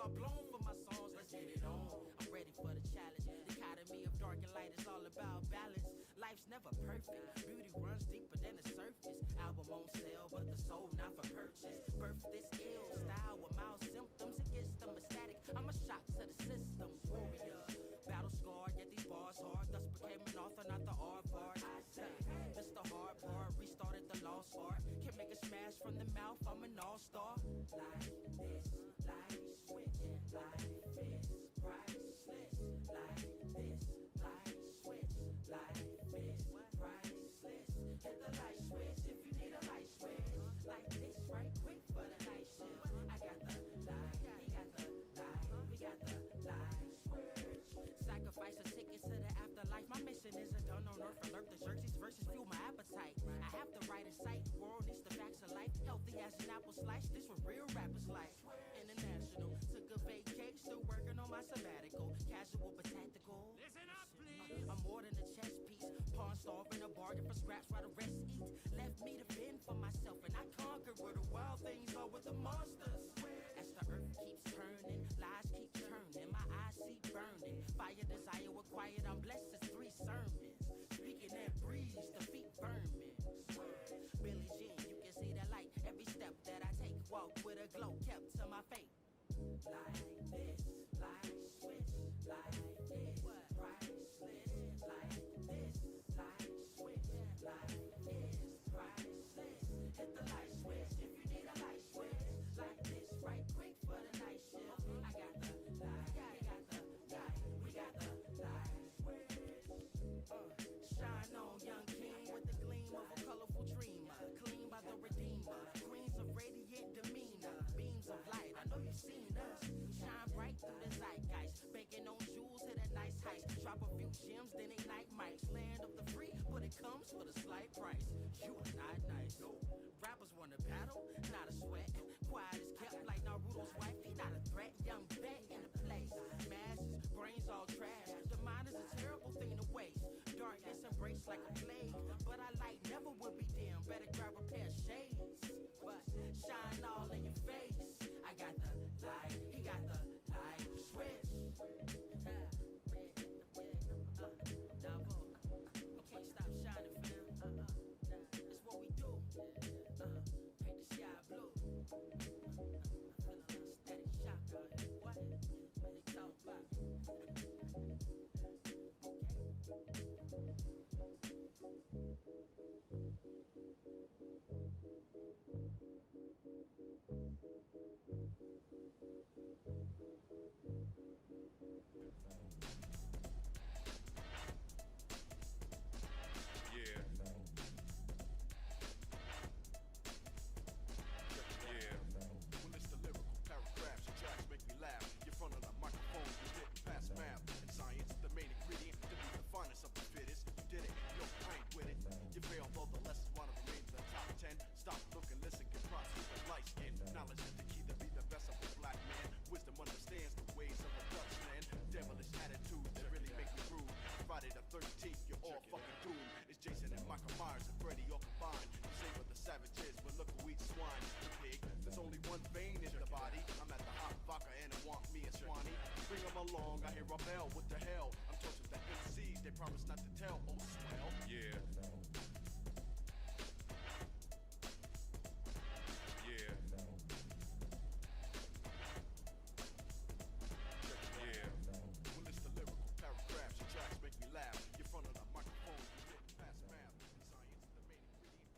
all blown for my songs, let's get it on. I'm ready for the challenge. The dichotomy of dark and light is all about balance. Life's never perfect. Beauty runs deeper than the surface. Album on sale, but the soul not for purchase. Birth this ill style with mild symptoms. It gets them ecstatic. I'm a shock to the system. Warrior, battle scarred, yet these bars hard. Thus became an author, not the art part. I say, this the hard part. Restarted the lost art. Can make a smash from the mouth. I'm an all-star. Like this, light switch. Life is priceless. Like this, light switch. Life is priceless. Hit the light switch if you need a light switch. Like this, right quick for the night shift. I got the light, he got the light, we got the light switch. Sacrifice a ticket to the afterlife. My mission isn't done on earth. Alert the Xerxes versus fuel my appetite. I have the right insight. The world needs the facts of life. Healthy as an apple slice. This what real rappers like. International. Took a vacation. Still working on my sabbatical. Casual but tactical. Listen up, please. I'm more than a chess piece. Pawn starving a bargain for scraps while the rest eat. Left me to fend for myself and I conquer where the wild things are with the monsters. As the earth keeps turning, lies keep turning. My eyes see burning. Fire desire with quiet. I'm blessed as 3 sermons. Speaking that breeze, the feet burning. Billie Jean, you can see the light. Every step that I take, walk with a glow kept to my faith. Like this, light switch. Life is priceless. Like this, light switch. Life is priceless. Hit the light switch if you need a light switch. Like this, right quick for the night shift. I got the light, I got the light, we got the light switch. Shine on, young king, with the gleam of a colorful dreamer. Clean by the redeemer. Queens of radiant demeanor. Beams of light, I know you've seen us. Shine bright through the zeitgeist. Baking on jewels, hit a nice heist. Drop a few gems, then ignite mics. Land of the free, but it comes with a slight price. You are not nice. Rappers wanna battle, not a sweat. Quiet is kept like Naruto's wife. He not a threat, young vet in the place. Masses, brains all trash. The mind is a terrible thing to waste. Darkness embraced like a plague. But our light never will be dim. Better grab a pair of shades. But shine all in your face. I got the light, he got the light switch. You can't stop shining, fam. It's what we do. Paint the sky blue. Feeling a static shock out here. What? They talk about along, I hear a bell, what the hell? I'm touching the MCs, they promise not to tell, oh swell. Yeah. Yeah. Yeah. Well, it's the lyrical paragraphs, your tracks make me laugh. You're front of the microphone, you didn't pass math. And science, the main ingredient.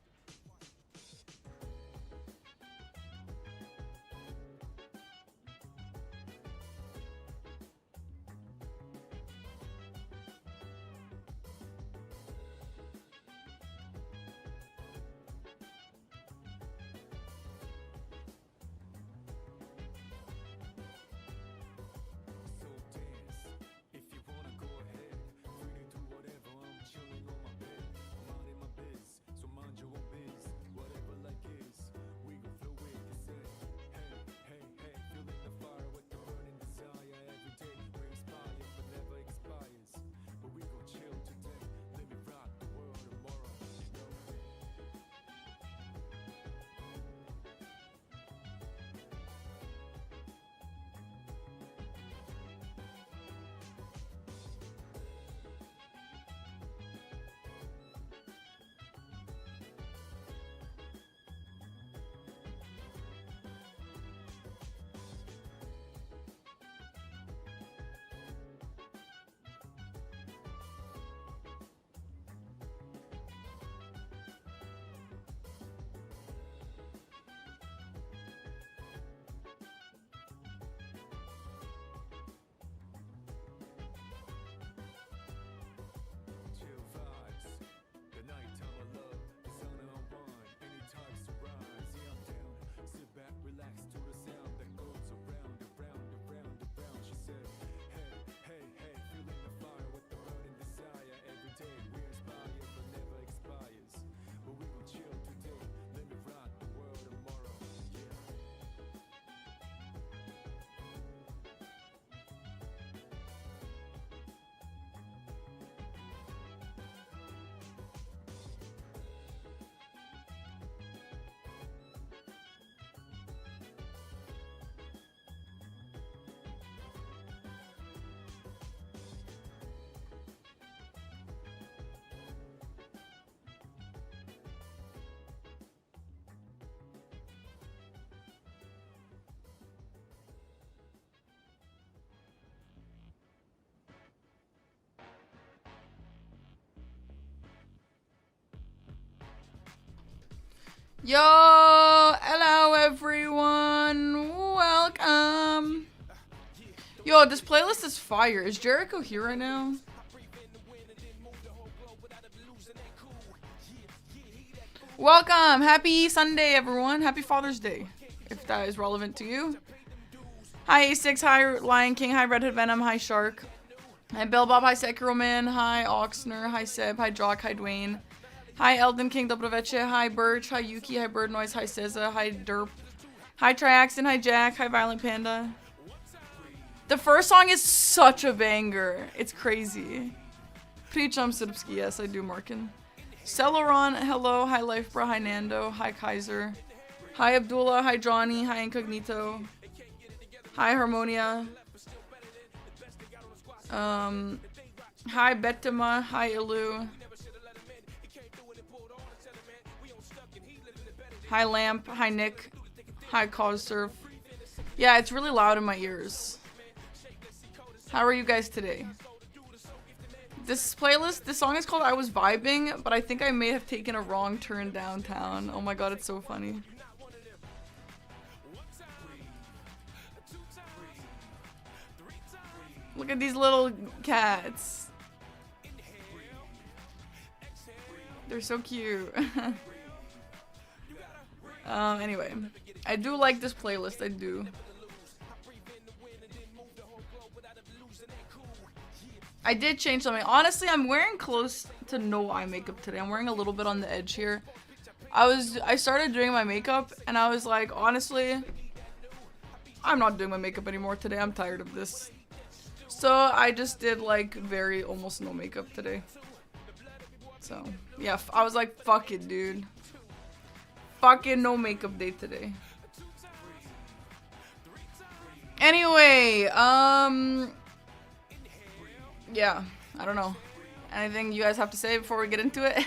Yo, hello everyone, welcome. Yo, this playlist is fire. Is Jericho here right now? Welcome, happy Sunday everyone, happy Father's Day, if that is relevant to you. Hi A6, hi Lion King, hi Red Hood Venom, hi Shark. Hi Bill Bob, hi Sekiro Man, hi Oxner, hi Seb, hi Jock, hi Dwayne. Hi Elden King, Dobroveche, hi Birch, hi Yuki, hi Bird Noise, hi Seza, hi Derp. Hi Triaxon, hi Jack, hi Violent Panda. The first song is such a banger. It's crazy. Pricham Sibski, yes I do Markin. Celeron, hello, hi Lifebra, hi Nando, hi Kaiser. Hi Abdullah, hi Johnny, hi Incognito. Hi Harmonia. Hi Betima, hi Ilu. Hi Lamp, hi Nick, hi Cause Surf. Yeah, it's really loud in my ears. How are you guys today? This playlist, this song is called I Was Vibing, but I think I may have taken a wrong turn downtown. Oh my god, it's so funny. Look at these little cats. They're so cute. Anyway, I do like this playlist, I do. I did change something. Honestly, I'm wearing close to no eye makeup today. I'm wearing a little bit on the edge here. I started doing my makeup and I was like, honestly, I'm not doing my makeup anymore today. I'm tired of this. So I just did like very almost no makeup today. So yeah, I was like, fuck it, dude. Fucking no makeup day today. Anyway, yeah, I don't know. Anything you guys have to say before we get into it?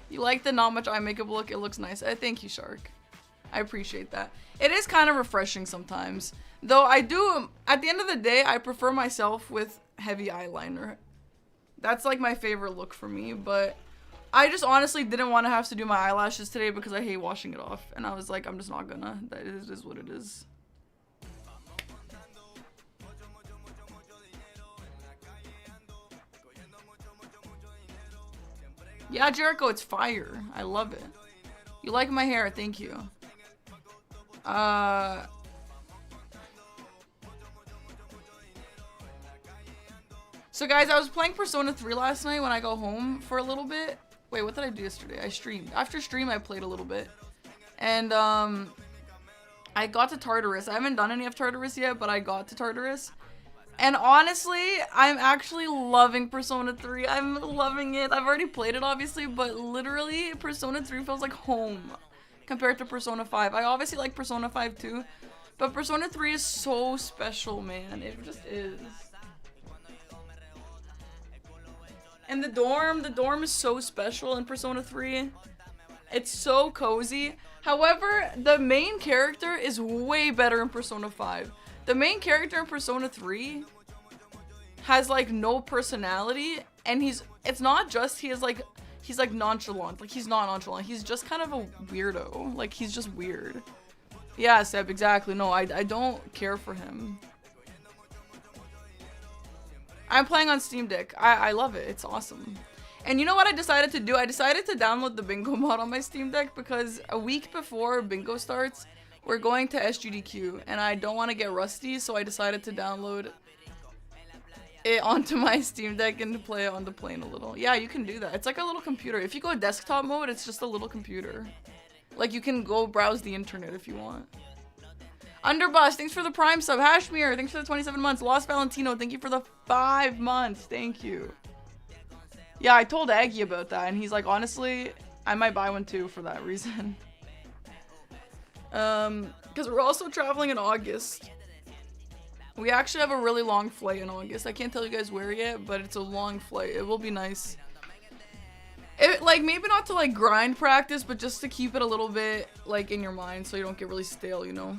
You like the not much eye makeup look? It looks nice. Thank you, Shark. I appreciate that. It is kind of refreshing sometimes. Though I do, at the end of the day, I prefer myself with heavy eyeliner. That's like my favorite look for me, but I just honestly didn't want to have to do my eyelashes today because I hate washing it off. And I was like, I'm just not gonna. That is what it is. Yeah, Jericho, it's fire. I love it. You like my hair, thank you. So guys, I was playing Persona 3 last night when I go home for a little bit. Wait, what did I do yesterday? I streamed. After stream, I played a little bit. And, I got to Tartarus. I haven't done any of Tartarus yet, but I got to Tartarus. And honestly, I'm actually loving Persona 3. I'm loving it. I've already played it, obviously, but literally, Persona 3 feels like home compared to Persona 5. I obviously like Persona 5 too, but Persona 3 is so special, man. It just is. And the dorm is so special in Persona 3. It's so cozy. However, the main character is way better in Persona 5. The main character in Persona 3 has like no personality, and it's not just he's like nonchalant. Like, he's not nonchalant. He's just kind of a weirdo. Like, he's just weird. Yeah, Seb, exactly. No, I don't care for him. I'm playing on Steam Deck. I love it. It's awesome. And you know what I decided to do? I decided to download the bingo mod on my Steam Deck because a week before bingo starts, we're going to SGDQ, and I don't want to get rusty, so I decided to download it onto my Steam Deck and to play it on the plane a little. Yeah, you can do that. It's like a little computer. If you go desktop mode, it's just a little computer. Like, you can go browse the internet if you want. Underbus, thanks for the Prime sub. Hashmere, thanks for the 27 months. Lost Valentino, thank you for the 5 months. Thank you. Yeah, I told Aggie about that, and he's like, honestly, I might buy one too for that reason. Because we're also traveling in August. We actually have a really long flight in August. I can't tell you guys where yet, but it's a long flight. It will be nice. It, like, maybe not to, like, grind practice, but just to keep it a little bit, like, in your mind so you don't get really stale, you know?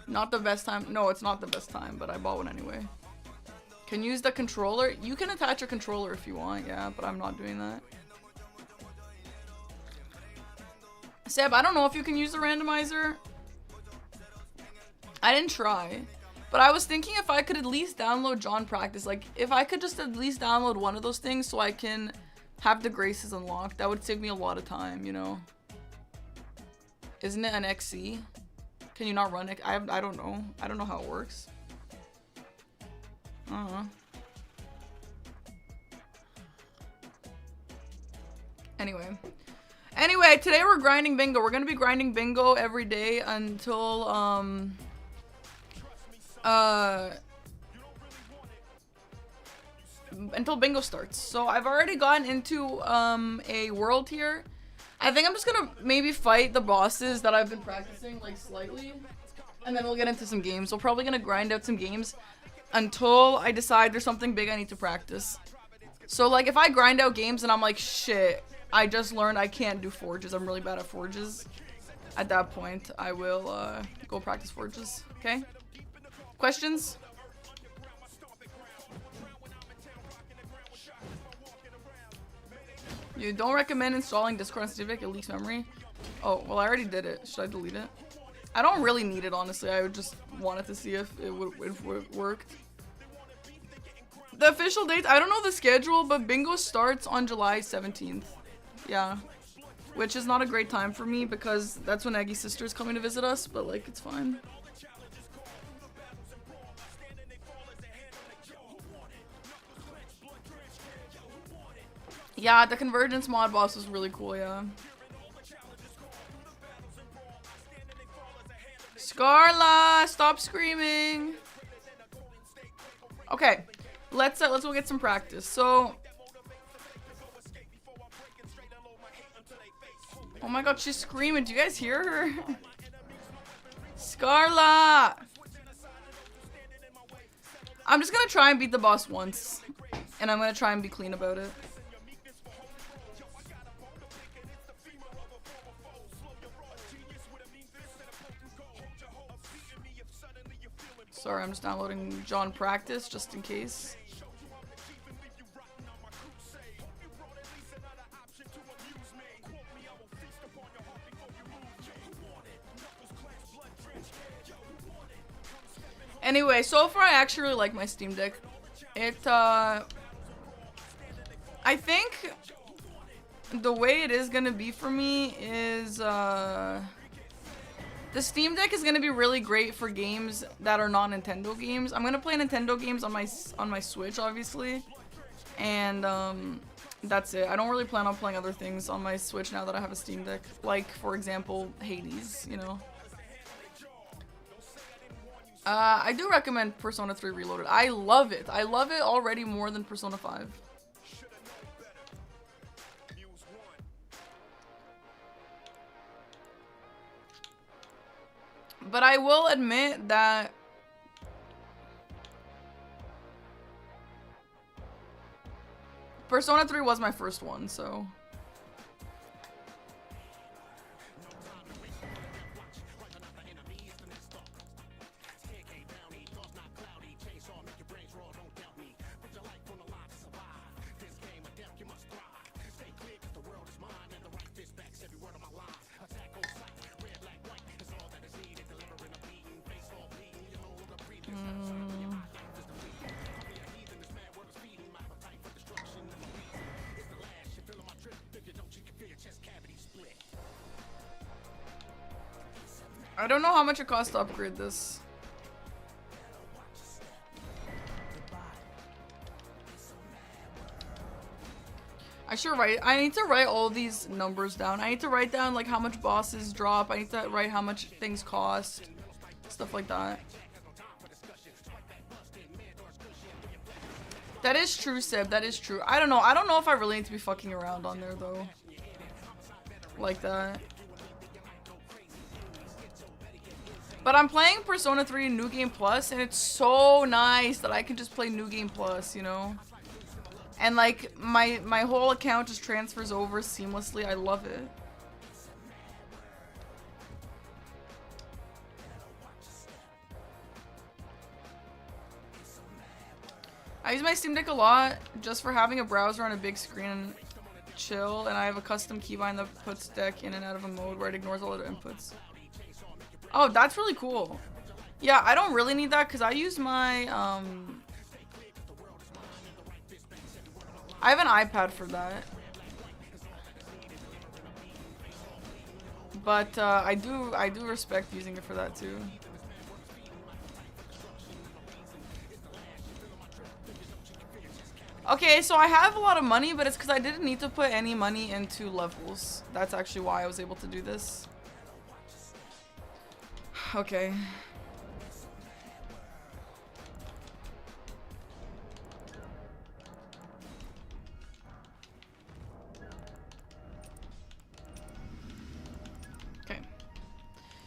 Not the best time. No, it's not the best time, but I bought one anyway. Can use the controller. You can attach a controller if you want, yeah, but I'm not doing that. Seb, I don't know if you can use the randomizer. I didn't try. But I was thinking if I could at least download John Practice. Like, if I could just at least download one of those things so I can have the graces unlocked, that would save me a lot of time, you know? Isn't it an XC? Can you not run it? I don't know. I don't know how it works. Anyway, today we're grinding bingo. We're gonna be grinding bingo every day until bingo starts. So I've already gotten into a world here. I think I'm just gonna maybe fight the bosses that I've been practicing like slightly, and then we'll get into some games. We're probably gonna grind out some games until I decide there's something big I need to practice. So like if I grind out games and I'm like, shit, I just learned I can't do forges, I'm really bad at forges, at that point I will go practice forges. Okay? Questions? You don't recommend installing Discord on Civic, it leaks memory. Oh, well I already did it. Should I delete it? I don't really need it, honestly. I just wanted to see if it would work. The official date, I don't know the schedule, but bingo starts on July 17th. Yeah. Which is not a great time for me because that's when Aggie's sister is coming to visit us, but like, it's fine. Yeah, the Convergence mod boss was really cool, yeah. Scarla, stop screaming. Okay, let's go get some practice. So, oh my god, she's screaming. Do you guys hear her? Scarla. I'm just gonna try and beat the boss once, and I'm gonna try and be clean about it. Sorry, I'm just downloading John Practice just in case. Anyway, so far I actually really like my Steam Deck. I think the way it is gonna be for me is, the Steam Deck is gonna be really great for games that are not Nintendo games. I'm gonna play Nintendo games on my Switch, obviously, and that's it. I don't really plan on playing other things on my Switch now that I have a Steam Deck, like for example Hades, you know. I do recommend Persona 3 Reloaded. I love it. I love it already more than Persona 5. But I will admit that Persona 3 was my first one, so. I don't know how much it costs to upgrade this. I need to write all these numbers down. I need to write down like how much bosses drop. I need to write how much things cost. Stuff like that. That is true, Seb. That is true. I don't know. I don't know if I really need to be fucking around on there though. Like that. But I'm playing Persona 3 New Game Plus, and it's so nice that I can just play New Game Plus, you know? And like, my whole account just transfers over seamlessly. I love it. I use my Steam Deck a lot just for having a browser on a big screen and chill, and I have a custom keybind that puts deck in and out of a mode where it ignores all other inputs. Oh, that's really cool. Yeah, I don't really need that because I use my, I have an iPad for that. But I do respect using it for that too. Okay, so I have a lot of money, but it's because I didn't need to put any money into levels. That's actually why I was able to do this. Okay.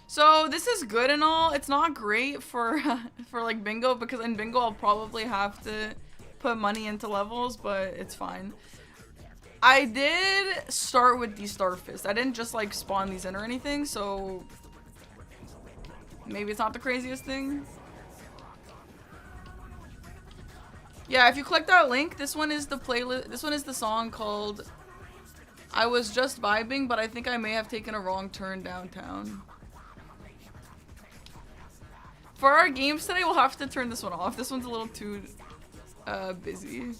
So this is good and all. It's not great for for like bingo, because in bingo I'll probably have to put money into levels, but it's fine. I did start with the Starfist. I didn't just like spawn these in or anything, so maybe it's not the craziest thing. Yeah, if you click that link, this one is the playlist. This one is the song called I Was Just Vibing, but I think I may have taken a wrong turn downtown. For our games today, we'll have to turn this one off. This one's a little too busy.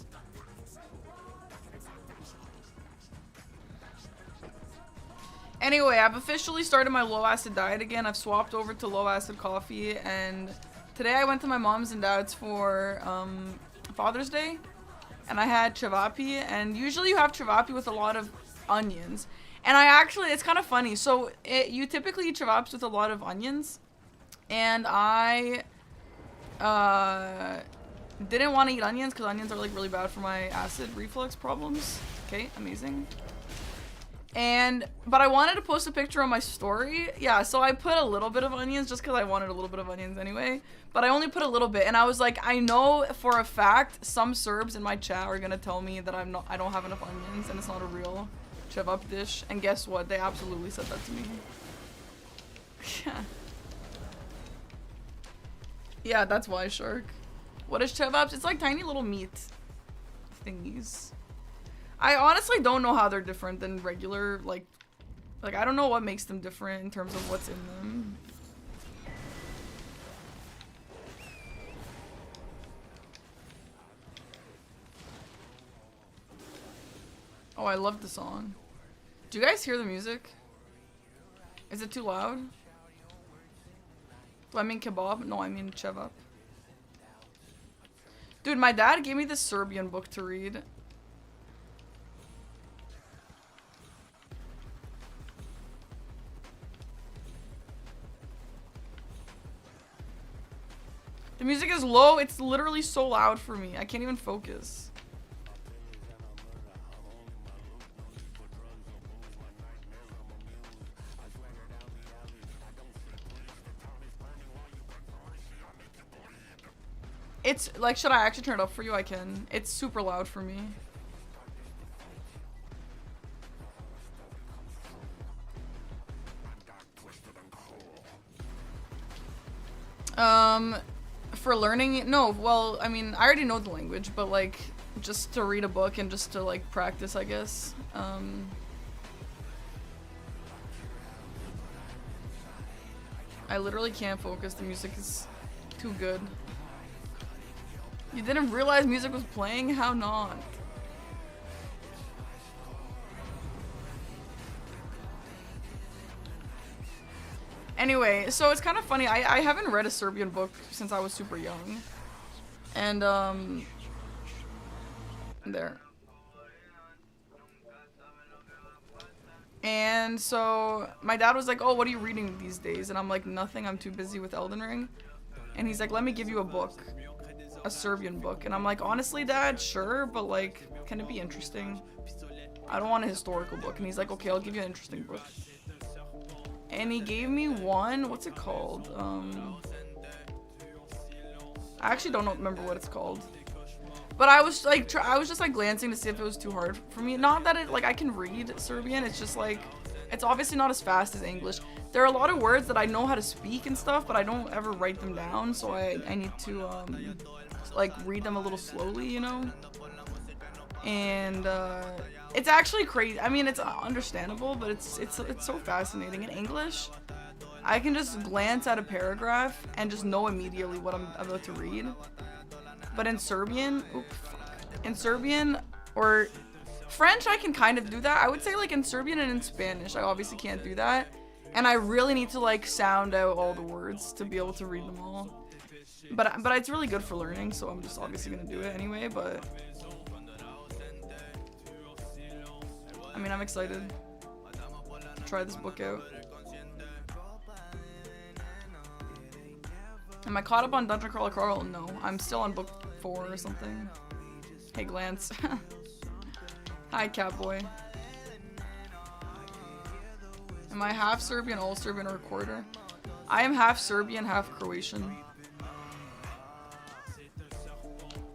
Anyway, I've officially started my low acid diet again. I've swapped over to low acid coffee, and today I went to my mom's and dad's for Father's Day, and I had chavapi, and usually you have chavapi with a lot of onions. And I actually, it's kind of funny. So you typically eat chavaps with a lot of onions. And I didn't want to eat onions because onions are like really bad for my acid reflux problems. Okay, amazing. But I wanted to post a picture on my story. Yeah, so I put a little bit of onions just because I wanted a little bit of onions anyway. But I only put a little bit, and I was like, I know for a fact some Serbs in my chat are gonna tell me that I don't have enough onions and it's not a real chevap dish. And guess what? They absolutely said that to me. Yeah. Yeah, that's why, Shark. What is chevaps? It's like tiny little meat thingies. I honestly don't know how they're different than regular, like I don't know what makes them different in terms of what's in them. Oh, I love the song. Do you guys hear the music? Is it too loud? Do I mean kebab? No, I mean chevap. Dude, my dad gave me this Serbian book to read. The music is low. It's literally so loud for me. I can't even focus. It's like, should I actually turn it up for you? I can. It's super loud for me. For learning, no, well, I mean, I already know the language, but like, just to read a book and just to like practice, I guess. I literally can't focus. The music is too good. You didn't realize music was playing? How not? Anyway, so it's kind of funny. I haven't read a Serbian book since I was super young. And, there. And so my dad was like, oh, what are you reading these days? And I'm like, nothing. I'm too busy with Elden Ring. And he's like, let me give you a book. A Serbian book. And I'm like, honestly, Dad, sure, but like, can it be interesting? I don't want a historical book. And he's like, okay, I'll give you an interesting book. And he gave me one, what's it called? I actually don't remember what it's called. But I was like, I was just like glancing to see if it was too hard for me. Not that it, like, I can read Serbian, it's just like, It's obviously not as fast as English. There are a lot of words that I know how to speak and stuff, but I don't ever write them down, so I need to, like, read them a little slowly, you know? And, it's actually crazy. I mean, it's understandable, but it's so fascinating. In English, I can just glance at a paragraph and just know immediately what I'm about to read. But in Serbian, or French, I can kind of do that. I would say, like, in Serbian and in Spanish, I obviously can't do that. And I really need to, like, sound out all the words to be able to read them all. But it's really good for learning, so I'm just obviously gonna do it anyway, but... I mean, I'm excited to try this book out. Am I caught up on Dungeon Crawler Carl? No, I'm still on book 4 or something. Hey, Glance. Hi, Catboy. Am I half Serbian, all Serbian, or a quarter? I am half Serbian, half Croatian.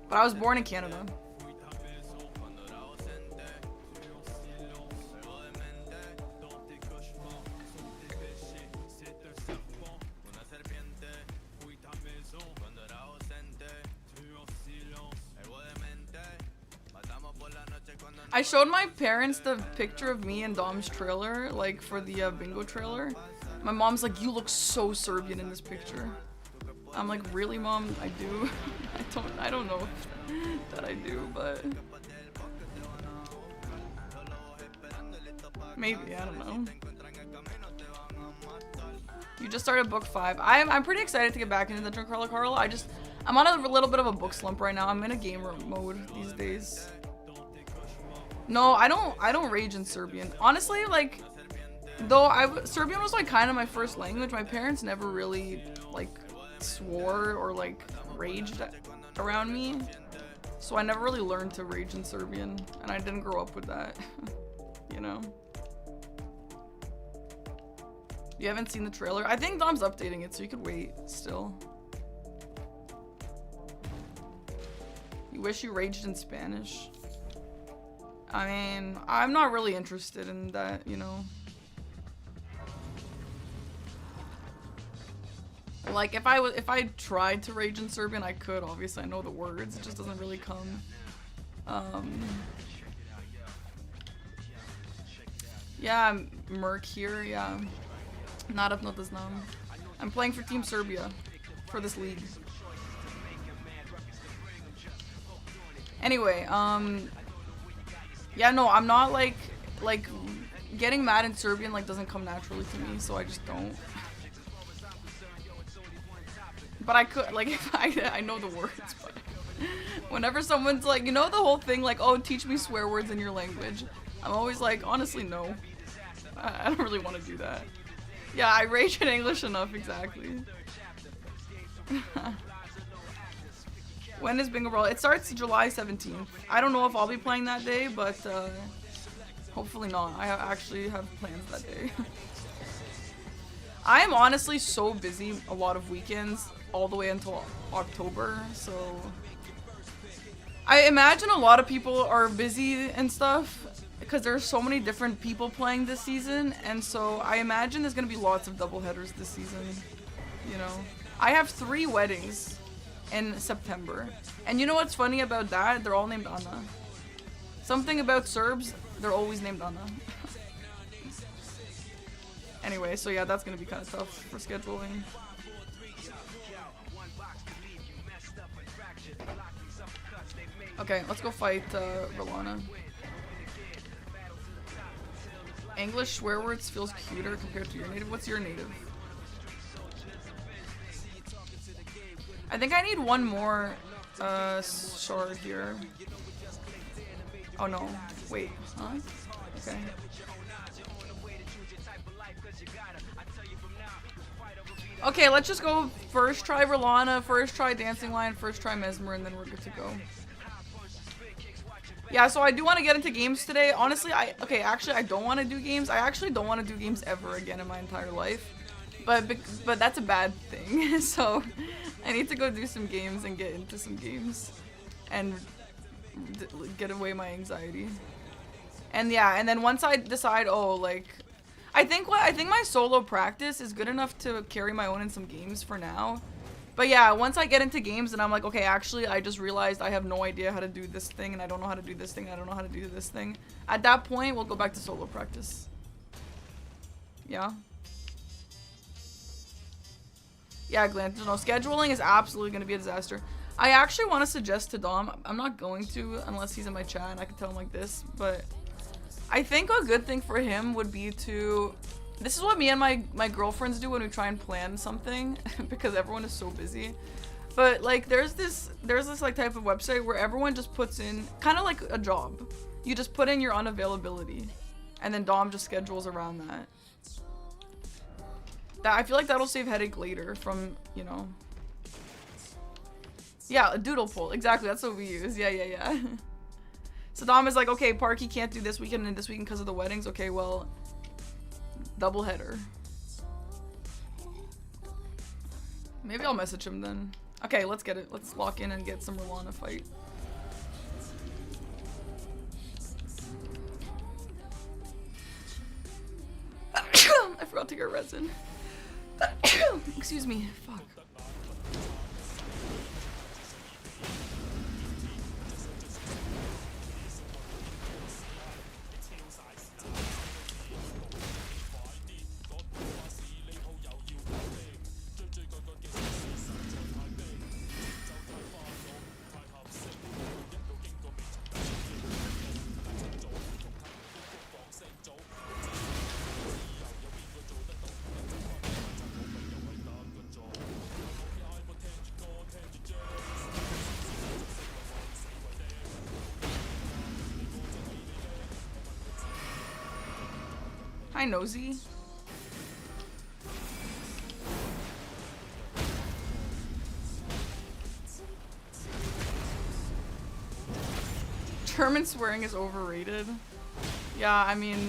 But I was born in Canada. I showed my parents the picture of me and Dom's trailer, like, for the bingo trailer. My mom's like, you look so Serbian in this picture. I'm like, really, Mom? I do. I don't know that I do, but maybe, I don't know. You just started book 5. I'm pretty excited to get back into the Dungeon Crawler Carl. I'm on a little bit of a book slump right now. I'm in a gamer mode these days. No, I don't rage in Serbian. Honestly, like, though Serbian was, like, kind of my first language, my parents never really, like, swore or, like, raged around me. So I never really learned to rage in Serbian, and I didn't grow up with that, you know? You haven't seen the trailer? I think Dom's updating it, so you could wait still. You wish you raged in Spanish? I mean, I'm not really interested in that, you know? Like, if I tried to rage in Serbian, I could. Obviously, I know the words. It just doesn't really come. Yeah, Merc here, yeah. Naravno da znam. I'm playing for Team Serbia for this league. Anyway, yeah, no, I'm not like getting mad in Serbian like doesn't come naturally to me, so I just don't. But I could, like, if I know the words, but whenever someone's like, you know, the whole thing like, oh, teach me swear words in your language, I'm always like, honestly, no. I don't really want to do that. Yeah, I rage in English enough, exactly. When is Bingo Brawl? It starts July 17th. I don't know if I'll be playing that day, but hopefully not. I actually have plans that day. I am honestly so busy a lot of weekends all the way until October, so I imagine a lot of people are busy and stuff because there's so many different people playing this season, and so I imagine there's gonna be lots of double headers this season, you know. I have 3 weddings in September. And you know what's funny about that? They're all named Anna. Something about Serbs, they're always named Anna. Anyway, so yeah, that's gonna be kind of tough for scheduling. Okay, let's go fight Rolana. English swear words feels cuter compared to your native. What's your native? I think I need one more shard here. Oh no, wait, huh? Okay. Okay, let's just go first try Rolana, first try Dancing Lion, first try Mesmer, and then we're good to go. Yeah, so I do want to get into games today. Honestly, actually I don't want to do games. I actually don't want to do games ever again in my entire life. But that's a bad thing. So I need to go do some games and get into some games and get away my anxiety. And yeah, and then once I decide, oh, like, I think my solo practice is good enough to carry my own in some games for now. But yeah, once I get into games and I'm like, okay, actually, I just realized I have no idea how to do this thing, and I don't know how to do this thing, and I don't know how to do this thing. At that point, we'll go back to solo practice. Yeah. Yeah, Glenn. No, scheduling is absolutely going to be a disaster. I actually want to suggest to Dom, I'm not going to unless he's in my chat and I can tell him like this, but I think a good thing for him would be to... This is what me and my girlfriends do when we try and plan something because everyone is so busy. But like there's this like type of website where everyone just puts in kind of like a job. You just put in your unavailability and then Dom just schedules around that. I feel like that'll save headache later from, you know. Yeah, a doodle poll. Exactly, that's what we use. Yeah. So Dom is like, okay, Parky can't do this weekend and this weekend because of the weddings. Okay, well, double header. Maybe I'll message him then. Okay, let's get it. Let's lock in and get some Rolana fight. I forgot to get resin. Excuse me. Fuck. Hi, Nosy. German swearing is overrated. Yeah, I mean, I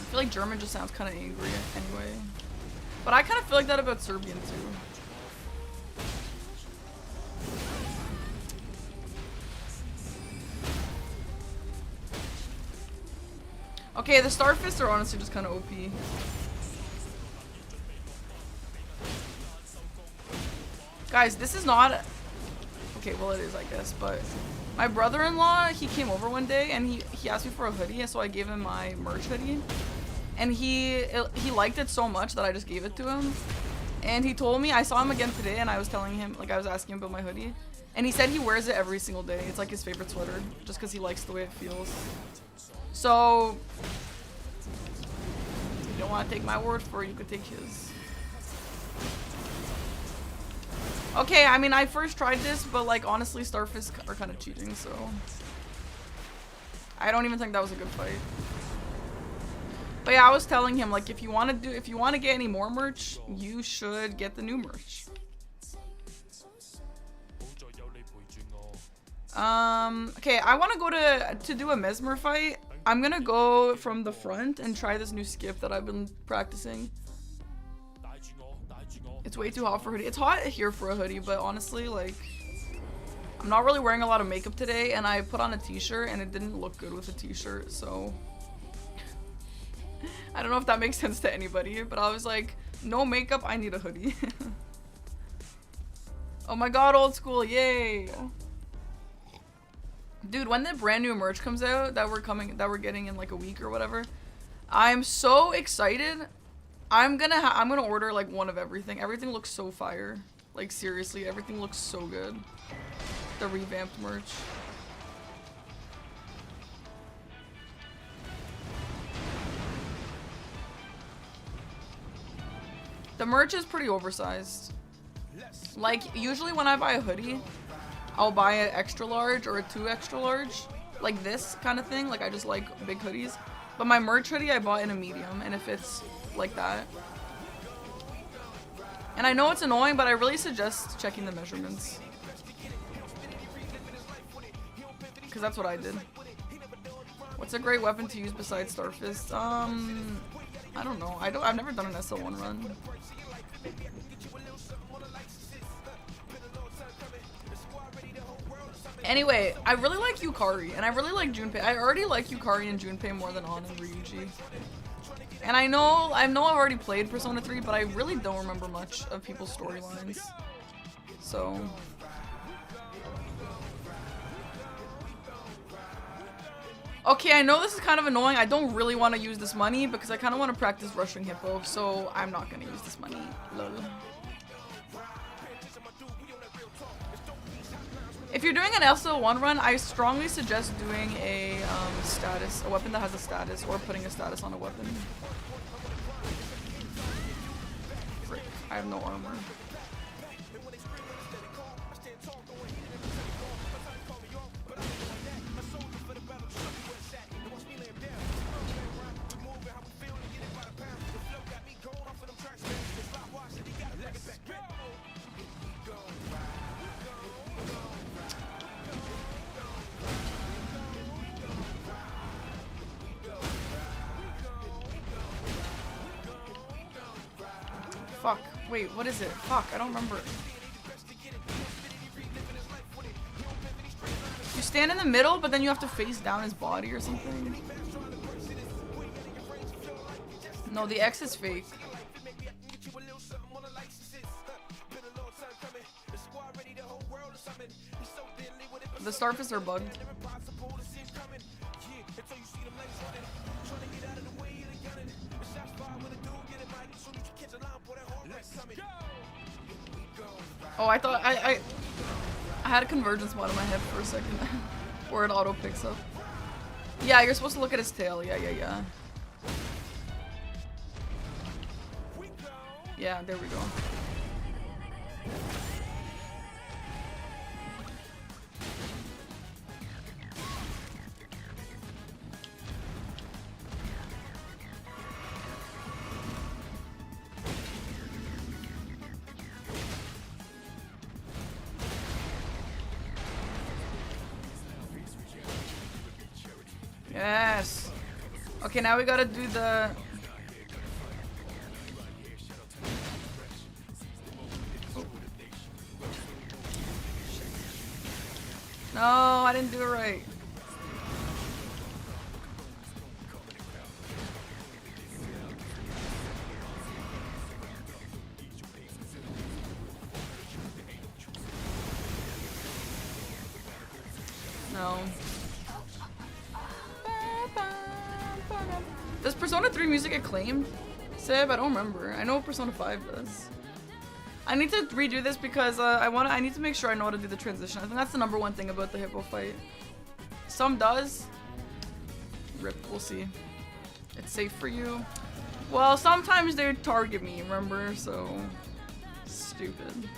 feel like German just sounds kind of angry anyway. But I kind of feel like that about Serbian too. Okay, the Starfists are honestly just kind of OP. Guys, this is not... Okay, well it is, I guess, but... My brother-in-law, he came over one day and he asked me for a hoodie, so I gave him my merch hoodie. And he liked it so much that I just gave it to him. And he told me, I saw him again today and I was telling him, like I was asking him about my hoodie. And he said he wears it every single day. It's like his favorite sweater, just because he likes the way it feels. So, if you don't want to take my word for it, you could take his. Okay, I mean, I first tried this, but like honestly, Starfists are kind of cheating, so I don't even think that was a good fight. But yeah, I was telling him like if you want to get any more merch, you should get the new merch. Okay, I want to go to do a Mesmer fight. I'm gonna go from the front and try this new skip that I've been practicing. It's way too hot for a hoodie. It's hot here for a hoodie, but honestly, like, I'm not really wearing a lot of makeup today, and I put on a t-shirt, and it didn't look good with a t-shirt, so... I don't know if that makes sense to anybody, but I was like, no makeup, I need a hoodie. Oh my god, old school, yay! Dude, when the brand new merch comes out that we're getting in like a week or whatever, I'm so excited. I'm gonna order like one of everything. Everything looks so fire. Like seriously, everything looks so good. The revamped merch. The merch is pretty oversized. Like usually when I buy a hoodie, I'll buy an extra large or a 2 extra large, like this kind of thing. Like I just like big hoodies. But my merch hoodie I bought in a medium, and it fits like that. And I know it's annoying, but I really suggest checking the measurements, because that's what I did. What's a great weapon to use besides Starfist? I don't know. I've never done an SL1 run. Anyway, I really like Yukari, and I really like Junpei. I already like Yukari and Junpei more than An and Ryuji. And I know I've already played Persona 3, but I really don't remember much of people's storylines. So... Okay, I know this is kind of annoying. I don't really want to use this money because I kind of want to practice Rushing Hippo, so I'm not going to use this money. Lol. If you're doing an LCL1 run, I strongly suggest doing a status, a weapon that has a status, or putting a status on a weapon. Frick, I have no armor. Fuck. Wait, what is it? Fuck, I don't remember. You stand in the middle, but then you have to face down his body or something. No, the X is fake. The starfists are bugged. Oh, I thought I had a convergence mod in my head for a second, where it auto picks up. Yeah, you're supposed to look at his tail. Yeah. Yeah, there we go. Yes. Okay, now we gotta do the... Oh. No, I didn't do it right. No. Does Persona 3 music acclaimed? Seb, I don't remember. I know what Persona 5 does. I need to redo this because I need to make sure I know how to do the transition. I think that's the #1 thing about the Hippo fight. Some does. Rip, we'll see. It's safe for you. Well, sometimes they target me, remember? So stupid.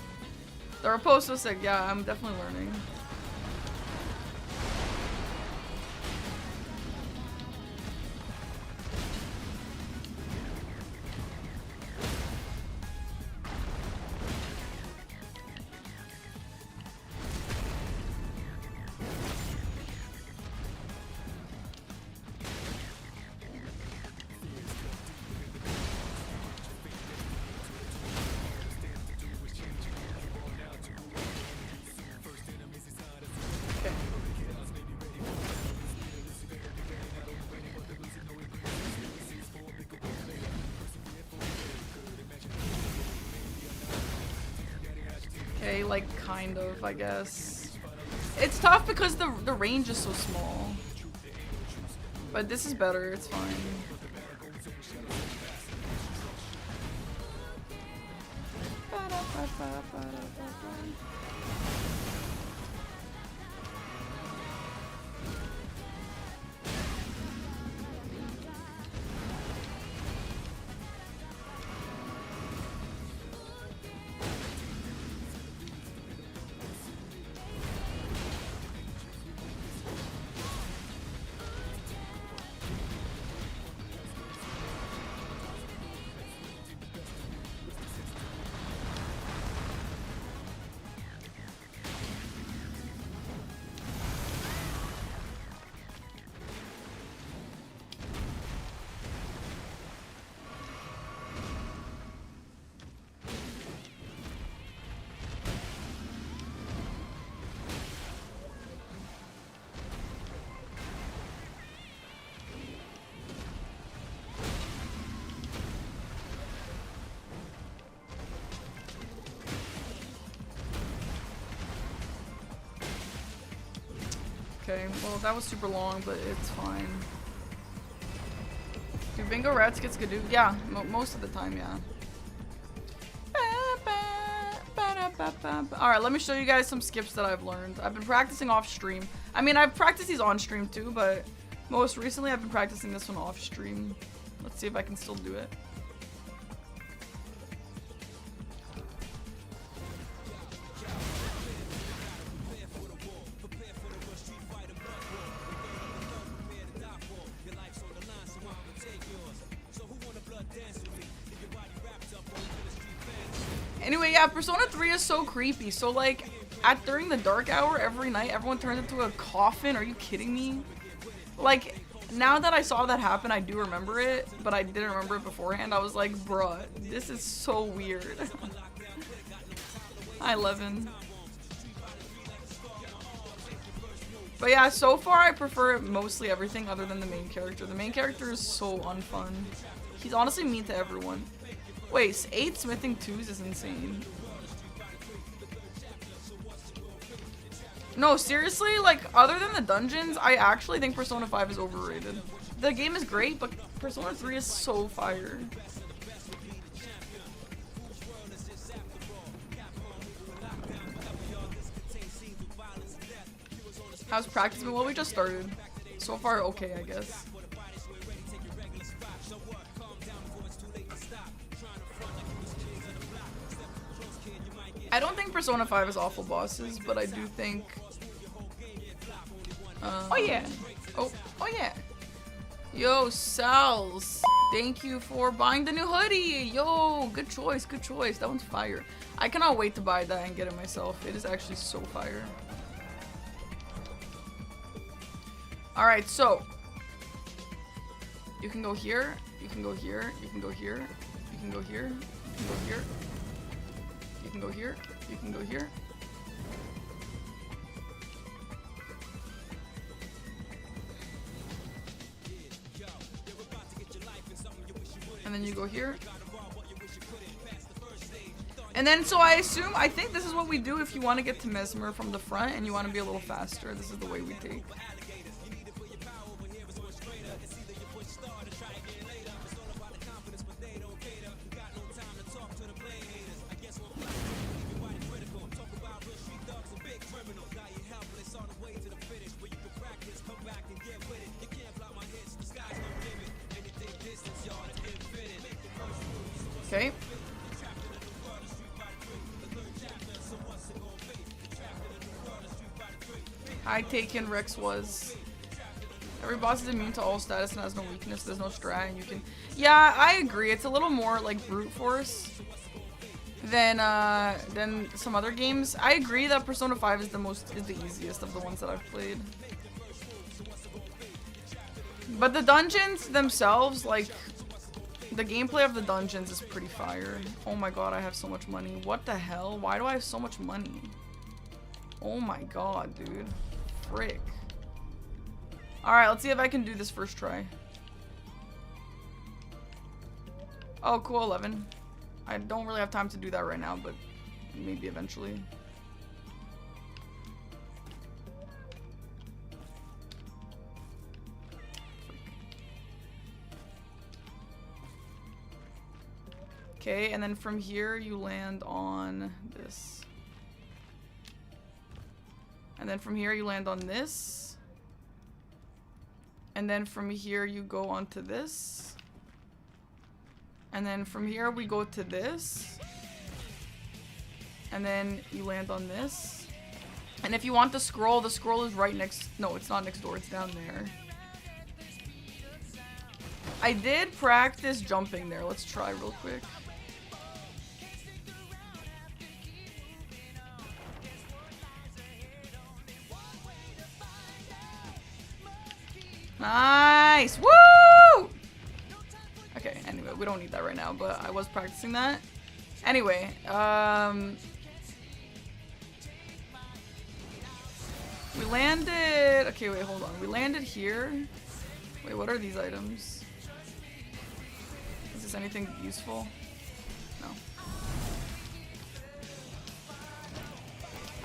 The Raposo sick, yeah, I'm definitely learning. Okay, like kind of, I guess. It's tough because the range is so small. But this is better, it's fine. Okay, well that was super long, but it's fine. Do bingo rats gets Skidoo? Yeah, most of the time, yeah. Alright, let me show you guys some skips that I've learned. I've been practicing off stream. I mean, I've practiced these on stream too, but most recently I've been practicing this one off stream. Let's see if I can still do it. Anyway, yeah, Persona 3 is so creepy. So, like, during the dark hour every night, everyone turns into a coffin. Are you kidding me? Like, now that I saw that happen, I do remember it, but I didn't remember it beforehand. I was like, bruh, this is so weird. Hi, Levin. But yeah, so far I prefer mostly everything other than the main character. The main character is so unfun. He's honestly mean to everyone. Wait, 8 smithing 2s is insane. No, seriously, like, other than the dungeons, I actually think Persona 5 is overrated. The game is great, but Persona 3 is so fire. How's practice been? Well, we just started. So far, okay, I guess. I don't think Persona 5 is awful bosses, but I do think... oh yeah! Oh yeah! Yo, Sal's! Thank you for buying the new hoodie! Yo, good choice, good choice. That one's fire. I cannot wait to buy that and get it myself. It is actually so fire. Alright, so... You can go here, you can go here, you can go here, you can go here, you can go here. You can go here, you can go here. And then you go here. And then, so I think this is what we do if you want to get to Mesmer from the front and you want to be a little faster. This is the way we take. Okay. High taken Rex was. Every boss is immune to all status and has no weakness. There's no strat and you can... Yeah, I agree. It's a little more like brute force than some other games. I agree that Persona 5 is the easiest of the ones that I've played. But the dungeons themselves, like, the gameplay of the dungeons is pretty fire. Oh my god, I have so much money. What the hell? Why do I have so much money? Oh my god, dude. Frick. Alright, let's see if I can do this first try. Oh, cool, 11. I don't really have time to do that right now, but maybe eventually. Okay, and then from here you land on this. And then from here you land on this. And then from here you go onto this. And then from here we go to this. And then you land on this. And if you want the scroll is right next... No, it's not next door, it's down there. I did practice jumping there. Let's try real quick. Nice! Woo! Okay, anyway, we don't need that right now, but I was practicing that. Anyway, we landed... Okay, wait, hold on. We landed here. Wait, what are these items? Is this anything useful? No.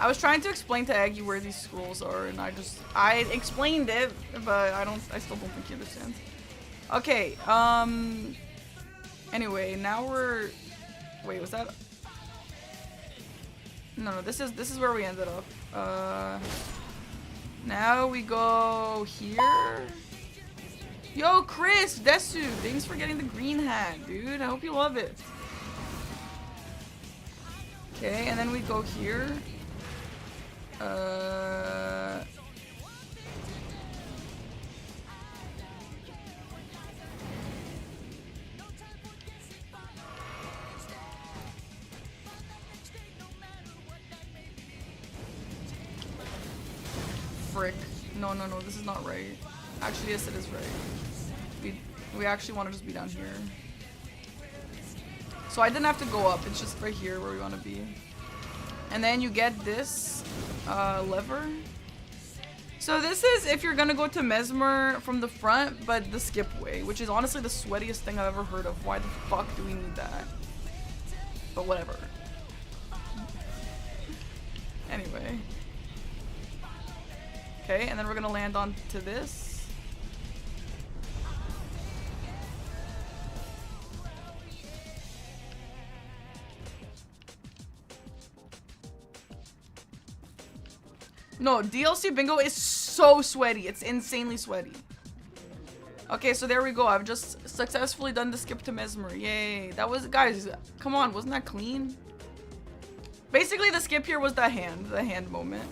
I was trying to explain to Aggie where these scrolls are, and I explained it, but I still don't think he understands. Okay, anyway, now we're, wait, was that, no, this is where we ended up. Now we go here. Yo, Chris, Desu, thanks for getting the green hat, dude. I hope you love it. Okay, and then we go here. Frick. No, this is not right. Actually, yes, it is right. We actually want to just be down here. So I didn't have to go up. It's just right here where we want to be. And then you get this lever. So this is if you're gonna go to Mesmer from the front, but the skip way, which is honestly the sweatiest thing I've ever heard of. Why the fuck do we need that? But whatever. Anyway. Okay, and then we're gonna land onto this. No, DLC bingo is so sweaty. It's insanely sweaty. Okay, so there we go. I've just successfully done the skip to Mesmer. Yay. That was, guys, come on. Wasn't that clean? Basically, the skip here was the hand moment.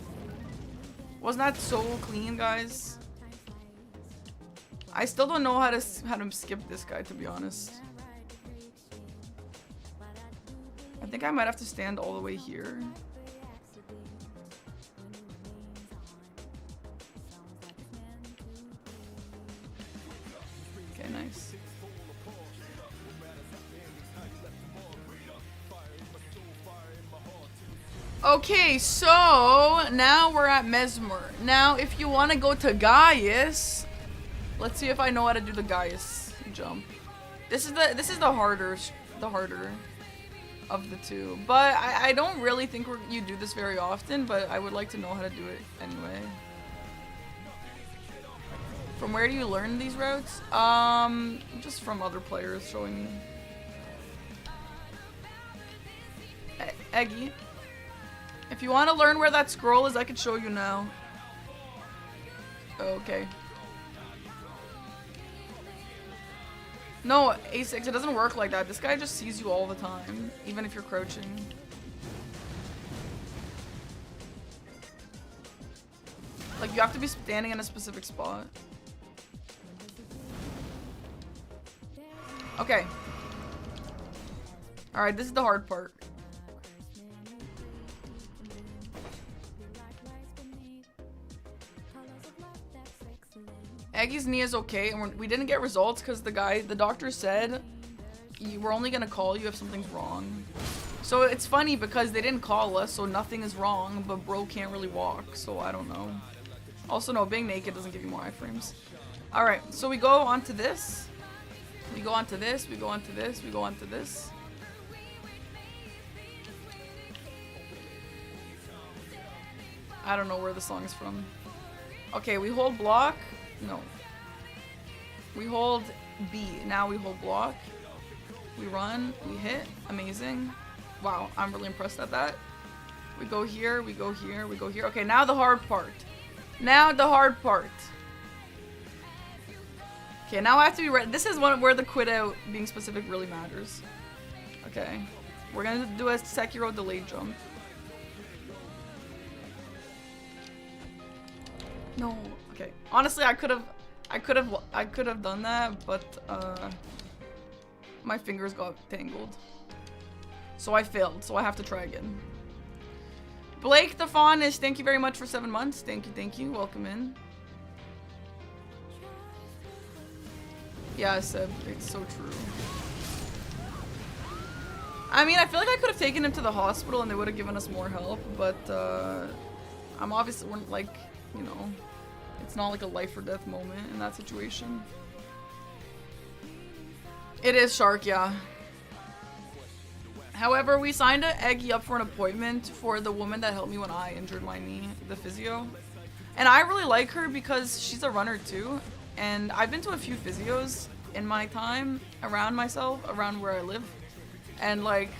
Wasn't that so clean, guys? I still don't know how to skip this guy, to be honest. I think I might have to stand all the way here. Okay, nice. Okay, so now we're at Mesmer. Now, if you want to go to Gaius, let's see if I know how to do the Gaius jump. This is the harder of the two. But I don't really think you do this very often, but I would like to know how to do it anyway. From where do you learn these routes? Just from other players showing me. Eggy. If you want to learn where that scroll is, I could show you now. Okay. No, A6, it doesn't work like that. This guy just sees you all the time, even if you're crouching. Like, you have to be standing in a specific spot. Okay. Alright, this is the hard part. Aggie's knee is okay, and we didn't get results because the doctor said we're only gonna call you if something's wrong. So it's funny because they didn't call us, so nothing is wrong, but bro can't really walk, so I don't know. Also, no, being naked doesn't give you more iframes. Alright, so we go onto this. We go onto this, we go onto this, we go onto this. I don't know where the song is from. Okay, we hold block. No. We hold B. Now we hold block. We run. We hit. Amazing. Wow, I'm really impressed at that. We go here. We go here. We go here. Okay, now the hard part. Now the hard part. Okay, now I have to be ready. This is one where the quit out being specific really matters. Okay. We're gonna do a Sekiro delayed jump. No. Okay. Honestly, I could have done that, but my fingers got tangled. So I failed. So I have to try again. Blake the Faunish, thank you very much for 7 months. Thank you. Welcome in. Yeah, Seb, it's so true. I mean, I feel like I could have taken him to the hospital and they would have given us more help, but I'm obviously like, you know, it's not like a life or death moment in that situation. It is Shark, yeah. However, we signed Eggy up for an appointment for the woman that helped me when I injured my knee, the physio. And I really like her because she's a runner too. And I've been to a few physios in my time around myself, around where I live. And like,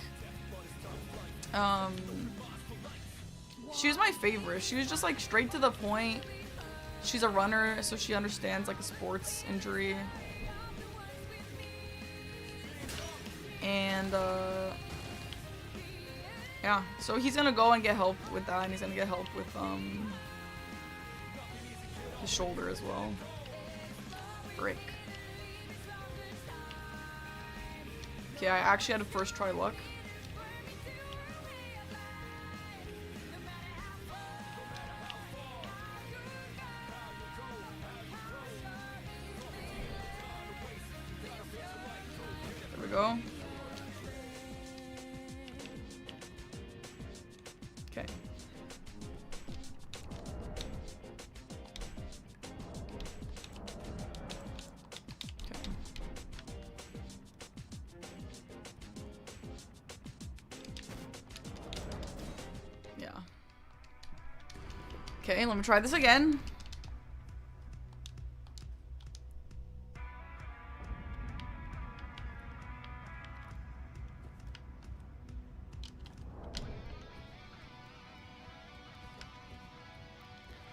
she was my favorite. She was just like straight to the point. She's a runner, so she understands like a sports injury. And yeah, so he's gonna go and get help with that, and he's gonna get help with his shoulder as well. Frick. Okay, I actually had a first try luck. There we go. Okay. Yeah. Okay, let me try this again.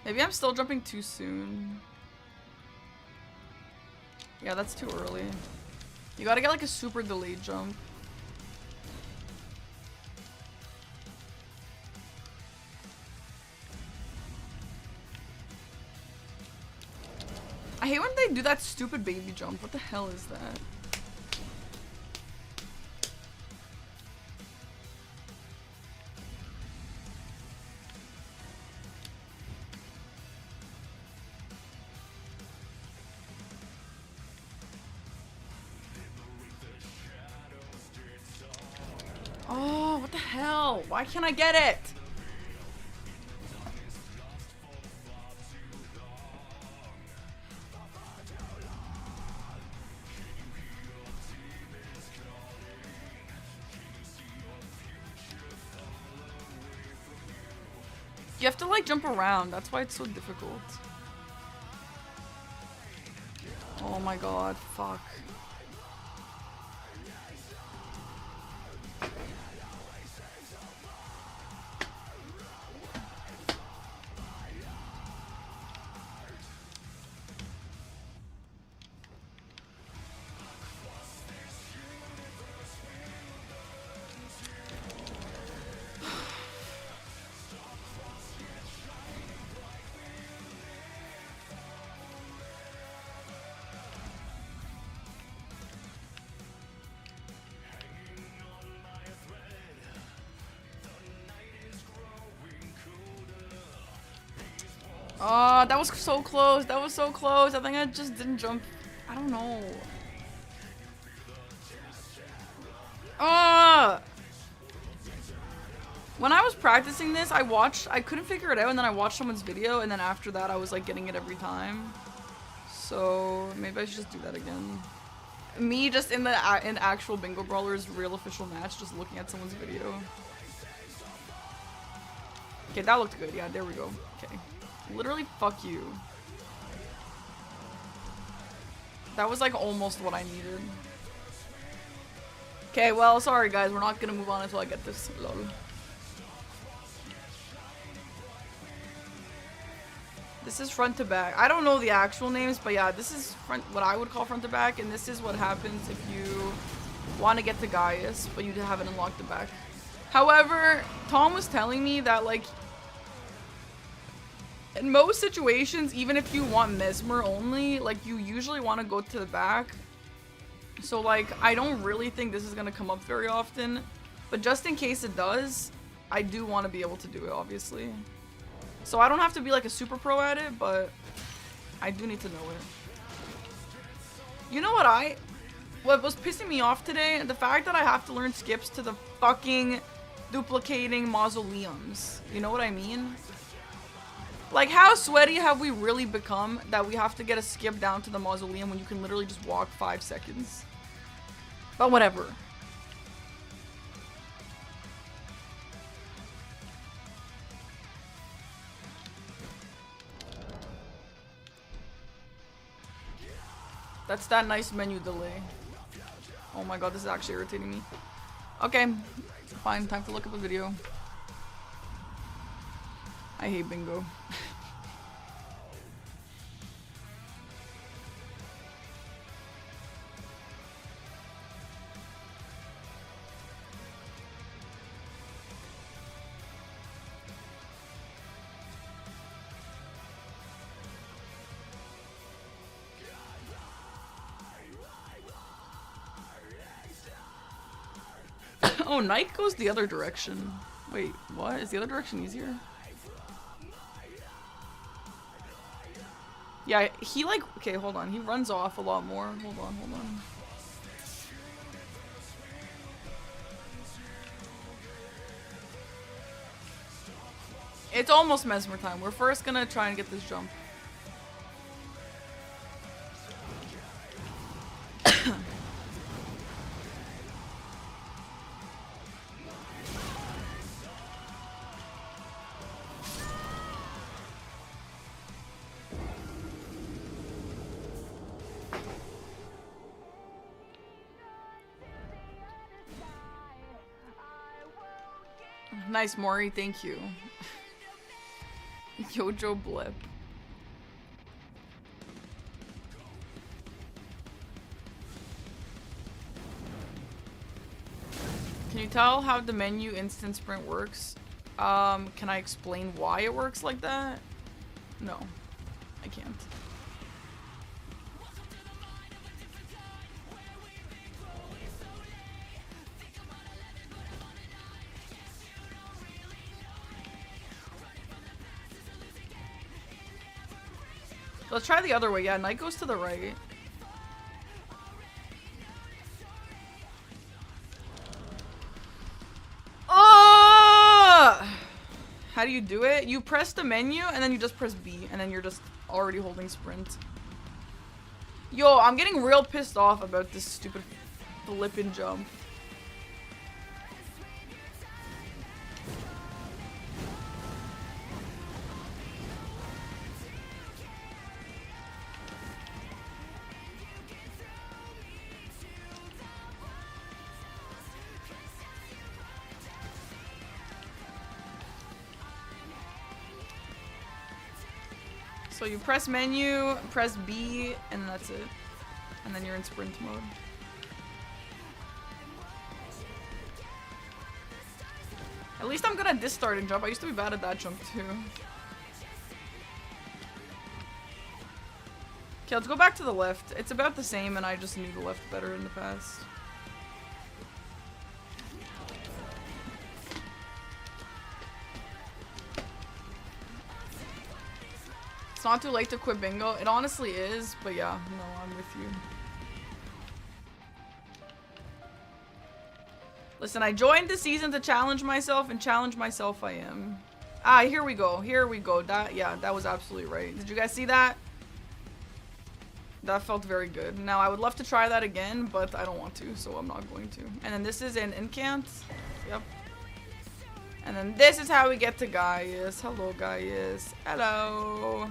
Maybe I'm still jumping too soon. Yeah, that's too early. You gotta get like a super delayed jump. I hate when they do that stupid baby jump. What the hell is that? Oh, what the hell? Why can't I get it? You have to like jump around. That's why it's so difficult. Oh my god, fuck. Oh, that was so close. That was so close. I think I just didn't jump. I don't know. When I was practicing this, I couldn't figure it out, and then I watched someone's video, and then after that, I was like getting it every time. So maybe I should just do that again. Me just in actual Bingo Brawler's real official match, just looking at someone's video. Okay, that looked good. Yeah, there we go. Okay. Literally, fuck you. That was like almost what I needed. Okay, well, sorry guys, we're not gonna move on until I get this. Lol. This is front to back. I don't know the actual names, but yeah, this is what I would call front to back, and this is what happens if you want to get to Gaius, but you haven't unlocked the back. However, Tom was telling me that like in most situations, even if you want Mesmer only, like you usually want to go to the back. So like, I don't really think this is going to come up very often, but just in case it does, I do want to be able to do it, obviously. So I don't have to be like a super pro at it, but I do need to know it. You know what was pissing me off today? The fact that I have to learn skips to the fucking duplicating mausoleums. You know what I mean? Like, how sweaty have we really become that we have to get a skip down to the mausoleum when you can literally just walk 5 seconds? But whatever. That's that nice menu delay. Oh my god, this is actually irritating me. Okay, fine, time to look up a video. I hate bingo. Oh, Night goes the other direction. Wait, what? Is the other direction easier? Yeah, he like... Okay, hold on. He runs off a lot more. Hold on, hold on. It's almost Mesmer time. We're first gonna try and get this jump. Nice, Maury. Thank you. Yojo Blip. Can you tell how the menu instant sprint works? Can I explain why it works like that? No, I can't. Let's try the other way. Yeah, Knight goes to the right. Oh! How do you do it? You press the menu and then you just press B and then you're just already holding sprint. Yo, I'm getting real pissed off about this stupid flippin' jump. So you press menu, press B, and that's it. And then you're in sprint mode. At least I'm good at this starting jump. I used to be bad at that jump too. Okay, let's go back to the left. It's about the same and I just knew the left better in the past. It's not too late to quit bingo. It honestly is, but yeah, no, I'm with you. Listen, I joined the season to challenge myself, and challenge myself I am. Ah, here we go. Here we go. That was absolutely right. Did you guys see that? That felt very good. Now, I would love to try that again, but I don't want to, so I'm not going to. And then this is an incant. Yep. And then this is how we get to Gaius. Hello, Gaius. Hello.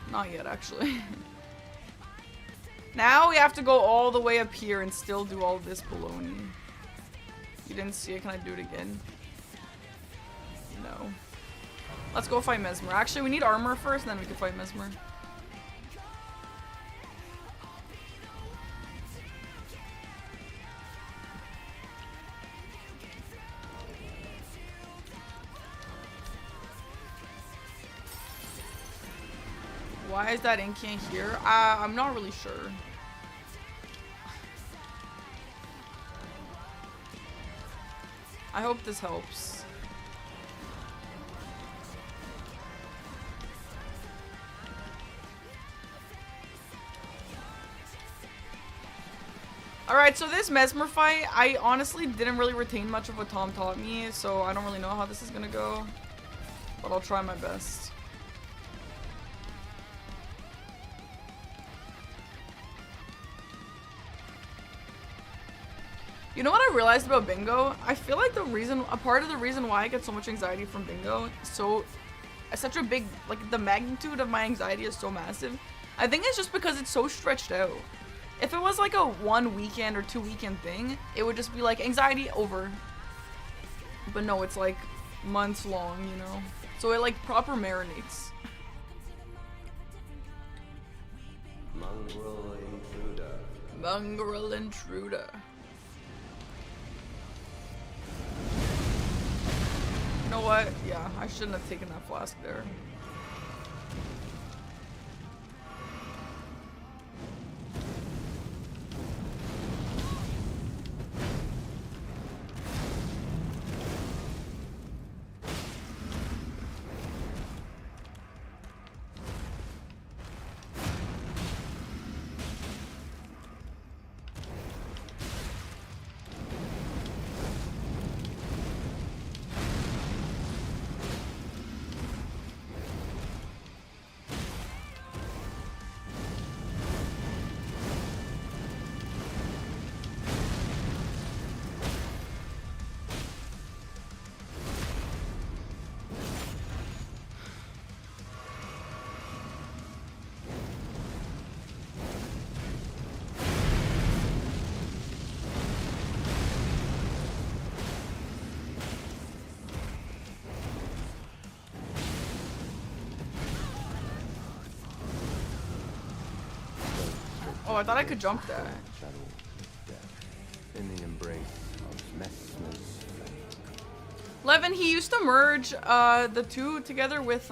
Not yet, actually. Now we have to go all the way up here and still do all this baloney. You didn't see it. Can I do it again? No. Let's go fight Mesmer. Actually, we need armor first, and then we can fight Mesmer. Why is that incant here? I'm not really sure. I hope this helps. Alright, so this Mesmer fight, I honestly didn't really retain much of what Tom taught me, so I don't really know how this is gonna go. But I'll try my best. You know what I realized about bingo? I feel like a part of the reason why I get so much anxiety from bingo, such a big, like the magnitude of my anxiety is so massive. I think it's just because it's so stretched out. If it was like a 1 weekend or 2 weekend thing, it would just be like anxiety over. But no, it's like months long, you know? So it like proper marinates. Mongrel intruder. Mongrel intruder. You know what? Yeah, I shouldn't have taken that flask there. Oh, I thought I could jump that. Shadow of death. In the embrace of Messmer's flame. Levin, he used to merge the two together with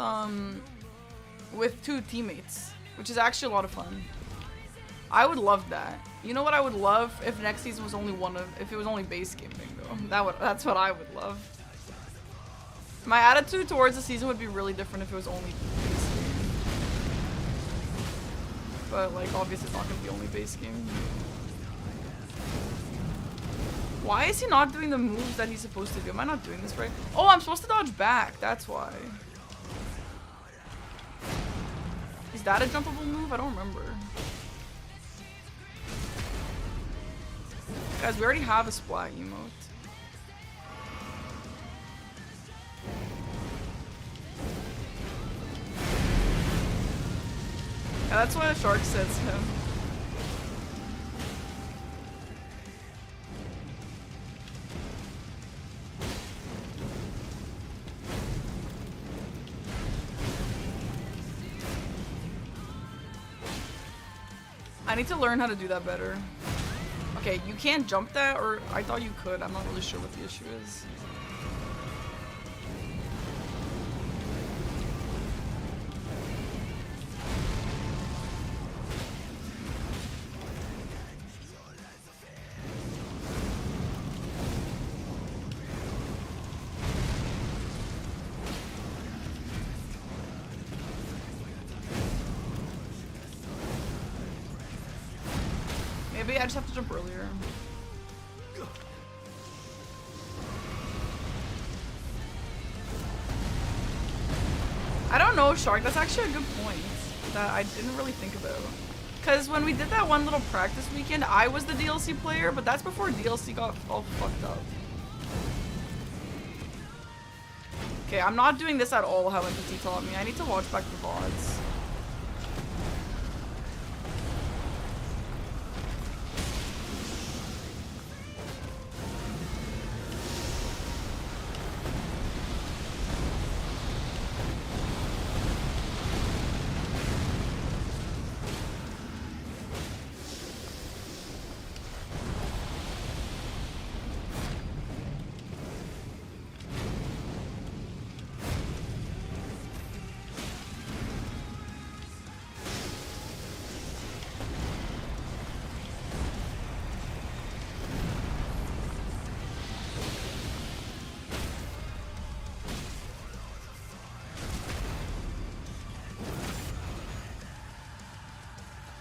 two teammates, which is actually a lot of fun. I would love that. You know what I would love if next season was only if it was only base game bingo. That's what I would love. My attitude towards the season would be really different if it was only base game. But like obviously it's not gonna be only base game. Why is he not doing the moves that he's supposed to do? Am I not doing this right? Oh, I'm supposed to dodge back. That's why. Is that a jumpable move? I don't remember. Guys, we already have a splat emote. Yeah, that's what a shark says to him. I need to learn how to do that better. Okay, you can't jump that, or I thought you could. I'm not really sure what the issue is. Maybe I just have to jump earlier. I don't know, Shark. That's actually a good point that I didn't really think about. Because when we did that one little practice weekend, I was the DLC player, but that's before DLC got all fucked up. Okay, I'm not doing this at all how Empathy taught me. I need to watch back the VODs.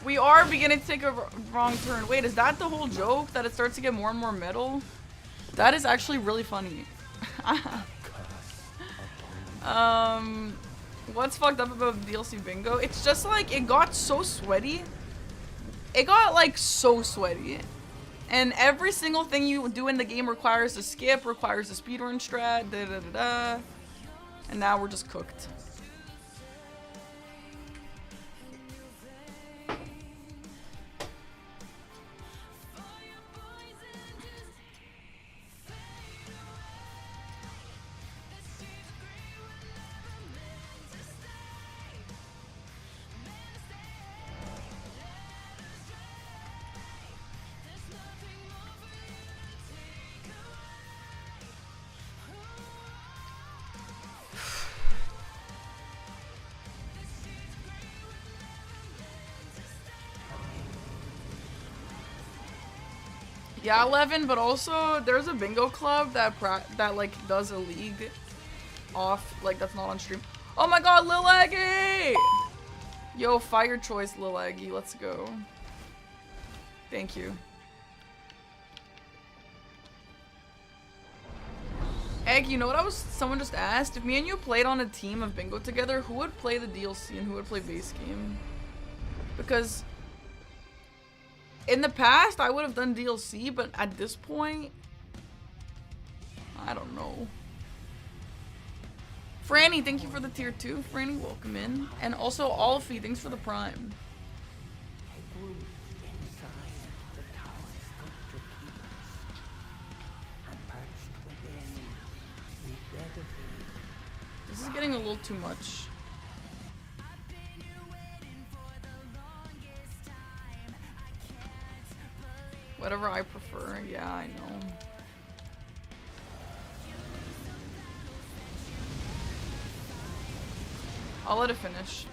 We are beginning to take a wrong turn. Wait, is that the whole joke? That it starts to get more and more metal? That is actually really funny. What's fucked up about DLC bingo? It's just like, it got so sweaty. It got like so sweaty. And every single thing you do in the game requires a skip, requires a speedrun strat, da da da da. And now we're just cooked. Yeah, 11, but also there's a bingo club that like does a league off, like that's not on stream. Oh my god, Lil Aggie! Yo, fire choice, Lil Aggie, let's go. Thank you. Egg, you know what someone just asked? If me and you played on a team of bingo together, who would play the DLC and who would play base game? Because in the past, I would have done DLC, but at this point, I don't know. Franny, thank you for the tier 2. Franny, welcome in. And also, Alfie, thanks for the prime. This is getting a little too much. Whatever I prefer, yeah, I know. I'll let it finish.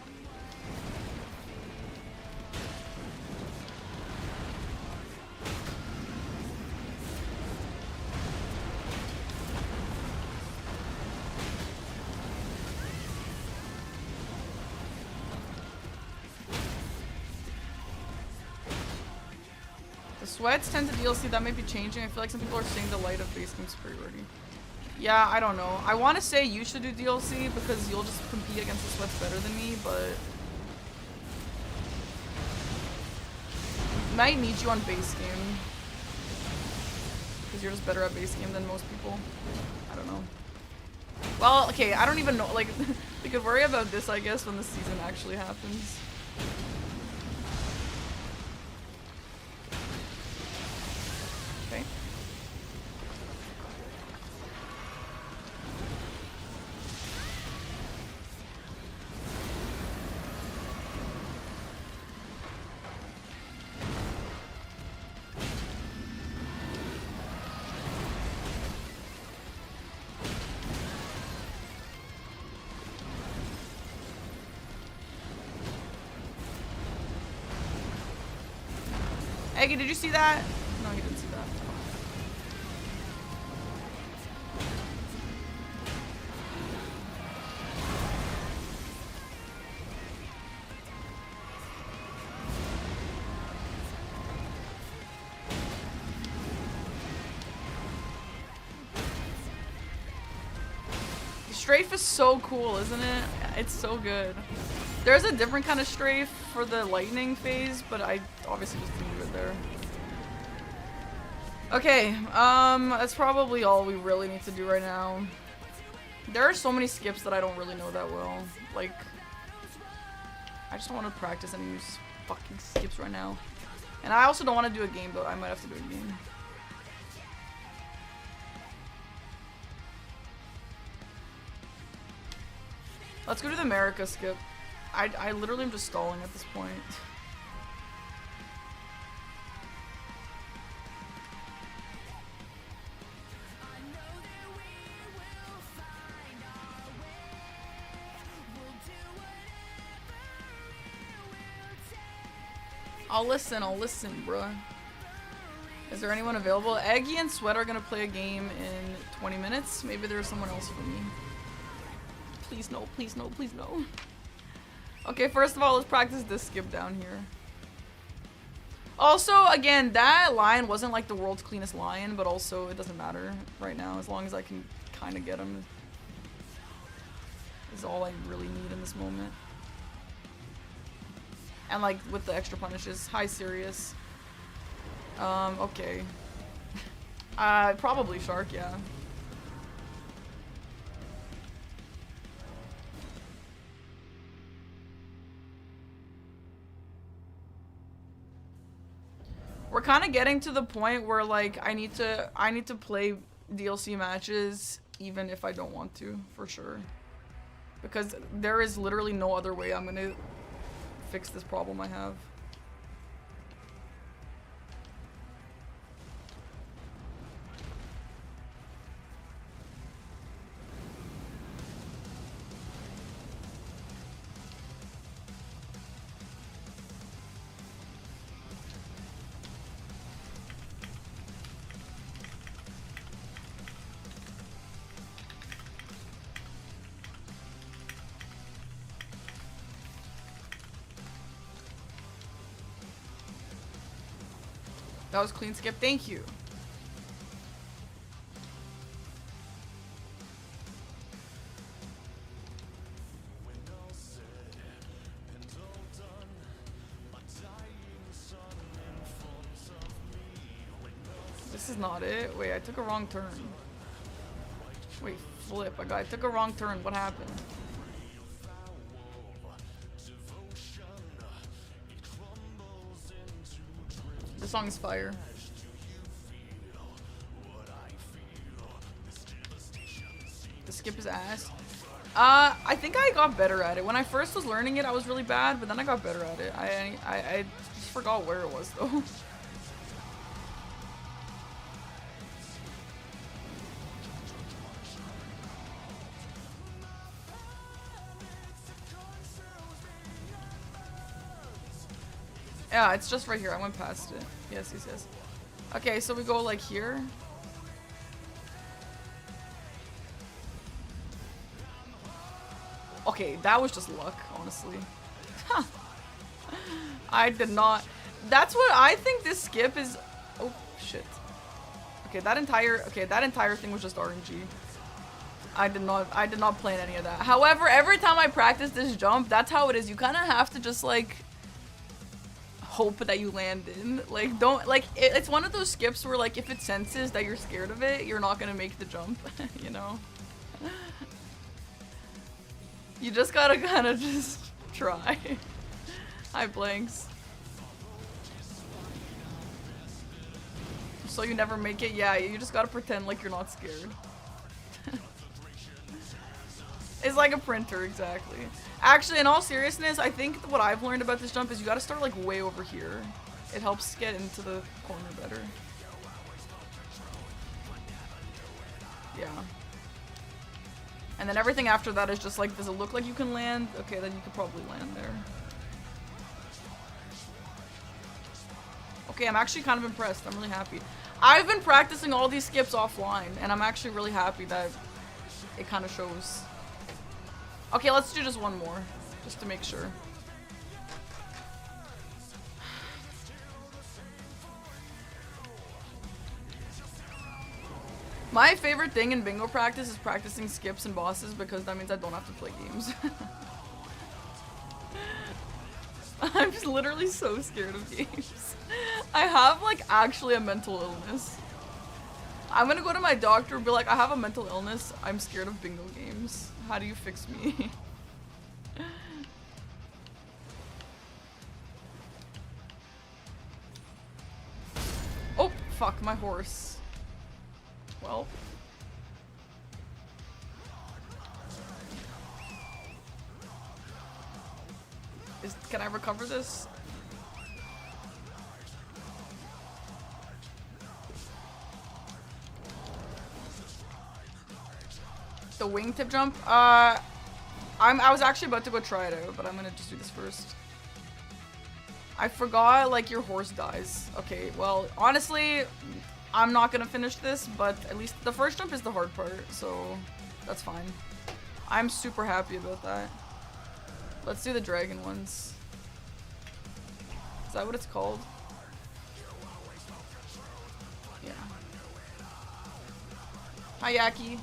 The sweats tend to DLC, that may be changing. I feel like some people are saying the light of base game superiority. Yeah, I don't know. I want to say you should do DLC because you'll just compete against the sweats better than me, but might need you on base game because you're just better at base game than most people. I don't know. Well, okay, I don't even know. Like, we could worry about this, I guess, when the season actually happens. Okay. Eggy, did you see that? No, you didn't see that. The strafe is so cool, isn't it? It's so good. There's a different kind of strafe for the lightning phase, but I obviously just didn't do it there. Okay, that's probably all we really need to do right now. There are so many skips that I don't really know that well. Like, I just don't want to practice any new fucking skips right now. And I also don't want to do a game, but I might have to do a game. Let's go to the America skip. I literally am just stalling at this point. I'll listen, bruh. Is there anyone available? Eggy and Sweat are gonna play a game in 20 minutes. Maybe there's someone else for me. Please no, please no, please no. Okay, first of all, let's practice this skip down here. Also, again, that line wasn't like the world's cleanest line, but also it doesn't matter right now as long as I can kind of get him. Is all I really need in this moment. And like with the extra punishes. Hi, Sirius. Okay. Probably Shark, yeah. We're kind of getting to the point where like I need to play DLC matches even if I don't want to, for sure. Because there is literally no other way I'm gonna fix this problem I have. That was clean skip. Thank you. This is not it. Wait, I took a wrong turn. Wait, flip. I took a wrong turn. What happened? This song is fire. The skip is ass. I think I got better at it. When I first was learning it, I was really bad, but then I got better at it. I just forgot where it was though. Yeah, it's just right here. I went past it. Yes, yes, yes. Okay, so we go like here. Okay, that was just luck, honestly. I did not. That's what I think this skip is. Oh shit. Okay, that entire thing was just RNG. I did not plan any of that. However, every time I practice this jump, that's how it is. You kind of have to just like hope that you land in. Like, don't, like, it's one of those skips where, like, if it senses that you're scared of it, you're not gonna make the jump, you know? You just gotta kind of just try. Hi, Blanks. So you never make it? Yeah, you just gotta pretend like you're not scared. It's like a printer, exactly. Actually, in all seriousness, I think what I've learned about this jump is you gotta start like way over here. It helps get into the corner better. Yeah. And then everything after that is just like, does it look like you can land? Okay, then you could probably land there. Okay, I'm actually kind of impressed. I'm really happy. I've been practicing all these skips offline, and I'm actually really happy that it kind of shows. Okay, let's do just one more, just to make sure. My favorite thing in bingo practice is practicing skips and bosses because that means I don't have to play games. I'm just literally so scared of games. I have like actually a mental illness. I'm gonna go to my doctor and be like, I have a mental illness. I'm scared of bingo games. How do you fix me? Oh, fuck, my horse. Well. Can I recover this? The wingtip jump? I was actually about to go try it out, but I'm gonna just do this first. I forgot, like, your horse dies. Okay, well, honestly, I'm not gonna finish this, but at least the first jump is the hard part, so that's fine. I'm super happy about that. Let's do the dragon ones. Is that what it's called? Yeah. Hi, Yaki.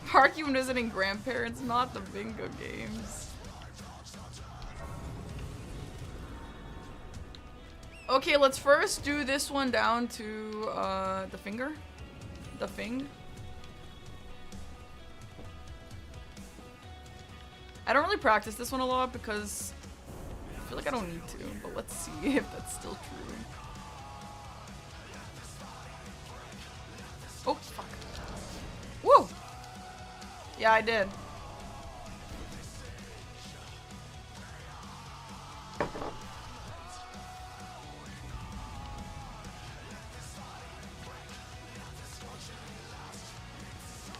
Park you when visiting grandparents, not the bingo games. Okay, let's first do this one down to the finger. The fing. I don't really practice this one a lot because I feel like I don't need to, but let's see if that's still true. Oh, fuck. Whoa! Yeah, I did.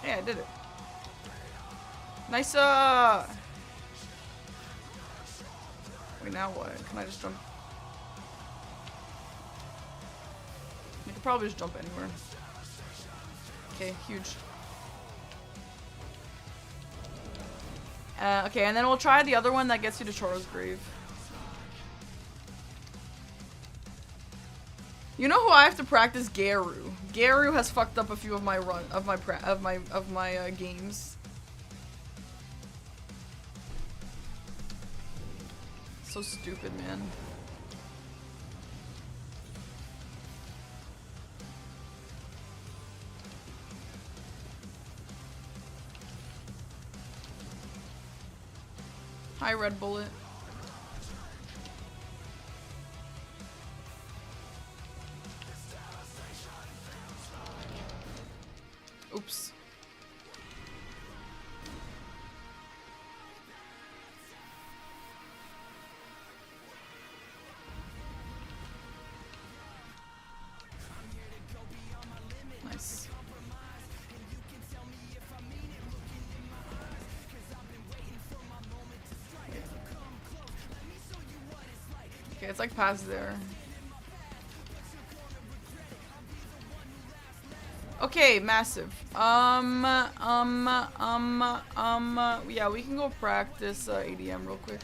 Yeah, I did it. Nice, Wait, now what? Can I just jump? You could probably just jump anywhere. Okay, huge. Okay, and then we'll try the other one that gets you to Charles' grave. You know who I have to practice? Garu. Garu has fucked up a few of my games. So stupid, man. Hi, Red Bullet. Oops. Nice. Okay, it's like past there. Okay, massive. Yeah, we can go practice ADM real quick.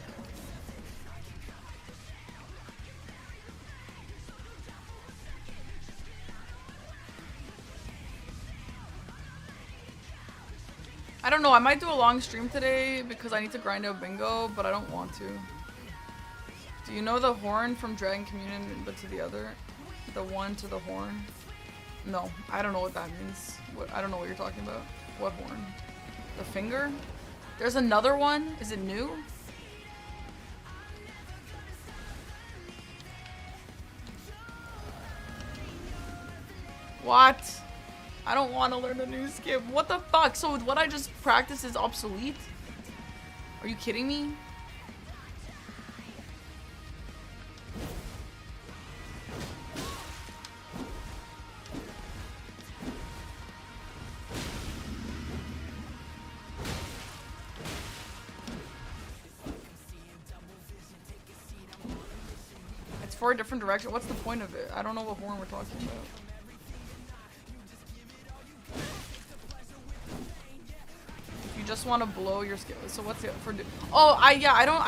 I don't know, I might do a long stream today because I need to grind out bingo, but I don't want to. Do you know the horn from Dragon Communion, but to the other? The one to the horn? No, I don't know what that means. I don't know what you're talking about. What horn? The finger? There's another one? Is it new? What? I don't want to learn a new skip. What the fuck? So what I just practiced is obsolete? Are you kidding me? It's for a different direction. What's the point of it? I don't know what horn we're talking about. You just want to blow your skip. So what's it for? Oh, I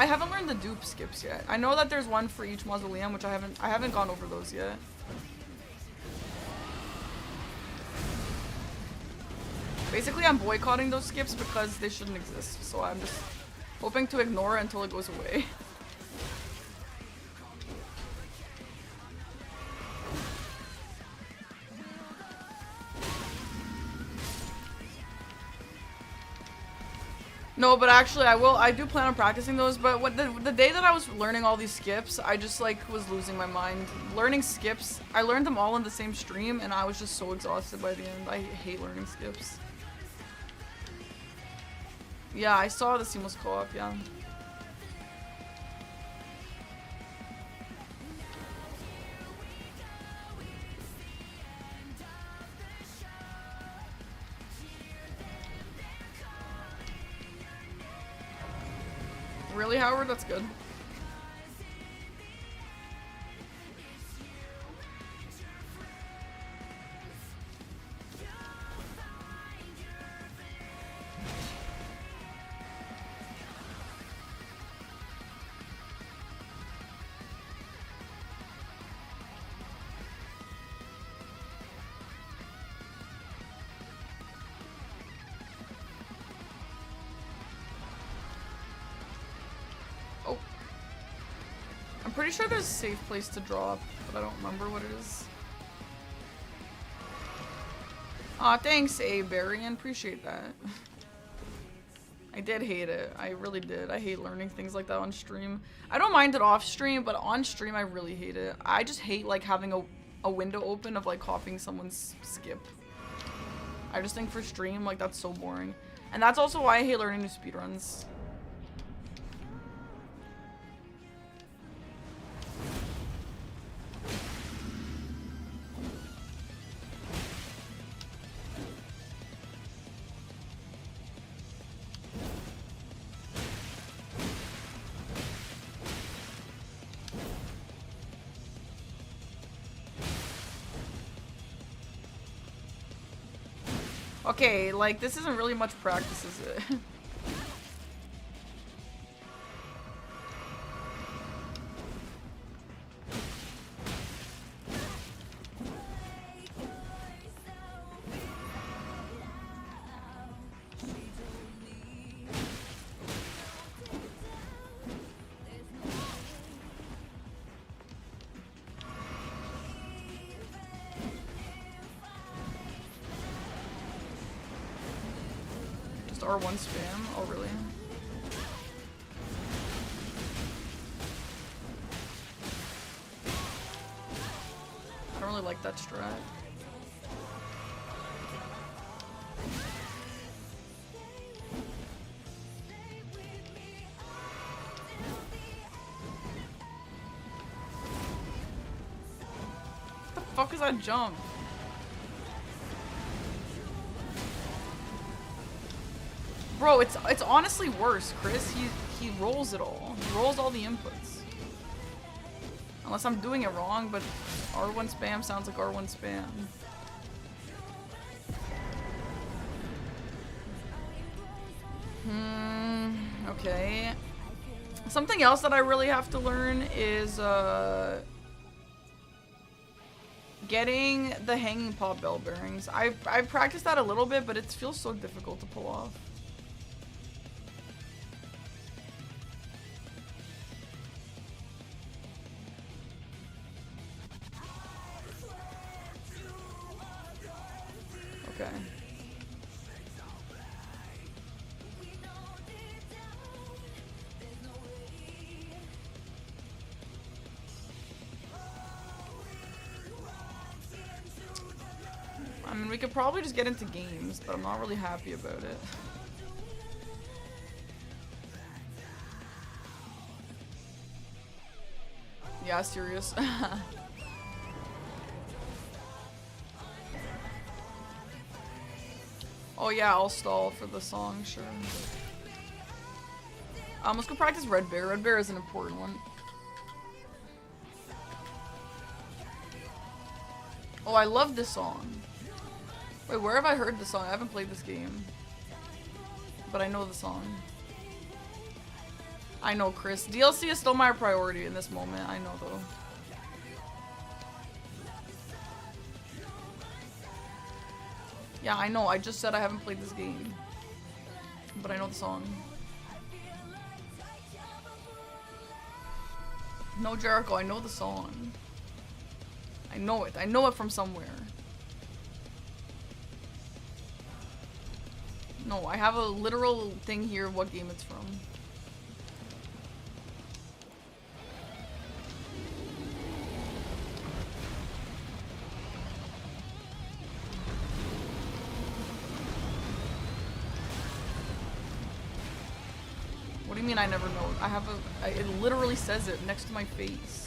haven't learned the dupe skips yet. I know that there's one for each mausoleum, which I haven't gone over those yet. Basically, I'm boycotting those skips because they shouldn't exist. So I'm just hoping to ignore it until it goes away. No, but actually I do plan on practicing those, but the day that I was learning all these skips, I just like was losing my mind. Learning skips, I learned them all in the same stream and I was just so exhausted by the end. I hate learning skips. Yeah, I saw the seamless co-op, yeah. Really, Howard? That's good. I'm pretty sure there's a safe place to drop, but I don't remember what it is. Aw, thanks, Barian. Appreciate that. I did hate it. I really did. I hate learning things like that on stream. I don't mind it off stream, but on stream I really hate it. I just hate like having a window open of like copying someone's skip. I just think for stream, like that's so boring. And that's also why I hate learning new speedruns. Okay, like, this isn't really much practice, is it? just R1 spam. Oh, really? I don't really like that strat. What the fuck is that jump? Bro, it's honestly worse, Chris. He rolls it all. He rolls all the inputs. Unless I'm doing it wrong, but R1 spam sounds like R1 spam. Okay. Something else that I really have to learn is getting the hanging pop bell bearings. I've practiced that a little bit, but it feels so difficult to pull off. Okay. I mean, we could probably just get into games, but I'm not really happy about it. Yeah, serious. Oh yeah, I'll stall for the song, sure. Let's go practice Red Bear. Red Bear is an important one. Oh, I love this song. Wait, where have I heard this song? I haven't played this game. But I know the song. I know, Chris. DLC is still my priority in this moment. I know, though. Yeah, I know. I just said I haven't played this game. But I know the song. No, Jericho, I know the song. I know it. I know it from somewhere. No, I have a literal thing here of what game it's from. What do you mean I never know? I have a... it literally says it next to my face.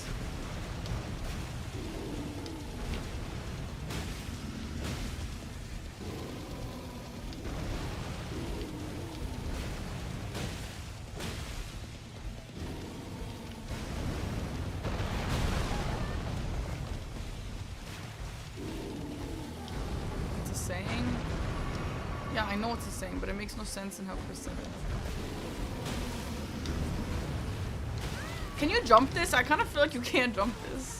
It's a saying? Yeah, I know it's a saying, but it makes no sense in how Chris said it. Can you jump this? I kind of feel like you can't jump this.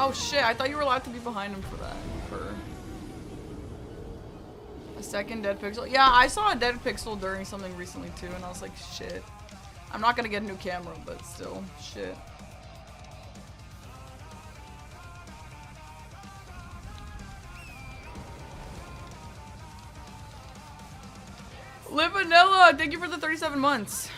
Oh shit, I thought you were allowed to be behind him for that. For a second dead pixel. Yeah, I saw a dead pixel during something recently too, and I was like, shit. I'm not gonna get a new camera, but still, shit. Live Vanilla, thank you for the 37 months.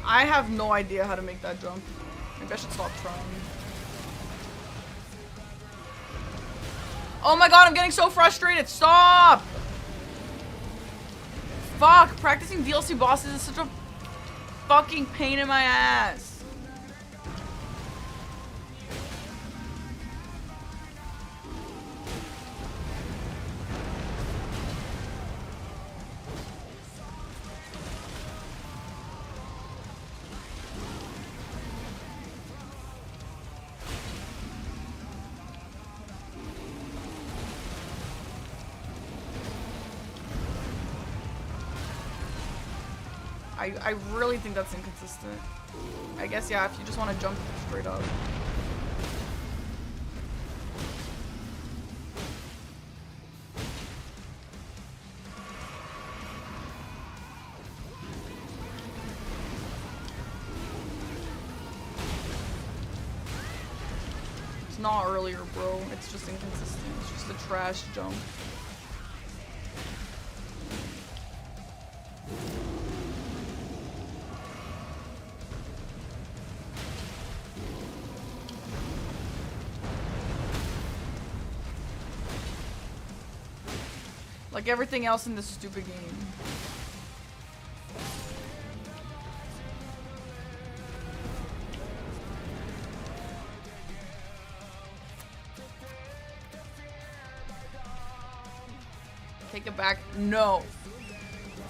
I have no idea how to make that jump. Maybe I should stop trying. Oh my god, I'm getting so frustrated. Stop! Fuck, practicing DLC bosses is such a fucking pain in my ass. I really think that's inconsistent. I guess, yeah, if you just want to jump straight up. It's not earlier, bro. It's just inconsistent. It's just a trash jump. Like everything else in this stupid game. Take it back. No.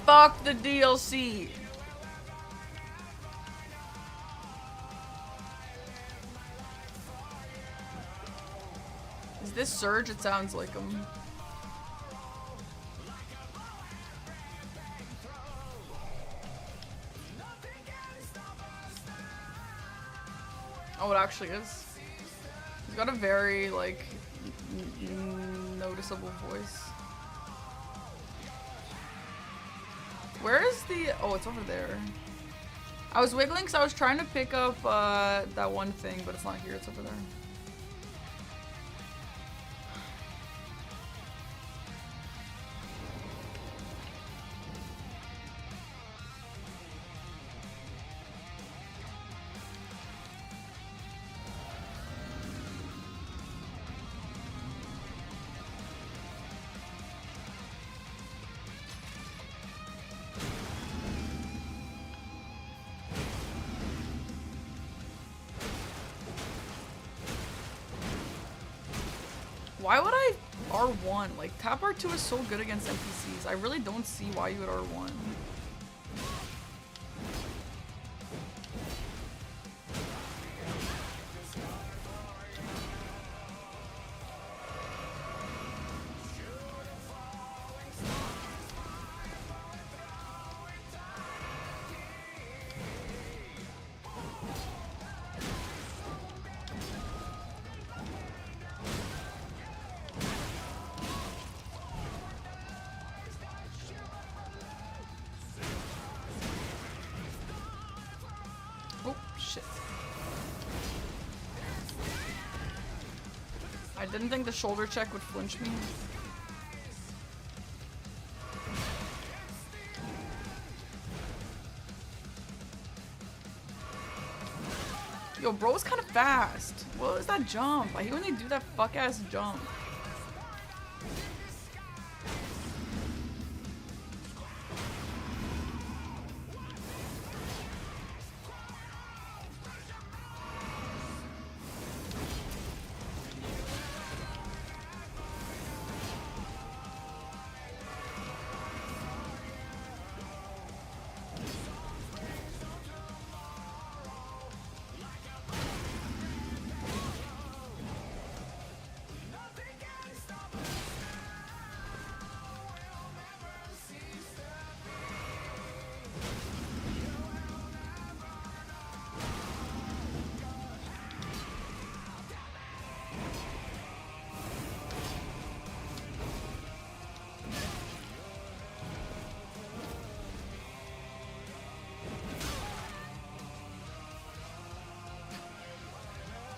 Fuck the DLC. Is this Surge? It sounds like him. Oh, it actually is. He's got a very, like, noticeable voice. Where is the... Oh, it's over there. I was wiggling because I was trying to pick up that one thing, but it's not here. It's over there. Why would I R1? Like, tap R2 is so good against NPCs. I really don't see why you would R1. I didn't think the shoulder check would flinch me. Yo, bro was kind of fast. What was that jump? I hate when they do that fuck-ass jump.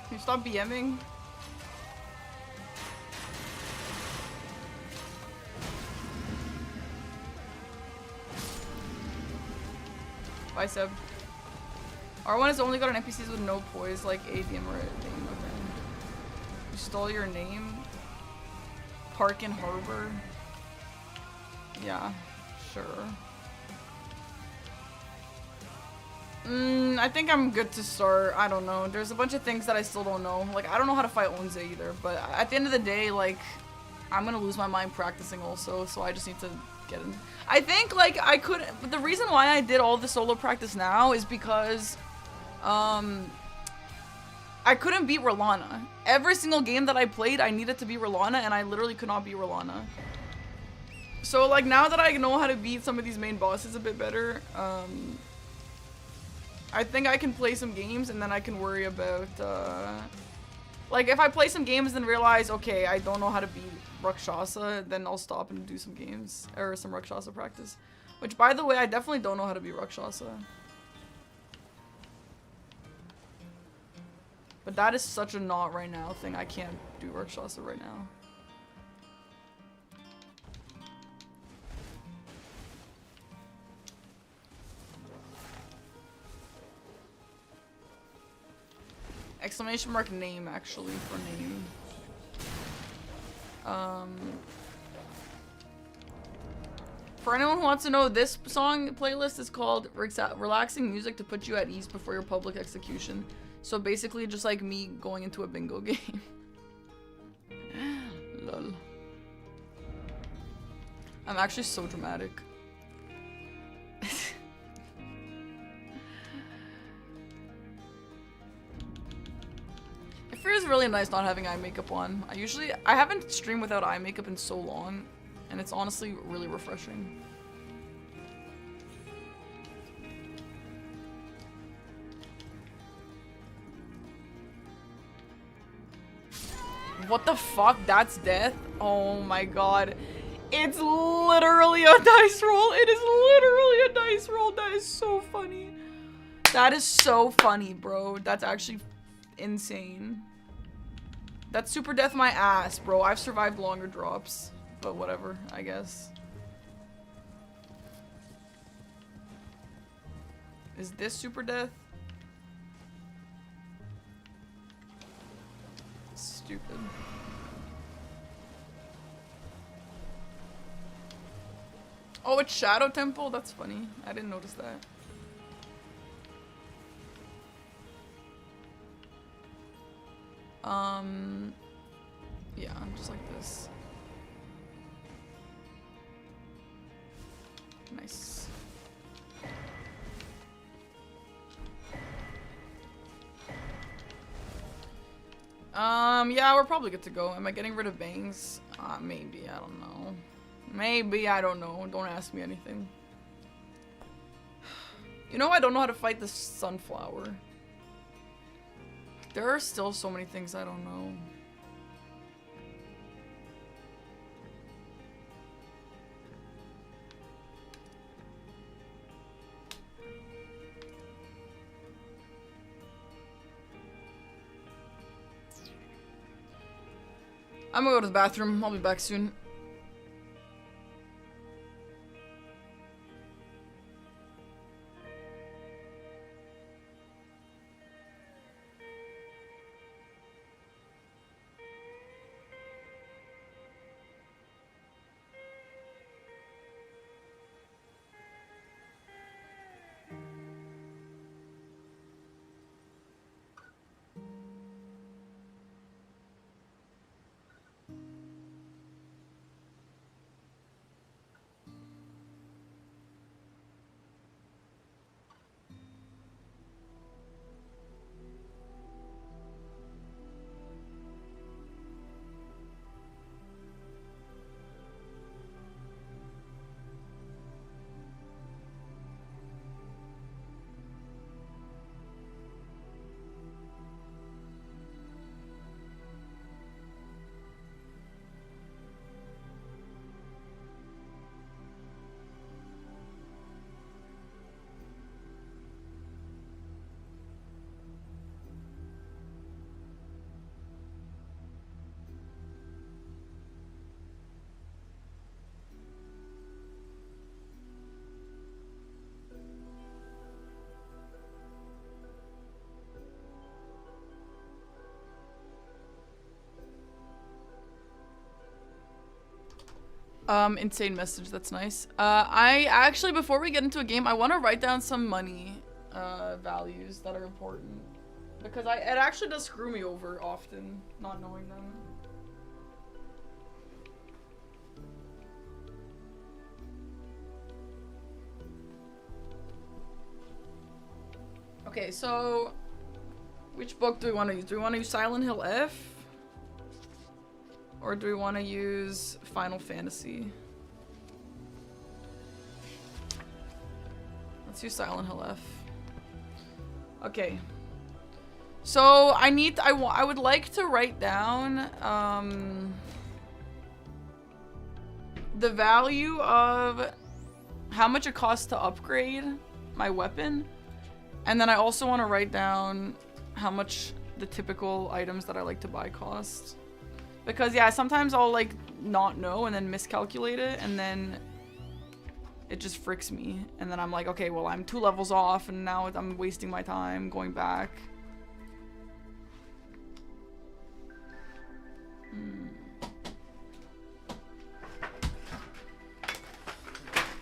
Can you stop BMing? Bye, Seb. R1 is only good on NPCs with no poise, like ADM or name. Okay. You stole your name? Harkin Harbor. Yeah, sure. I think I'm good to start. I don't know. There's a bunch of things that I still don't know. Like, I don't know how to fight Onze either. But at the end of the day, like, I'm gonna lose my mind practicing also. So I just need to get in. I think, like, I could... The reason why I did all the solo practice now is because... I couldn't beat Rolana. Every single game that I played, I needed to beat Rolana, and I literally could not beat Rolana. So, like, now that I know how to beat some of these main bosses a bit better, I think I can play some games, and then I can worry about, like, if I play some games and realize, okay, I don't know how to beat Rakshasa, then I'll stop and do some games, or some Rakshasa practice. Which, by the way, I definitely don't know how to beat Rakshasa. But that is such a not right now thing. I can't do Rakshasa right now. Exclamation mark name, actually, for name. For anyone who wants to know, this song playlist is called Relaxing Music to Put You at Ease Before Your Public Execution. So basically just like me going into a bingo game. Lol. I'm actually so dramatic. It feels really nice not having eye makeup on. I haven't streamed without eye makeup in so long, and it's honestly really refreshing. What the fuck? That's death? Oh my god. It's literally a dice roll. It is literally a dice roll. That is so funny. That is so funny, bro. That's actually insane. That's super death my ass, bro. I've survived longer drops. But whatever, I guess. Is this super death? Stupid. Oh, it's Shadow Temple? That's funny. I didn't notice that. Yeah, just like this. Nice. Yeah, we're probably good to go. Am I getting rid of bangs? Maybe, I don't know. Maybe, I don't know. Don't ask me anything. You know, I don't know how to fight this sunflower. There are still so many things I don't know. I'm gonna go to the bathroom. I'll be back soon. Insane message. That's nice. I actually, before we get into a game, I want to write down some money values that are important. Because it actually does screw me over often, not knowing them. Okay, so which book do we want to use? Do we want to use Silent Hill F? Or do we want to use Final Fantasy? Let's use Silent Hill F. Okay. So I would like to write down the value of how much it costs to upgrade my weapon. And then I also want to write down how much the typical items that I like to buy cost. Because yeah, sometimes I'll like not know and then miscalculate it and then it just fricks me. And then I'm like, okay, well I'm 2 levels off and now I'm wasting my time going back.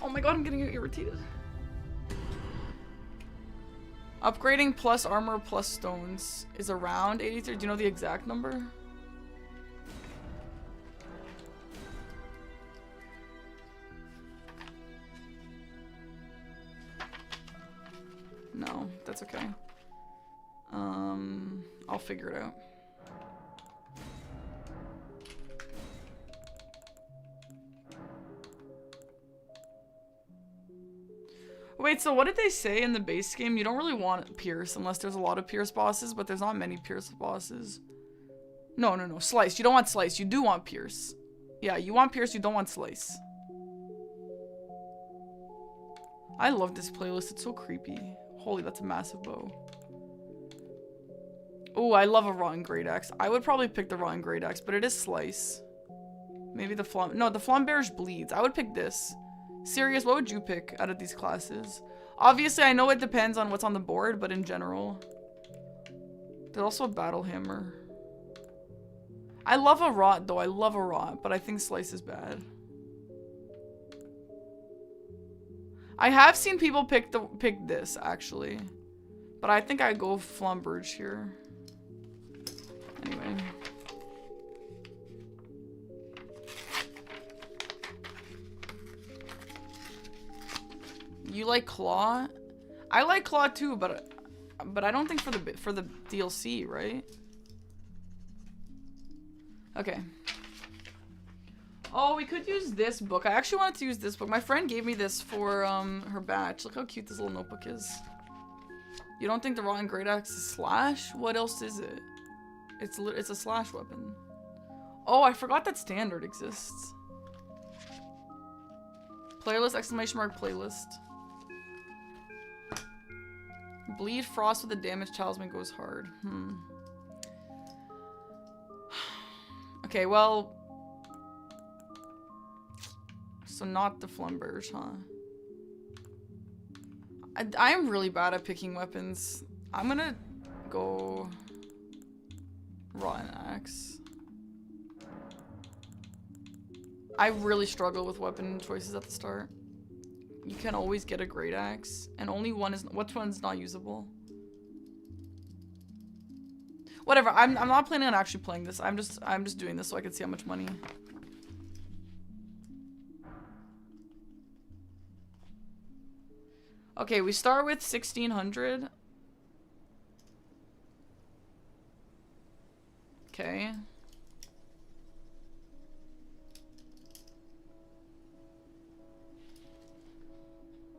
Oh my god, I'm getting irritated. Upgrading plus armor plus stones is around 83. Do you know the exact number? No, that's okay. I'll figure it out. Wait, so what did they say in the base game? You don't really want Pierce unless there's a lot of Pierce bosses, but there's not many Pierce bosses. No. Slice. You don't want Slice. You do want Pierce. Yeah, you want Pierce. You don't want Slice. I love this playlist. It's so creepy. Holy, that's a massive bow. Oh, I love a Rotten Great Axe. I would probably pick the Rotten Great Axe, but it is Slice. Maybe the Flam... No, the Flamberge bleeds. I would pick this. Sirius, what would you pick out of these classes? Obviously, I know it depends on what's on the board, but in general. There's also a Battle Hammer. I love a Rot, though. I love a Rot, but I think Slice is bad. I have seen people pick this, actually. But I think I'd go Flamberge here. Anyway. You like Claw? I like Claw too, but I don't think for the DLC, right? Okay. Oh, we could use this book. I actually wanted to use this book. My friend gave me this for her batch. Look how cute this little notebook is. You don't think the Rotten Great Axe is slash? What else is it? It's a slash weapon. Oh, I forgot that standard exists. Playlist, exclamation mark, playlist. Bleed Frost with a damaged talisman goes hard. Okay, well... So not the Flamberge, huh? I am really bad at picking weapons. I'm gonna go... Rotten Axe. I really struggle with weapon choices at the start. You can always get a Great Axe, and only one is... Which one's not usable? Whatever, I'm not planning on actually playing this. I'm just doing this so I can see how much money. Okay, we start with 1,600. Okay.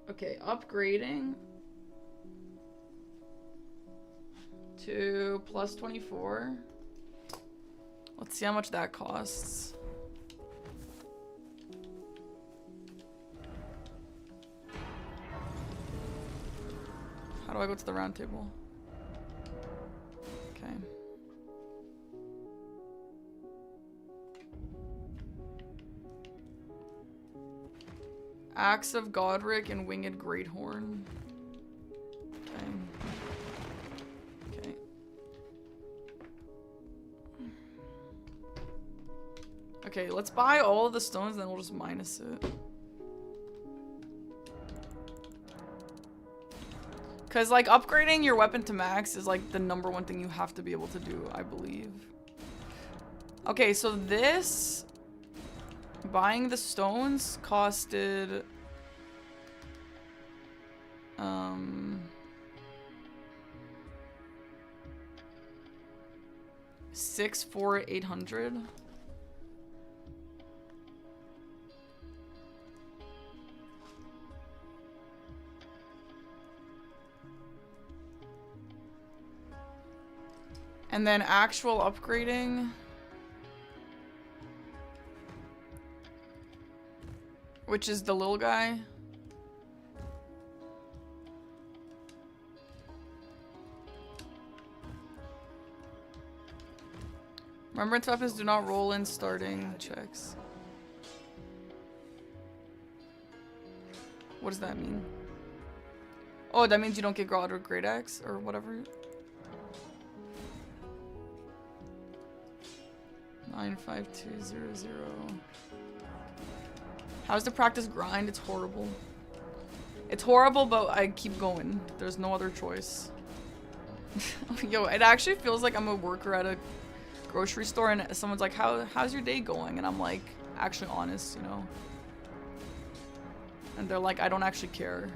Okay, upgrading to plus 24. Let's see how much that costs. How do I go to the round table? Okay. Axe of Godric and Winged Greathorn. Okay. Okay. Okay, let's buy all of the stones, then we'll just minus it. Because, like, upgrading your weapon to max is, like, the #1 thing you have to be able to do, I believe. Okay, so this... Buying the stones costed... 800. And then actual upgrading, which is the little guy. Remembrance weapons do not roll in starting checks. What does that mean? Oh, that means you don't get God or Great Axe or whatever. 95200. How's the practice grind? It's horrible. It's horrible, but I keep going. There's no other choice. Yo, it actually feels like I'm a worker at a grocery store and someone's like, how's your day going? And I'm like, actually honest, you know? And they're like, I don't actually care.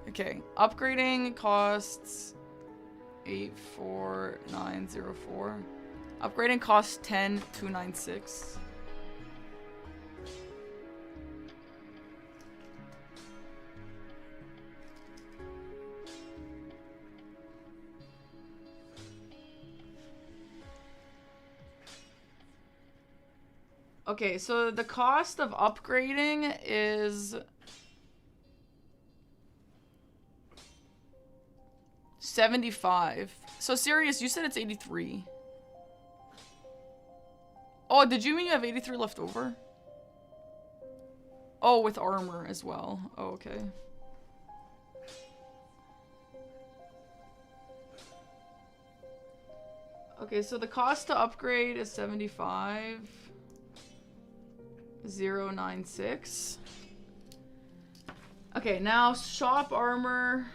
Okay, upgrading costs 84904. Upgrading costs 10296. Okay, so the cost of upgrading is $75. So Sirius, you said it's 83. Oh, did you mean you have 83 left over? Oh, with armor as well. Oh, okay. Okay, so the cost to upgrade is 75,096. Okay, now shop armor.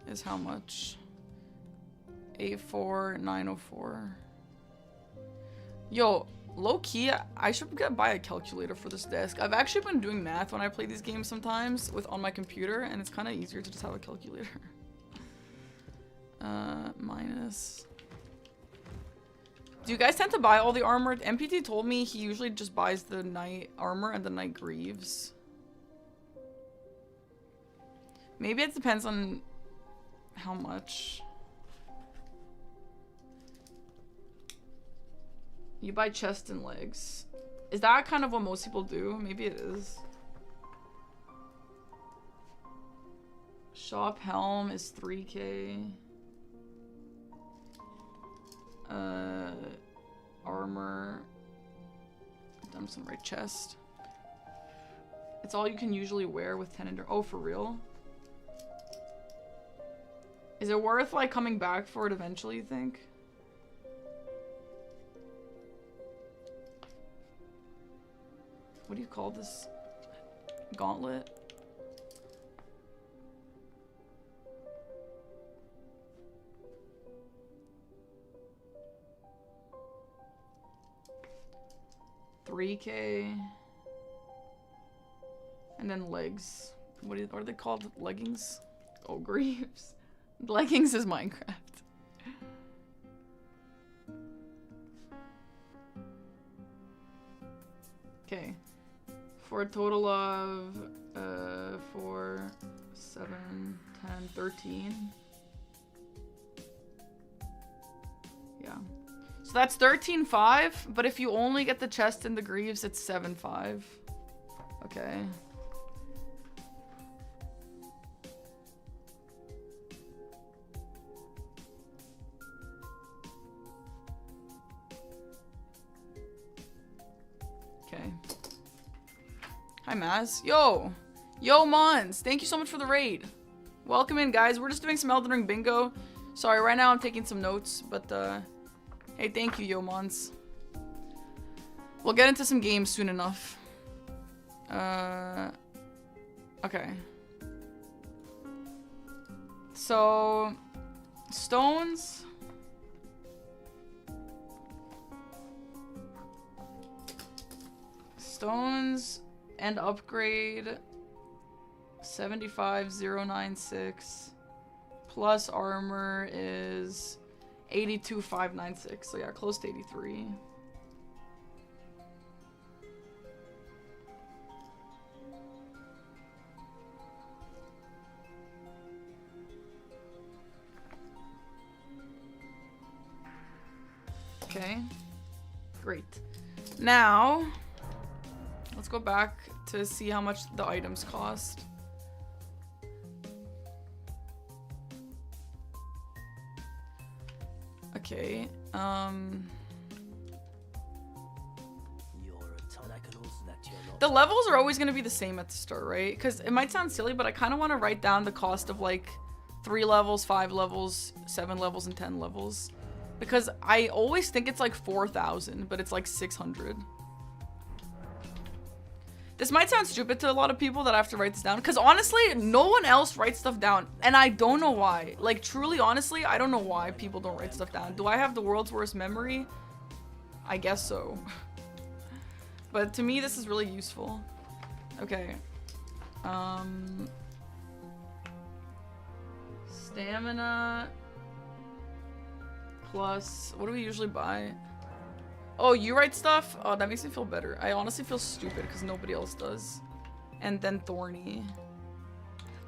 Is how much? 84904. Yo, low key, I should buy a calculator for this desk. I've actually been doing math when I play these games sometimes on my computer, and it's kind of easier to just have a calculator. Minus. Do you guys tend to buy all the armor? MPT told me he usually just buys the knight armor and the knight greaves. Maybe it depends on how much. You buy chest and legs. Is that kind of what most people do? Maybe it is. Shop helm is 3K. Armor. Dumpson right chest. It's all you can usually wear with 10 endurance. Oh, for real? Is it worth, like, coming back for it eventually, you think? What do you call this? Gauntlet? $3K. And then legs. What are they called? Leggings? Oh, greaves. Leggings is Minecraft. Okay. For a total of 4, 7, 10, 13. Yeah. So that's 13.5, but if you only get the chest and the greaves, it's 7.5. Okay. Okay. Hi, Maz. Yo! Yo, Mons! Thank you so much for the raid. Welcome in, guys. We're just doing some Elden Ring bingo. Sorry, right now I'm taking some notes, but hey, thank you, Yomons. We'll get into some games soon enough. Okay. So, stones. Stones and upgrade 75096 plus armor is 82596. So yeah, close to 83. Okay, great. Now, let's go back to see how much the items cost. Okay, the levels are always going to be the same at the start, right? Because it might sound silly, but I kind of want to write down the cost of like 3 levels, 5 levels, 7 levels, and 10 levels. Because I always think it's like 4,000, but it's like 600. This might sound stupid to a lot of people that I have to write this down. Because honestly, no one else writes stuff down. And I don't know why. Like, truly, honestly, I don't know why people don't write stuff down. Do I have the world's worst memory? I guess so. But to me, this is really useful. Okay. Stamina... plus, what do we usually buy? Oh, you write stuff? Oh, that makes me feel better. I honestly feel stupid because nobody else does. And then thorny.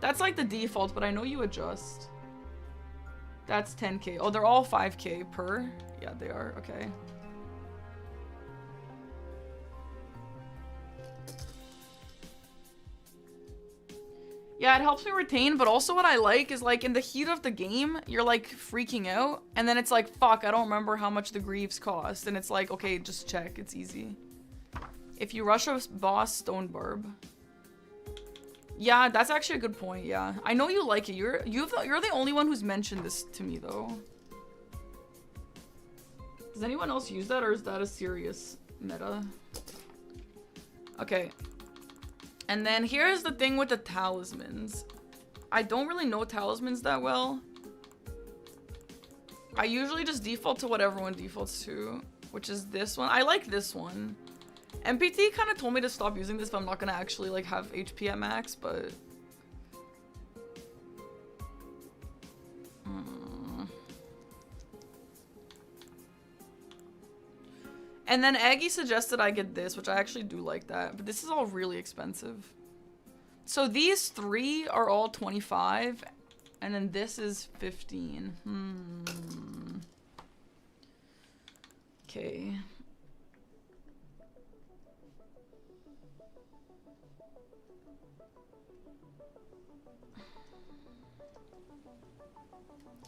That's like the default, but I know you adjust. That's 10k. Oh, they're all 5k per? Yeah, they are. Okay. Yeah, it helps me retain, but also what I like is like in the heat of the game, you're like freaking out, and then it's like, fuck, I don't remember how much the greaves cost, and it's like, okay, just check, it's easy. If you rush a boss, stone barb. Yeah, that's actually a good point, yeah. I know you like it, you're the only one who's mentioned this to me though. Does anyone else use that, or is that a serious meta? Okay. And then here's the thing with the talismans. I don't really know talismans that well. I usually just default to what everyone defaults to, which is this one. I like this one. MPT kind of told me to stop using this if I'm not going to actually like have HP at max, but... And then Aggie suggested I get this, which I actually do like that. But this is all really expensive. So these 3 are all 25. And then this is 15. Okay.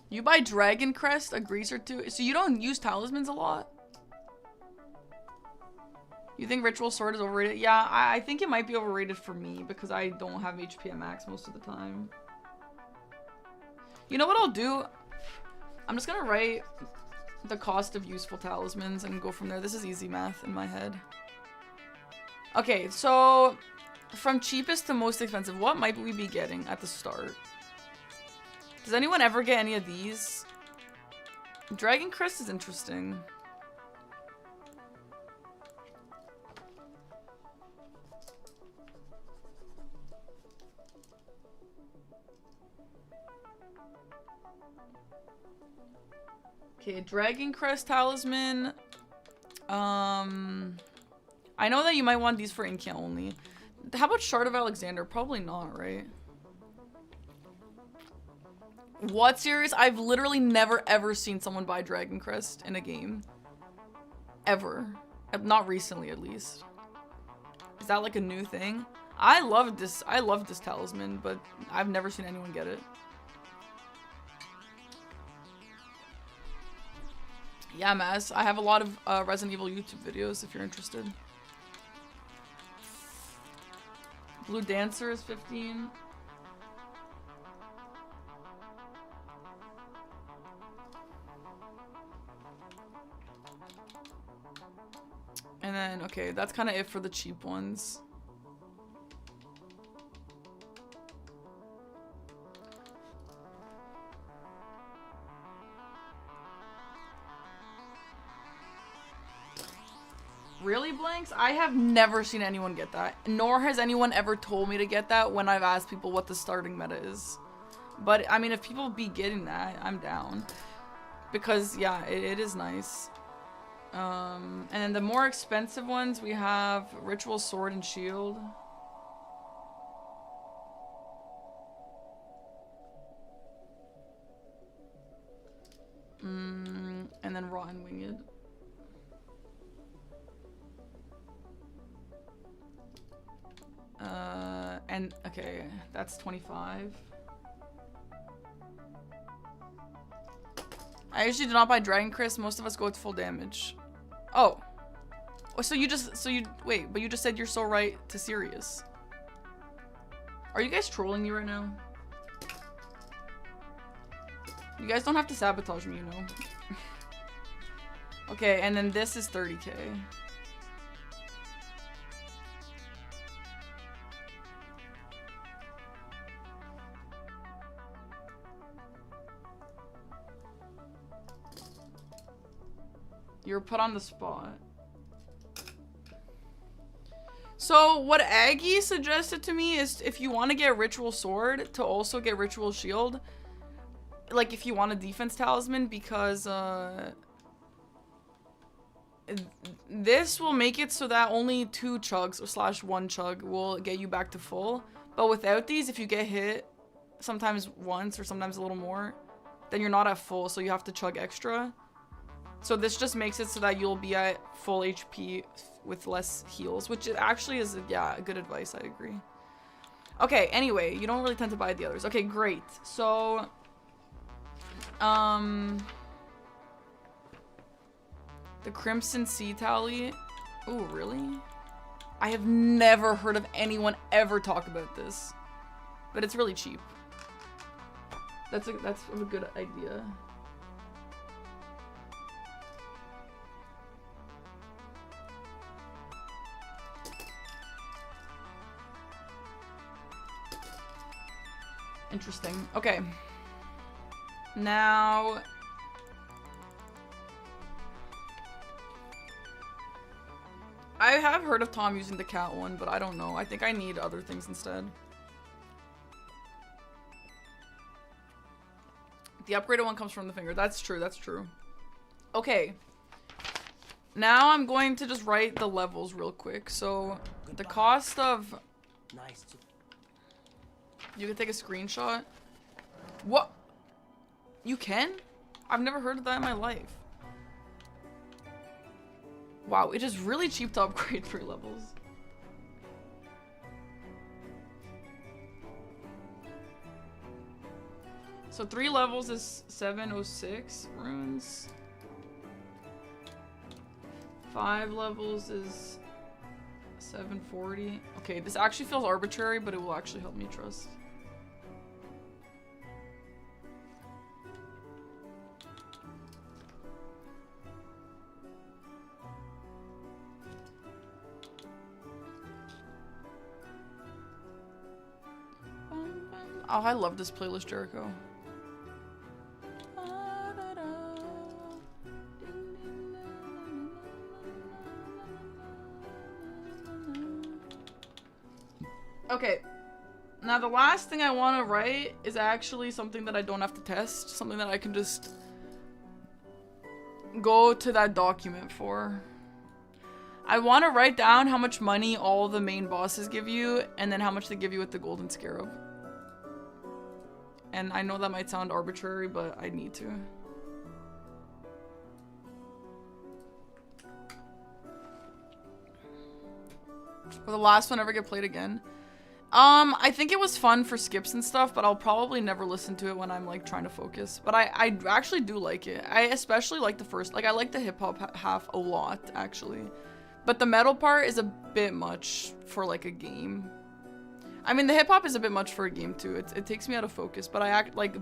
You buy Dragon Crest, a greaser too. So you don't use talismans a lot? You think Ritual Sword is overrated? Yeah, I think it might be overrated for me because I don't have HP at max most of the time. You know what I'll do? I'm just gonna write the cost of useful talismans and go from there. This is easy math in my head. Okay, so from cheapest to most expensive, what might we be getting at the start? Does anyone ever get any of these? Dragon Crest is interesting. Okay, Dragon Crest Talisman. I know that you might want these for Incan only. How about Shard of Alexander? Probably not, right? What, serious? I've literally never ever seen someone buy Dragon Crest in a game. Ever. Not recently, at least. Is that like a new thing? I love this talisman, but I've never seen anyone get it. Yeah, Maz. I have a lot of Resident Evil YouTube videos if you're interested. Blue Dancer is 15. Okay, that's kind of it for the cheap ones. Really, Blanks? I have never seen anyone get that. Nor has anyone ever told me to get that when I've asked people what the starting meta is. But, I mean, if people be getting that, I'm down. Because, yeah, it is nice. And then the more expensive ones, we have Ritual Sword and Shield. And then Rotten Winged. And, okay, that's 25. I usually do not buy Dragon Chris. Most of us go with full damage. Oh. So you wait, but you just said you're so right to serious. Are you guys trolling me right now? You guys don't have to sabotage me, you know. Okay, and then this is 30k. You're put on the spot. So what Aggie suggested to me is if you want to get Ritual Sword, to also get Ritual Shield. Like if you want a defense talisman, because this will make it so that only 2 chugs or /1 chug will get you back to full. But without these, if you get hit sometimes once or sometimes a little more, then you're not at full, so you have to chug extra. So this just makes it so that you'll be at full HP with less heals, which actually is, yeah, good advice. I agree. Okay, anyway, you don't really tend to buy the others. Okay, great. So, the Crimson Sea Tally. Ooh, really? I have never heard of anyone ever talk about this, but it's really cheap. That's a good idea. Interesting. Okay. Now... I have heard of Tom using the cat one, but I don't know. I think I need other things instead. The upgraded one comes from the finger. That's true, that's true. Okay. Now I'm going to just write the levels real quick. So, the cost of... You can take a screenshot. What? You can? I've never heard of that in my life. Wow, it is really cheap to upgrade 3 levels. So 3 levels is 706 runes. 5 levels is 740. Okay, this actually feels arbitrary, but it will actually help me trust. Oh, I love this playlist, Jericho. Okay. Now the last thing I want to write is actually something that I don't have to test. Something that I can just go to that document for. I want to write down how much money all the main bosses give you, and then how much they give you with the Golden Scarab. And I know that might sound arbitrary, but I need to. Will the last one ever get played again? I think it was fun for skips and stuff, but I'll probably never listen to it when I'm like trying to focus. But I actually do like it. I especially like the first, like I like the hip hop half a lot actually. But the metal part is a bit much for like a game. I mean, the hip hop is a bit much for a game too. It takes me out of focus, but I act like,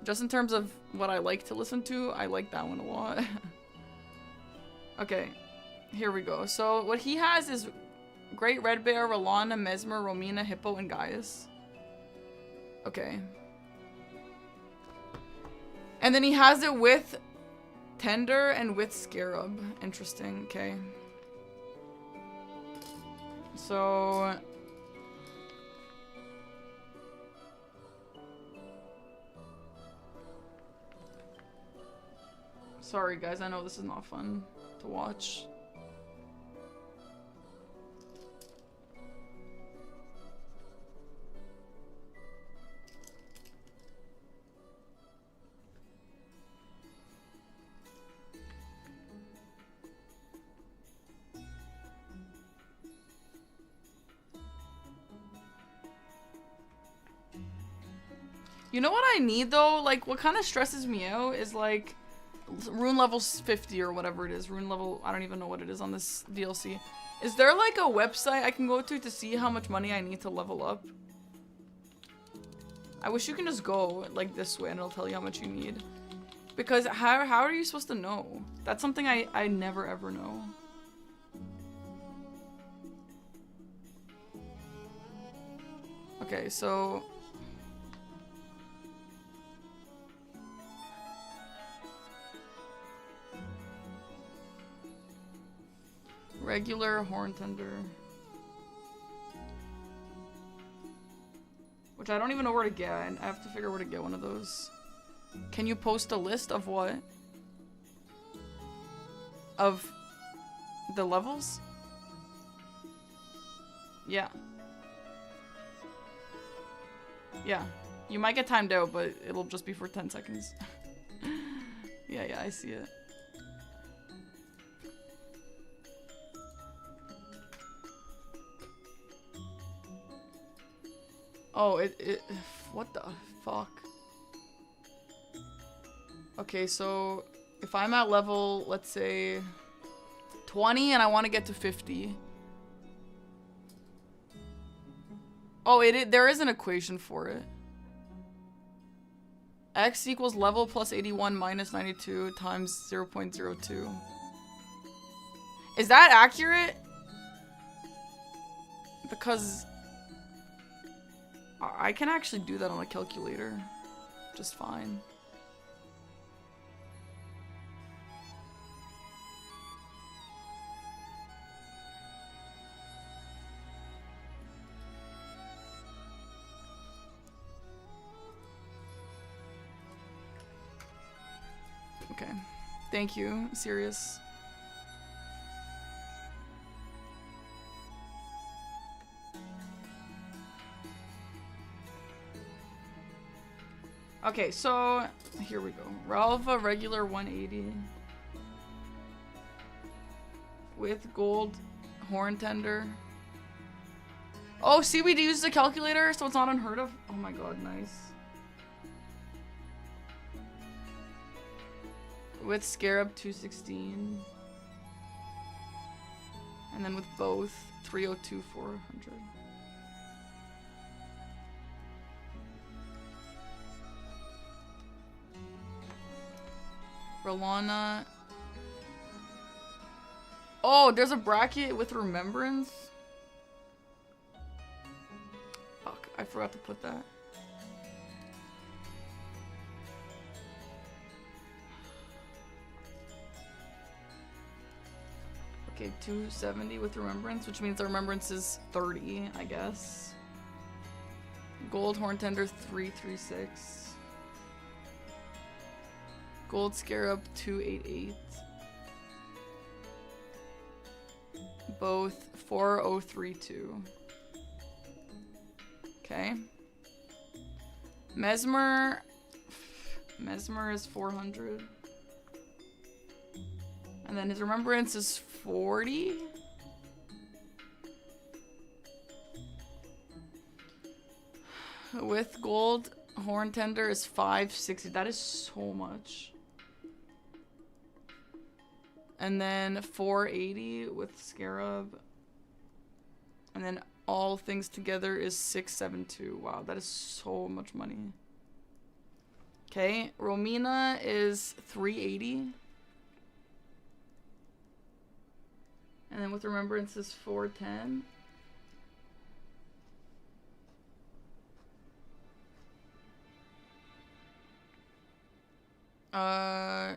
just in terms of what I like to listen to, I like that one a lot. Okay. Here we go. So what he has is Great Red Bear, Rolana, Mesmer, Romina, Hippo, and Gaius. Okay. And then he has it with Tender and with Scarab. Interesting. Okay. So... Sorry guys, I know this is not fun to watch. You know what I need though? Like, what kind of stresses me out is like rune level 50 or whatever it is. Rune level, I don't even know what it is on this DLC. Is there like a website I can go to see how much money I need to level up? I wish you can just go like this way and it'll tell you how much you need. Because how are you supposed to know? That's something I never ever know. Okay, so... Regular Horn Tender. Which I don't even know where to get. I have to figure out where to get one of those. Can you post a list of what? Of the levels? Yeah. Yeah. You might get timed out, but it'll just be for 10 seconds. Yeah, I see it. Oh, what the fuck? Okay, so if I'm at level, let's say 20 and I want to get to 50. Oh, there is an equation for it. X equals level plus 81 minus 92 times 0.02. Is that accurate? Because I can actually do that on a calculator just fine. Okay. Thank you, Sirius. Okay, so here we go. Ralva regular 180 with gold horn tender. Oh, see, we used the calculator, so it's not unheard of. Oh my god, nice. With Scarab 216. And then with both 302 400. Rolana. Oh, there's a bracket with remembrance. Fuck, I forgot to put that. Okay, 270 with remembrance, which means the remembrance is 30, I guess. Gold horn tender 336. Gold Scarab 288. Both 4032. Okay. Mesmer is 400. And then his remembrance is 40. With gold horn tender is 560. That is so much. And then 480 with Scarab. And then all things together is 672. Wow, that is so much money. Okay, Romina is 380. And then with remembrance is 410. Uh,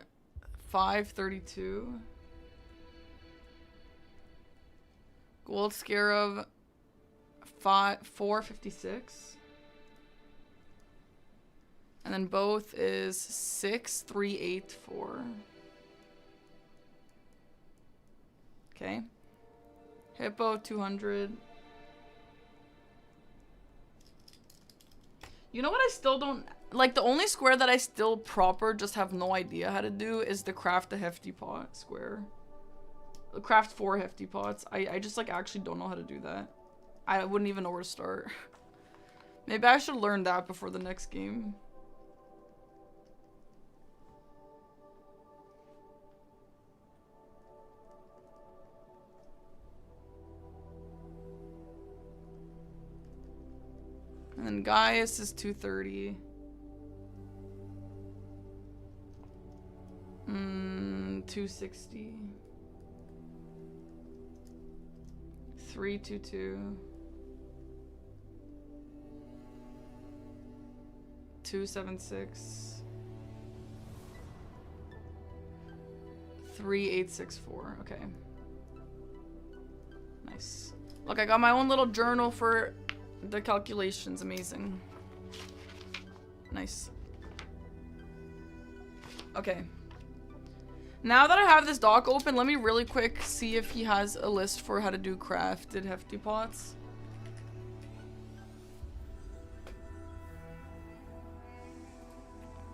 532. Gold Scarab, 456. And then both is 6384. Okay. Hippo 200. You know what I still don't like, the only square that I still proper just have no idea how to do is the craft a hefty pot square. The craft 4 hefty pots. I just like actually don't know how to do that. I wouldn't even know where to start. Maybe I should learn that before the next game. And then Gaius is 230. 260. 322. 276. 3864. Okay. Nice. Look, I got my own little journal for the calculations. Amazing. Nice. Okay. Now that I have this doc open, let me really quick see if he has a list for how to do crafted hefty pots.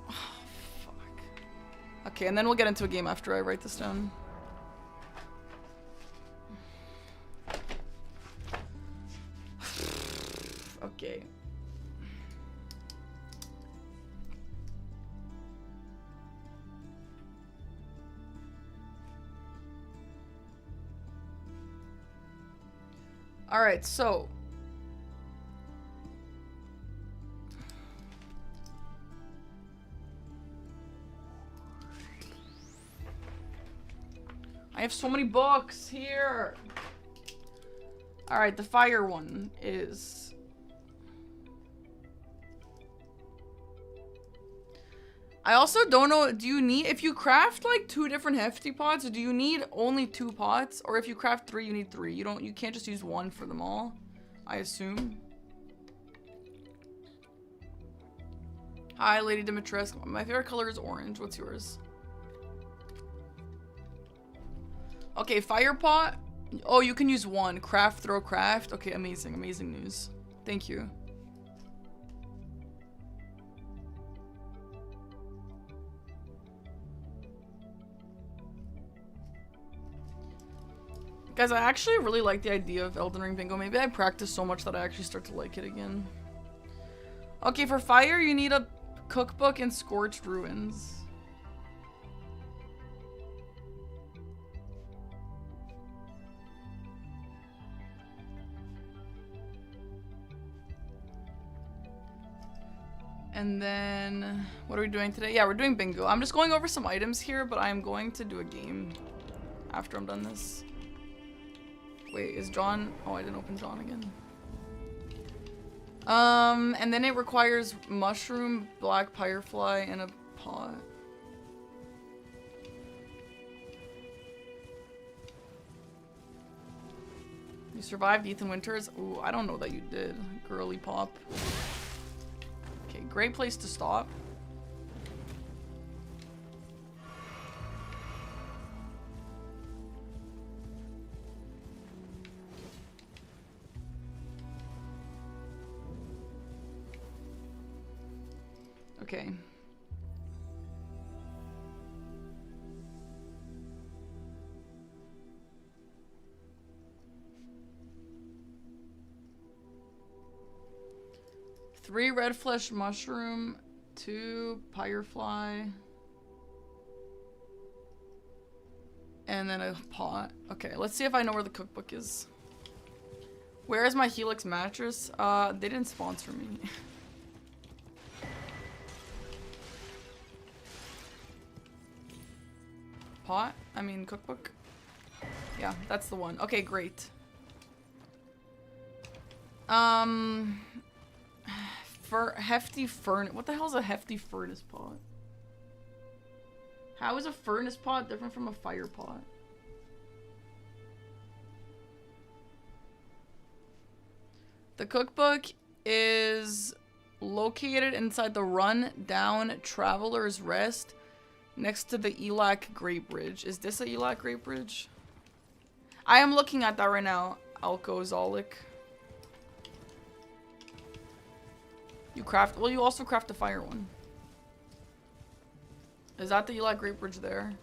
Oh, fuck. Okay, and then we'll get into a game after I write this down. Okay. All right, so I have so many books here. All right, the fire one is I also don't know, do you need, if you craft like 2 different hefty pots, do you need only 2 pots? Or if you craft 3, you need 3. You can't just use 1 for them all, I assume. Hi, Lady Dimitrescu. My favorite color is orange. What's yours? Okay, fire pot. Oh, you can use 1. Craft, throw, craft. Okay, amazing. Amazing news. Thank you. Guys, I actually really like the idea of Elden Ring Bingo. Maybe I practice so much that I actually start to like it again. Okay, for fire, you need a cookbook and Scorched Ruins. And then, what are we doing today? Yeah, we're doing bingo. I'm just going over some items here, but I'm going to do a game after I'm done this. Wait, is John? Oh, I didn't open John again. And then it requires mushroom, black firefly, and a pot. You survived Ethan Winters? Ooh, I don't know that you did. Girly pop. Okay, great place to stop. Okay. Three red flesh mushroom, 2 firefly, and then a pot. Okay, let's see if I know where the cookbook is. Where is my Helix mattress? They didn't sponsor me. Pot? I mean cookbook. Yeah, that's the one. Okay, great. Hefty furnace. What the hell is a hefty furnace pot? How is a furnace pot different from a fire pot? The cookbook is located inside the run-down Traveler's Rest next to the Elac Great Bridge. Is this a Elac Great Bridge? I am looking at that right now. Alkozolic. You craft... Well, you also craft the fire one. Is that the Elac Great Bridge there?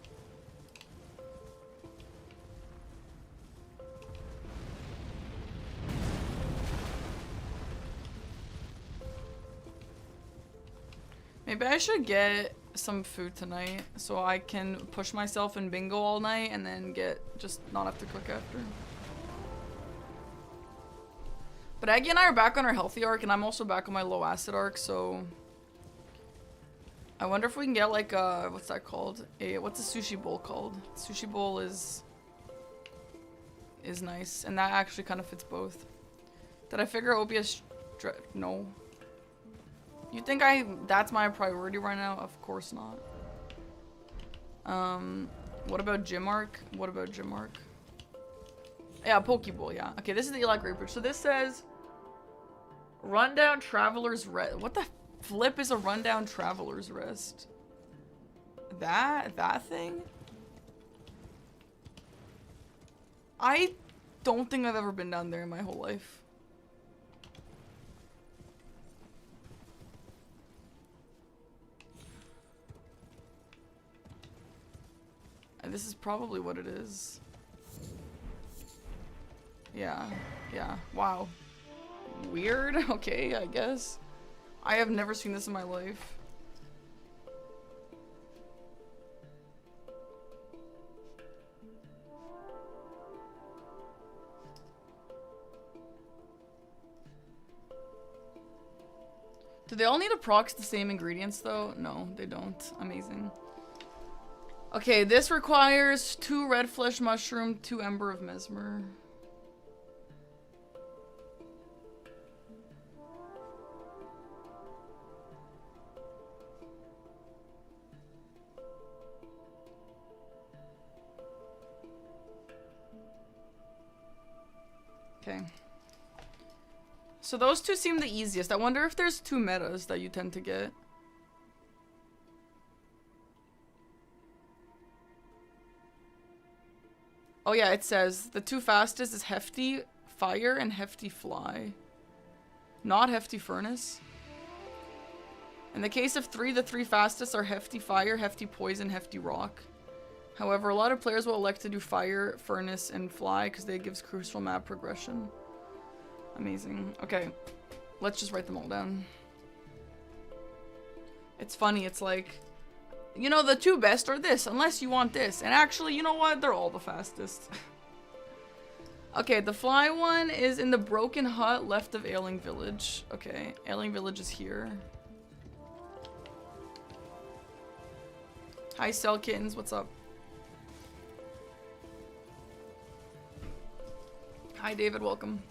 Maybe I should get some food tonight so I can push myself in bingo all night and then just not have to cook after. But Aggie and I are back on our healthy arc and I'm also back on my low acid arc, so I wonder if we can get like a, what's that called? What's a sushi bowl called? Sushi bowl is nice, and that actually kind of fits both. Did I figure OBS? No. You think that's my priority right now? Of course not. What about gym arc? What about gym arc? Yeah, Pokeball, yeah. Okay, this is the Elac Great Bridge. So this says Rundown Traveler's Rest. What the flip is a Rundown Traveler's Rest? That thing? I don't think I've ever been down there in my whole life. And this is probably what it is. Yeah, yeah. Wow. Weird? Okay, I guess. I have never seen this in my life. Do they all need to prox the same ingredients though? No, they don't. Amazing. Okay, this requires 2 red flesh mushroom, 2 ember of mesmer. Okay. So those 2 seem the easiest. I wonder if there's 2 metas that you tend to get. Oh yeah, it says the 2 fastest is Hefty Fire and Hefty Fly. Not Hefty Furnace. In the case of 3, the 3 fastest are Hefty Fire, Hefty Poison, Hefty Rock. However, a lot of players will elect to do Fire, Furnace, and Fly because they gives crucial map progression. Amazing. Okay, let's just write them all down. It's funny, it's like, you know, the 2 best are this, unless you want this. And actually, you know what? They're all the fastest. Okay, the fly one is in the broken hut left of Ailing Village. Okay, Ailing Village is here. Hi, Cell Kittens. What's up? Hi, David. Welcome.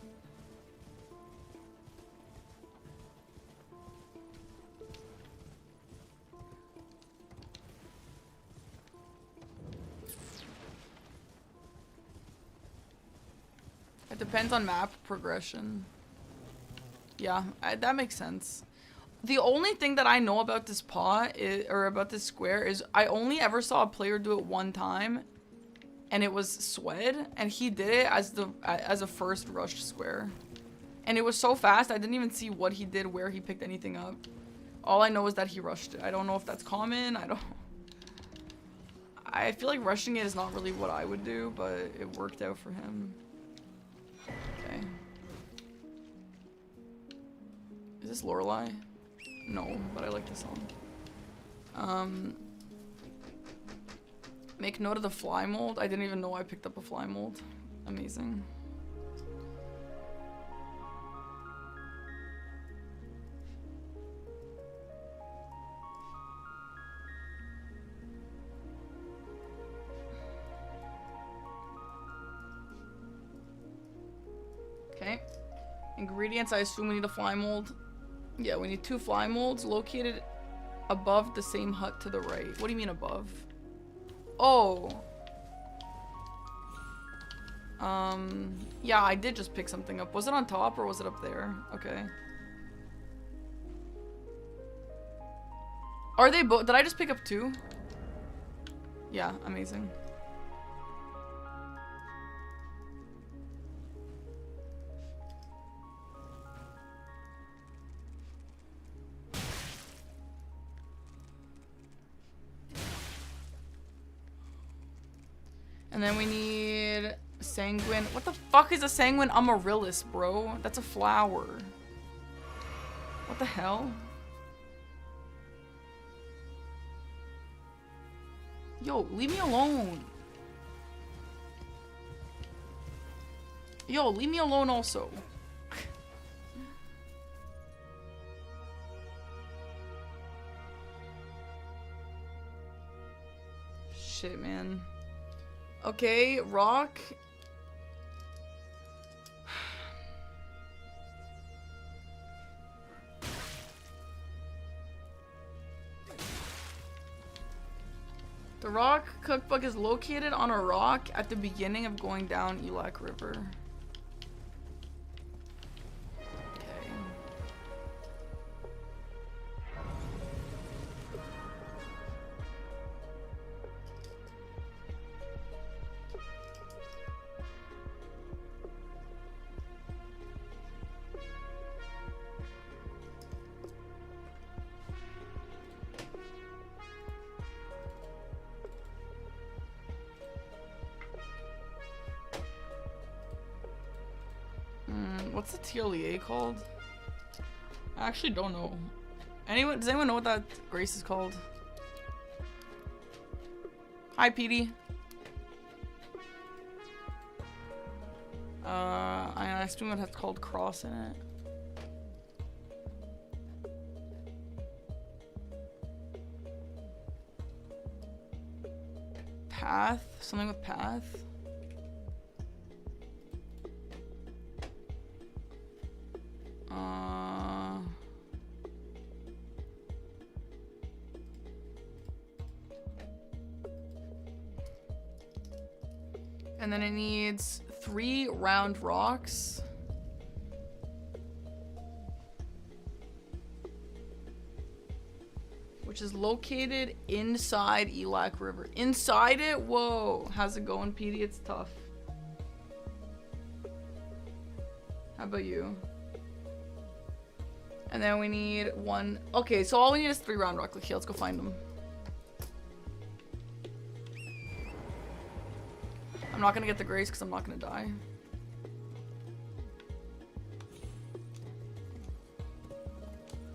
It depends on map progression. Yeah, that makes sense. The only thing that I know about this pot or about this square is I only ever saw a player do it one time, and it was Swed, and he did it as a first rushed square, and it was so fast I didn't even see what he did, where he picked anything up. All I know is that he rushed it. I don't know if that's common. I feel like rushing it is not really what I would do, but it worked out for him. Okay. Is this Lorelei? No, but I like the song. Make note of the fly mold. I didn't even know I picked up a fly mold. Amazing. Ingredients, I assume we need a fly mold. Yeah, we need 2 fly molds located above the same hut to the right. What do you mean above? Oh. Yeah, I did just pick something up. Was it on top or was it up there? Okay. Are they both? Did I just pick up 2? Yeah, amazing. And then we need sanguine. What the fuck is a sanguine amaryllis, bro? That's a flower. What the hell? Yo, leave me alone. Yo, leave me alone also. Shit, man. Okay, rock. The rock cookbook is located on a rock at the beginning of going down Elak River. Okay. What's the TLEA called? I actually don't know. Does anyone know what that grace is called? Hi, Petey. I assume it has called cross in it. Path? Something with path? And then it needs 3 round rocks. Which is located inside Elak River. Inside it? Whoa. How's it going, Petey? It's tough. How about you? And then we need 1. Okay, so all we need is 3 round rocks. Okay, let's go find them. I'm not gonna get the grace because I'm not gonna die.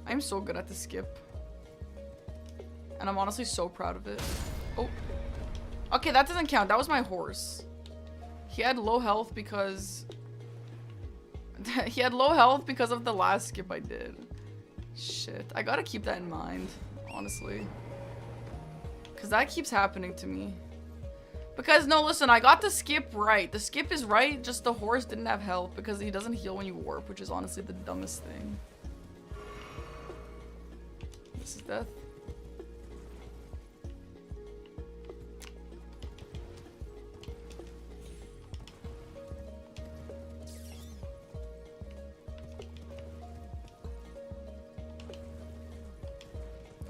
I'm so good at the skip. And I'm honestly so proud of it. Oh. Okay, that doesn't count. That was my horse. He had low health because... he had low health because of the last skip I did. Shit. I gotta keep that in mind, honestly. Because that keeps happening to me. Because, no, listen, I got the skip right. The skip is right, just the horse didn't have health because he doesn't heal when you warp, which is honestly the dumbest thing. This is death.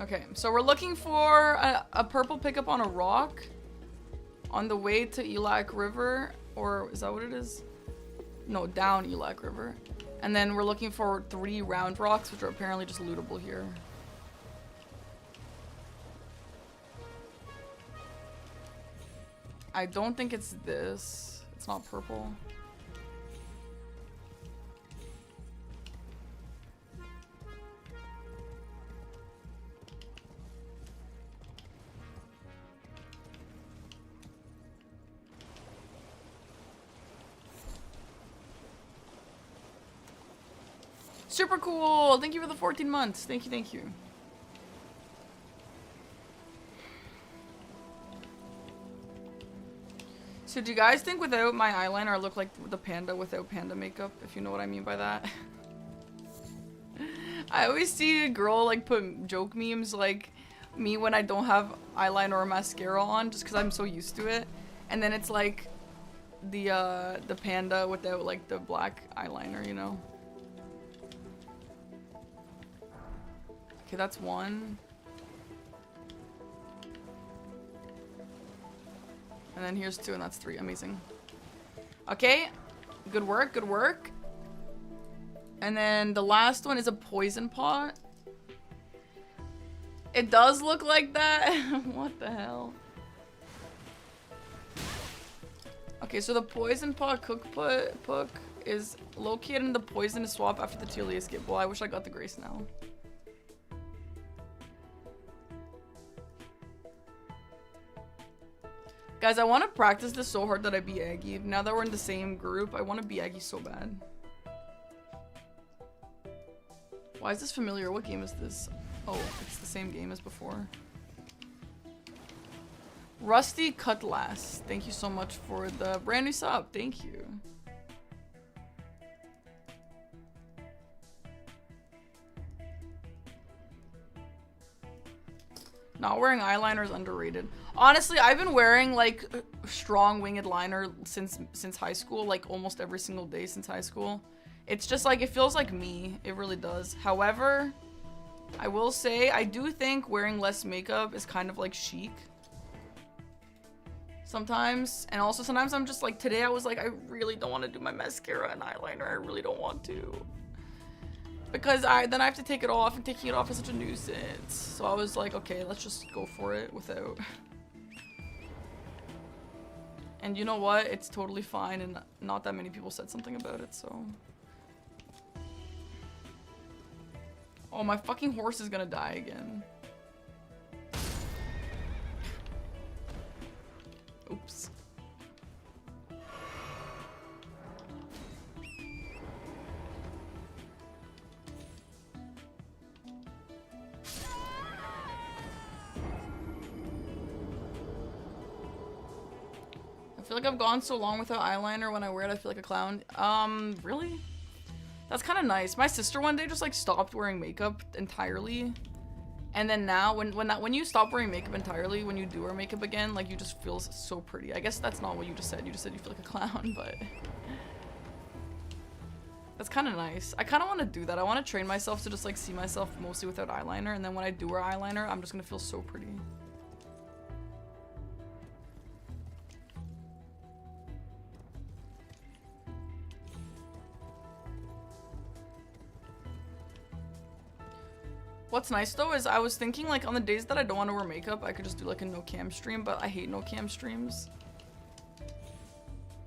Okay, so we're looking for a purple pickup on a rock. On the way to Elak River, or is that what it is? No, down Elak River. And then we're looking for 3 round rocks, which are apparently just lootable here. I don't think it's this. It's not purple. Super cool! Thank you for the 14 months. Thank you, thank you. So do you guys think without my eyeliner I look like the panda without panda makeup, if you know what I mean by that? I always see a girl like put joke memes like me when I don't have eyeliner or mascara on just because I'm so used to it. And then it's like the panda without like the black eyeliner, you know? Okay, that's one. And then here's two, and that's three. Amazing. Okay. Good work, good work. And then the last one is a poison pot. It does look like that. What the hell? Okay, so the poison pot cook is located in the poisonous swamp after the Tearly escape. Well, I wish I got the grace now. Guys, I want to practice this so hard that I be Aggie. Now that we're in the same group, I want to be Aggie so bad. Why is this familiar? What game is this? Oh, it's the same game as before. Rusty Cutlass. Thank you so much for the brand new sub. Thank you. Not wearing eyeliner is underrated. Honestly, I've been wearing like strong winged liner since high school, like almost every single day since high school. It's just like, it feels like me. It really does. However, I will say, I do think wearing less makeup is kind of like chic. Sometimes. And also sometimes I'm just like, today I was like, I really don't want to do my mascara and eyeliner. I really don't want to. Because then I have to take it off, and taking it off is such a nuisance. So I was like, okay, let's just go for it without. And you know what? It's totally fine, and not that many people said something about it, so. Oh, my fucking horse is gonna die again. Oops. I feel like I've gone so long without eyeliner. When I wear it, I feel like a clown. Really? That's kind of nice. My sister one day just like stopped wearing makeup entirely. And then now when you stop wearing makeup entirely, when you do wear makeup again, like you just feel so pretty. I guess that's not what you just said. You just said you feel like a clown, but that's kind of nice. I kind of want to do that. I want to train myself to just like see myself mostly without eyeliner. And then when I do wear eyeliner, I'm just going to feel so pretty. What's nice though is I was thinking like on the days that I don't want to wear makeup, I could just do like a no cam stream, but I hate no cam streams.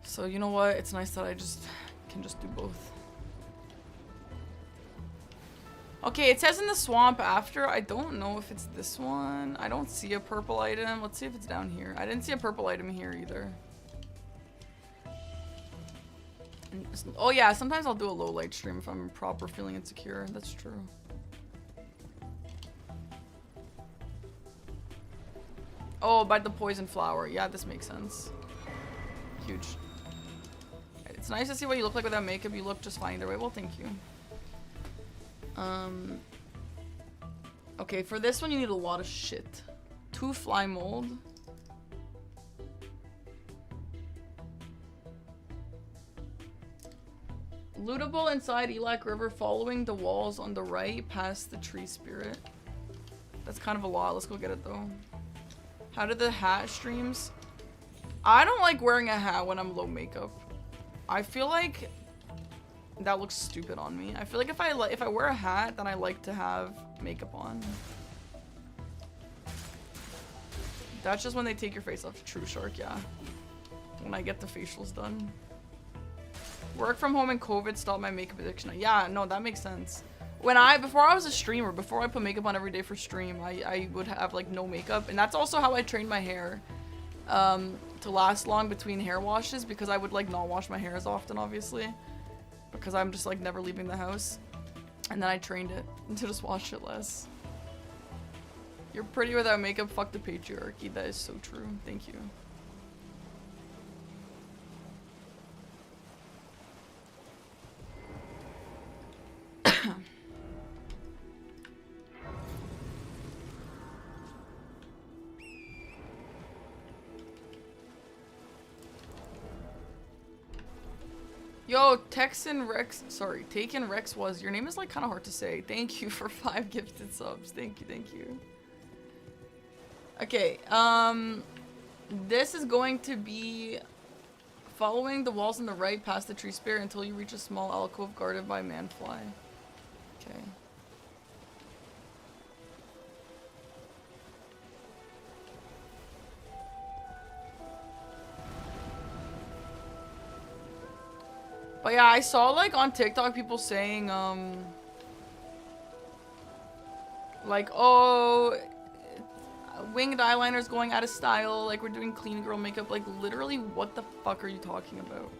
So you know what? It's nice that I just can just do both. Okay, it says in the swamp after. I don't know if it's this one. I don't see a purple item. Let's see if it's down here. I didn't see a purple item here either. Oh yeah, sometimes I'll do a low light stream if I'm proper feeling insecure. That's true. Oh, by the poison flower. Yeah, this makes sense. Huge. It's nice to see what you look like without makeup. You look just fine either way. Well, thank you. Okay, for this one you need a lot of shit. 2 fly mold. Lootable inside Elac River, following the walls on the right past the tree spirit. That's kind of a lot. Let's go get it though. How do the hat streams? I don't like wearing a hat when I'm low makeup. I feel like that looks stupid on me. I feel like if I wear a hat, then I like to have makeup on. That's just when they take your face off. True, Shark, yeah. When I get the facials done. Work from home and COVID stopped my makeup addiction. Yeah, no, that makes sense. Before I was a streamer, before I put makeup on every day for stream, I would have like no makeup. And that's also how I trained my hair to last long between hair washes, because I would like not wash my hair as often, obviously, because I'm just like never leaving the house. And then I trained it to just wash it less. You're pretty without makeup, fuck the patriarchy. That is so true. Thank you. Yo, Texan Rex, sorry, Taken Rex was, your name is like kind of hard to say. Thank you for 5 gifted subs. Thank you, thank you. Okay, this is going to be following the walls on the right past the tree spear until you reach a small alcove guarded by manfly. Okay. But yeah, I saw like on TikTok people saying, like, oh, winged eyeliner's going out of style, like we're doing clean girl makeup. Like literally, what the fuck are you talking about?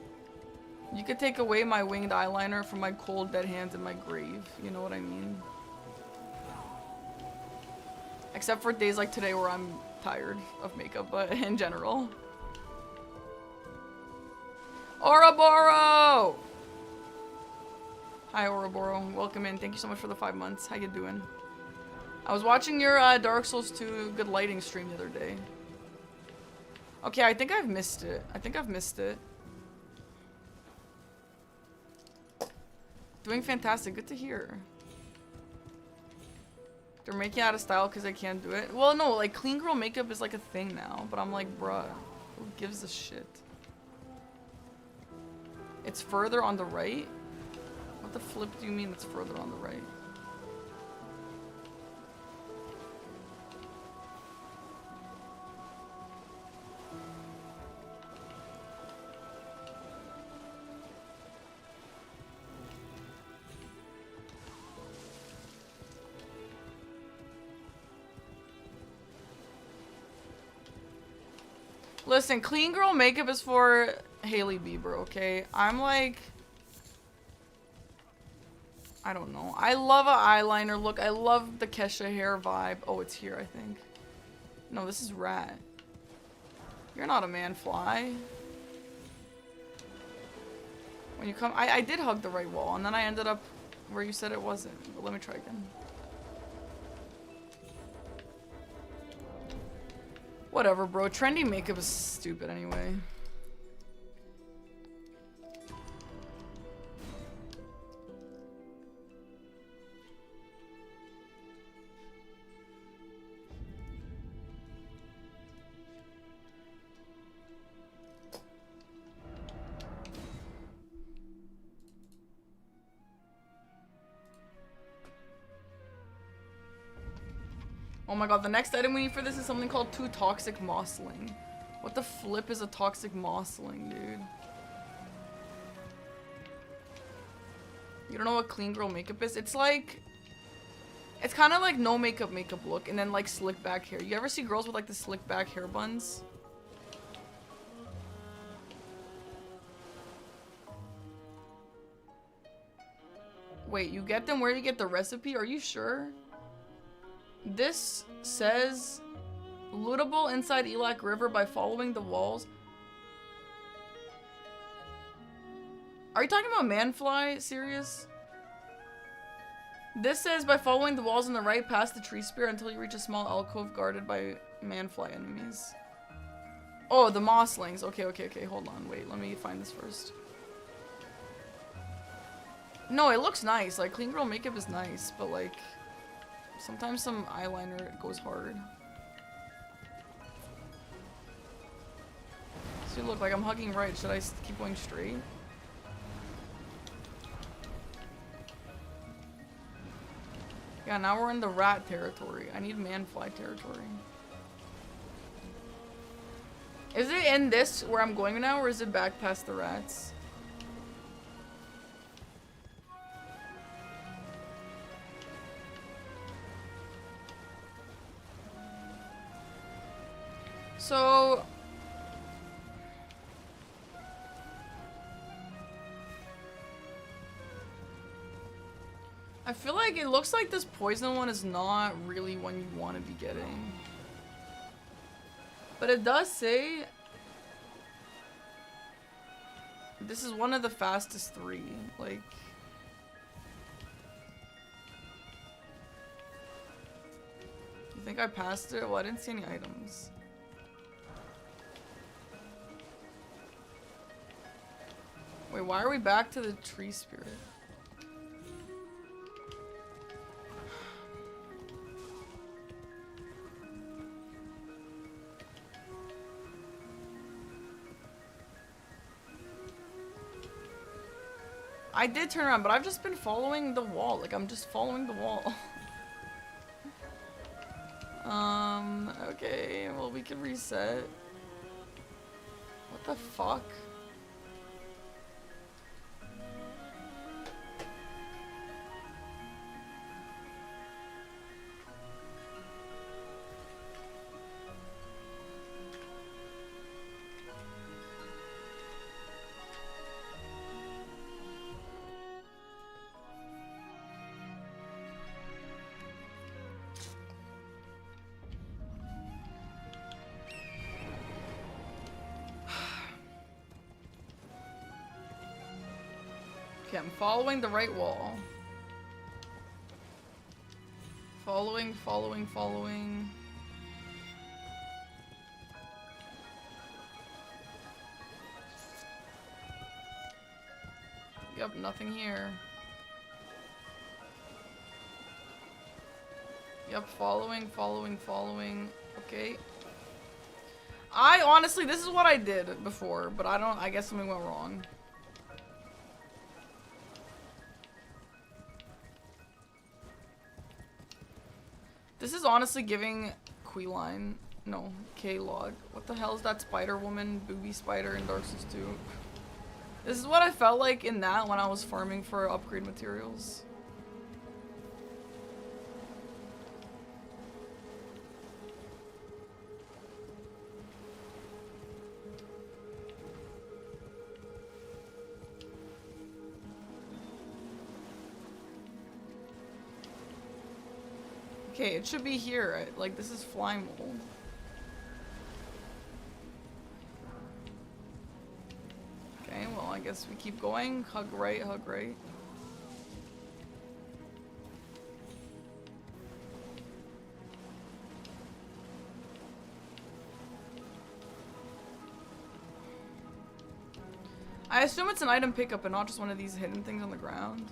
You could take away my winged eyeliner from my cold dead hands in my grave, you know what I mean? Except for days like today where I'm tired of makeup, but in general. Ouroboros! Hi Ouroboros, welcome in. Thank you so much for the 5 months. How you doing? I was watching your Dark Souls 2 good lighting stream the other day. Okay, I think I've missed it. Doing fantastic, good to hear. They're making it out of style because I can't do it. Well, no, like clean girl makeup is like a thing now, but I'm like, bruh, who gives a shit? It's further on the right? What the flip do you mean it's further on the right? Listen, clean girl makeup is for Hailey Bieber, okay? I'm like, I don't know. I love an eyeliner look. I love the Kesha hair vibe. Oh, it's here, I think. No, this is Rat. You're not a man fly. When you come, I did hug the right wall, and then I ended up where you said it wasn't. But let me try again. Whatever, bro. Trendy makeup is stupid anyway. Oh my god, the next item we need for this is something called 2 toxic mossling. What the flip is a toxic mossling, dude? You don't know what clean girl makeup is? It's like, it's kind of like no makeup look and then like slick back hair. You ever see girls with like the slick back hair buns? Wait, you get them where you get the recipe? Are you sure? This says lootable inside Elak River by following the walls. Are you talking about Manfly? Serious? This says by following the walls on the right past the tree spear until you reach a small alcove guarded by Manfly enemies. Oh, the mosslings. Okay, hold on. Wait, let me find this first. No, it looks nice. Like, clean girl makeup is nice, but like, sometimes some eyeliner goes hard. So look, like I'm hugging right. Should I keep going straight? Yeah, now we're in the rat territory. I need manfly territory. Is it in this where I'm going now, or is it back past the rats? So I feel like it looks like this poison one is not really one you want to be getting. But it does say this is one of the fastest 3. Like, you think I passed it? Well, I didn't see any items. Wait, Wait, why are we back to the tree spirit? I did turn around, but I've just been following the wall. Like, I'm just following the wall. Okay, well, we can reset. What the fuck? Okay, I'm following the right wall. Following. Yep, nothing here. Yep, following. Okay. I honestly, this is what I did before, but I guess something went wrong. This is honestly giving K-Log. What the hell is that Spider Woman, Booby Spider in Dark Souls 2? This is what I felt like in that when I was farming for upgrade materials. Okay, it should be here. Like, this is fly mold. Okay, well, I guess we keep going. Hug right. I assume it's an item pickup and not just one of these hidden things on the ground.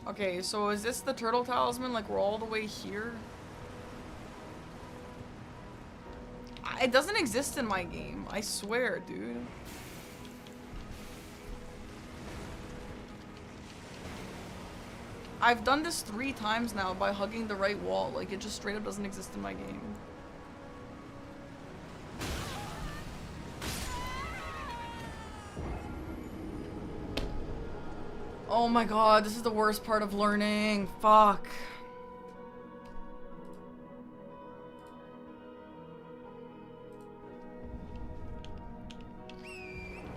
Okay, so is this the turtle talisman? Like, we're all the way here? It doesn't exist in my game. I swear, dude. I've done this 3 times now by hugging the right wall. Like, it just straight up doesn't exist in my game. Oh my god, this is the worst part of learning. Fuck.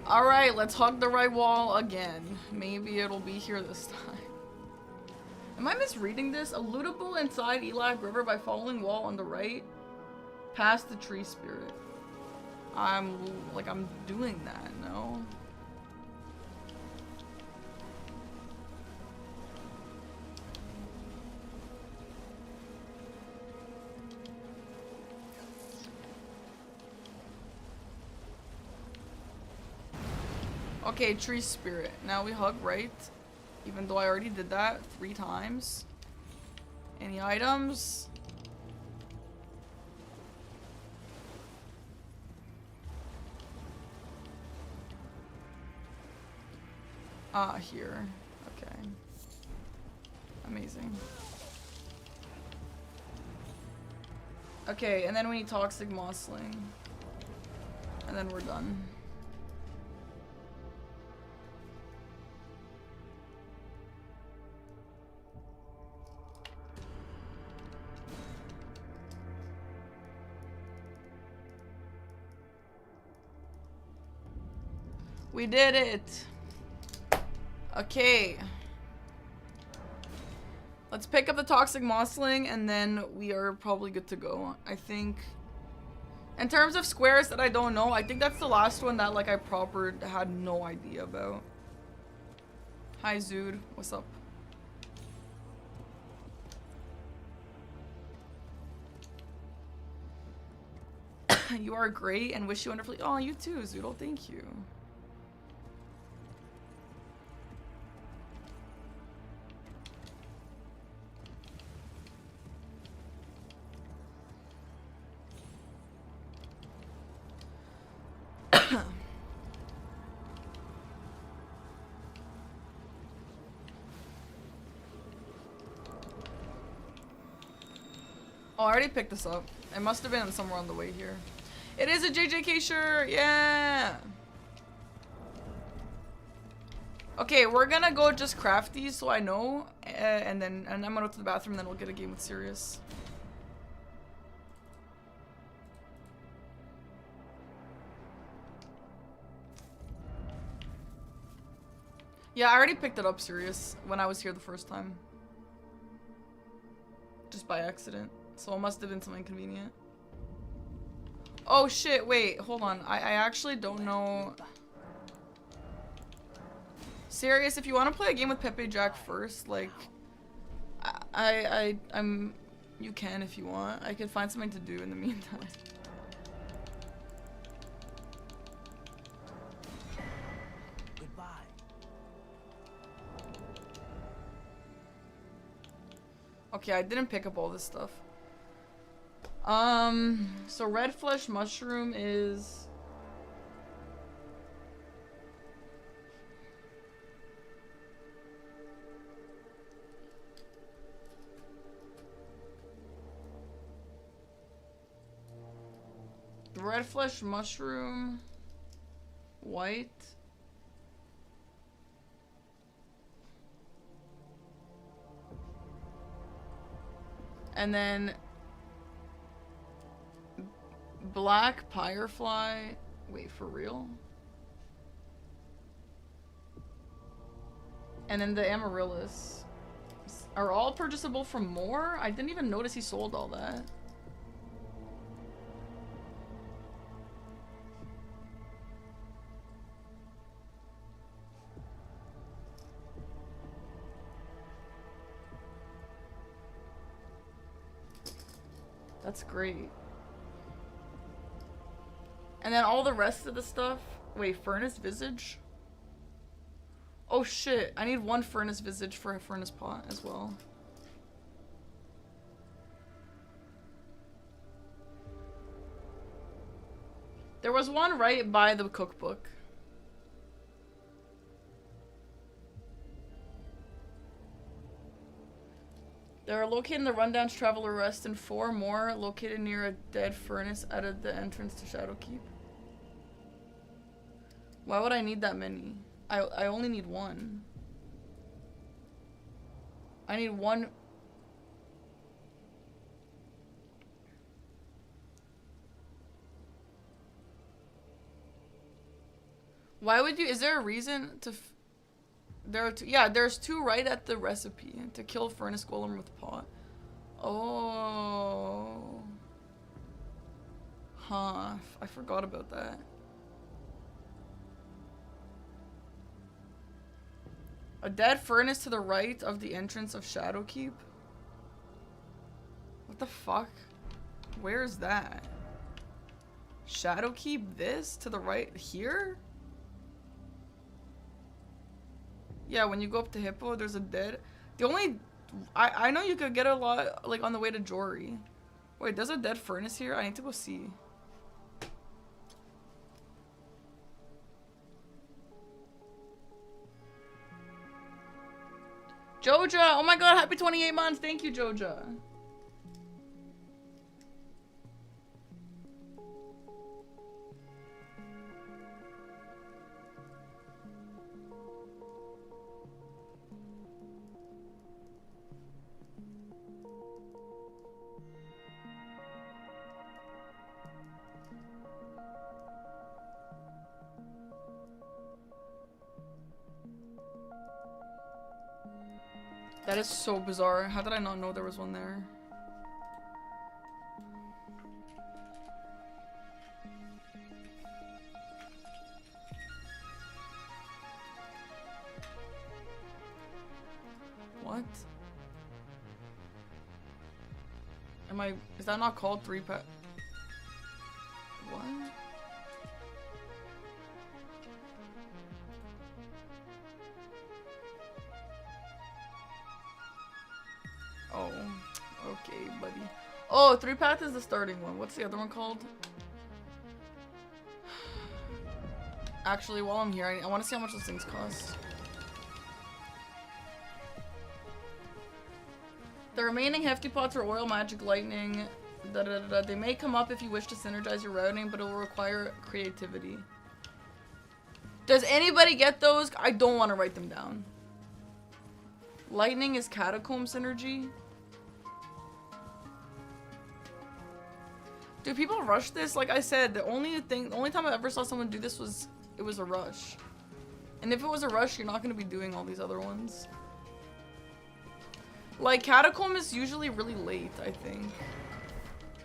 Alright, let's hug the right wall again. Maybe it'll be here this time. Am I misreading this? A lootable inside Elag River by following wall on the right. Past the tree spirit. I'm doing that, no? Okay, tree spirit. Now we hug right. Even though I already did that 3 times. Any items? Here. Okay. Amazing. Okay, and then we need toxic mossling. And then we're done. We did it! Okay. Let's pick up the toxic mossling and then we are probably good to go. I think. In terms of squares that I don't know, I think that's the last one that like I proper had no idea about. Hi, Zood. What's up? You are great and wish you wonderfully. Oh, you too, Zoodle. Thank you. Oh, I already picked this up. It must have been somewhere on the way here. It is a JJK shirt! Yeah! Okay, we're gonna go just craft these so I know. And I'm gonna go to the bathroom and then we'll get a game with Sirius. Yeah, I already picked it up, Sirius, when I was here the first time. Just by accident. So it must have been something convenient. Oh shit, wait, hold on. I actually don't know. Serious, if you want to play a game with Pepe Jack first, like, I'm, you can if you want. I could find something to do in the meantime. Goodbye. Okay, I didn't pick up all this stuff. So red flesh mushroom is... Red flesh mushroom, white. And then black firefly. Wait, for real? And then the amaryllis are all purchasable from more? I didn't even notice he sold all that. That's great. And then all the rest of the stuff. Wait, furnace visage? Oh shit, I need one furnace visage for a furnace pot as well. There was one right by the cookbook. They are located in the Rundown's Traveler Rest and 4 more located near a dead furnace out of the entrance to Shadowkeep. Why would I need that many? I only need one. I need one. Why would you? Is there a reason to? There are two. Yeah, there's 2 right at the recipe to kill furnace golem with pot. Oh. Huh. I forgot about that. A dead furnace to the right of the entrance of Shadowkeep? What the fuck? Where is that? Shadowkeep this? To the right? Here? Yeah, when you go up to Hippo, there's a dead... The only... I know you could get a lot, like, on the way to Jory. Wait, there's a dead furnace here? I need to go see. Joja! Oh my god, happy 28 months! Thank you, Joja. That is so bizarre. How did I not know there was one there? Is that not called 3 path? What? Oh, okay, buddy. Oh, 3 path is the starting one. What's the other one called? Actually, while I'm here, I want to see how much those things cost. The remaining hefty pots are oil, magic, lightning. They may come up if you wish to synergize your routing, but it will require creativity. Does anybody get those? I don't want to write them down. Lightning is catacomb synergy. Do people rush this? Like I said, the only time I ever saw someone do this was it was a rush. And if it was a rush, you're not going to be doing all these other ones. Like catacomb is usually really late, I think.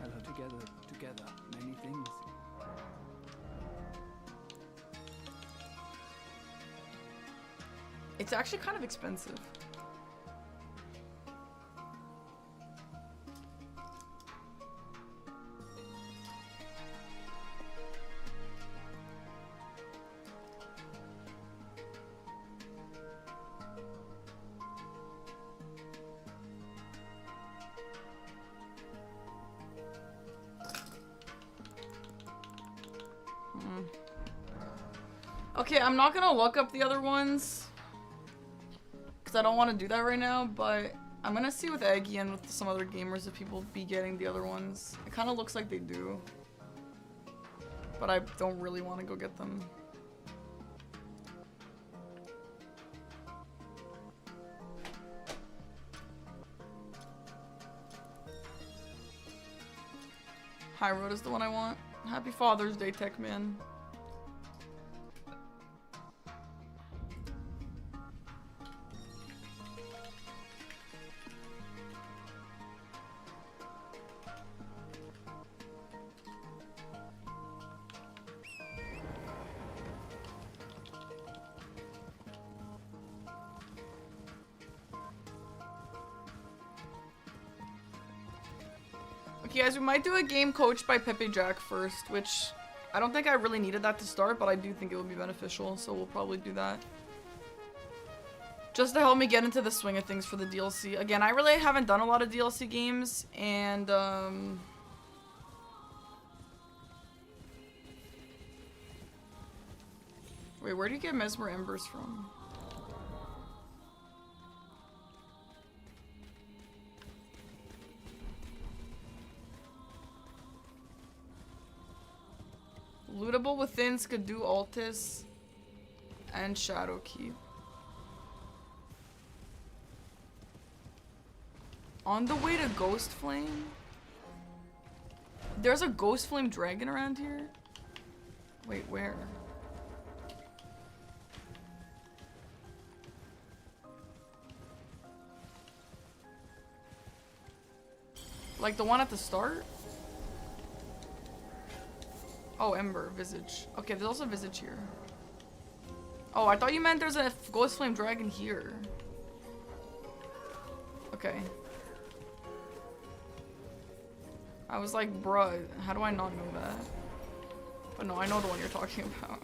Hello, together, many things. It's actually kind of expensive. Okay, I'm not gonna look up the other ones because I don't want to do that right now, but I'm gonna see with Eggy and with some other gamers if people be getting the other ones. It kind of looks like they do, but I don't really want to go get them. High Road is the one I want. Happy Father's Day, Tech Man. Okay, guys, we might do a game coached by Pepe Jack first, which I don't think I really needed that to start, but I do think it would be beneficial, so we'll probably do that. Just to help me get into the swing of things for the DLC. Again, I really haven't done a lot of DLC games, and wait, where do you get Mesmer Embers from? Lootable within Skadoo Altis and Shadowkeep. On the way to Ghost Flame? There's a Ghost Flame dragon around here? Wait, where? Like the one at the start? Oh, Ember, Visage. Okay, there's also Visage here. Oh, I thought you meant there's a Ghost Flame Dragon here. Okay. I was like, bruh, how do I not know that? But no, I know the one you're talking about.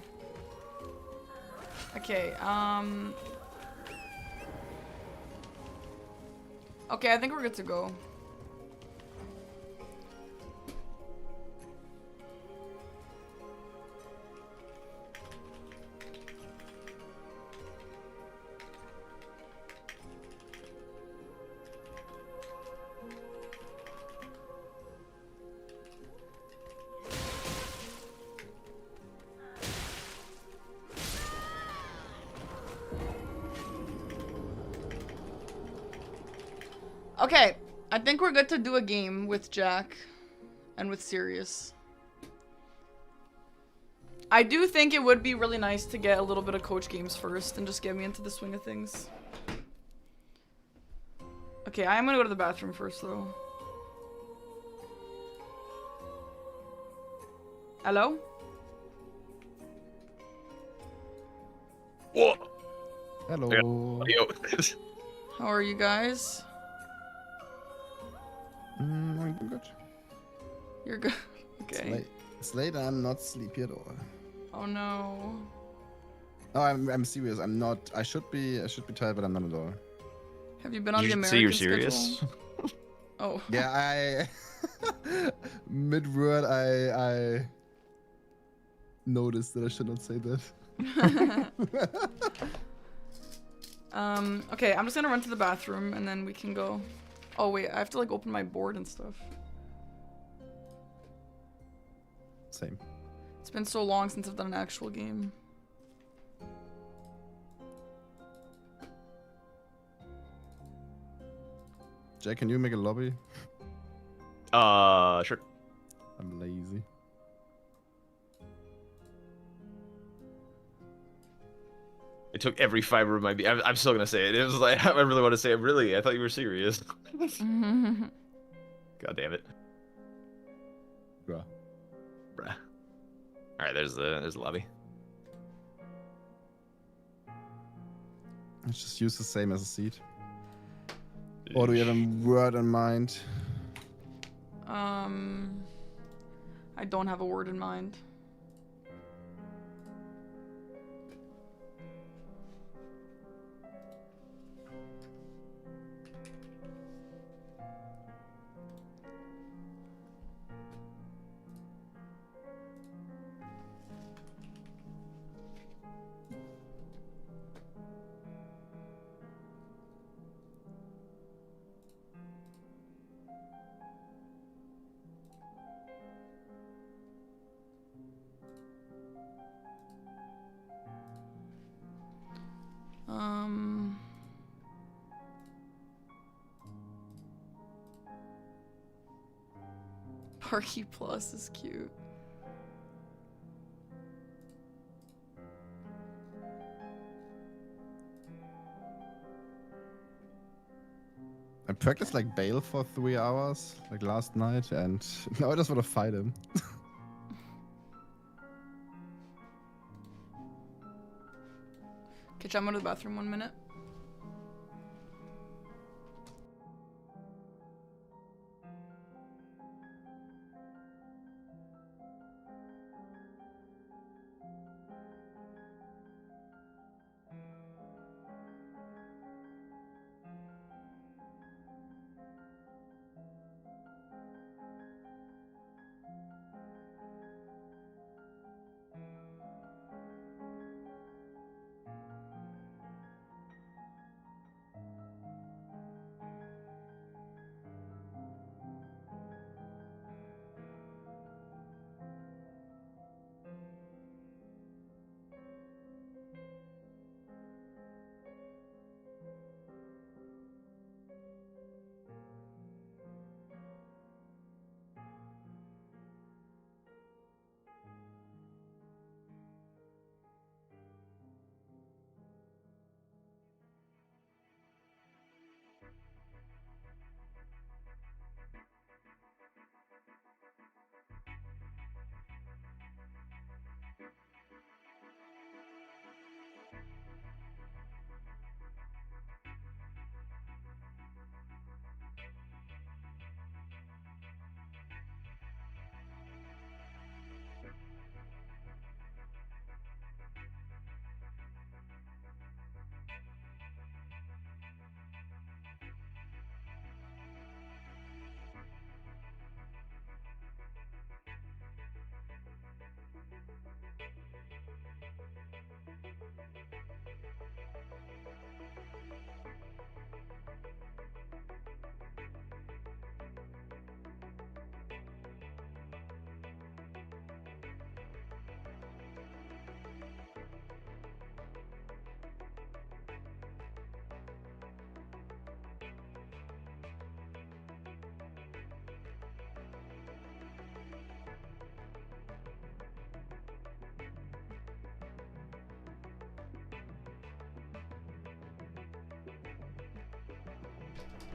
Okay, okay, I think we're good to go. Okay, I think we're good to do a game with Jack and with Sirius. I do think it would be really nice to get a little bit of coach games first and just get me into the swing of things. Okay, I am gonna go to the bathroom first though. Hello? Whoa. Hello. How are you guys? We're I'm good. You're good. It's Okay. late. It's late and I'm not sleepy at all. Oh no. No, I'm serious. I'm not. I should be tired, but I'm not at all. Have you been on the You American say you're serious? schedule? Oh. Yeah, I mid-word I noticed that I should not say that. Okay, I'm just gonna run to the bathroom and then we can go. Oh wait, I have to like open my board and stuff. Same. It's been so long since I've done an actual game. Jack, can you make a lobby? Sure. I'm lazy. It took every fiber of my being. I'm still gonna say it. It was like I really want to say it. Really, I thought you were serious. God damn it. Bruh. Bruh. All right, there's the lobby. Let's just use the same as a seat. Or do we have a word in mind? I don't have a word in mind. Parky Plus is cute. I practiced like Bale for 3 hours, like last night, and now I just want to fight him. Okay, I'm going to the bathroom 1 minute.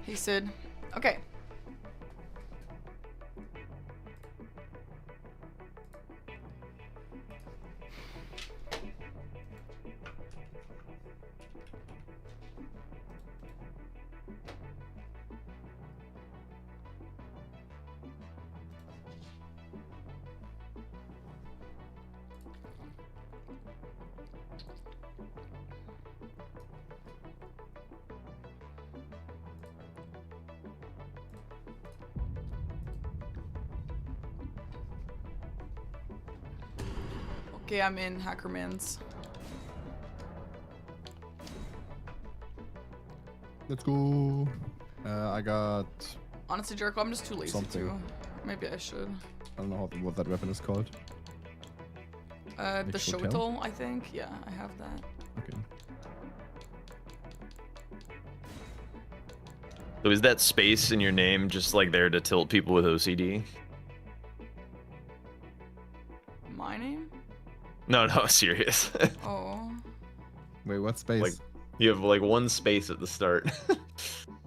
Hey, Sid. Okay. Okay, I'm in Hackerman's. Let's go. I got. Honestly, Jericho, I'm just too lazy Something. to. Maybe I should. I don't know what that weapon is called. The Mixed hotel? Shotel, I think. Yeah, I have that. Okay. So is that space in your name just like there to tilt people with OCD? My name? No, serious. Oh. Wait, what space? Like you have like one space at the start.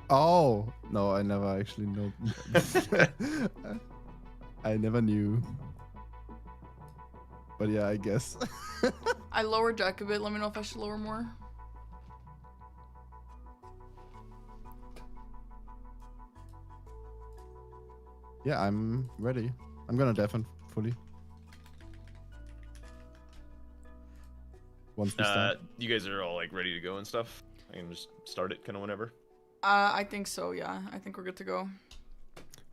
Oh no, I never actually know. I never knew. But yeah, I guess. I lowered Jack a bit. Let me know if I should lower more. Yeah, I'm ready. I'm gonna deafen fully. Once we start. You guys are all like ready to go and stuff. I can just start it kind of whenever. I think so, yeah. I think we're good to go.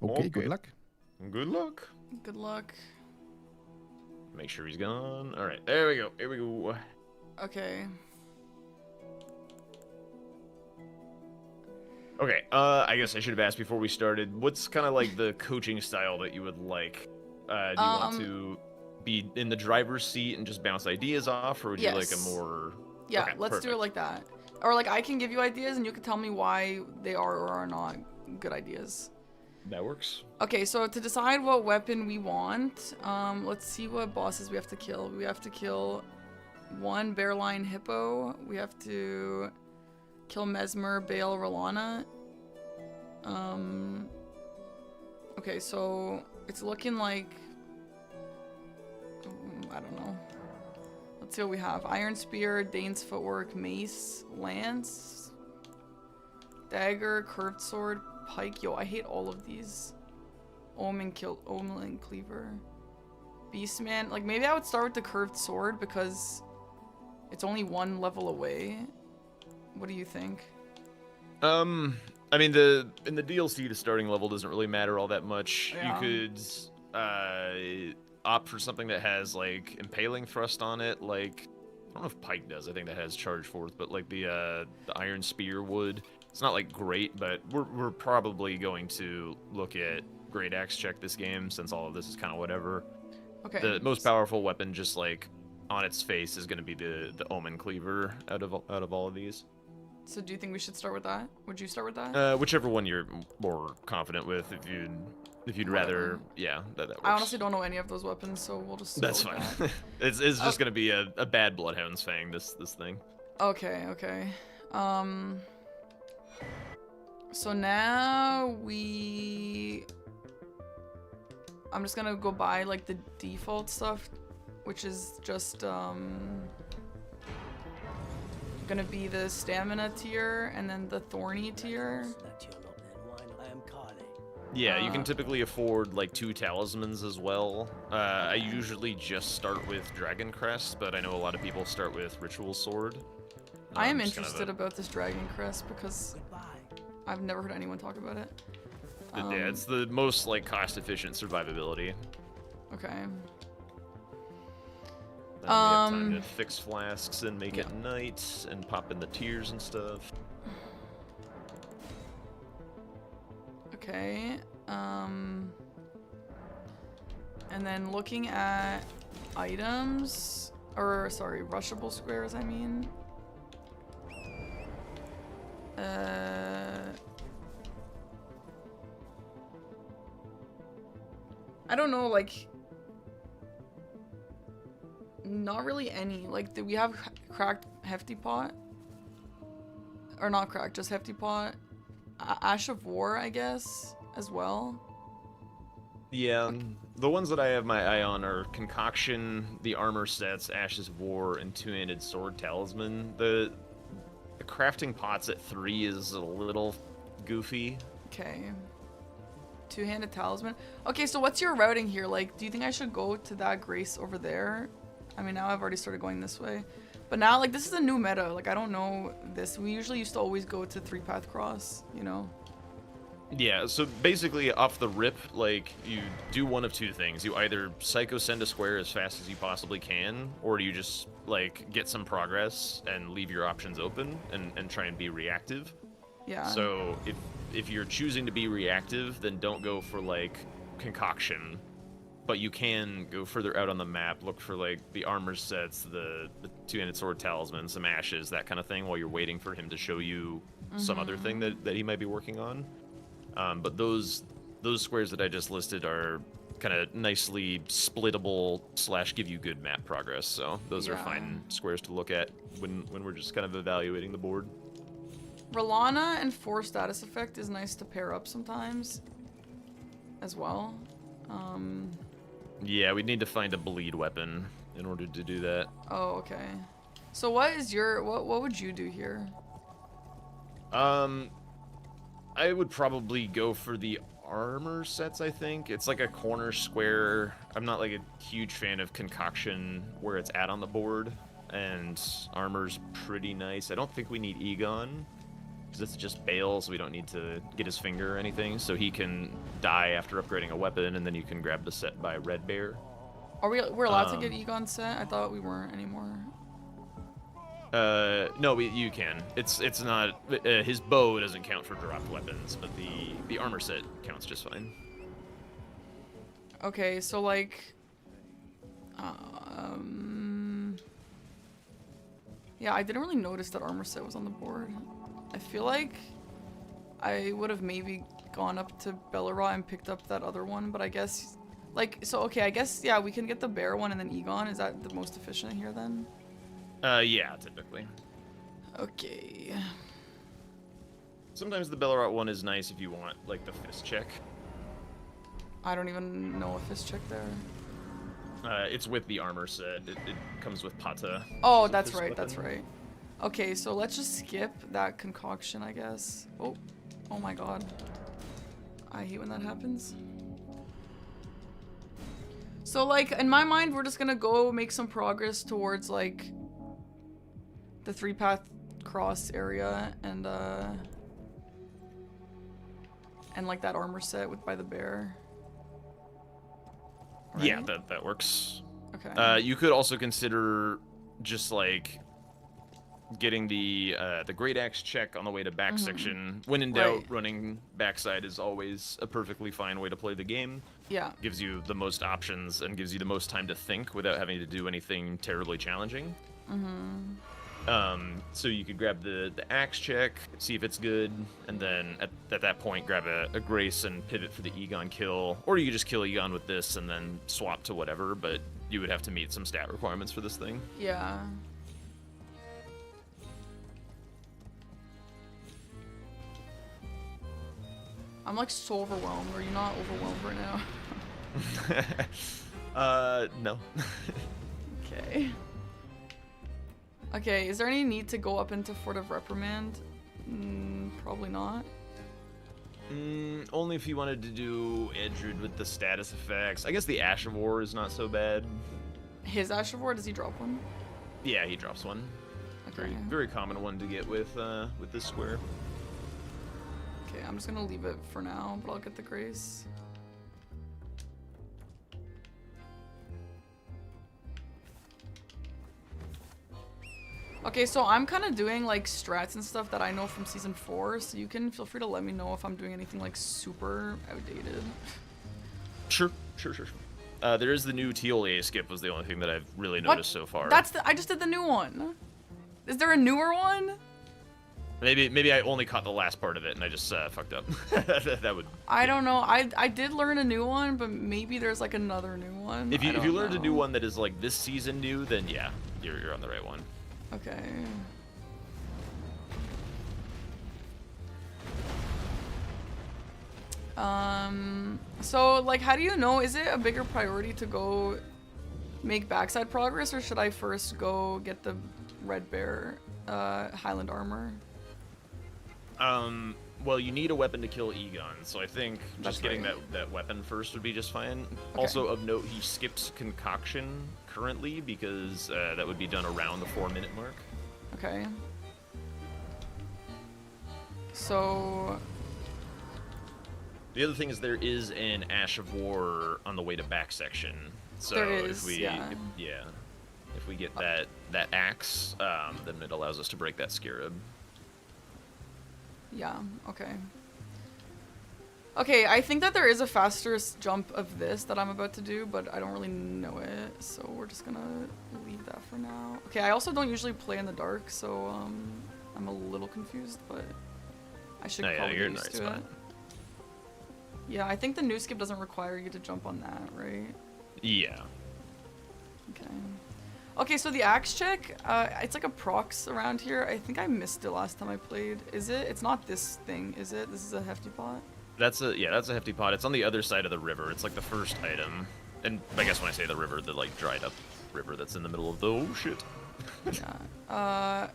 Okay, good okay. luck. Good luck. Good luck. Make sure he's gone. All right, there we go. Here we go. Okay. Okay, I guess I should have asked before we started. What's kind of like the coaching style that you would like? Do you want to be in the driver's seat and just bounce ideas off, or would you like a Yes. more? Yeah, Okay, let's do it perfect. like that. Or like I can give you ideas and you can tell me why they are or are not good ideas. That works. Okay, so to decide what weapon we want, let's see what bosses we have to kill. We have to kill one Bearline Hippo. We have to kill Mesmer, Bale, Rolana. Okay, so it's looking like I don't know. Let's see what we have. Iron Spear, Dane's Footwork, Mace, Lance, Dagger, Curved Sword, Pike. Yo, I hate all of these. Omen Cleaver. Beastman. Like, maybe I would start with the Curved Sword because it's only one level away. What do you think? I mean, in the DLC, the starting level doesn't really matter all that much. Yeah. You could opt for something that has like impaling thrust on it. Like, I don't know if Pike does. I think that has charge force, but like the Iron Spear would. It's not like great, but we're probably going to look at Great Axe check this game since all of this is kind of whatever. Okay. The most powerful weapon, just like on its face, is going to be the Omen Cleaver out of all of these. So do you think we should start with that? Would you start with that? Whichever one you're more confident with. If you'd rather, yeah, that works. I honestly don't know any of those weapons, so we'll just start That's with fine. that. it's just gonna be a bad Bloodhound's Fang. This thing. Okay. So now I'm just gonna go by like the default stuff, which is just gonna be the stamina tier and then the thorny tier. Yeah, you can typically afford like 2 talismans as well. I usually just start with Dragon Crest, but I know a lot of people start with Ritual Sword. I am Just kind of interested about this Dragon Crest because I've never heard anyone talk about it. yeah, it's the most like cost-efficient survivability. Okay. Then we have time to fix flasks and make it night and pop in the tiers and stuff. Okay. And then looking at items, or sorry, rushable squares, I mean. I don't know, like, not really any. Like, do we have cracked Hefty Pot? Or not cracked, just Hefty Pot. Ash of War, I guess, as well. Yeah, the ones that I have my eye on are Concoction, the armor sets, Ashes of War, and Two-Handed Sword Talisman. The crafting pots at 3 is a little goofy. Okay. Two-Handed Talisman. Okay, so what's your routing here? Like, do you think I should go to that Grace over there? I mean, now I've already started going this way. But now, like, this is a new meta. Like, I don't know this. We usually used to always go to 3-Path Cross, you know? Yeah, so basically off the rip, like, you do one of two things. You either psycho send a square as fast as you possibly can, or you just, like, get some progress and leave your options open and try and be reactive. Yeah. So if you're choosing to be reactive, then don't go for, like, concoction. But you can go further out on the map, look for, like, the armor sets, the two-handed sword talisman, some ashes, that kind of thing, while you're waiting for him to show you some other thing that he might be working on. But those squares that I just listed are kind of nicely splittable / give you good map progress. So those are fine squares to look at when we're just kind of evaluating the board. Rolana and 4 status effect is nice to pair up sometimes as well. Yeah, we'd need to find a bleed weapon in order to do that. Oh, okay. So what is your what would you do here? I would probably go for the armor sets, I think. It's like a corner square. I'm not like a huge fan of concoction where it's at on the board, and armor's pretty nice. I don't think we need Egon, because it's just Bale, so we don't need to get his finger or anything, so he can die after upgrading a weapon, and then you can grab the set by Red Bear. We're allowed to get Egon set? I thought we weren't anymore. No, you can. It's not his bow doesn't count for dropped weapons, but the armor set counts just fine. Okay, so like, yeah, I didn't really notice that armor set was on the board. I feel like I would have maybe gone up to Bellerot and picked up that other one, but I guess, like, so okay, I guess yeah, we can get the bear one and then Egon. Is that the most efficient here then? Yeah, typically. Okay. Sometimes the Bellerot one is nice if you want, like, the fist check. I don't even know a fist check there. It's with the armor set. It comes with Pata. Oh, that's right, that's right. Okay, so let's just skip that concoction, I guess. Oh my god. I hate when that happens. So, like, in my mind, we're just gonna go make some progress towards, like, the 3-path cross area and like that armor set by the bear. Right? Yeah, that works. Okay. You could also consider just like getting the great axe check on the way to back section. When in doubt, running backside is always a perfectly fine way to play the game. Yeah. Gives you the most options and gives you the most time to think without having to do anything terribly challenging. So you could grab the axe check, see if it's good, and then at that point grab a grace and pivot for the Egon kill, or you could just kill Egon with this and then swap to whatever, but you would have to meet some stat requirements for this thing. Yeah. I'm like so overwhelmed. Are you not overwhelmed right now? No. Okay. Okay, is there any need to go up into Fort of Reprimand? Probably not. Only if you wanted to do Edred with the status effects. I guess the Ash of War is not so bad. His Ash of War, does he drop one? Yeah, he drops one. Okay. Very common one to get with this square. Okay, I'm just gonna leave it for now, but I'll get the grace. Okay, so I'm kind of doing like strats and stuff that I know from season 4, so you can feel free to let me know if I'm doing anything like super outdated. Sure. There is the new TLA skip was the only thing that I've really noticed so far. I just did the new one. Is there a newer one? Maybe I only caught the last part of it and I just fucked up. That would. I don't know. I did learn a new one, but maybe there's like another new one. If you learned a new one that is like this season new, then yeah, you're on the right one. Okay. So like, how do you know? Is it a bigger priority to go make backside progress, or should I first go get the Red Bear Highland armor? Well, you need a weapon to kill Egon, so I think That's just getting right. that weapon first would be just fine. Okay. Also, of note, he skips concoction currently because that would be done around the 4-minute mark. Okay. So The other thing is there is an Ash of War on the way to back section. So There is, if we yeah. if we get that axe, then it allows us to break that scarab. Yeah, okay. Okay, I think that there is a faster jump of this that I'm about to do, but I don't really know it, so we're just gonna leave that for now. Okay, I also don't usually play in the dark, so I'm a little confused, but I should probably get used to it. Yeah, I think the new skip doesn't require you to jump on that, right? Yeah. Okay. Okay, so the axe check, it's like a prox around here. I think I missed it last time I played. Is it? It's not this thing, is it? This is a hefty pot? That's a hefty pot. It's on the other side of the river. It's like the first item. And I guess when I say the river, the like dried up river that's in the middle of the oh shit. Yeah.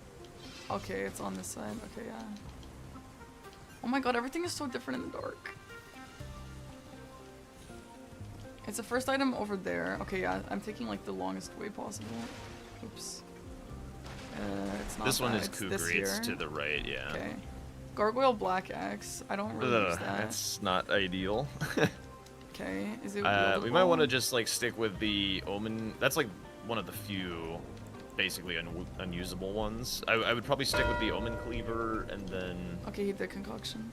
Okay, it's on this side. Okay, yeah. Oh my god, everything is so different in the dark. It's the first item over there. Okay, yeah, I'm taking like the longest way possible. Oops. It's not This one that, is it's Kukri, this it's here. to the right, yeah. Okay. Gargoyle Black Axe. I don't really use that. That's not ideal. Okay, is it we might want to just like stick with the Omen. That's like one of the few basically unusable ones. I would probably stick with the Omen Cleaver and then... Okay, the concoction.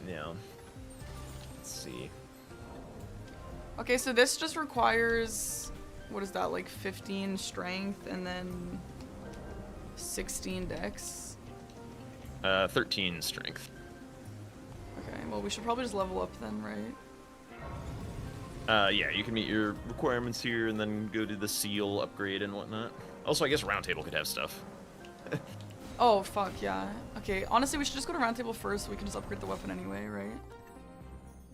Yeah. Let's see. Okay, so this just requires... What is that, like 15 strength and then 16 dex? 13 strength. Okay, well we should probably just level up then, right? Yeah, you can meet your requirements here and then go to the seal upgrade and whatnot. Also, I guess Round Table could have stuff. Oh, fuck, yeah. Okay, honestly, we should just go to Round Table first so we can just upgrade the weapon anyway, right?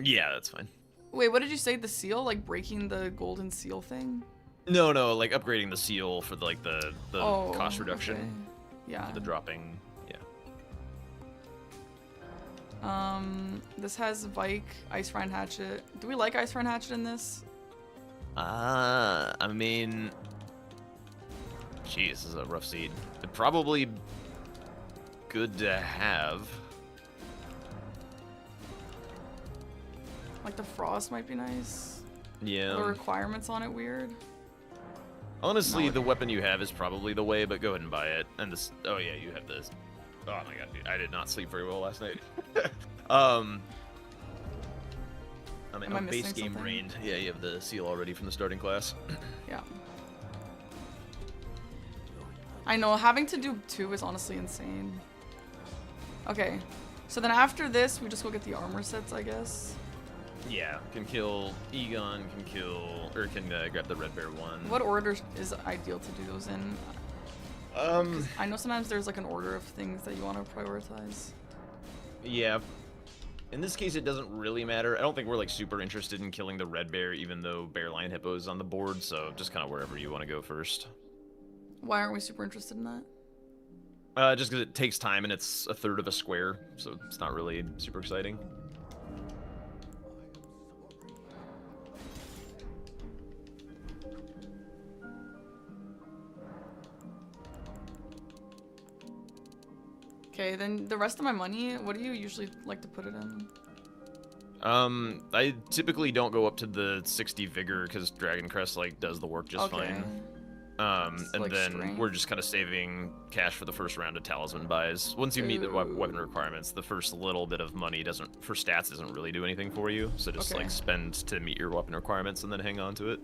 Yeah, that's fine. Wait, what did you say? The seal? Like breaking the golden seal thing? No, like upgrading the seal for the cost reduction. Okay. Yeah. For the dropping, yeah. This has Vike, Ice Rind Hatchet. Do we like Ice Rind Hatchet in this? I mean... Jeez, this is a rough seed. It'd probably good to have. Like the frost might be nice. Yeah. The requirements on it weird. Honestly, the weapon you have is probably the way, but go ahead and buy it. And this... Oh yeah, you have this. Oh my god, dude. I did not sleep very well last night. I mean, Am I on base missing game something? brained. Yeah, you have the seal already from the starting class. Yeah. I know, having to do 2 is honestly insane. Okay, so then after this, we just go get the armor sets, I guess. Yeah, can kill Egon, can grab the Red Bear one. What order is ideal to do those in? 'Cause I know sometimes there's like an order of things that you want to prioritize. Yeah. In this case, it doesn't really matter. I don't think we're like super interested in killing the Red Bear, even though Bear Lion Hippo is on the board, so just kind of wherever you want to go first. Why aren't we super interested in that? Just because it takes time and it's a third of a square, so it's not really super exciting. Okay, then the rest of my money, what do you usually like to put it in? I typically don't go up to the 60 vigor because Dragon Crest like does the work just fine. And like then strength. we're just kind of saving cash for the first round of talisman buys. Once you meet the weapon requirements, the first little bit of money for stats doesn't really do anything for you. So just Okay. like spend to meet your weapon requirements and then hang on to it.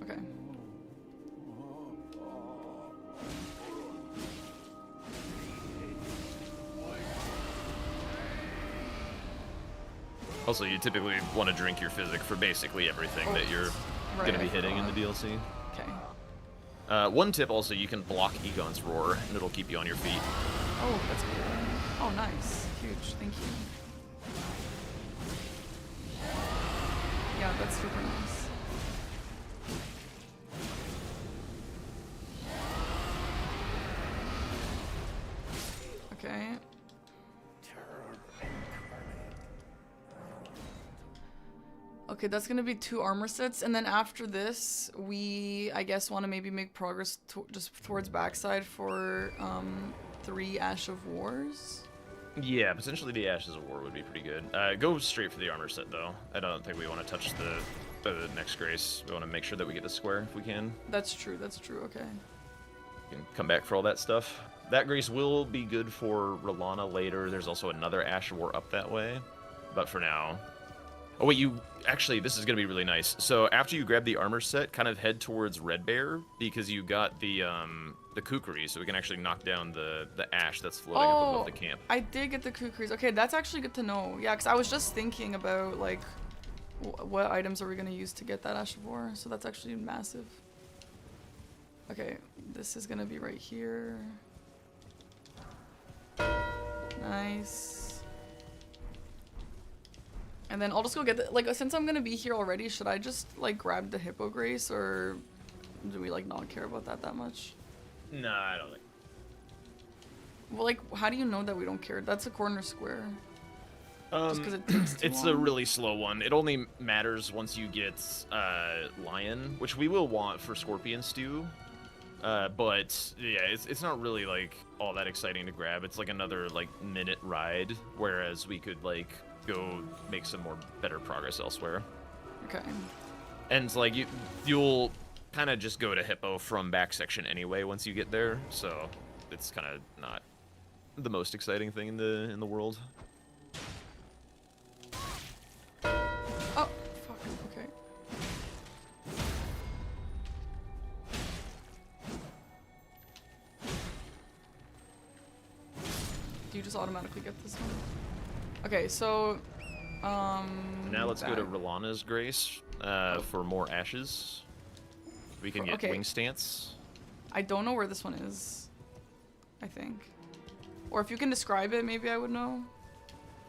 Okay. Also, you typically want to drink your physic for basically everything that you're Right, going to I be hitting in the forgot. DLC. Okay. One tip also, you can block Egon's Roar, and it'll keep you on your feet. Oh, that's good. Oh, nice. Huge. Thank you. Yeah, that's super nice. Okay. Okay, that's gonna be 2 armor sets, and then after this, we, I guess, want to maybe make progress just towards backside for 3 Ash of Wars. Yeah, potentially the Ashes of War would be pretty good. Go straight for the armor set, though. I don't think we want to touch the next grace. We want to make sure that we get the square if we can. That's true. That's true. Okay. We can come back for all that stuff. That grace will be good for Rolana later. There's also another Ash of War up that way. But for now... Oh, wait, you... Actually, this is going to be really nice. So after you grab the armor set, kind of head towards Red Bear, because you got the kukri, so we can actually knock down the ash that's floating up above the camp. I did get the kukris. Okay, that's actually good to know. Yeah, because I was just thinking about, like, what items are we going to use to get that Ash of War, so that's actually massive. Okay, this is going to be right here. Nice. And then I'll just go get the, like, since I'm gonna be here already, should I just, like, grab the Hippo Grace, or do we, like, not care about that much? Nah, I don't think. Well, like, how do you know that we don't care? That's a corner square. Just because it takes too It's long. a really slow one. It only matters once you get Lion, which we will want for Scorpion Stew. But yeah, it's not really like all that exciting to grab. It's like another like minute ride, whereas we could like go make some more better progress elsewhere. Okay. And like you'll kind of just go to Hippo from back section anyway once you get there, so it's kind of not the most exciting thing in the world. Oh, fuck. Okay. Do you just automatically get this one? Okay, so, Now let's go to back. Rolana's Grace for more ashes. We can get Okay. Wing Stance. I don't know where this one is, I think. Or if you can describe it, maybe I would know.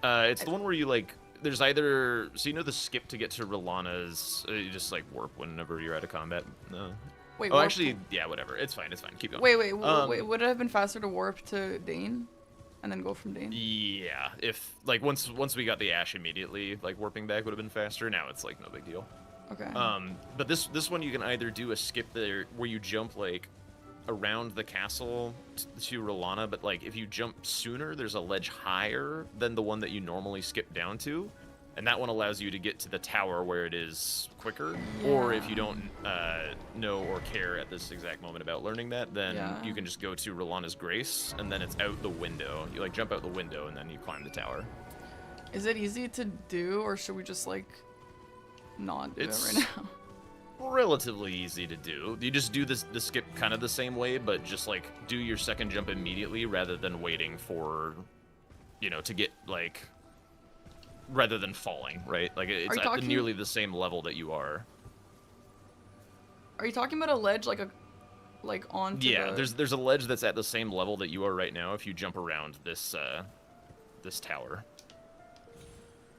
It's the one where you like. There's either so you know the skip to get to Rolana's. You just like warp whenever you're out of combat. No. Wait, Oh, warp actually, yeah, whatever. It's fine. It's fine. Keep going. Wait, would it have been faster to warp to Dane? And then go from Dane? Yeah, if like once we got the ash immediately, like warping back would have been faster. Now it's like no big deal. Okay. But this one you can either do a skip there where you jump like around the castle to Rolana, but like if you jump sooner, there's a ledge higher than the one that you normally skip down to, and that one allows you to get to the tower where it is quicker. Or if you don't know or care at this exact moment about learning that, then you can just go to Rolana's Grace, and then it's out the window. You like jump out the window, and then you climb the tower. Is it easy to do, or should we just like not do it right now? Relatively easy to do. You just do the skip kind of the same way, but just like do your second jump immediately rather than waiting for, you know, to get like, rather than falling, right? Like it's at nearly the same level that you are. Are you talking about a ledge like onto? Yeah, there's a ledge that's at the same level that you are right now if you jump around this this tower.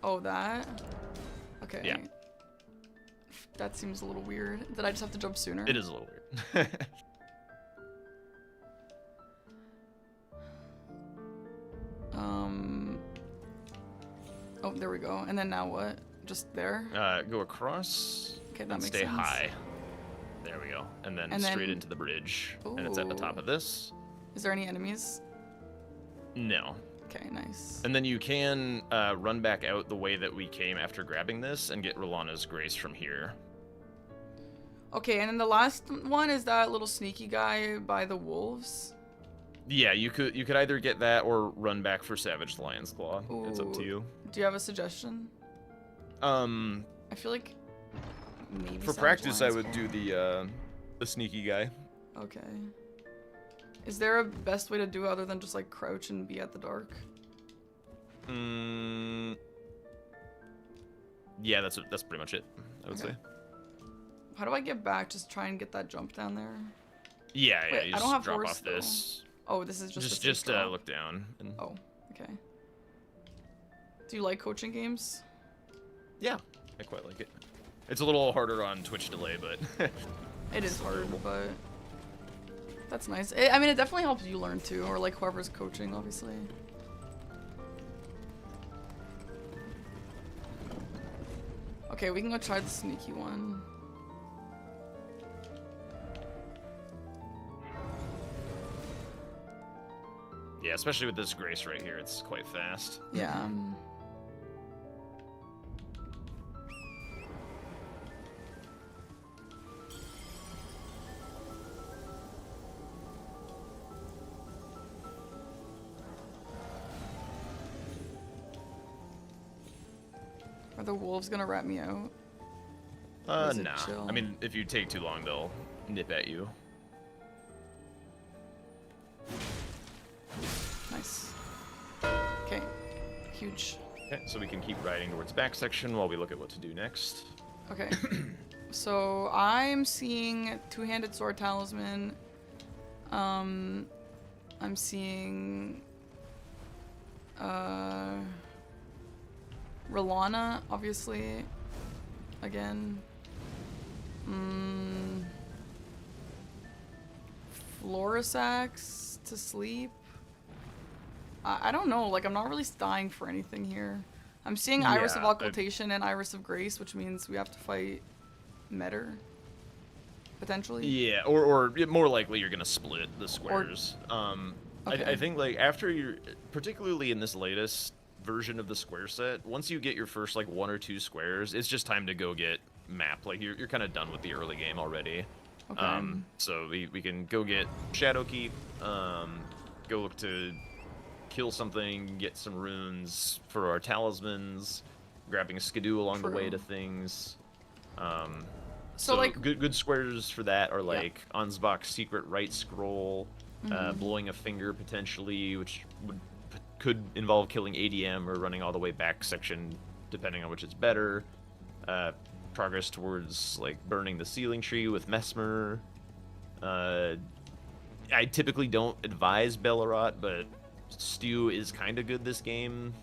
Oh, that? Okay. Yeah. That seems a little weird. Did I just have to jump sooner? It is a little weird. Oh, there we go. And then now what? Just there? Go across. Okay, that and makes stay sense. high. There we go. And then straight into the bridge. And it's at the top of this. Is there any enemies? No. Okay, nice. And then you can run back out the way that we came after grabbing this and get Rolana's Grace from here. Okay, and then the last one is that little sneaky guy by the wolves. Yeah, you could either get that or run back for Savage Lion's Claw. Ooh. It's up to you. Do you have a suggestion? I feel like maybe for Savage practice I Lion's would Claw. do the sneaky guy. Okay. Is there a best way to do it other than just like crouch and be at the dark? Yeah, that's pretty much it, I would say. How do I get back? Just try and get that jump down there? Yeah, Wait, you I don't just have drop horse, off this. Oh, this is just Just look down. And... Oh, okay. Do you like coaching games? Yeah, I quite like it. It's a little harder on Twitch delay, but... It is hard, but... That's nice. I mean, it definitely helps you learn too, or like whoever's coaching, obviously. Okay, we can go try the sneaky one. Yeah, especially with this grace right here, it's quite fast. Yeah. Are the wolves gonna rat me out? Is it Nah. chill? I mean, if you take too long, they'll nip at you. Nice. Okay. Huge. Okay, so we can keep riding towards back section while we look at what to do next. Okay. So I'm seeing two-handed sword talisman. I'm seeing Rolana, obviously. Again. Florisax to sleep. I don't know, like I'm not really dying for anything here. I'm seeing Iris of Yeah, Occultation and Iris of Grace, which means we have to fight Metter. Potentially. Yeah, or more likely you're gonna split the squares. Okay. I think like after you're, particularly in this latest version of the square set, once you get your first like 1 or 2 squares, it's just time to go get map. Like you're kind of done with the early game already. Okay. So we can go get Shadowkeep, go look to kill something, get some runes for our talismans, grabbing a skidoo along the way True. to things. So, like- good squares for that are like Ansbach's secret right scroll, blowing a finger potentially, which could involve killing ADM or running all the way back section, depending on which is better. Progress towards like burning the ceiling tree with Mesmer. I typically don't advise Bellerot, but Stew is kind of good this game.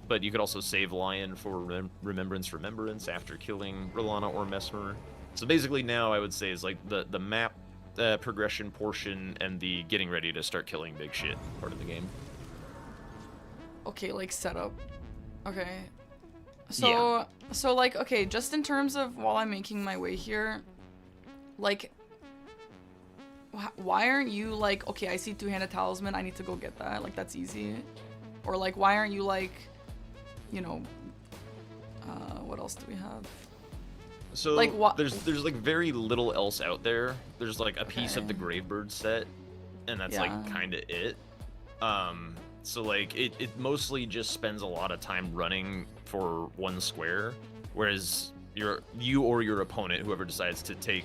But you could also save Lion for Remembrance after killing Rolana or Mesmer. So basically now I would say is like the map progression portion and the getting ready to start killing big shit part of the game. Okay, like setup. Okay. So like okay, just in terms of while I'm making my way here, like why aren't you like, okay, I see two-handed talisman, I need to go get that. Like that's easy. Or like why aren't you like, you know, what else do we have? So like there's like very little else out there. There's like a piece of the Gravebird set, and that's like kind of it. So like it mostly just spends a lot of time running for one square, whereas you or your opponent, whoever decides to take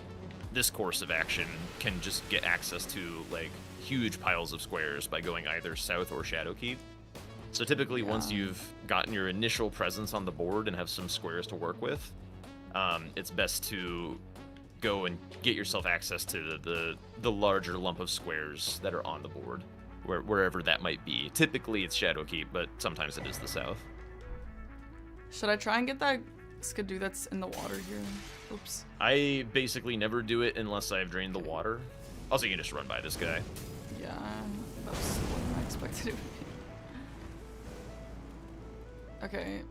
this course of action, can just get access to like huge piles of squares by going either south or Shadowkeep. So typically once you've gotten your initial presence on the board and have some squares to work with, it's best to go and get yourself access to the larger lump of squares that are on the board, wherever that might be. Typically it's Shadowkeep, but sometimes it is the south. Should I try and get that skidoo that's in the water here? Oops. I basically never do it unless I've drained the water. Also, you can just run by this guy. Yeah, that's what I expected it would be. Okay.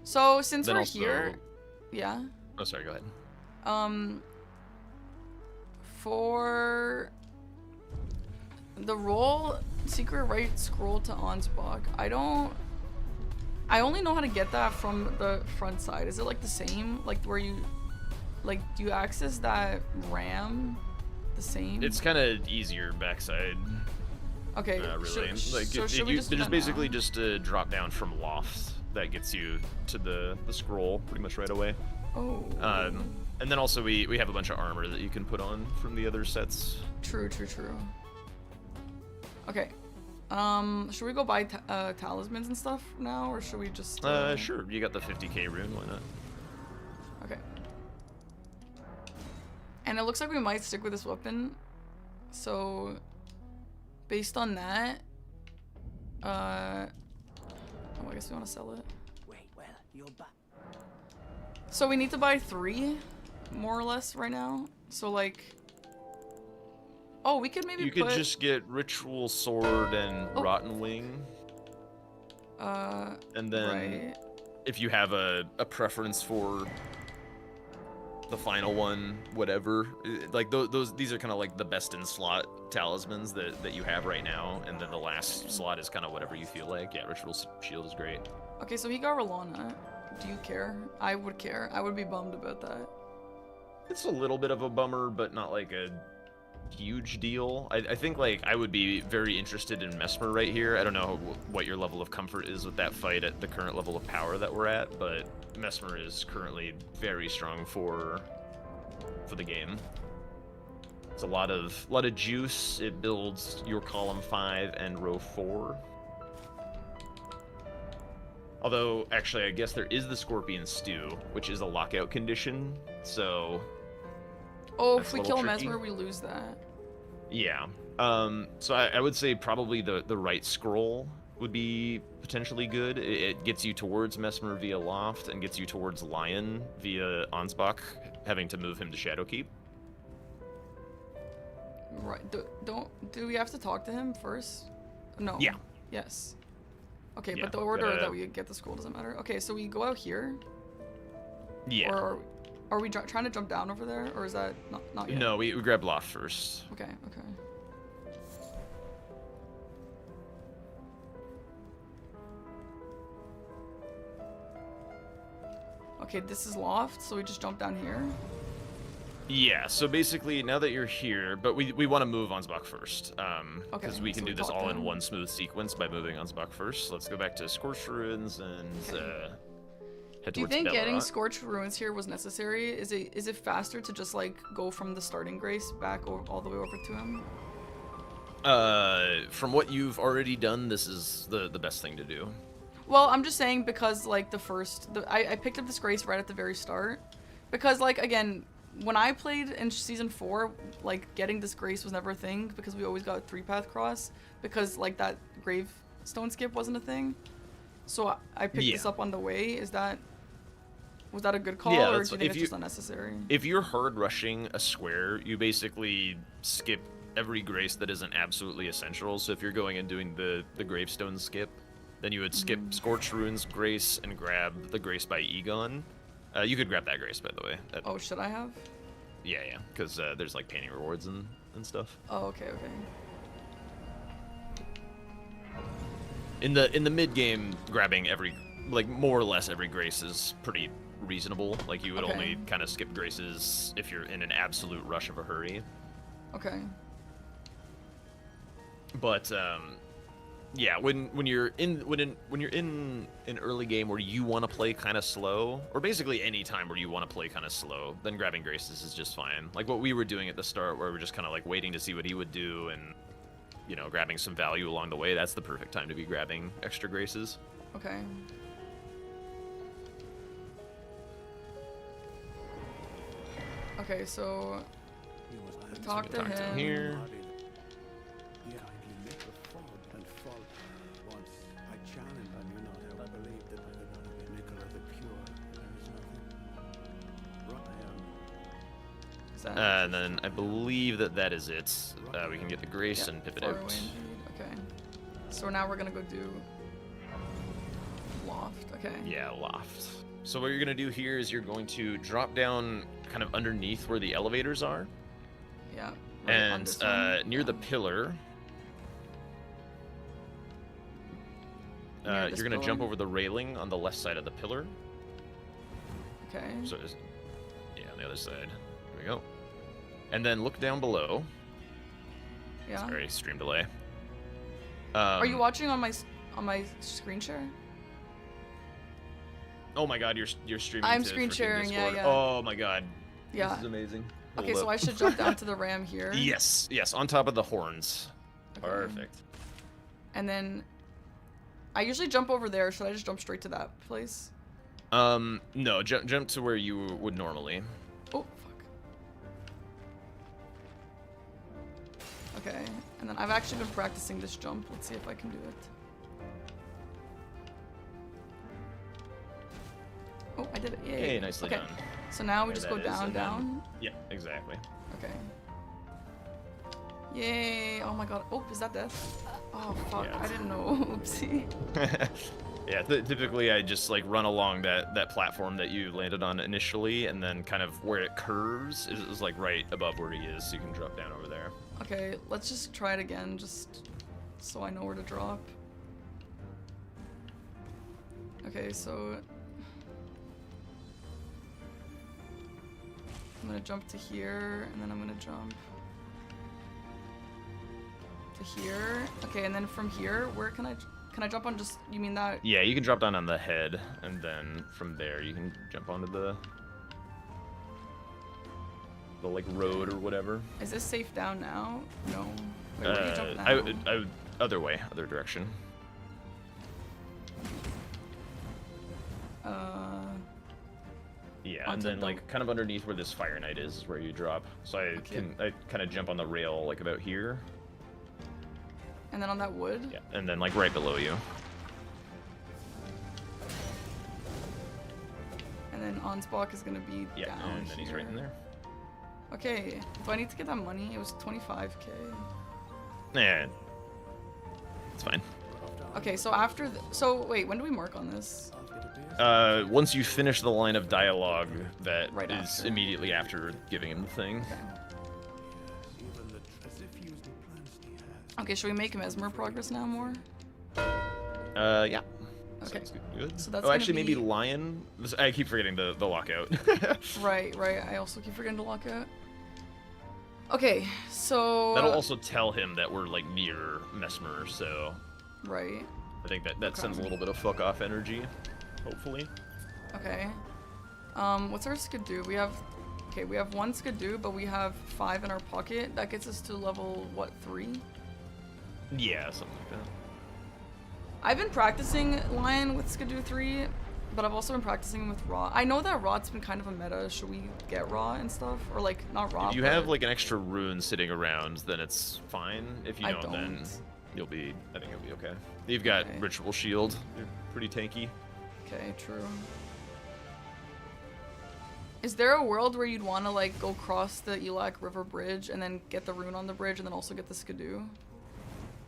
So since Then we're also- here, yeah. Oh, sorry, go ahead. For the roll secret right scroll to Ansbach, I only know how to get that from the front side. Is it like the same? Like where you, like, do you access that RAM the same? It's kind of easier backside. Okay. Really. Should we just do there's that basically now? just a drop down from loft that gets you to the scroll pretty much right away. Oh. And then also we have a bunch of armor that you can put on from the other sets. True. Okay. Should we go buy talismans and stuff now, or should we just? Sure. You got the 50k rune. Why not? Okay. And it looks like we might stick with this weapon. So, based on that, oh, I guess we want to sell it. Wait, well, you're back. So we need to buy 3, more or less, right now. So like, oh, we could maybe You could just get Ritual Sword and Rotten Wing. And then right. if you have a preference for the final one, whatever. Like these are kind of like the best in slot talismans that you have right now, and then the last slot is kind of whatever you feel like. Yeah, Ritual Shield is great. Okay, so he got Rolana. Do you care? I would care. I would be bummed about that. It's a little bit of a bummer, but not like a huge deal. I think like I would be very interested in Mesmer right here. I don't know what your level of comfort is with that fight at the current level of power that we're at, but Mesmer is currently very strong for the game. It's a lot of juice. It builds your column 5 and row 4. Although, actually, I guess there is the Scorpion Stew, which is a lockout condition, so... Oh, if we kill tricky. Mesmer, we lose that. Yeah. So I would say probably the right scroll would be potentially good. It gets you towards Mesmer via Loft and gets you towards Lion via Ansbach, having to move him to Shadowkeep. Right. Do we have to talk to him first? No. Yeah. Yes. Okay, Yeah, but the order gotta- that we get the scroll doesn't matter. Okay, so we go out here, Yeah. or are we trying to jump down over there, or is that not yet? No, we grab Loft first. Okay. Okay. Okay, this is Loft, so we just jump down here. Yeah, so basically, now that you're here, but we want to move Ansbach first, Okay, because we can so do we this talk all to in him. one smooth sequence by moving Ansbach first. Let's go back to Scorched Ruins and Okay. head Do you towards think getting Bellerot. Scorched Ruins here was necessary? Is it faster to just like go from the starting Grace back all the way over to him? From what you've already done, this is the best thing to do. Well, I'm just saying because like I picked up this Grace right at the very start, because like again, when I played in season 4, like getting this Grace was never a thing because we always got 3-path cross because like that gravestone skip wasn't a thing. So I picked this up on the way. Was that a good call, Yeah, or that's- do you think if it's you- just unnecessary? If you're hard rushing a square, you basically skip every Grace that isn't absolutely essential. So if you're going and doing the gravestone skip, then you would skip Scorched Ruins Grace and grab the Grace by Egon. You could grab that Grace, by the way. Oh, should I have? Yeah, because there's like painting rewards and stuff. Oh, okay. In the mid game, grabbing more or less every Grace is pretty reasonable. Like you would Okay. only kind of skip Graces if you're in an absolute rush of a hurry. Okay. But yeah, when you're in an early game where you want to play kind of slow, or basically any time where you want to play kind of slow, then grabbing Graces is just fine. Like what we were doing at the start, where we're just kind of like waiting to see what he would do and grabbing some value along the way. That's the perfect time to be grabbing extra Graces. Okay. Okay, so talk to Talk to him him. here. Is that And then I believe that is it. We can get the Grace yeah, and pip it far out. away indeed. Okay. So now we're gonna go do Loft. Okay. Yeah, Loft. So what you're going to do here is you're going to drop down kind of underneath where the elevators are. Yeah. right on And this one. near the Yeah. pillar, Near this you're going to jump pillar? over the railing on the left side of the pillar. Okay. So, yeah, on the other side. There we go. And then look down below. Yeah. Sorry, stream delay. Are you watching on my screen share? Oh my God, you're streaming. I'm to screen freaking sharing, yeah, Discord. yeah. Oh my God. Yeah. This is amazing. Okay, Hold so up. I should jump down to the ram here. Yes, on top of the horns. Okay. Perfect. And then I usually jump over there. Should I just jump straight to that place? No, jump to where you would normally. Oh, fuck. Okay, and then I've actually been practicing this jump. Let's see if I can do it. Oh, I did it. Yay. Hey, nicely okay. done. So now we There just go that is, down, and then- down. Yeah, exactly. Okay. Yay. Oh my god. Oh, is that death? Oh, fuck. Yeah, I it's- didn't know. Oopsie. Yeah, typically I just like run along that platform that you landed on initially, and then kind of where it curves is like right above where he is, so you can drop down over there. Okay, let's just try it again, just so I know where to drop. Okay, so I'm gonna jump to here, and then I'm gonna jump to here. Okay, and then from here, where can I jump on? Just, you mean that? Yeah, you can drop down on the head, and then from there you can jump onto the like road or whatever. Is this safe down now? No. Wait, where do you jump now? I would other way, other direction. Yeah, and onto then the- like kind of underneath where this Fire Knight is where you drop. So I kind of jump on the rail like about here. And then on that wood? Yeah, and then like right below you. And then Ansbach is gonna be Yeah, down and then he's here. right in there. Okay, do I need to get that money? It was 25k. Yeah, it's fine. Okay, so after so wait, when do we mark on this? Once you finish the line of dialogue that Right is after. immediately after giving him the thing. Okay, should we make Mesmer progress now more? Yeah. Okay. Sounds good. So that's oh, gonna actually, maybe be- Lion. I keep forgetting the lockout. Right. I also keep forgetting to lock out. Okay, so That'll also tell him that we're like near Mesmer, so right. I think that sends a little bit of fuck off energy, hopefully. Okay. What's our skidoo? We have one skidoo, but we have 5 in our pocket. That gets us to level what, 3? Yeah, something like that. I've been practicing Lion with skidoo 3, but I've also been practicing with Raw. I know that Raw's been kind of a meta. Should we get Raw and stuff, or like not Raw? If you but have like an extra rune sitting around, then it's fine. If you I don't, then don't. I think you'll be okay. You've got Okay. Ritual Shield. You're pretty tanky. Okay, true. Is there a world where you'd want to like go cross the Elak River Bridge and then get the rune on the bridge and then also get the skidoo?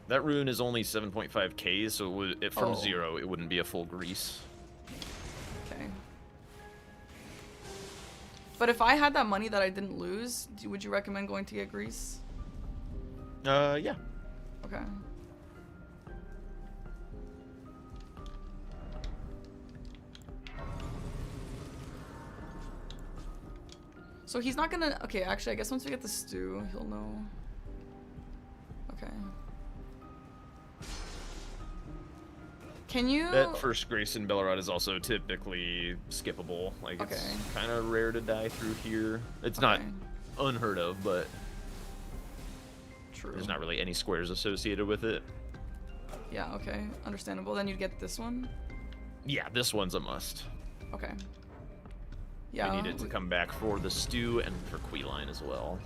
That rune is only 7.5k, so from Oh. 0, it wouldn't be a full grease. Okay. But if I had that money that I didn't lose, would you recommend going to get Greece? Yeah. Okay. So he's not gonna. Okay, actually, I guess once we get the stew, he'll know. Okay. Can you? That first grace in Bellerod is also typically skippable. Like, it's Okay. kind of rare to die through here. It's not Okay. unheard of, but True. there's not really any squares associated with it. Yeah. Okay. Understandable. Then you'd get this one. Yeah, this one's a must. Okay. Yeah. We need it to come back for the stew and for Queeline as well.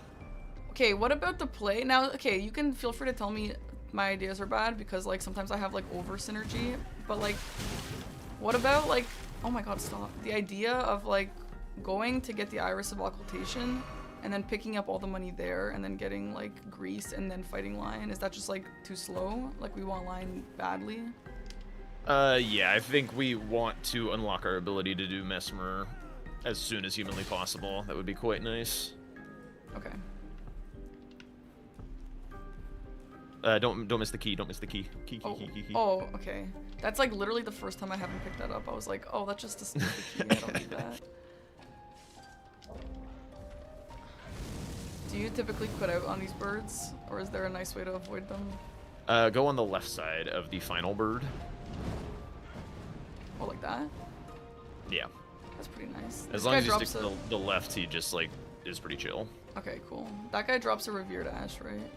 Okay, what about the play? Now, okay, you can feel free to tell me my ideas are bad because like sometimes I have like over synergy, but like what about like, oh my god, stop. The idea of like going to get the Iris of Occultation and then picking up all the money there and then getting like Grease and then fighting Lion, is that just like too slow? Like we want Lion badly? Yeah, I think we want to unlock our ability to do Mesmer as soon as humanly possible. That would be quite nice. Okay. Don't miss the key. Don't miss the key. Key. Key. Oh, okay. That's like literally the first time I haven't picked that up. I was like, oh, that's just a stupid key. I don't need that. Do you typically quit out on these birds, or is there a nice way to avoid them? Go on the left side of the final bird. Oh, like that? Yeah. That's pretty nice. As This long guy as you stick drops to the left, he just like is pretty chill. Okay, cool. That guy drops a revered ash, right?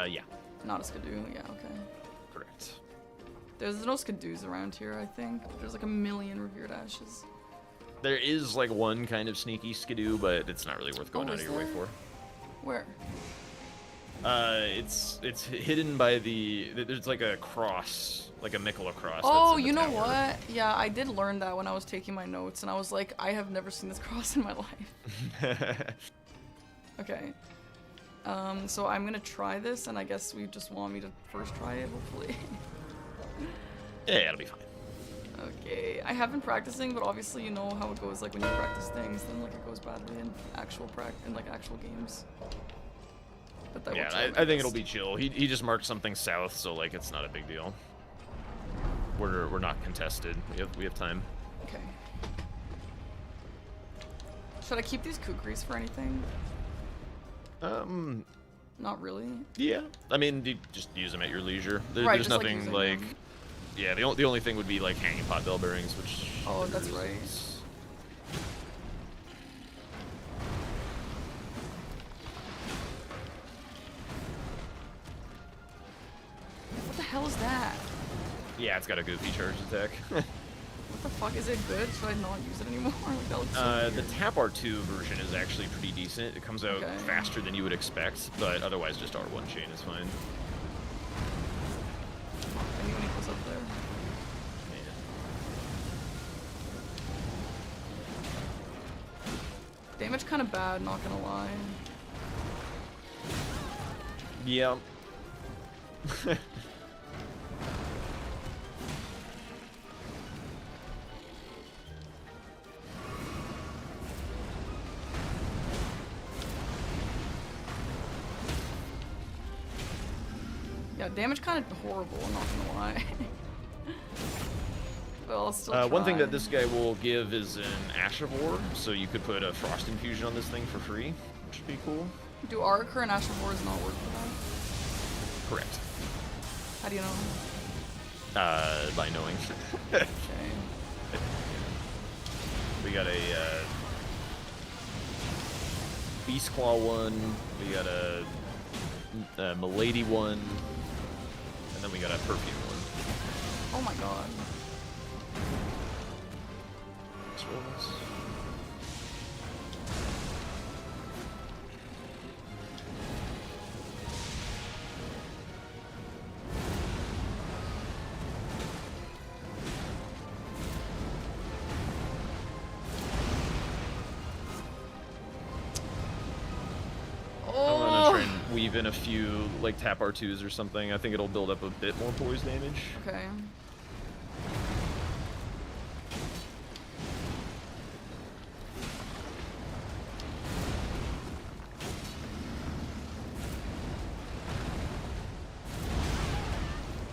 Yeah. Not a skidoo. Yeah, okay. Correct. There's no skidoos around here, I think. There's like a million revered ashes. There is like one kind of sneaky skidoo, but it's not really worth going Oh, out of is your way there? for. Where? It's hidden by there's like a cross, like a Mikola cross. Oh, that's in the you know tower. what? Yeah, I did learn that when I was taking my notes, and I was like, I have never seen this cross in my life. Okay. So I'm gonna try this, and I guess we just want me to first try it, hopefully. Yeah, it'll be fine. Okay, I have been practicing, but obviously you know how it goes. Like when you practice things, then like it goes badly in actual actual games. But that will Yeah, try my I think best. it'll be chill. He just marked something south, so like it's not a big deal. We're not contested. We have time. Okay. Should I keep these kukris for anything? Not really. Yeah. I mean, you just use them at your leisure. Right, There's just, like, nothing using like. them. Yeah, the only thing would be like hanging pot bell bearings, which. Oh, that's right. What the hell is that? Yeah, it's got a goofy charge attack. What the fuck? Is it good? Should I not use it anymore? Like, that looks so The weird. Tap R2 version is actually pretty decent. It comes out Okay. faster than you would expect, but otherwise just R1 chain is fine. Anyone equals up there? Damage kind of bad, not gonna lie. Yeah. Yeah, damage kind of horrible, I'm not gonna lie. But I'll still One thing try. that this guy will give is an Ash of War, so you could put a Frost Infusion on this thing for free, which would be cool. Do Arc or an Ash of Wars not work for that? Correct. How do you know? By knowing. Okay. We got a Beast Claw one, we got a Milady one, and then we got a Perfume one. Oh my god. Let's roll this. I'm gonna try and weave in a few like tap R2s or something. I think it'll build up a bit more poise damage. Okay.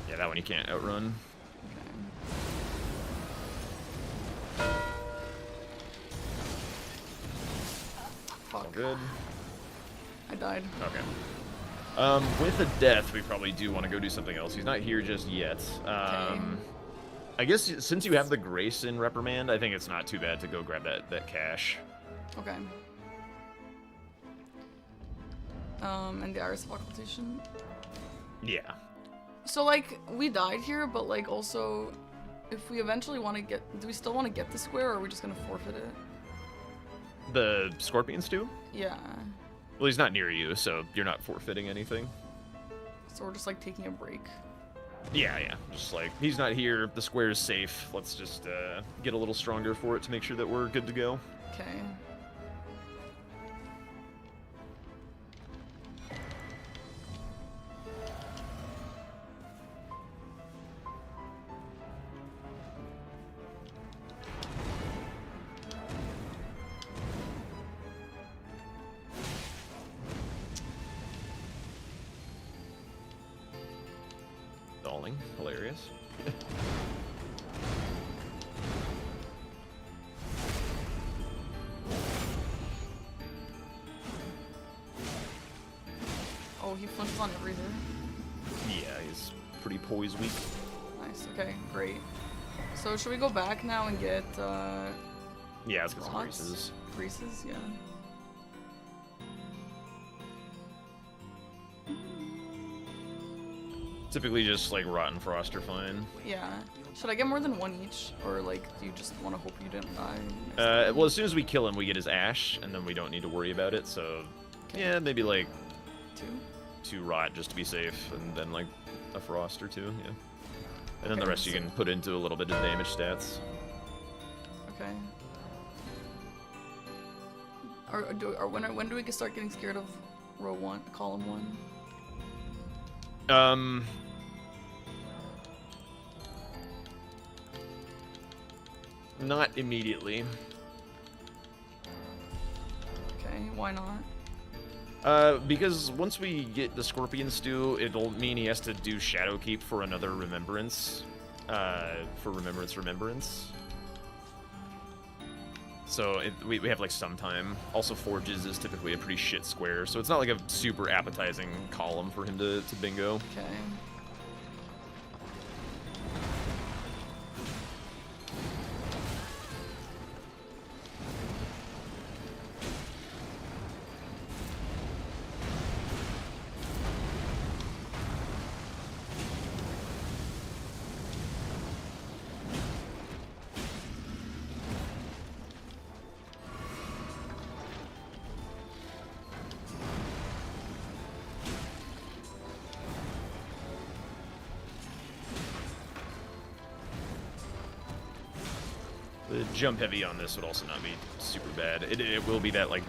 Yeah, that one you can't outrun. All Fuck. good. I died. Okay. With a death, we probably do want to go do something else. He's not here just yet. I guess since you have the Grace in Reprimand, I think it's not too bad to go grab that cash. Okay. And the Iris of Occultation. Yeah. So, like, we died here, but, like, also, if we eventually want to get... Do we still want to get the square, or are we just going to forfeit it? The Scorpions too? Yeah. Well, he's not near you, so you're not forfeiting anything. So we're just, like, taking a break. Yeah, yeah. Just like, he's not here, the square is safe. Let's just get a little stronger for it to make sure that we're good to go. Okay. Stalling. Hilarious. Oh, he flinches on everything. Yeah, he's pretty poise weak. Nice. Okay, great. So should we go back now and get, Yeah, let's get some rots? graces. Greases? Yeah. Typically just like Rotten Frost are fine. Yeah. Should I get more than one each? Or, like, do you just want to hope you didn't die? next time? Well, as soon as we kill him, we get his ash, and then we don't need to worry about it, so... Okay. Yeah, maybe like 2? 2 rot just to be safe, and then like a frost or 2, yeah. And then the Okay, rest you so- can put into a little bit of damage stats. Okay. Or when do we start getting scared of row 1, column 1? Not immediately. Okay, why not? Because once we get the Scorpion Stew, it'll mean he has to do Shadowkeep for another Remembrance. For Remembrance. So we have like some time. Also, Forges is typically a pretty shit square, so it's not like a super appetizing column for him to bingo. Okay. The jump heavy on this would also not be super bad. It will be that like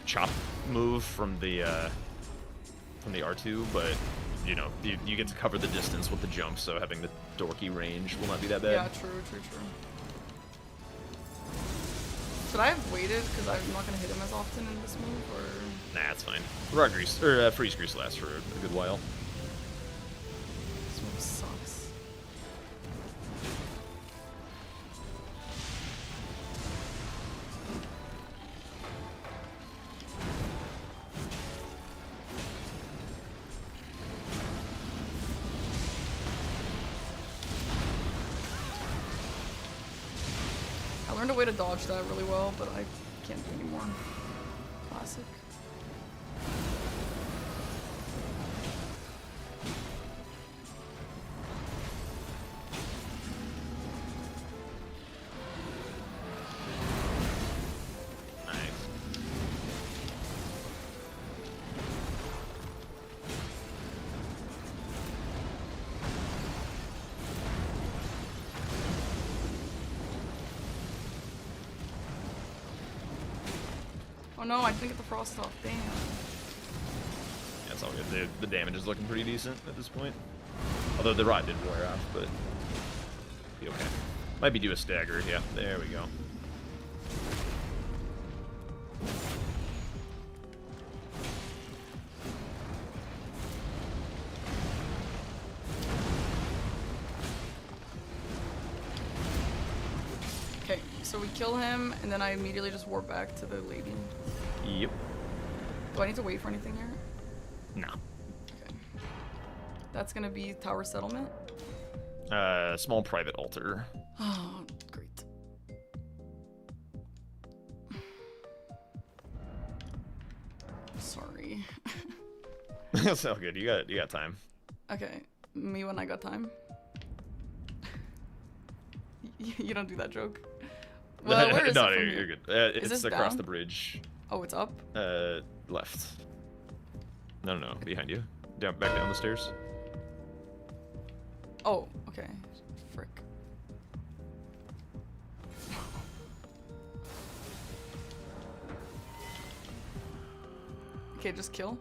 chop move from the R2, but you know you get to cover the distance with the jump, so having the dorky range will not be that bad. Yeah, true. Should I have waited because I'm not gonna hit him as often in this move, or? Nah, it's fine. Raw grease or freeze grease lasts for a good while. This move sucks. I learned a way to dodge that really well, but I can't do anymore. Classic. Nice. Oh no, I didn't get the frost off. Damn. Yeah, it's all good. The damage is looking pretty decent at this point. Although the rod did wear off, but be okay. Might be due a stagger. Yeah, there we go. Okay, so we kill him, and then I immediately just warp back to the lady. Yep. Do I need to wait for anything here? Nah. Okay. That's gonna be Tower Settlement. Small private altar. Oh, great. Sorry. That's all good. You got time. Okay, me when I got time. You don't do that joke. Well, where is no, it from you're here? good. Is It's this across down? the bridge. Oh, it's up? Left. No, behind you. Back down the stairs. Oh, okay. Frick. Okay, just kill.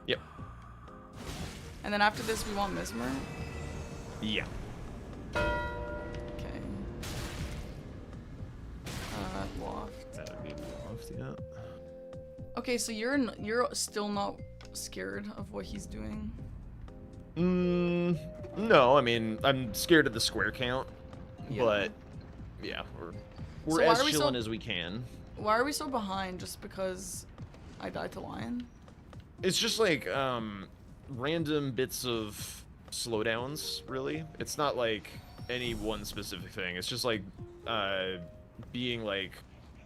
Yep. And then after this, we want Mesmer. Yeah. Okay. Loft. That would be left, yeah. Okay, so you're still not scared of what he's doing? No, I mean, I'm scared of the square count, Yeah. but yeah, we're So why as are we chilling so- as we can. Why are we so behind just because I died to Lion? It's just like random bits of slowdowns, really. It's not like any one specific thing. It's just like being like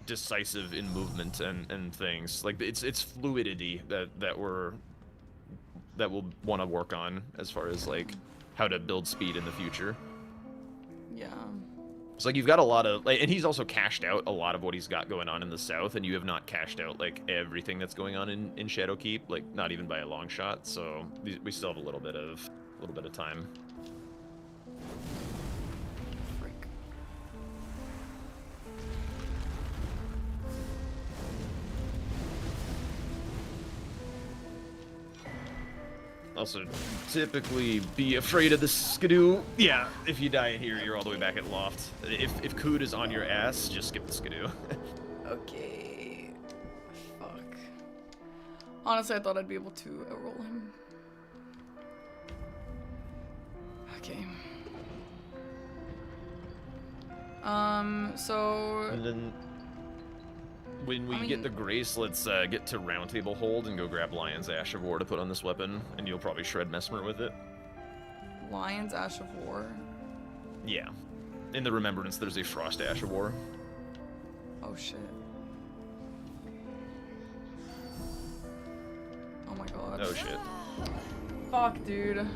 decisive in movement and things. Like it's fluidity that we'll want to work on as far as like how to build speed in the future. Yeah. It's like you've got a lot of like, and he's also cashed out a lot of what he's got going on in the south, and you have not cashed out like everything that's going on in Shadowkeep, like not even by a long shot. So we still have a little bit of time. Frick. Also, typically be afraid of the skidoo. Yeah, if you die here, you're all the way back at loft. If Kood is on your ass, just skip the skidoo. Okay. Fuck. Honestly, I thought I'd be able to roll him. Okay. So... And then when we I get mean- the Grace, let's get to Roundtable Hold and go grab Lion's Ash of War to put on this weapon, and you'll probably shred Mesmer with it. Lion's Ash of War. Yeah. In the Remembrance, there's a Frost Ash of War. Oh shit. Oh my god. Oh shit. Fuck, dude.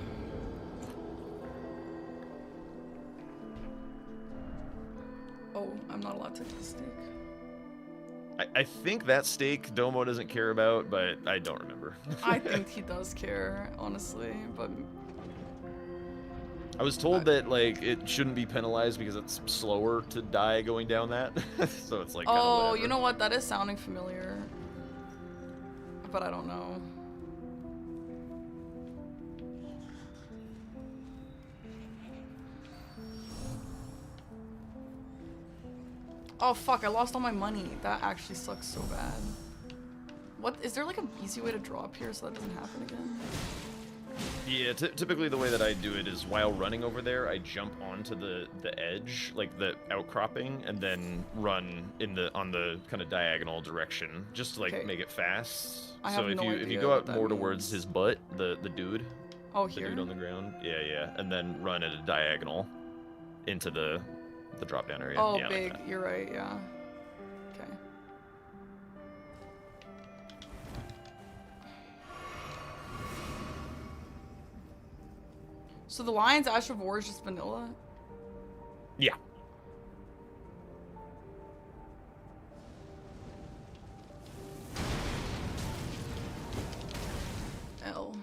Oh, I'm not allowed to take the steak. I think that steak Domo doesn't care about, but I don't remember. I think he does care, honestly, but I was told that like it shouldn't be penalized because it's slower to die going down that. So it's like kinda oh, whatever. you know what? That is sounding familiar, but I don't know. Oh fuck, I lost all my money. That actually sucks so bad. What, is there like an easy way to drop here so that doesn't happen again? Yeah, typically the way that I do it is while running over there, I jump onto the edge, like the outcropping, and then run in the on the kind of diagonal direction, just to like Okay. make it fast. I So have if no you if you idea go what out that more towards means. his butt, the dude, Oh, the here? dude on the ground, yeah, and then run at a diagonal into the drop down area. Oh, yeah, big. Like that. You're right, yeah. Okay. So the Lion's Ash of War is just vanilla? Yeah. L.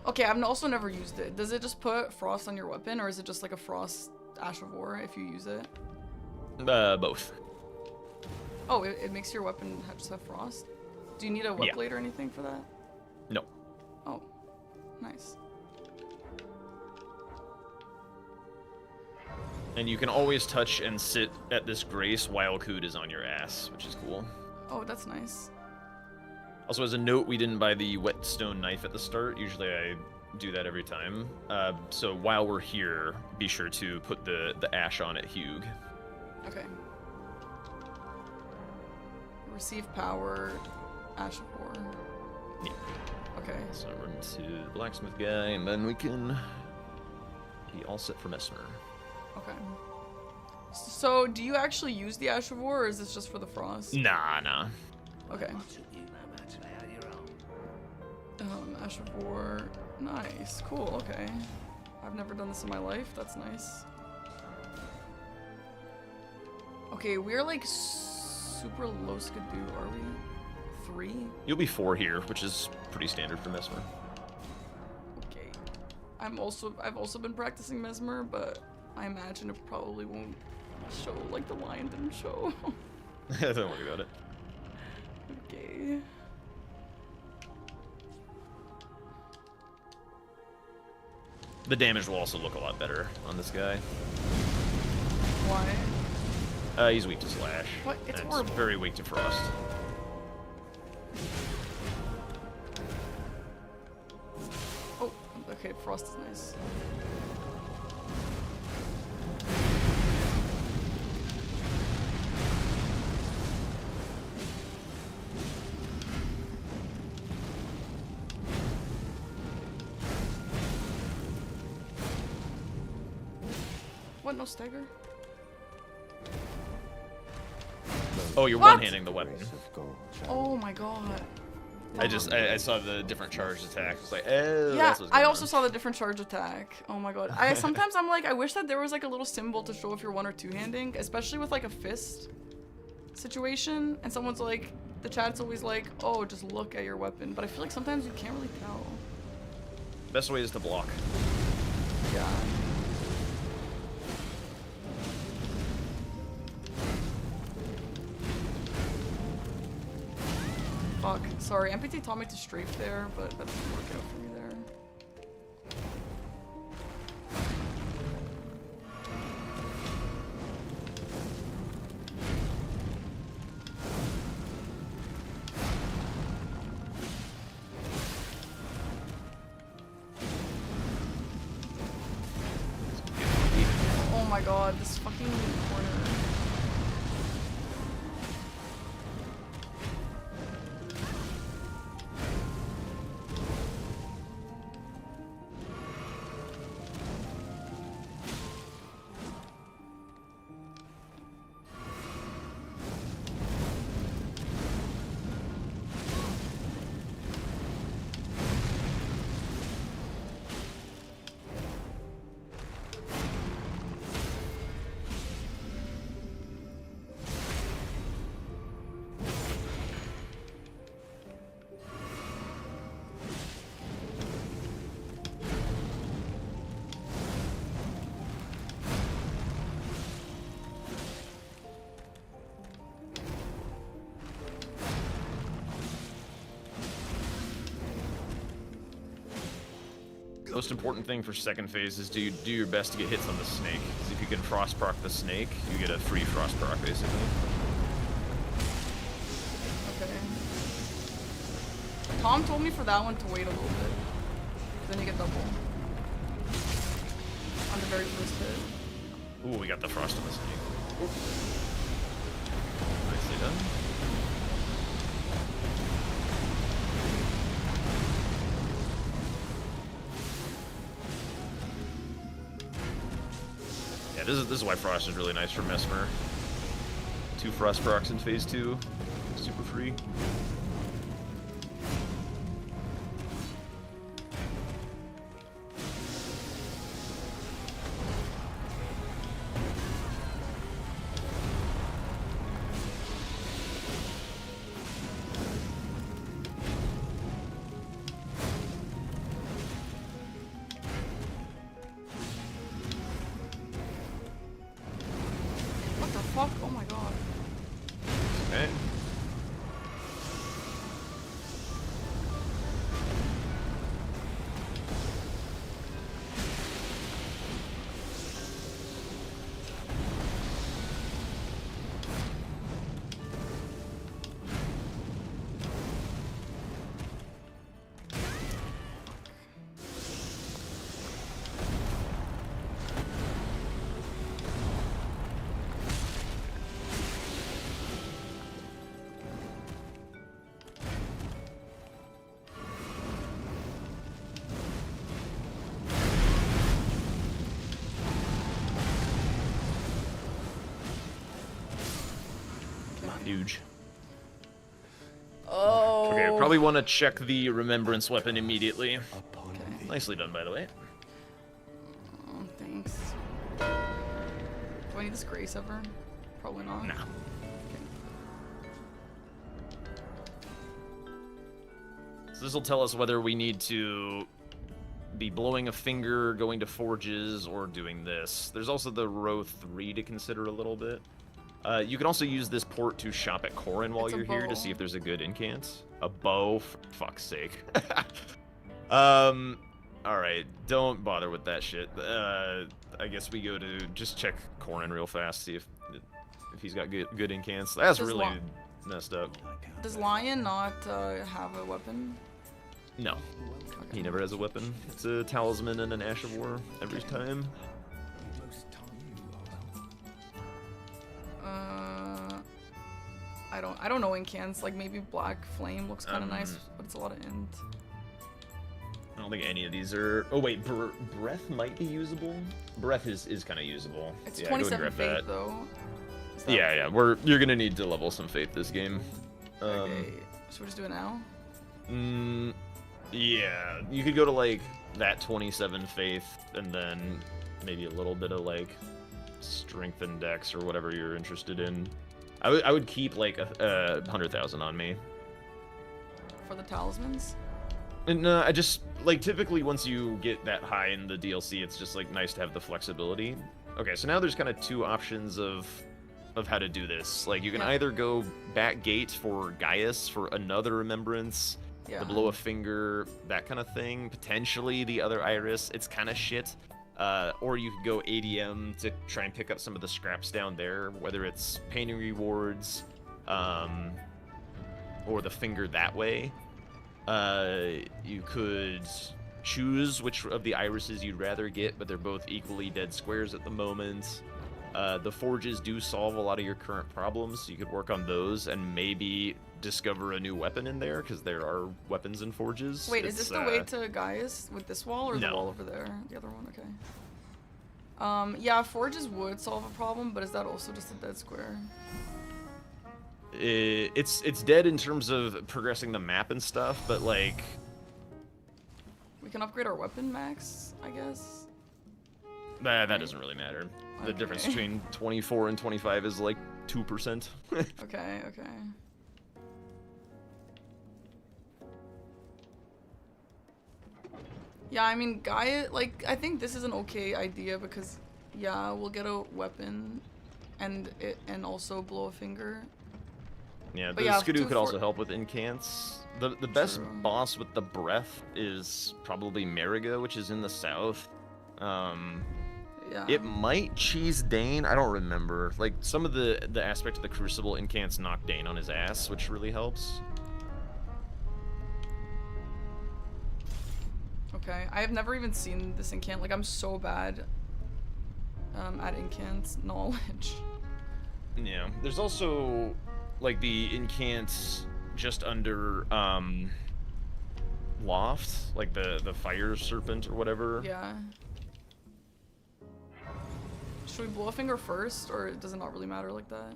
Okay, I've also never used it. Does it just put frost on your weapon, or is it just like a frost Ash of War if you use it? Both. Oh, it makes your weapon just have frost? Do you need a whip Yeah. blade or anything for that? No. Oh, nice. And you can always touch and sit at this Grace while Kood is on your ass, which is cool. Oh, that's nice. Also, as a note, we didn't buy the whetstone knife at the start. Usually I do that every time. So while we're here, be sure to put the ash on at Hugh. Okay. Receive power, Ash of War. Yeah. Okay. So run to the blacksmith guy, and then we can be all set for Mesmer. Okay. So, do you actually use the Ash of War, or is this just for the frost? Nah. Okay. Ash of War. Nice. Cool. Okay. I've never done this in my life. That's nice. Okay, we're like super low skidoo, are we? 3? You'll be 4 here, which is pretty standard for Mesmer. Okay. I've also been practicing Mesmer, but I imagine it probably won't show like the lion didn't show. Don't worry about it. Okay. The damage will also look a lot better on this guy. Why? He's weak to slash. What? It's and horrible. very weak to frost. Oh, okay, frost is nice. What, no stagger? Oh, you're What? one-handing the weapon. Oh my god. I saw the different charged attack. It's like, oh, Yeah, that's what's I going also on. saw the different charge attack. Oh my god. Sometimes I'm like, I wish that there was like a little symbol to show if you're one or two-handing, especially with like a fist situation, and someone's like, the chat's always like, oh, just look at your weapon, but I feel like sometimes you can't really tell. Best way is to block. Yeah. Fuck. Sorry, MPT taught me to strafe there, but that didn't work out for me there. Oh my god, this fucking corner. Most important thing for second phase is do your best to get hits on the snake. 'Cause if you can frost proc the snake, you get a free frost proc basically. Okay. Tom told me for that one to wait a little bit. Then you get double. On the very first hit. Ooh, we got the frost on the snake. Nicely done. Yeah, this is why frost is really nice for Mesmer. 2 frost procs in phase 2, super free. What the fuck? Oh my god. Okay. Huge. Oh. Okay, probably want to check the remembrance weapon immediately. Upon Okay. Nicely done, by the way. Oh, thanks. Do I need this grace ever? Probably not. Nah. So this will tell us whether we need to be blowing a finger, going to forges, or doing this. There's also the row 3 to consider a little bit. You can also use this port to shop at Corrin while It's a you're here bow. to see if there's a good incant. A bow? For fuck's sake. Alright, don't bother with that shit. I guess we go to just check Corrin real fast, see if he's got good incants. That's Does really Lo- messed up. Does Lion not have a weapon? No, he never has a weapon. It's a talisman and an Ash of War every time. I don't know incants. Like maybe Black Flame looks kind of nice, but it's a lot of int. I don't think any of these are... Oh wait, Breath might be usable? Breath is kind of usable. It's Yeah, go ahead and 27 grab faith that. though. Is that- Yeah, you're gonna need to level some faith this game. Okay. Should we just do it now? Yeah, you could go to like that 27 faith and then maybe a little bit of like strength and dex or whatever you're interested in. I would keep like a 100,000 on me. For the talismans? And I just like typically once you get that high in the DLC, it's just like nice to have the flexibility. Okay, so now there's kind of 2 options of of how to do this. Like, you can Yeah. either go back gate for Gaius for another remembrance, Yeah. the blow a finger, that kind of thing. Potentially the other iris. It's kind of shit. Or you could go ADM to try and pick up some of the scraps down there, whether it's painting rewards, or the finger that way. You could choose which of the irises you'd rather get, but they're both equally dead squares at the moment. The forges do solve a lot of your current problems, so you could work on those and maybe discover a new weapon in there, because there are weapons in forges. Wait, is this the way to Gaius with this wall or the No. wall over there? The other one, okay. Yeah, forges would solve a problem, but is that also just a dead square? It's dead in terms of progressing the map and stuff, but like, We can upgrade our weapon max, I guess. that doesn't really matter. The difference Okay. between 24 and 25 is like 2%. Okay, okay. Yeah, I mean, like, I think this is an okay idea because, yeah, we'll get a weapon and also blow a finger. Yeah, But the yeah, Skidoo could also 2-4 help with incants. The best True. boss with the breath is probably Mariga, which is in the south. Yeah. It might cheese Dane, I don't remember. Like, some of the aspect of the Crucible incants knock Dane on his ass, which really helps. Okay, I have never even seen this incant. Like, I'm so bad at incant knowledge. Yeah, there's also, like, the incants just under, Loft, like the Fire Serpent or whatever. Yeah. Should we blow a finger first, or does it not really matter like that?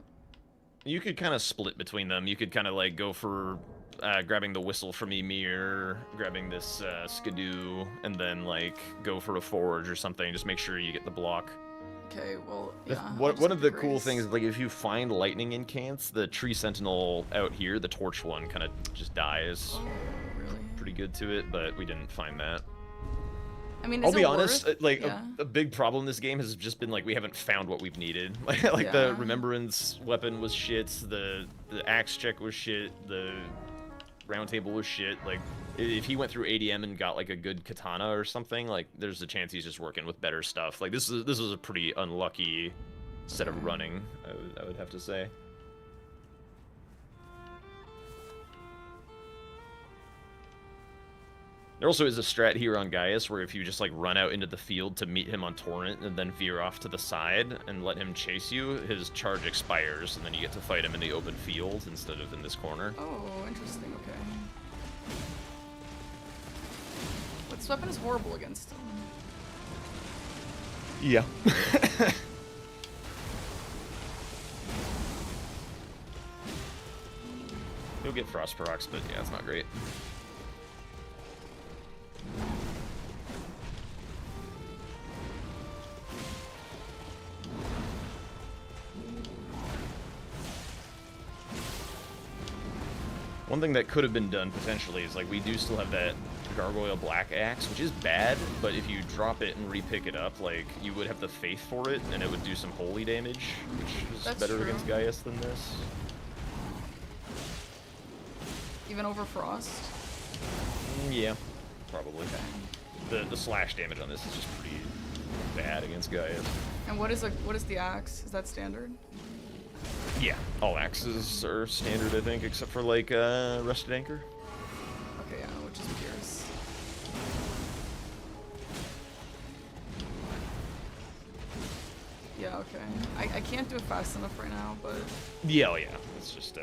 You could kind of split between them. You could kind of, like, go for grabbing the whistle from Ymir, grabbing this Skidoo, and then, like, go for a forge or something. Just make sure you get the block. Okay, well, yeah. I'll One just of the get cool Grace. things is, like, if you find lightning incants, the Tree Sentinel out here, the torch one, kind of just dies. Oh, really? Pretty good to it, but we didn't find that. I mean, I'll is be it honest, worth- like, yeah. a big problem in this game has just been, like, we haven't found what we've needed. Like, Yeah. the Remembrance weapon was shit, the axe check was shit, the round table was shit. Like, if he went through ADM and got, like, a good katana or something, like, there's a chance he's just working with better stuff. Like, this was a pretty unlucky set of running, I would have to say. There also is a strat here on Gaius where if you just, like, run out into the field to meet him on Torrent and then veer off to the side and let him chase you, his charge expires and then you get to fight him in the open field instead of in this corner. Oh, interesting, okay. But this weapon is horrible against him. Yeah. You'll get Frost Procs, but yeah, it's not great. One thing that could have been done potentially is, like, we do still have that Gargoyle Black Axe, which is bad, but if you drop it and re-pick it up, like, you would have the faith for it, and it would do some holy damage, which is That's better true. against Gaius than this. Even over Frost? Yeah, probably. The slash damage on this is just pretty bad against Gaius. And what is the axe? Is that standard? Yeah, all axes are standard, I think, except for, like, Rusted Anchor. Okay, yeah, which is Pierce. Yeah, okay. I can't do it fast enough right now, but Yeah, oh yeah. It's just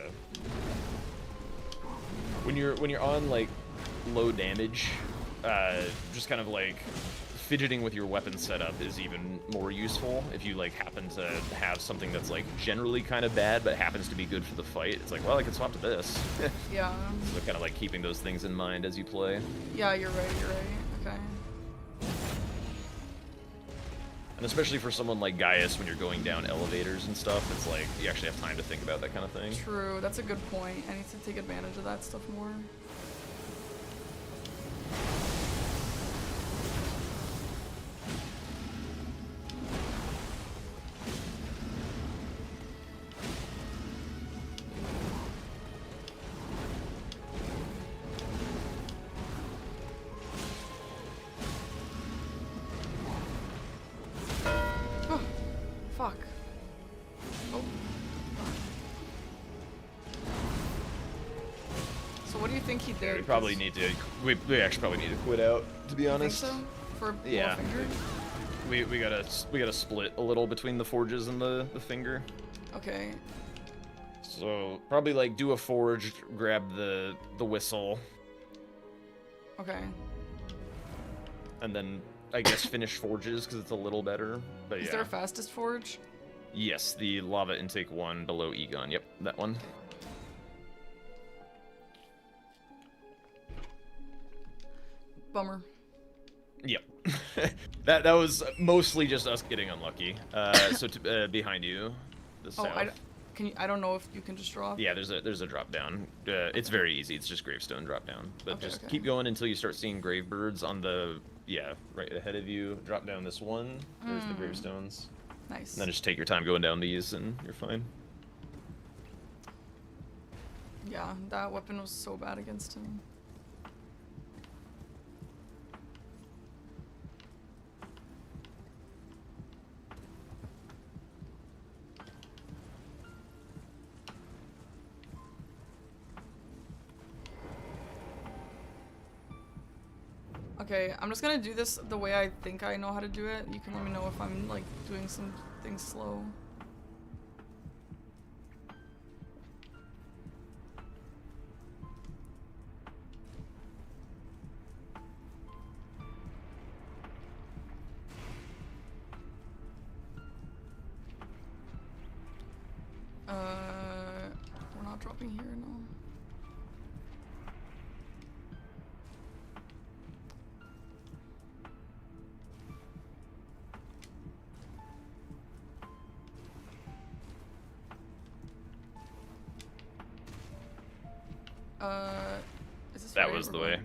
when you're on, like, low damage, just kind of, like, fidgeting with your weapon setup is even more useful. If you, like, happen to have something that's, like, generally kind of bad but happens to be good for the fight, it's like, well, I can swap to this. yeah. So kind of, like, keeping those things in mind as you play. Yeah, you're right, okay. And especially for someone like Gaius, when you're going down elevators and stuff, it's like, you actually have time to think about that kind of thing. True, that's a good point. I need to take advantage of that stuff more. what do you think he did? We probably need to. We actually probably need to quit out. To be You think honest. so? For Yeah. more fingers? We gotta split a little between the forges and the finger. Okay. So probably like do a forge, grab the whistle, Okay. and then I guess finish forges because it's a little better. But Is yeah. there a fastest forge? Yes, the lava intake one below Egon. Yep, that one. Bummer. Yep. that was mostly just us getting unlucky. So behind you, the Oh, south. I don't know if you can just draw. Yeah, there's a drop down. It's very easy. It's just gravestone drop down. But Okay, just okay. keep going until you start seeing grave birds on the right ahead of you. Drop down this one. There's the gravestones. Nice. And then just take your time going down these, and you're fine. Yeah, that weapon was so bad against him. Okay, I'm just gonna do this the way I think I know how to do it. You can let me know if I'm like doing some things slow. We're not dropping here, no. Is this That right was or the way.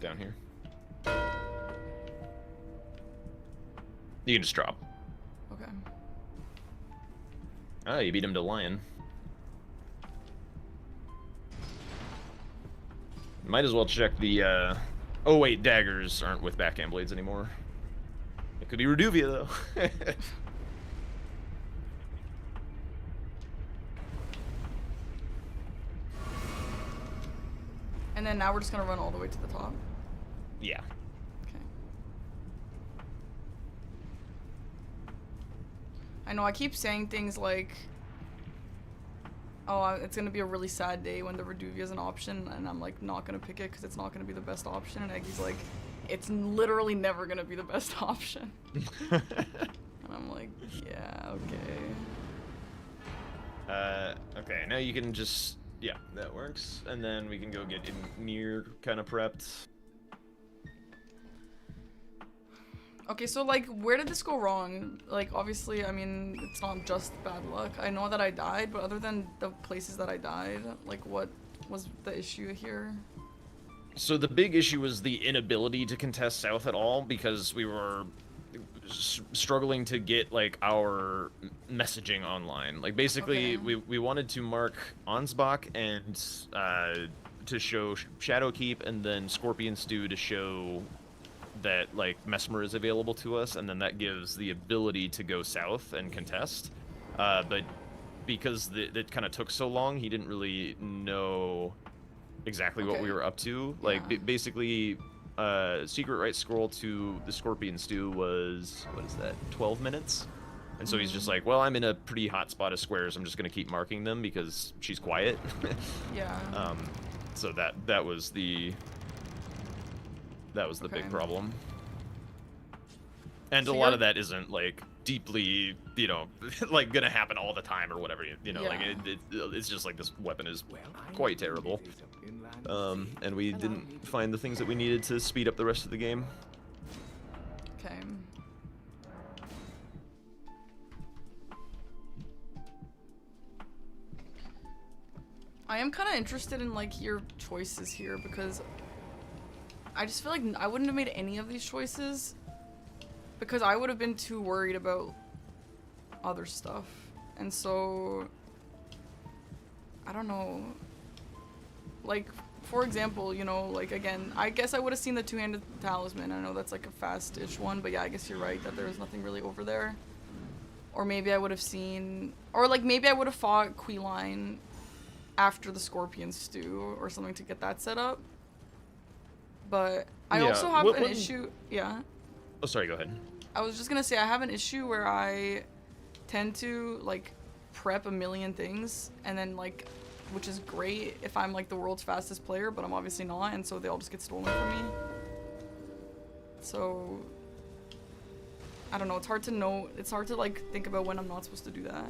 Down here. You can just drop. Okay. Ah, you beat him to lion. Might as well check the. Oh wait, daggers aren't with backhand blades anymore. It could be Reduvia though. And then now we're just gonna run all the way to the top. Yeah. Okay. I know I keep saying things like, oh, it's gonna be a really sad day when the Reduvia is an option, and I'm like not gonna pick it because it's not gonna be the best option. And Eggy's like, it's literally never gonna be the best option. And I'm like, yeah, okay. Okay, now you can just. Yeah, that works. And then we can go get near kind of prepped. Okay, so like, where did this go wrong? Like, obviously, I mean, it's not just bad luck. I know that I died, but other than the places that I died, like, what was the issue here? So the big issue was the inability to contest south at all because we were struggling to get like our messaging online. Like basically, Okay. we wanted to mark Ansbach and to show Shadowkeep, and then Scorpion Stew to show that like Mesmer is available to us, and then that gives the ability to go south and contest. But because it kind of took so long, he didn't really know exactly what we Okay. were up to. Like Yeah. basically, secret right scroll to the Scorpion Stew was, what is that, 12 minutes? And so he's just like, well, I'm in a pretty hot spot of squares. I'm just gonna keep marking them because she's quiet. Yeah. So that was the Okay. big problem. And So a lot you're- of that isn't like deeply, like gonna happen all the time or whatever. Like Yeah. it's just like this weapon is quite terrible. And we didn't find the things that we needed to speed up the rest of the game. Okay. I am kind of interested in like your choices here because I just feel like I wouldn't have made any of these choices because I would have been too worried about other stuff. And so I don't know. Like, for example, like again, I guess I would have seen the two-handed talisman. I know that's like a fast-ish one, but yeah, I guess you're right that there was nothing really over there. Or maybe I would have seen, or like maybe I would have fought Queeline after the scorpion stew or something to get that set up. But I Yeah, also have what- an what- issue. Yeah. Oh, sorry. Go ahead. I was just gonna say I have an issue where I tend to like prep a million things and then like, which is great if I'm like the world's fastest player, but I'm obviously not, and so they all just get stolen from me. So I don't know. It's hard to know. It's hard to like think about when I'm not supposed to do that.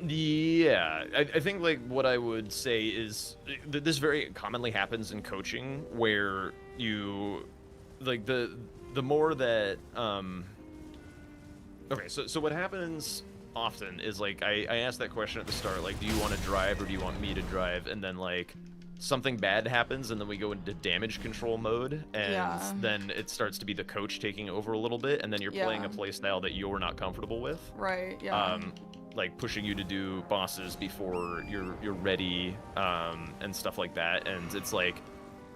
Yeah, I think like what I would say is this very commonly happens in coaching where you like the more that okay, so what happens often is like I ask that question at the start, like, do you want to drive or do you want me to drive? And then like something bad happens and then we go into damage control mode, and Yeah. then it starts to be the coach taking over a little bit, and then you're playing a Yeah. play style that you're not comfortable with. Right. Yeah. Like pushing you to do bosses before you're ready, and stuff like that, and it's like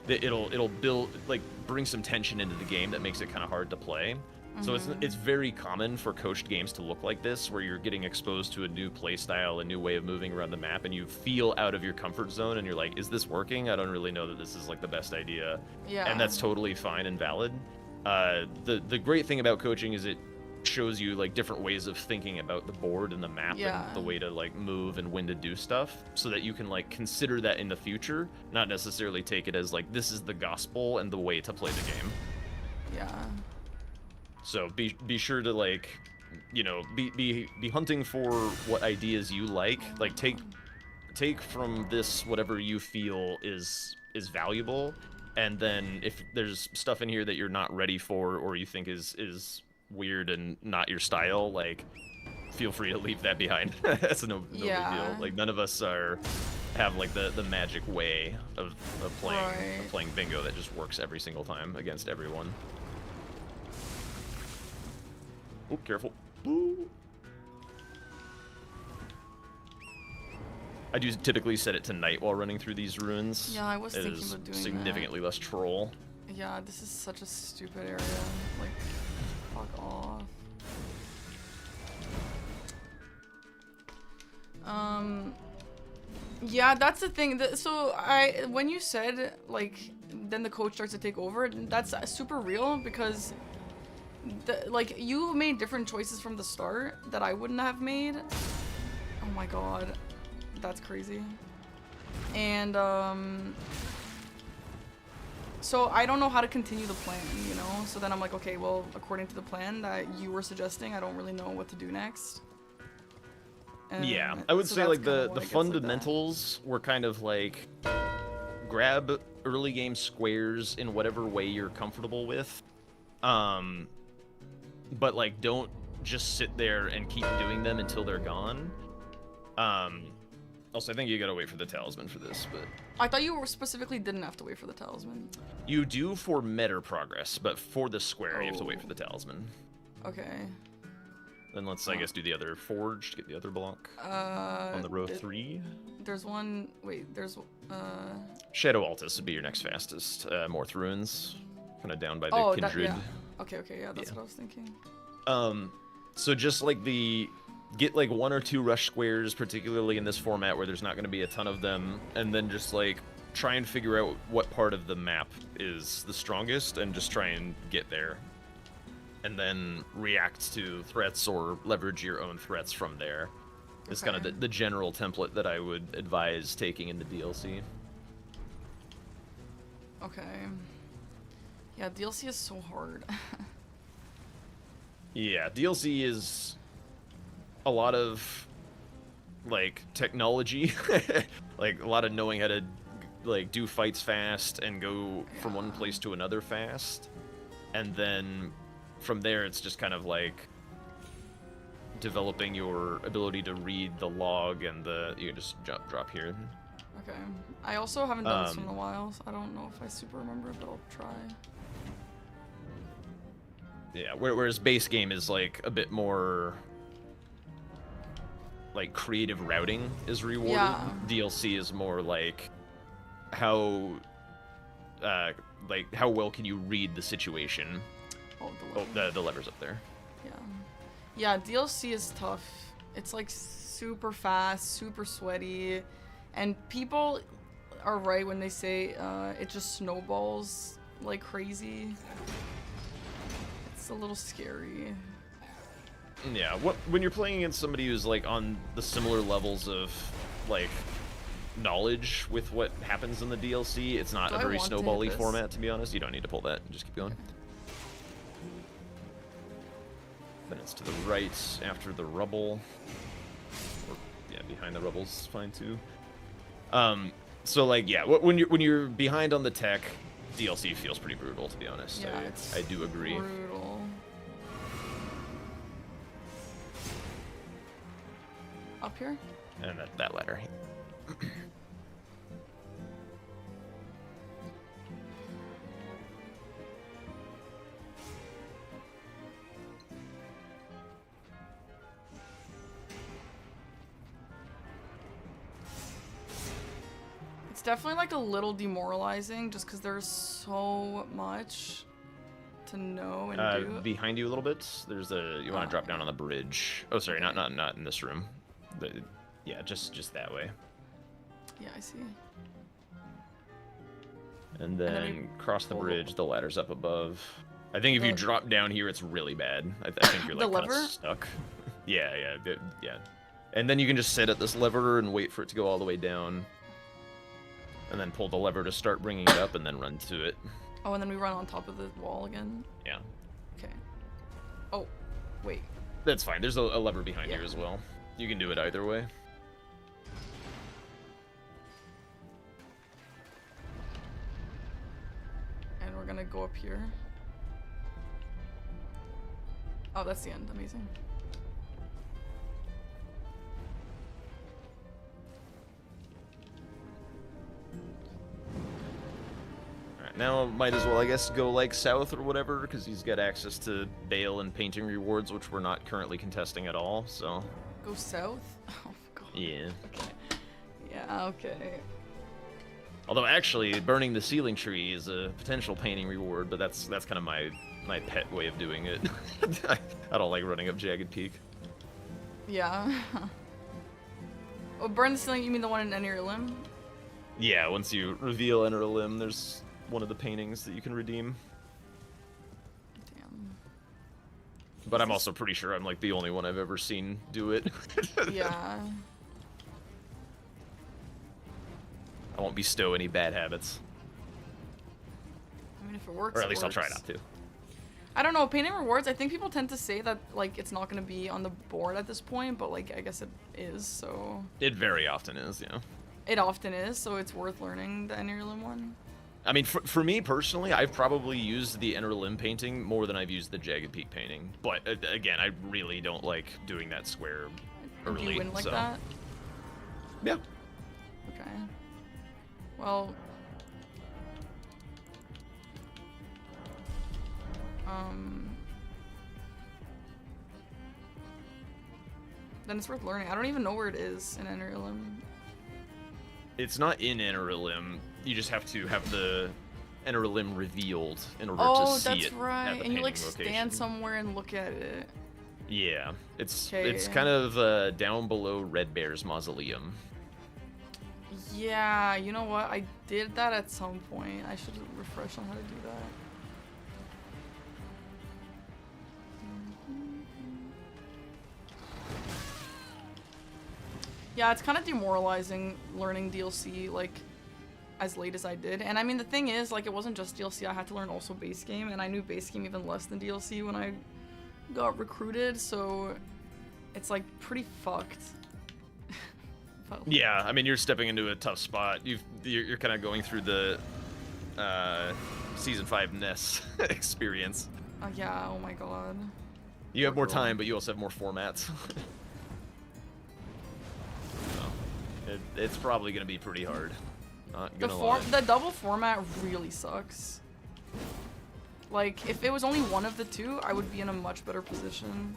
it'll build, like, bring some tension into the game that makes it kind of hard to play. So it's very common for coached games to look like this, where you're getting exposed to a new play style, a new way of moving around the map, and you feel out of your comfort zone, and you're like, is this working? I don't really know that this is like the best idea. Yeah. And that's totally fine and valid. The great thing about coaching is it shows you like different ways of thinking about the board and the map, Yeah. and the way to like move and when to do stuff, so that you can like consider that in the future, not necessarily take it as like this is the gospel and the way to play the game. Yeah. So be sure to like, you know, be hunting for what ideas you like take from this whatever you feel is valuable, and then if there's stuff in here that you're not ready for or you think is weird and not your style, like, feel free to leave that behind. That's no big Yeah. deal. Like, none of us have like the magic way of playing Right. of playing bingo that just works every single time against everyone. Oh, careful. Ooh. I do typically set it to night while running through these ruins. Yeah, I was It thinking is about doing that. significantly less troll. Yeah, this is such a stupid area. Like, fuck off. Yeah, that's the thing. So when you said like, then the coach starts to take over, that's super real, because like, you made different choices from the start that I wouldn't have made. Oh my god, that's crazy. And so I don't know how to continue the plan, you know? So then I'm like, okay, well, according to the plan that you were suggesting, I don't really know what to do next. And Yeah, I would so say that's like kinda the why it gets like that. fundamentals were kind of like grab early game squares in whatever way you're comfortable with, but like don't just sit there and keep doing them until they're gone. Also, I think you gotta wait for the talisman for this, but I thought you specifically didn't have to wait for the talisman. you do for meta progress, but for the square you have to wait Oh. for the talisman. Okay. Then let's, I guess, do the other forge to get the other block on the row 3. There's one. Wait, there's. Shadow Altus would be your next fastest. Morth Ruins, kind of down by the Oh, that, Kindred. yeah. Okay, yeah, that's Yeah. what I was thinking. So just like get like 1 or 2 rush squares, particularly in this format where there's not going to be a ton of them, and then just like try and figure out what part of the map is the strongest and just try and get there. And then react to threats or leverage your own threats from there. It's kind Okay. of the general template that I would advise taking in the DLC. Okay. Yeah, DLC is so hard. Yeah, DLC is a lot of like technology, like a lot of knowing how to like do fights fast and go from one place to another fast, and then from there it's just kind of like developing your ability to read the log and you can just drop here. Okay. I also haven't done this in a while, so I don't know if I super remember, but I'll try. Yeah, whereas base game is like a bit more like creative routing is rewarded. Yeah. DLC is more like how well can you read the situation. Oh, Oh, the lever's up there. Yeah. Yeah, DLC is tough. It's like super fast, super sweaty. And people are right when they say it just snowballs like crazy. It's a little scary. Yeah, when you're playing against somebody who's like on the similar levels of like knowledge with what happens in the DLC, it's not Do a I very want to hit snowbally this? format, to be honest. You don't need to pull that. Just keep going. Then it's to the right after the rubble. Or, yeah, behind the rubble's fine too. So like, yeah, when you're behind on the tech, DLC feels pretty brutal, to be honest. Yeah, I do agree. Brutal. Up here? And that ladder. It's definitely like a little demoralizing just because there's so much to know and do. Behind you a little bit, there's a. You want to drop down on the bridge. Oh, sorry, not in this room. Yeah, just that way. Yeah, I see. And then then we cross the pull- bridge. The ladder's up above. I think if you The- drop down here, it's really bad. I think you're The like kind lever? of stuck. Yeah. And then you can just sit at this lever and wait for it to go all the way down. And then pull the lever to start bringing it up, and then run to it. Oh, and then we run on top of the wall again. Yeah, Okay. Oh, wait. that's fine. There's a lever behind Yeah. you as well. You can do it either way. And we're gonna go up here. Oh, that's the end. Amazing. Alright, now might as well, I guess, go like south or whatever, because he's got access to Bale and painting rewards, which we're not currently contesting at all, so... Go south? Oh, God. Yeah. Okay. Yeah, okay. Although, actually, burning the ceiling tree is a potential painting reward, but that's kind of my pet way of doing it. I don't like running up Jagged Peak. Yeah. Oh, burn the ceiling, you mean the one in Enter Limb? Yeah, once you reveal Enter a Limb, there's one of the paintings that you can redeem. Damn. But I'm also pretty sure I'm like the only one I've ever seen do it. Yeah. I won't bestow any bad habits. I mean, if it works, Or at least it I'll try works. not to. I don't know, painting rewards, I think people tend to say that, like, it's not gonna be on the board at this point, but, like, I guess it is, so... It very often is, yeah. It often is, so it's worth learning the Enter Limb one. I mean, for me personally, I've probably used the Inner Limb painting more than I've used the Jagged Peak painting. But again, I really don't like doing that square early. Do you win like so. that? Yeah. Okay. Well... Then it's worth learning. I don't even know where it is in Enter Limb. It's not in Inner Limb. You just have to have the Inner Limb revealed in order Oh, to see that's it right. at the And you, like, painting stand location. somewhere and look at it. Yeah, it's Okay. kind of down below Red Bear's mausoleum. Yeah, you know what? I did that at some point. I should refresh on how to do that. Yeah, it's kind of demoralizing learning DLC, like, as late as I did. And I mean, the thing is, like, it wasn't just DLC, I had to learn also base game, and I knew base game even less than DLC when I got recruited, so it's, like, pretty fucked. But, like, Yeah, I mean, you're stepping into a tough spot. You're kind of going through the Season 5 NES experience. yeah, oh my god. You have more Cool. time, but you also have more formats. So, it's probably going to be pretty hard. Not gonna lie. The double format really sucks. Like, if it was only one of the two, I would be in a much better position.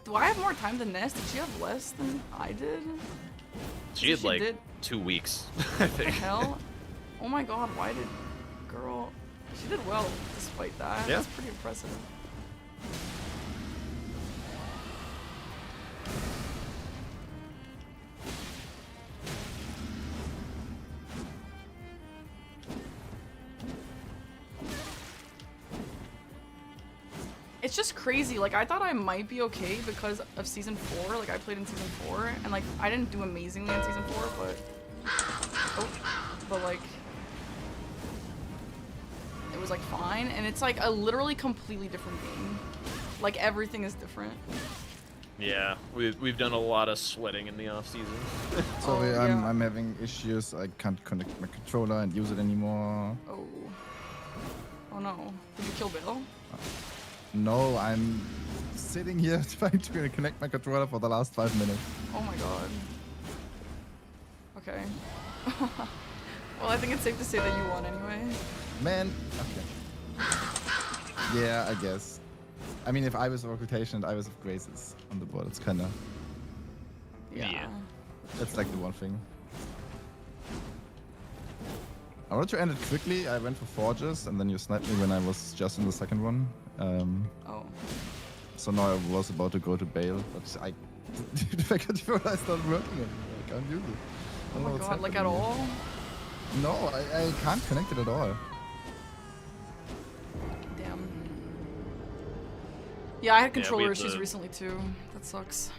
Do I have more time than Ness? Did she have less than I did? She had like did. 2 weeks, I What the think. hell? Oh my god, why did... Girl... She did well despite that. Yeah. That's pretty impressive. it's just crazy. Like, I thought I might be okay because of season 4. Like, I played in season 4, and like I didn't do amazingly in season 4, but like it was like fine. And it's like a literally completely different game. Like everything is different. Yeah, we've done a lot of sweating in the off season. Sorry, Oh, yeah. I'm having issues. I can't connect my controller and use it anymore. Oh. Oh no. Did you kill Bill? No, I'm sitting here trying to connect my controller for the last 5 minutes. Oh my god. Okay. Well, I think it's safe to say that you won anyway. Man. Okay. Yeah, I guess. I mean, if I was of Occultation and I was of Graces on the board, it's kind of... Yeah. That's like the one thing. I wanted to end it quickly. I went for Forges, and then you sniped me when I was just in the second one. Oh. So now I was about to go to Bale, but I... my controller is not working anymore. I can't use it. I Oh don't know my what's god, like at happening. all? No, I can't connect it at all. Damn. Yeah, I had we controller have issues the- recently too. That sucks.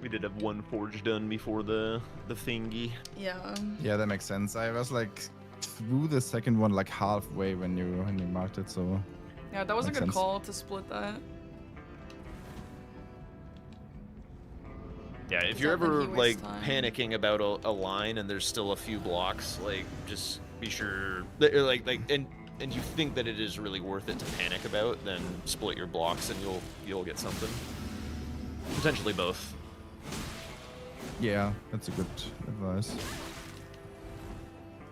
We did have one forge done before the thingy. Yeah. Yeah, that makes sense. I was like through the second one like halfway when you marked it, so Yeah, that was a Makes good sense. call to split that. Yeah, if Because you're I think ever he like wastes time. panicking about a line and there's still a few blocks, like just be sure that and you think that it is really worth it to panic about, then split your blocks and you'll get something. Potentially both. yeah, that's a good advice.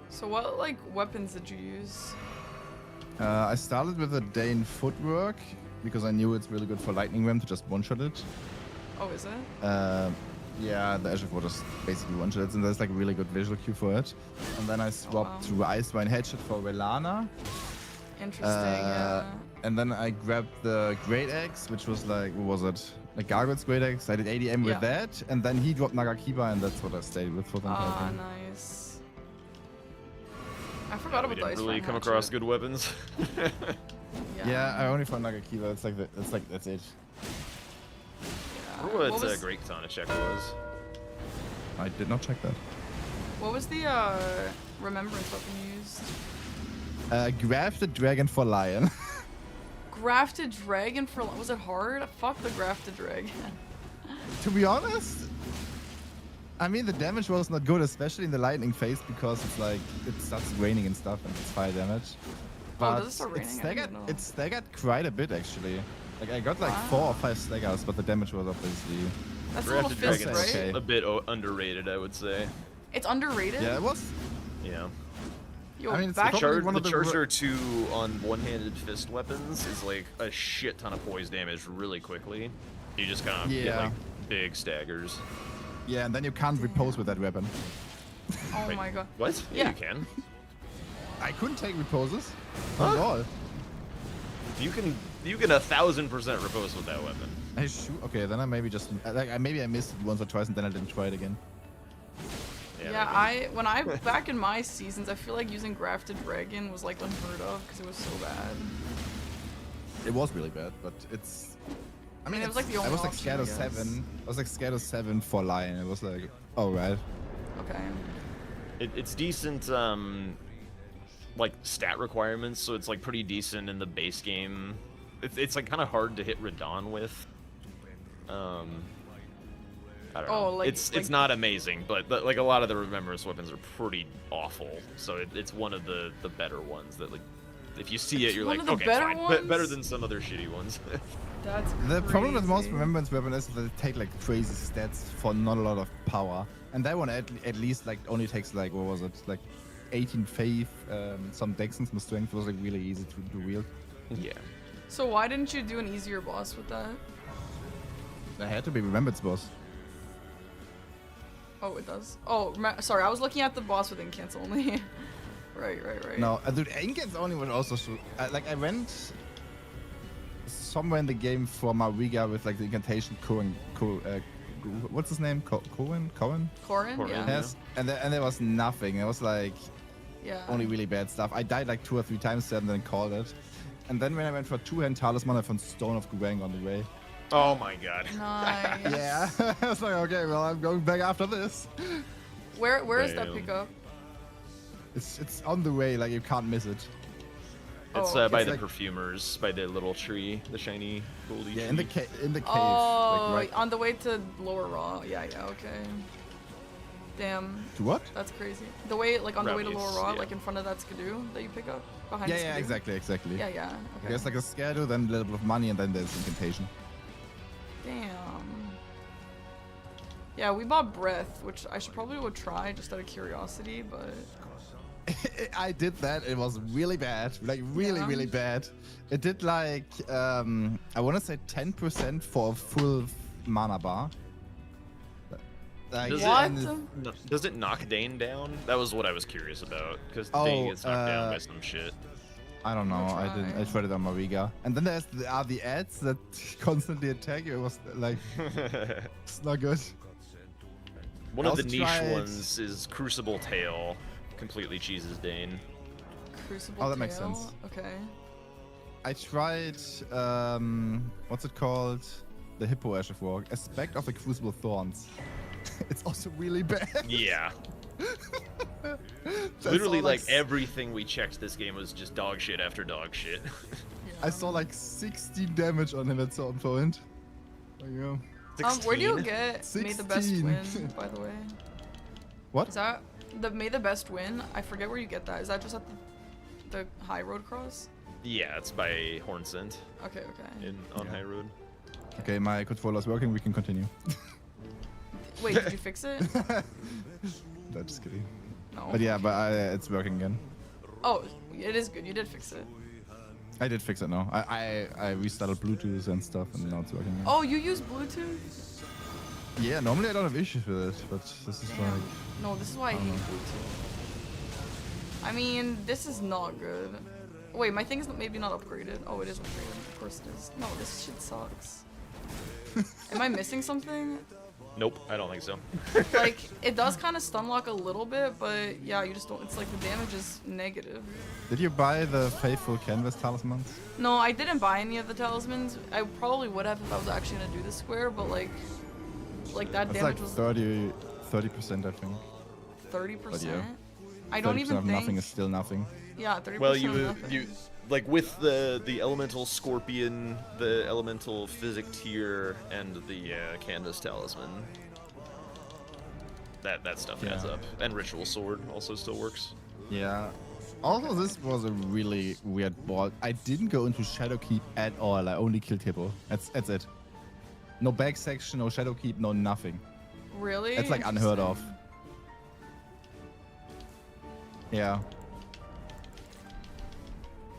So what like weapons did you use? I started with a Dane footwork because I knew it's really good for lightning ram to just one-shot it. Oh, is it? Yeah, the Azure Forge is basically one-shot, and there's like a really good visual cue for it. And then I swapped to Icewine Hatchet for Velana. Interesting, yeah. And then I grabbed the Great Axe, which was like, what was it? Like Gargoyle's Great Axe. I did ADM with Yeah. that, and then he dropped Nagakiba, and that's what I stayed with for the entire Ah, game. nice. I forgot We about the didn't ice really Fang come across hatchet. good weapons. Yeah, I only found Nagakiba. It's like that's it. Yeah. Remember what was, Great Katana checker was? I did not check that. what was the remembrance weapon you used? Grafted Dragon for Lion. Grafted dragon for was it hard? Fuck the grafted dragon. To be honest, I mean the damage was not good, especially in the lightning phase because it's like it starts raining and stuff and it's fire damage. But does it start raining? I didn't know. it staggered quite a bit actually. Like I got like 4 or 5 staggers, but the damage was obviously That's a little Grafted fist, Dragon's right? okay. a bit underrated, I would say. It's underrated? yeah, it was. Yeah. Yo, I mean, it's back probably one The of the Charger 2 on one-handed fist weapons is like a shit ton of poise damage really quickly. You just kind of get Yeah. like big staggers. Yeah, and then you can't repose with that weapon. Oh Wait, my god. What? Yeah. You can. I couldn't take reposes. Not at all. You can 1000% repose with that weapon. I shoot. Okay, then I maybe just maybe I missed it once or twice and then I didn't try it again. Yeah, when I back in my seasons, I feel like using grafted dragon was like unheard of because it was so bad. It was really bad, but it's. I mean, it was like the I only was like option, scared I of guess. 7. I was like scared of 7 for Lion. It was like, oh right. Okay. It's decent, like stat requirements, so it's like pretty decent in the base game. It's like kind of hard to hit Radon with. I don't know. like- It's like- not amazing, but like a lot of the remembrance weapons are pretty awful. So it's one of the better ones that like if you see it, you're one like, of the okay, better fine, ones? better than some other shitty ones. That's The problem with most crazy. remembrance weapons is that they take like crazy stats for not a lot of power, and that one at least like only takes like what was it like 18 faith, some dex and some strength. It was like really easy to wield. Yeah. So why didn't you do an easier boss with that? There had to be remembrance boss. Oh, it does. Oh, sorry, I was looking at the boss with incants only. right. No, dude, Inkens only was also like I went somewhere in the game for Mariga with like the incantation what's his name? Cohen? Corin? Corin, Yeah. Yes, and there was nothing. It was like Yeah. only really bad stuff. I died like 2 or 3 times there and then called it. And then when I went for two-hand talisman, I found Stone of Guang on the way. Oh my god. Nice. Yeah. I was like, okay, well, I'm going back after this. Where is that Damn. pickup? It's on the way, like you can't miss it. It's Oh, by it's the like- perfumers, by the little tree, the shiny goldy Yeah, tree. in the cave. Oh, like right on the way to Lower Raw. Yeah, okay. Damn, to what? that's crazy. The way, like on the way to Rallies, Lower Raw, yeah. like in front of that skidoo that you pick up behind. Yeah, the yeah, skidoo. exactly. Yeah, yeah. Okay. There's like a schedule, then a little bit of money, and then there's incantation. Damn. Yeah, we bought Breath, which I should probably would try just out of curiosity, but I did that. It was really bad, like really, Yeah. really bad. It did like I want to say 10% for a full mana bar. Like, Does What? Does it knock Dane down? That was what I was curious about, because Oh, Dane gets knocked down by some shit. I don't know. I'm I didn't. I try. tried it on Mariga. And then there's the ads that constantly attack you. It was like it's not good. One I of the also niche tried- ones is Crucible Tail. Completely cheeses Dane. Crucible Oh, that makes Tail? sense. Okay. I tried what's it called? The Hippo Ash of War. Aspect of the Crucible Thorns. It's also really bad. Yeah. I Literally, saw, like, everything we checked this game was just dog shit after dog shit. I saw like 16 damage on him at some point. There you go. Where do you get May the Best 16. Win, by the way? What? Is that the May the Best Win? I forget where you get that. Is that just at the High Road Cross? Yeah, it's by Hornsent Okay, okay. on High Road. Okay, my controller's working. We can continue. Wait, did you fix it? No, just kidding. No. But yeah, but it's working again. Oh, it is good. You did fix it. I did fix it now. I restarted Bluetooth and stuff, and now it's working again. Oh, you use Bluetooth? Yeah, normally I don't have issues with it, but this is Damn. like... No, this is why I hate Bluetooth. I mean, this is not good. Wait, my thing's maybe not upgraded. Oh, it is upgraded. Of course it is. No, this shit sucks. Am I missing something? Nope, I don't think so. Like, it does kind of stun lock a little bit, but yeah, you just don't. It's like the damage is negative. Did you buy the Faithful Canvas talismans? No, I didn't buy any of the talismans. I probably would have if I was actually gonna do the square, but like that That's damage like was 30%, I think. 30%. yeah. I don't 30% even of think. nothing is still nothing. Yeah, 30% Well, of nothing. you like with the elemental scorpion, the elemental physic tier, and the canvas talisman. That stuff adds Yeah. up, and ritual sword also still works. Yeah. Also, this was a really weird board. I didn't go into Shadowkeep at all. I only killed Hippo. That's it. No back section, no Shadowkeep, no nothing. Really? It's like unheard of. Interesting. Yeah.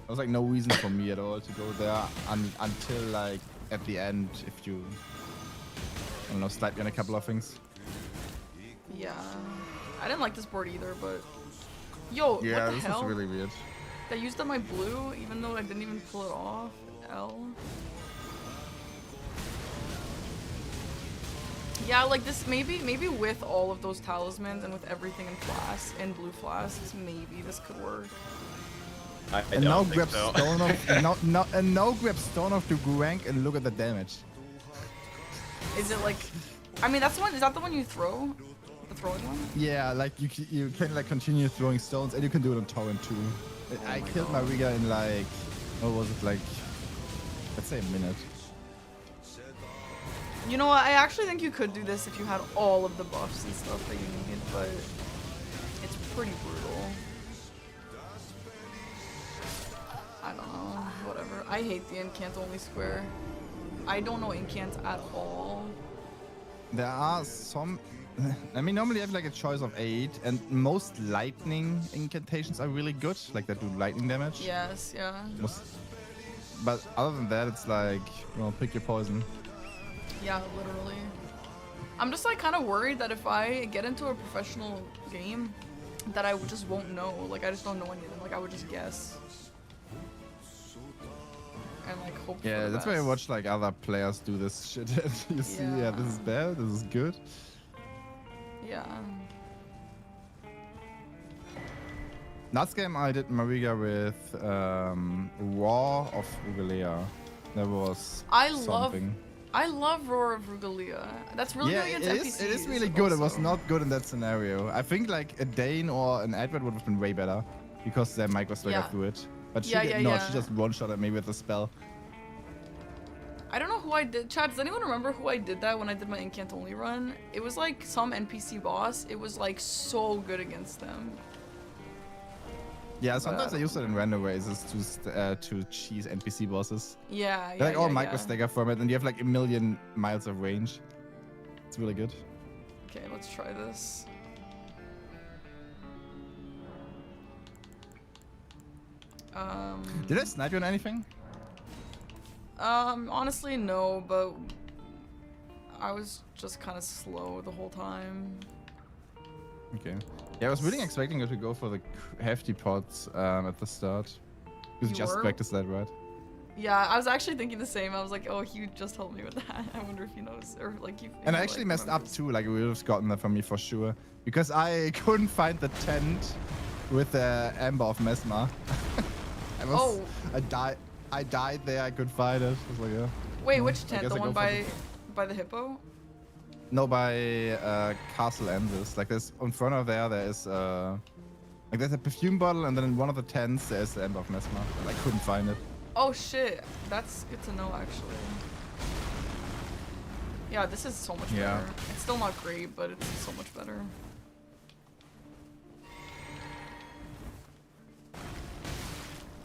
There was like no reason for me at all to go there until like at the end, if you, I don't know, slide me on a couple of things. Yeah. I didn't like this board either, but yo, Yeah, what the this hell? was really weird. They used up my blue, even though I didn't even pull it off. L. Yeah, like this, maybe with all of those talismans and with everything in flasks, in blue flasks, maybe this could work. I And now don't think grab so. Stone of now grab Stone of the Gurank and look at the damage. Is it like, I mean, that's the one, is that the one you throw? The throwing one? Yeah, like you can like continue throwing stones, and you can do it on Torrent too. I my killed God. Mariga in like, what was it, like, let's say a minute. You know what, I actually think you could do this if you had all of the buffs and stuff that you need, but it's pretty brutal. I don't know, whatever. I hate the incant only square. I don't know incants at all. There are some. I mean, normally you have like a choice of 8, and most lightning incantations are really good, like that do lightning damage. Yes, yeah. But other than that, it's like, well, pick your poison. Yeah, literally. I'm just like kind of worried that if I get into a professional game, that I just won't know. Like I just don't know anything. Like I would just guess. And like hope for Yeah, the that's why I best. watch like other players do this shit. And you see, yeah, this is bad, this is good. Yeah. Last game I did Mariga with War of Rugalea. That was something. I love Roar of Rugalia. That's really good against NPCs. It is really good. It was also. not good in that scenario. I think like a Dane or an Edward would have been way better because their micro swagger through it. But she she just one-shot at me with a spell. I don't know who I did. Chad, does anyone remember who I did that when I did my Incant only run? It was like some NPC boss. It was like so good against them. Yeah, sometimes I use it in random races to cheese NPC bosses. Yeah, They're like all micro stagger from it, and you have like a million miles of range. It's really good. Okay, let's try this. Did I snipe you on anything? Honestly, no, but I was just kind of slow the whole time. Okay. Yeah, I was really expecting you to go for the hefty pots at the start. You just practiced that, right? Yeah, I was actually thinking the same. I was like, oh, he just helped me with that. I wonder if he knows, or like you. And I actually messed up too. Like, you would have gotten that from me for sure, because I couldn't find the tent with the Amber of Mesmer. I died there. I could find it. I was like, yeah. Wait, which tent? The one by the hippo? No, by Castle Endless. Like, there's in front of there is like there's a perfume bottle, and then in one of the tents there's the Ember of Mesmer. And I couldn't find it. Oh shit, that's good to know actually. Yeah, this is so much better. It's still not great, but it's so much better.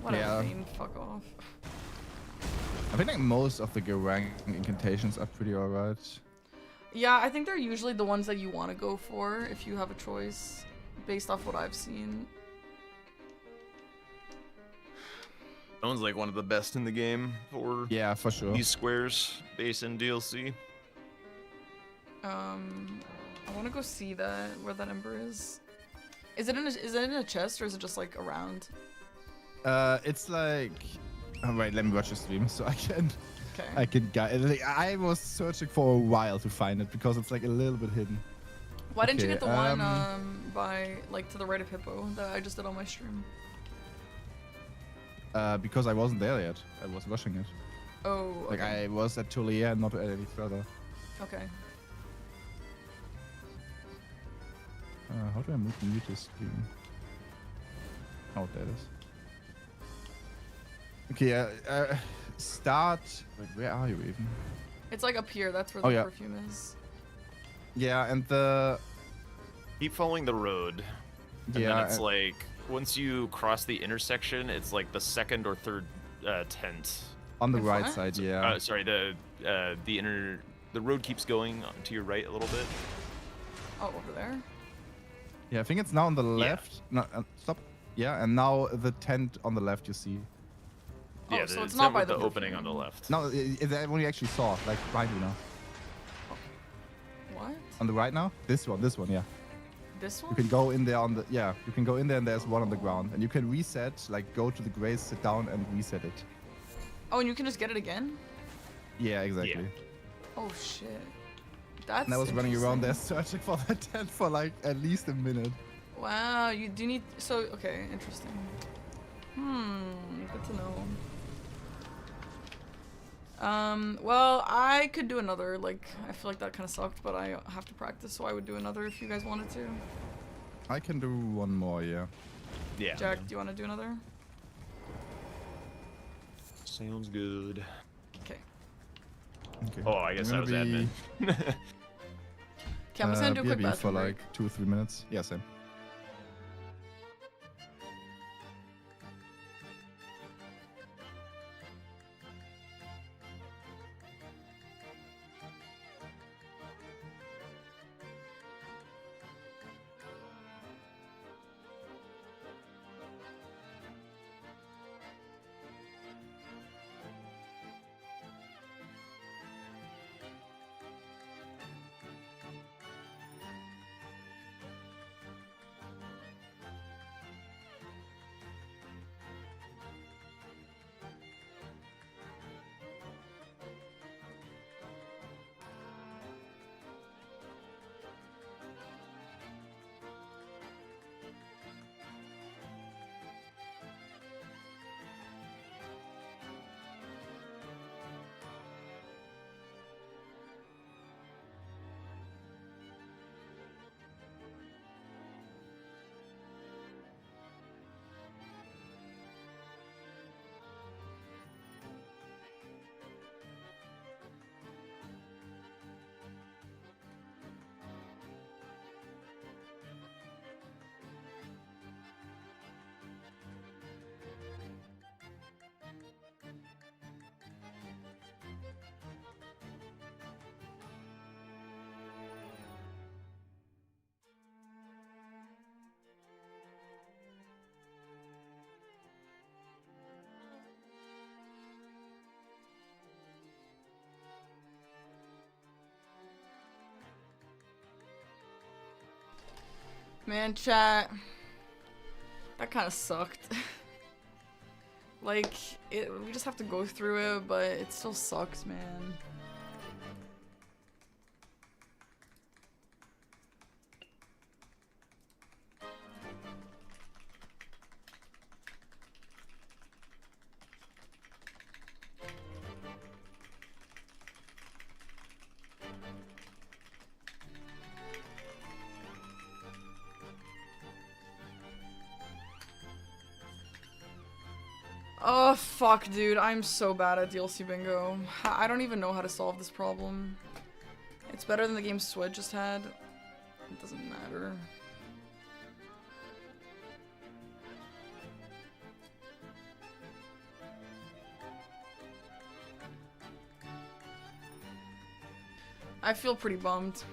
Whatever, Bane, fuck off. I think like most of the Garang incantations are pretty alright. Yeah, I think they're usually the ones that you want to go for if you have a choice, based off what I've seen. That one's like one of the best in the game for for sure. These squares base in DLC. I want to go see that where that ember is. Is it in a chest or is it just like around? It's like. Oh, wait, let me watch the stream so I can. Okay. I can guide. Like, I was searching for a while to find it because it's like a little bit hidden. Why didn't you get the one by like to the right of Hippo that I just did on my stream? Because I wasn't there yet. I was rushing it. Oh. Okay. Like I was at Tulia and not any further. Okay. How do I mute this screen? Oh, there it is. Okay, start. Wait, where are you even? It's like up here. That's where the perfume is. Yeah, and the. Keep following the road. And then it's like once you cross the intersection, it's like the second or third tent. On the right side, yeah. Sorry, the road keeps going to your right a little bit. Oh, over there. Yeah, I think it's now on the left. No, stop. Yeah, and now the tent on the left you see. Yeah, so it's not by the opening on the left. No, that one you actually saw, like behind you now. What? On the right now? This one, yeah. This one? You can go in there you can go in there and there's one on the ground. And you can reset, like go to the grace, sit down and reset it. Oh, and you can just get it again? Yeah, exactly. Yeah. Oh shit. That's And I was running around there searching for that tent for like at least a minute. Wow, you do need okay, interesting. Good to know. Well, I could do another, like, I feel like that kind of sucked, but I have to practice, so I would do another if you guys wanted to. I can do one more, yeah. Yeah. Jack, do you want to do another? Sounds good. Okay. Oh, I guess that was admin. Okay, I'm just gonna do a quick BRB bathroom for break. like 2 or 3 minutes. Yeah, same. Man, chat. That kind of sucked. Like, we just have to go through it, but it still sucks, man. Oh, fuck, dude. I'm so bad at DLC bingo. I don't even know how to solve this problem. It's better than the game Swed just had. It doesn't matter. I feel pretty bummed.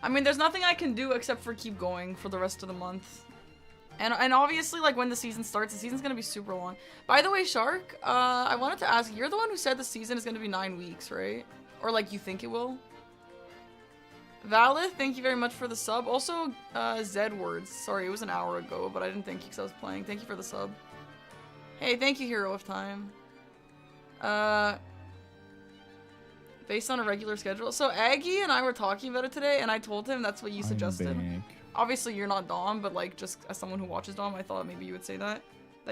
I mean, there's nothing I can do except for keep going for the rest of the month. And obviously, like, when the season starts, the season's gonna be super long. By the way, Shark, I wanted to ask, you're the one who said the season is gonna be 9 weeks, right? Or, like, you think it will? Valith, thank you very much for the sub. Also, Zedwords. Sorry, it was an hour ago, but I didn't thank you because I was playing. Thank you for the sub. Hey, thank you, Hero of Time. Based on a regular schedule. So, Aggie and I were talking about it today, and I told him that's what you suggested. Obviously, you're not Dom, but, like, just as someone who watches Dom, I thought maybe you would say that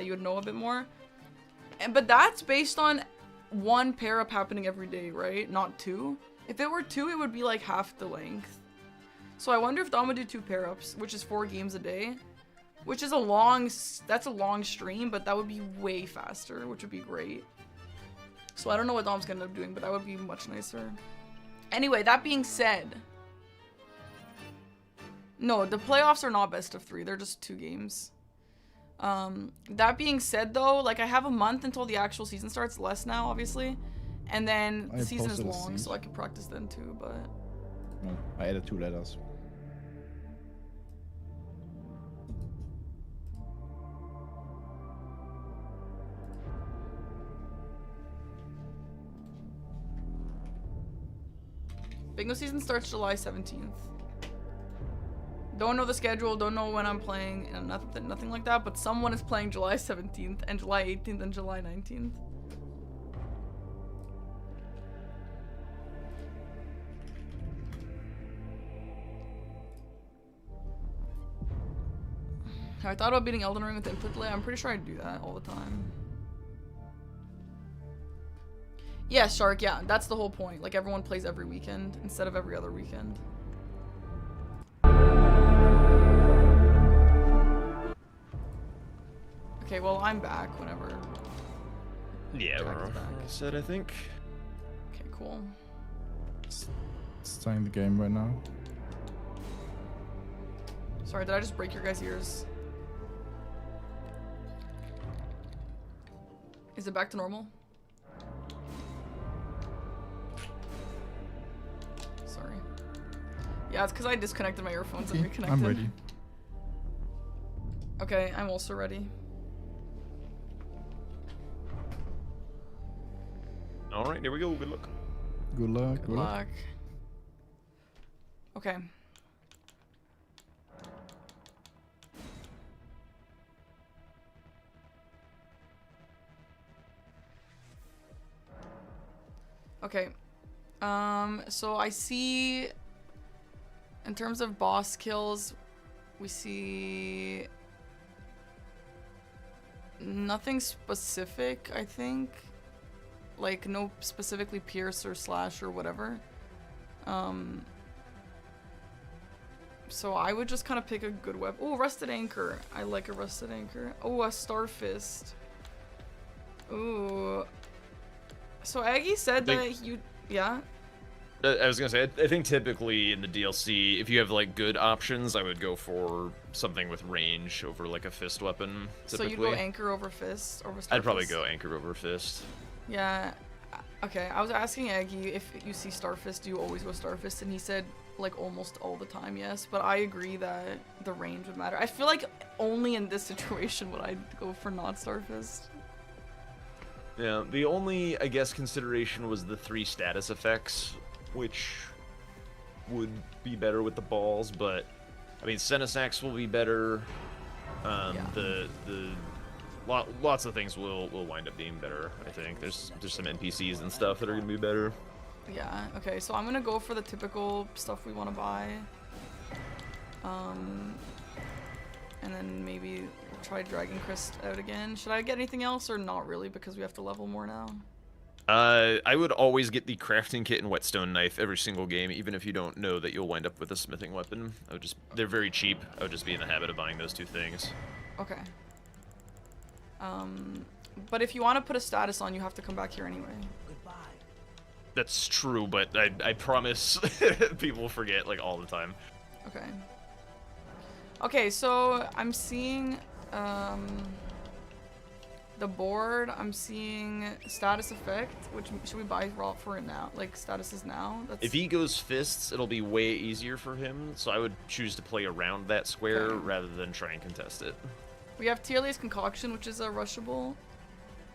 you would know a bit more. But that's based on 1 pair-up happening every day, right? Not 2. If it were 2, it would be, like, half the length. So I wonder if Dom would do 2 pair-ups, which is 4 games a day. Which is that's a long stream, but that would be way faster, which would be great. So I don't know what Dom's gonna end up doing, but that would be much nicer. Anyway, that being said... No, the playoffs are not best of 3. They're just 2 games. That being said, though, like, I have a month until the actual season starts. Less now, obviously. And then the season is long, so I can practice then, too, but... No, I added 2 letters. Bingo season starts July 17th. Don't know the schedule, don't know when I'm playing, and nothing like that, but someone is playing July 17th, and July 18th, and July 19th. I thought about beating Elden Ring with input delay. I'm pretty sure I do that all the time. Yeah, Shark, yeah, that's the whole point. Like, everyone plays every weekend instead of every other weekend. Okay, well, I'm back whenever. Yeah, we're set, I think. Okay, cool. Starting the game right now. Sorry, did I just break your guys' ears? Is it back to normal? Sorry. Yeah, it's because I disconnected my earphones and reconnected. I'm ready. Okay, I'm also ready. Alright, here we go. Good luck. Good luck. Good luck. Okay. Okay. So I see, in terms of boss kills, we see nothing specific, I think. Like, no specifically pierce or slash or whatever. So I would just kind of pick a good weapon. Oh, Rusted Anchor. I like a Rusted Anchor. Oh, a Star Fist. Ooh. So Aggie said that you... Yeah? I was gonna say, I think typically in the DLC, if you have, like, good options, I would go for something with range over, like, a fist weapon, typically. So you'd go Anchor over Fist? Over Star I'd probably Fist? go Anchor over Fist. Yeah. Okay, I was asking Aggie if you see Starfist, do you always go Starfist? And he said, like, almost all the time, yes. But I agree that the range would matter. I feel like only in this situation would I go for not Starfist. Yeah, the only, I guess, consideration was the 3 status effects, which would be better with the balls, but I mean, Senesax will be better. Lots of things will wind up being better. I think there's some NPCs and stuff that are gonna be better. Yeah. Okay. So I'm gonna go for the typical stuff we want to buy. And then maybe we'll try Dragon Crest out again. Should I get anything else or not really because we have to level more now? I would always get the crafting kit and whetstone knife every single game, even if you don't know that you'll wind up with a smithing weapon. They're very cheap. I would just be in the habit of buying those two things. Okay. But if you want to put a status on, you have to come back here anyway. That's true, but I promise people forget like all the time. Okay. Okay, so I'm seeing the board. I'm seeing status effect, which should we buy raw for it now? Like statuses now? If he goes fists, it'll be way easier for him. So I would choose to play around that square rather than try and contest it. We have Tierle's Concoction, which is a rushable.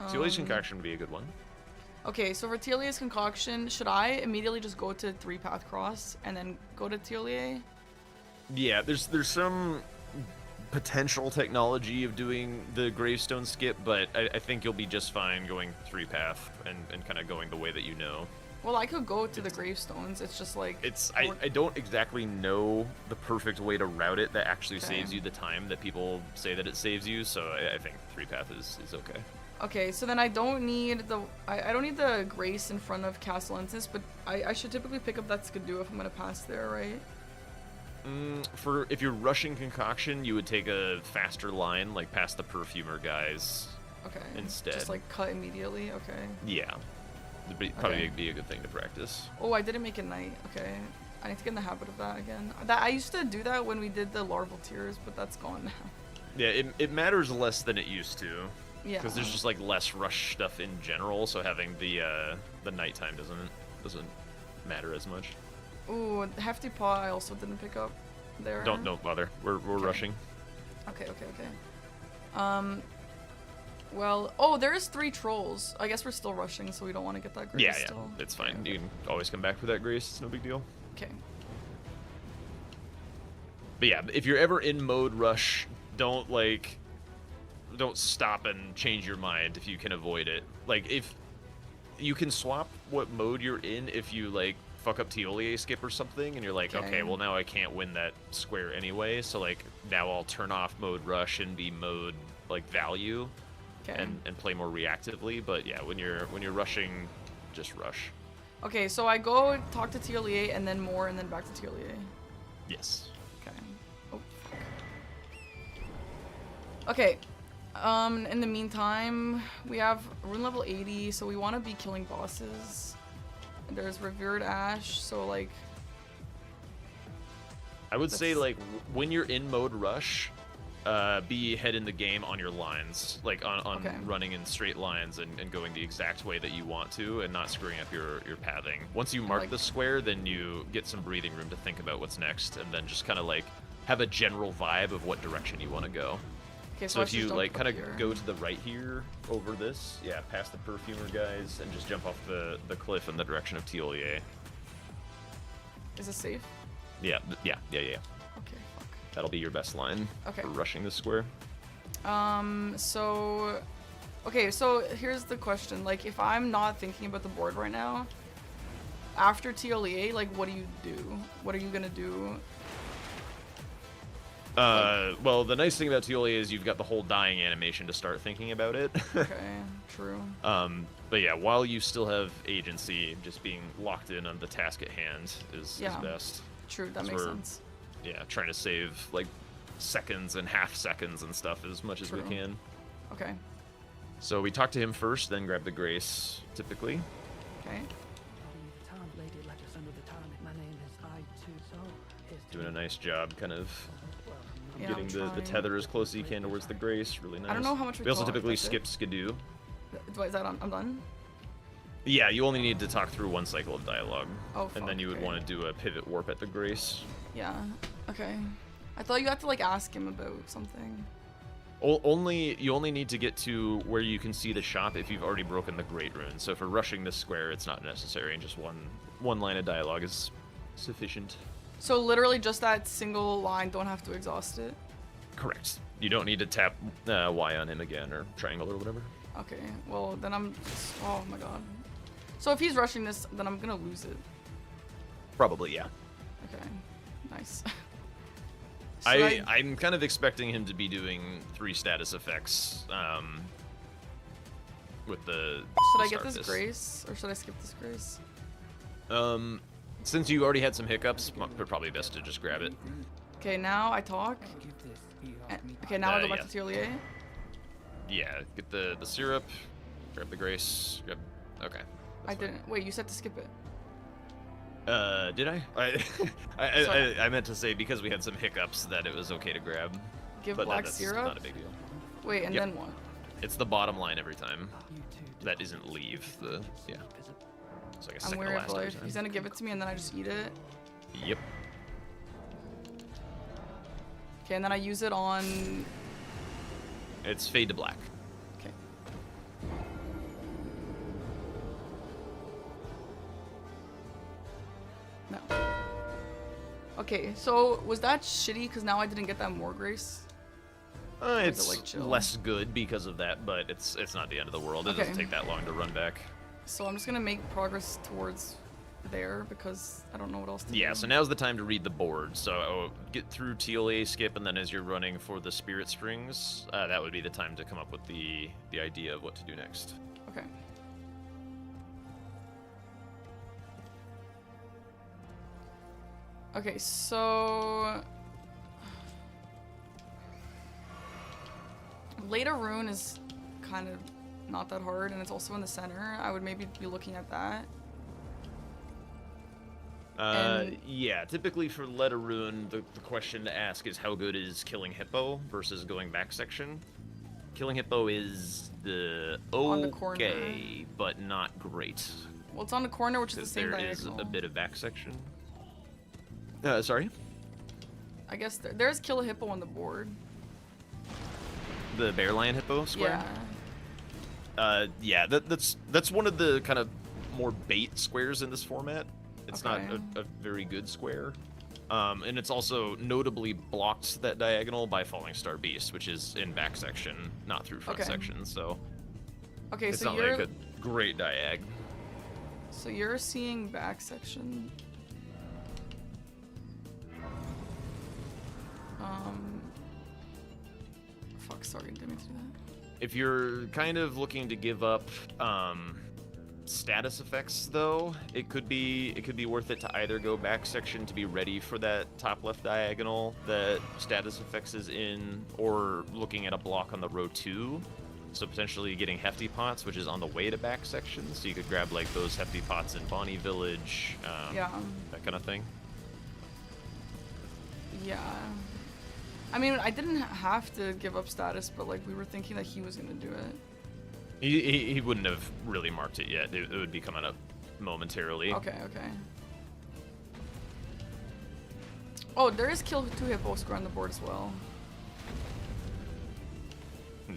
Tierle's Concoction would be a good one. Okay, so for Tierle's Concoction, should I immediately just go to 3-path cross and then go to Tierle? Yeah, there's some potential technology of doing the gravestone skip, but I think you'll be just fine going 3-path and kind of going the way that you know. Well, I could go to the gravestones. It's just like... I don't exactly know the perfect way to route it that actually saves you the time that people say that it saves you, so I think 3-path is okay. Okay, so then I don't need the... I don't need the grace in front of Castle Ensis, but I should typically pick up that Skidoo if I'm going to pass there, right? If you're rushing Concoction, you would take a faster line, like past the Perfumer guys. Okay. Instead. Just like cut immediately. Okay. Yeah. It'd probably be a good thing to practice. Oh, I didn't make a knight. Okay. I need to get in the habit of that again. I used to do that when we did the larval tiers, but that's gone now. Yeah, it matters less than it used to. Yeah. Because there's just like less rush stuff in general, so having the nighttime doesn't matter as much. Ooh, Hefty Paw I also didn't pick up there. Don't bother. We're rushing. Okay. Well, there is 3 trolls. I guess we're still rushing, so we don't want to get that grace still. Yeah, it's fine. Okay. You can always come back for that grace. It's no big deal. Okay. But yeah, if you're ever in mode rush, don't stop and change your mind if you can avoid it. Like, if you can swap what mode you're in if you like fuck up Tierle skip or something, and you're like, okay, well now I can't win that square anyway, so like now I'll turn off mode rush and be mode like value, and play more reactively. But yeah, when you're rushing, just rush. Okay, so I go talk to Tierle and then more, and then back to Tierle. Yes. Okay. Oh fuck. Okay. In the meantime, we have rune level 80, so we want to be killing bosses. There's Revered Ash, so like... I would say like when you're in mode rush, be ahead in the game on your lines, like on running in straight lines and going the exact way that you want to, and not screwing up your pathing. Once you mark the square, then you get some breathing room to think about what's next, and then just kind of like have a general vibe of what direction you want to go. Okay, so if you like kind of go to the right here over this, past the Perfumer guys, and just jump off the cliff in the direction of Tierle. Is it safe? Yeah. Okay, fuck. That'll be your best line for rushing the square. So here's the question. Like, if I'm not thinking about the board right now, after Tierle, like, what do you do? What are you gonna do? Well, the nice thing about Tierle is you've got the whole dying animation to start thinking about it. Okay, true. But yeah, while you still have agency, just being locked in on the task at hand is best. True, that makes sense. Yeah, trying to save like seconds and half seconds and stuff as much as we can. Okay. So we talk to him first, then grab the grace, typically. Okay. Doing a nice job, kind of getting the tether as close as you can towards the grace. Really nice. I don't know how much we also typically skip Skidoo. Is that I'm done? Yeah, you only need to talk through one cycle of dialogue. Oh, fuck, and then you would want to do a pivot warp at the grace. Yeah. Okay. I thought you had to like ask him about something. You only need to get to where you can see the shop if you've already broken the Great Rune. So for rushing this square, it's not necessary, and just one line of dialogue is sufficient. So literally just that single line, don't have to exhaust it. Correct. You don't need to tap Y on him again or triangle or whatever. Okay, well then oh my god. So if he's rushing this, then I'm gonna lose it. Probably, yeah. Okay, nice. I'm kind of expecting him to be doing 3 status effects with the. Should I get this grace or should I skip this grace? Since you already had some hiccups, probably best to just grab it. Okay, now I talk. Okay, now I go back yeah. to Tierlier. Yeah, get the syrup, grab the grace, grab. Okay. I didn't. Wait, you said to skip it. Did I? I meant to say because we had some hiccups that it was okay to grab. Give but black that's syrup. not a big deal. Wait, and Yep. then what? It's the bottom line every time. That isn't leave. Yeah. It's like a I'm second to weary of last every life. time. He's gonna give it to me and then I just eat it. Yep. Okay, and then I use it on. It's fade to black. Okay. No. Okay, so was that shitty? Because now I didn't get that more grace. is it, It's like, chill? less good because of that, but it's not the end of the world. It Okay. doesn't take that long to run back. So I'm just gonna make progress towards there because I don't know what else to do. Yeah, so now's the time to read the board. So get through TLA skip, and then as you're running for the Spirit Springs, that would be the time to come up with the idea of what to do next. Okay. Okay, so Leda Rune is kind of not that hard, and it's also in the center. I would maybe be looking at that. And- Yeah, typically for Let a Rune, the question to ask is how good is Killing Hippo versus going back section. Killing Hippo is On the corner. okay, but not great. Well, it's on the corner, which is the Because same there is diagonal. a bit of back section. Sorry? I guess there's Kill a Hippo on the board. The Bear Lion Hippo square? Yeah. That's one of the kind of more bait squares in this format. It's Okay. not a very good square. And it's also notably blocked that diagonal by Falling Star Beast, which is in back section, not through front Okay. section. So Okay, it's so not you're like a great diag. so you're seeing back section. Fuck, sorry, didn't mean to do that. If you're kind of looking to give up status effects, though, it could be worth it to either go back section to be ready for that top left diagonal that status effects is in, or looking at a block on the row 2. So potentially getting Hefty Pots, which is on the way to back section. So you could grab like those Hefty Pots in Bonnie Village, Yeah. that kind of thing. Yeah. I mean, I didn't have to give up status, but like we were thinking that he was gonna do it. He wouldn't have really marked it yet. It would be coming up momentarily. Okay, okay. Oh, there is Kill 2 Hippo square on the board as well.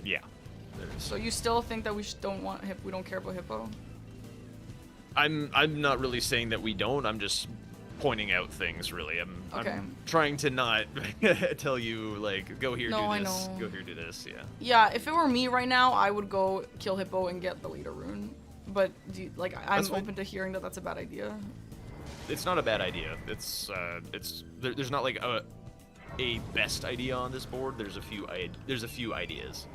Yeah. There's- So you still think that we we don't care about Hippo? I'm not really saying that we don't. I'm just pointing out things. Really, Okay. I'm trying to not tell you like go here, No, I do this, know. go here, do this. Yeah. Yeah, if it were me right now, I would go Kill Hippo and get the leader rune. But I'm That's fine. open to hearing that that's a bad idea. It's not a bad idea. There's not like a best idea on this board. There's a few ideas.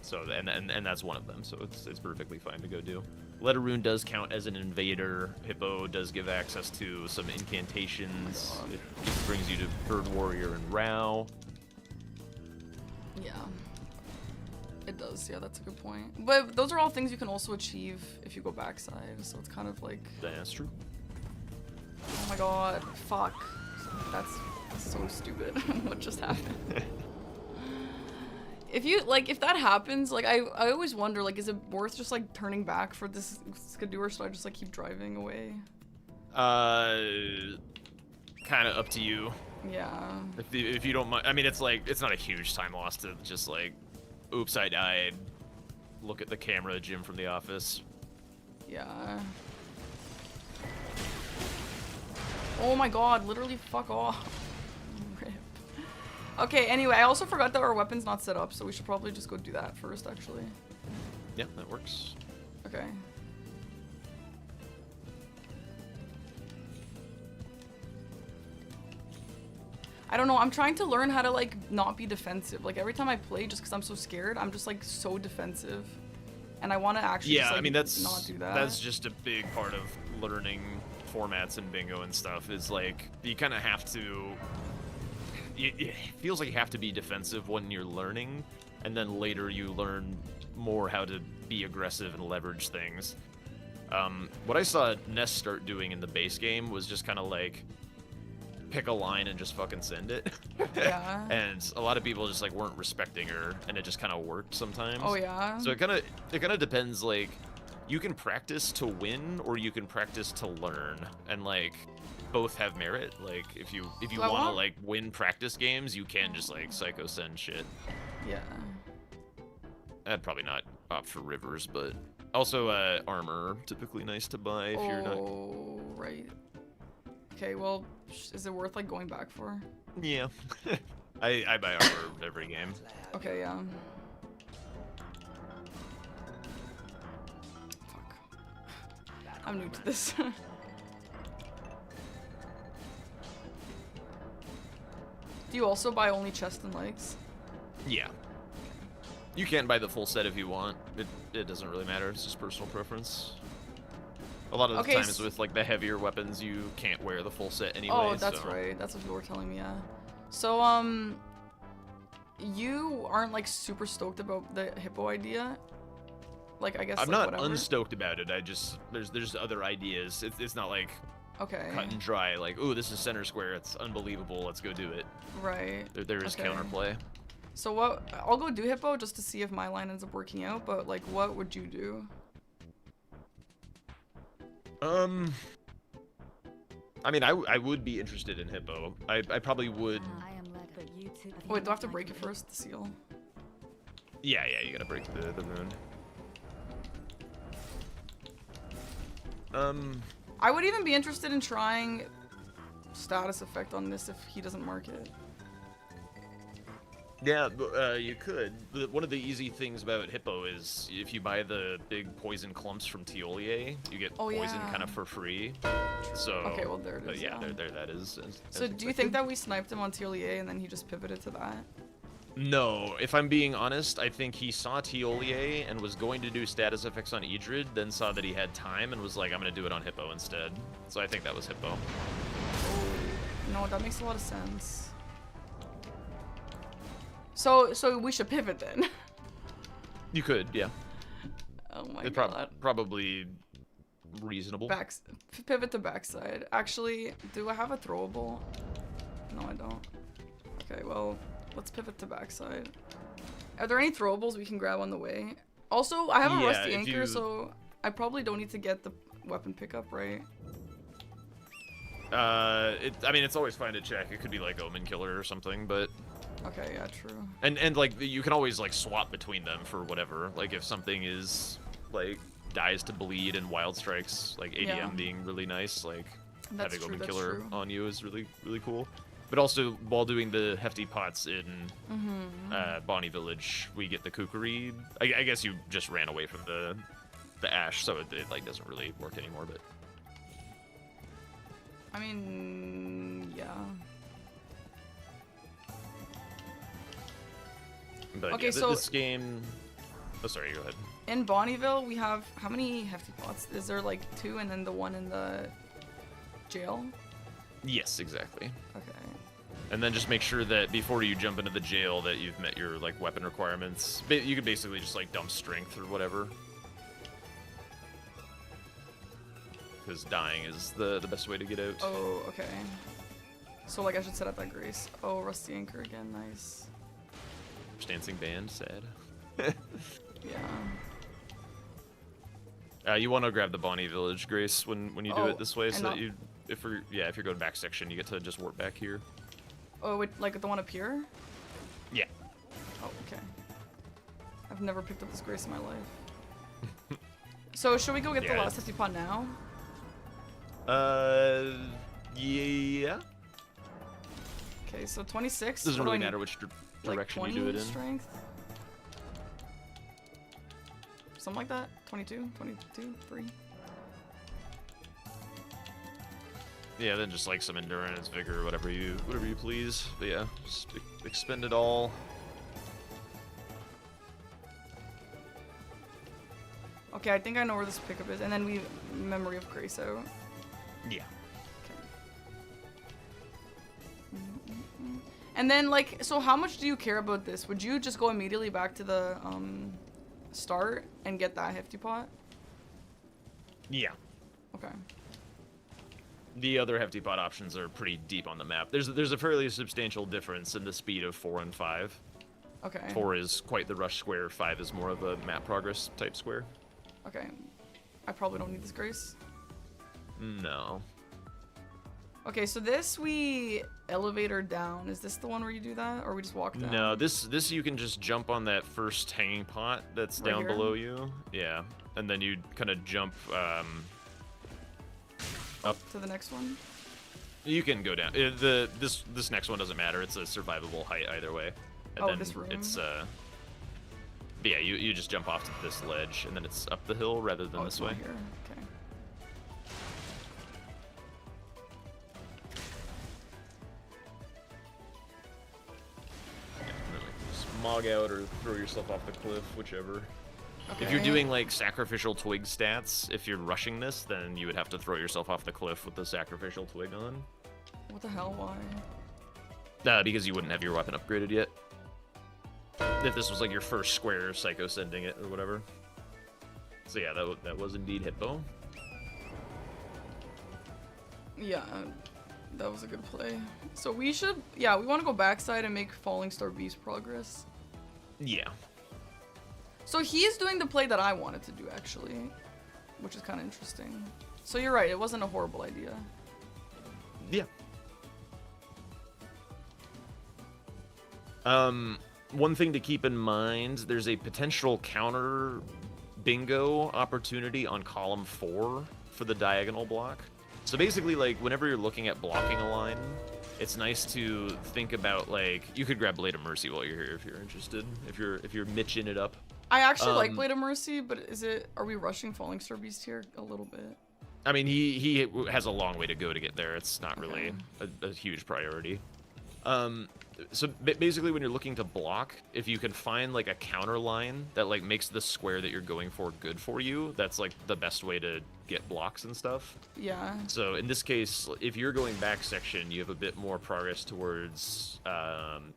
So and that's one of them. So it's perfectly fine to go do. Let a Rune does count as an invader. Hippo does give access to some incantations. Oh my God. It brings you to Bird Warrior and Rao. Yeah. It does, yeah, that's a good point. But those are all things you can also achieve if you go backside, so it's kind of like, That's true. oh my god, fuck. That's so stupid. What just happened? If that happens, like, I always wonder, like, is it worth just, like, turning back for this Skidoo, or should I just, like, keep driving away? Kind of up to you. Yeah. If you don't mind. I mean, it's not a huge time loss to just like, oops, I died. Look at the camera, Jim from The Office. Yeah. Oh my god, literally fuck off. Rip. Okay, anyway, I also forgot that our weapon's not set up, so we should probably just go do that first, actually. Yeah, that works. Okay. I don't know, I'm trying to learn how to, like, not be defensive. Like, every time I play, just because I'm so scared, I'm just, like, so defensive. And I want to actually just, like, I mean, that's not do that. That's just a big part of learning formats and bingo and stuff, is, like, you kind of have to... It feels like you have to be defensive when you're learning, and then later you learn more how to be aggressive and leverage things. What I saw Ness start doing in the base game was just kind of, like, pick a line and just fucking send it. Yeah. And a lot of people just like weren't respecting her, and it just kind of worked sometimes. Oh yeah. So it kind of depends. Like, you can practice to win, or you can practice to learn, and like both have merit. Like if you want to like win practice games, you can just like psycho send shit. Yeah. I'd probably not opt for rivers, but also armor typically nice to buy if you're not. Oh right. Okay, well, is it worth like going back for? Yeah. I buy armor every game. Okay, yeah. Fuck. I'm new to this. Do you also buy only chest and legs? Yeah. You can buy the full set if you want. It doesn't really matter. It's just personal preference. A lot of the times with like the heavier weapons, you can't wear the full set anyway. Oh, that's right. That's what you were telling me, yeah. So, you aren't like super stoked about the hippo idea? Like, I guess I'm like, not whatever. unstoked about it. I just there's other ideas. It's not like okay. cut and dry. Like, ooh, this is center square. It's unbelievable. Let's go do it. Right. There is okay. counterplay. So what? I'll go do hippo just to see if my line ends up working out. But like, what would you do? I mean, I would be interested in hippo. I probably would. Wait, do I have to break it first, the seal? Yeah, you gotta break the rune. I would even be interested in trying status effect on this if he doesn't mark it. Yeah, you could. One of the easy things about hippo is if you buy the big poison clumps from Tiolier, you get poison kind of for free. So okay, well there it is. Yeah, there that is. So do you think that we sniped him on Tiolier and then he just pivoted to that? No, if I'm being honest, I think he saw Tiolier and was going to do status effects on Idrid, then saw that he had time and was like, I'm gonna do it on hippo instead. So I think that was hippo. Oh, no, that makes a lot of sense. So we should pivot then. You could, yeah. Oh my god. Probably reasonable. Pivot to backside. Actually, do I have a throwable? No, I don't. Okay, well, let's pivot to backside. Are there any throwables we can grab on the way? Also, I have a rusty anchor, so I probably don't need to get the weapon pickup, right? I mean, it's always fine to check. It could be like Omen Killer or something, but... Okay, yeah, true. And like, you can always, like, swap between them for whatever. Like, if something is, like, dies to bleed and Wild Strikes, like, ADM being really nice, like, having Omen Killer on you is really, really cool. But also, while doing the hefty pots in Bonnie Village, we get the Kukuri. I guess you just ran away from the Ash, so it like, doesn't really work anymore, but... I mean, yeah. But okay, yeah, so this game... Oh, sorry, go ahead. In Bonnieville, we have... How many hefty pots? Is there like 2 and then the one in the jail? Yes, exactly. Okay. And then just make sure that before you jump into the jail that you've met your like weapon requirements. You could basically just like dump strength or whatever. Because dying is the best way to get out. Oh, okay. So like I should set up that grace. Oh, rusty anchor again, nice. Dancing band, sad. Yeah. You want to grab the Bonnie Village grace when you do it this way, so that you, if you're going back section, you get to just warp back here. Oh, wait, like the one up here? Yeah. Oh, okay. I've never picked up this grace in my life. So should we go get the last hefty pot now? Yeah. Okay, so 26. Doesn't What do really I need? matter which Like direction 20 you do it in. strength? Something like that? 22? 22? 3? Yeah, then just like some endurance, vigor, whatever you please. But yeah, just expend it all. Okay, I think I know where this pickup is. And then we Memory of Grace out. Yeah. And then, like, so how much do you care about this? Would you just go immediately back to the start and get that hefty pot? Yeah. Okay. The other hefty pot options are pretty deep on the map. There's a fairly substantial difference in the speed of 4 and 5. Okay. 4 is quite the rush square. 5 is more of a map progress type square. Okay. I probably don't need this grace. No. Okay, so this we elevator down. Is this the one where you do that, or we just walk down? No, this you can just jump on that first hanging pot that's Right down here? below you. Yeah, and then you kind of jump up. To the next one. You can go down. This next one doesn't matter. It's a survivable height either way. And Oh, then this room? It's but yeah, you just jump off to this ledge, and then it's up the hill rather than Oh, this it's way. not here. Okay. And then like smog out or throw yourself off the cliff, whichever. Okay. If you're doing like sacrificial twig stats, if you're rushing this, then you would have to throw yourself off the cliff with the sacrificial twig on. What the hell? Why? Because you wouldn't have your weapon upgraded yet. If this was like your first square psycho sending it or whatever. So yeah, that was indeed Hippo. Yeah, that was a good play. So we should, yeah, we want to go backside and make Falling Star Beast progress. Yeah. So he's doing the play that I wanted to do, actually, which is kind of interesting. So you're right, it wasn't a horrible idea. Yeah. One thing to keep in mind, there's a potential counter bingo opportunity on column 4 for the diagonal block. So basically, like, whenever you're looking at blocking a line, it's nice to think about, like, you could grab Blade of Mercy while you're here if you're interested, if you're mitching it up. I actually like Blade of Mercy, but are we rushing Falling Star Beast here a little bit? I mean, he has a long way to go to get there. It's not really a huge priority. So basically, when you're looking to block, if you can find like a counter line that like makes the square that you're going for good for you, that's like the best way to get blocks and stuff. Yeah. So in this case, if you're going back section, you have a bit more progress towards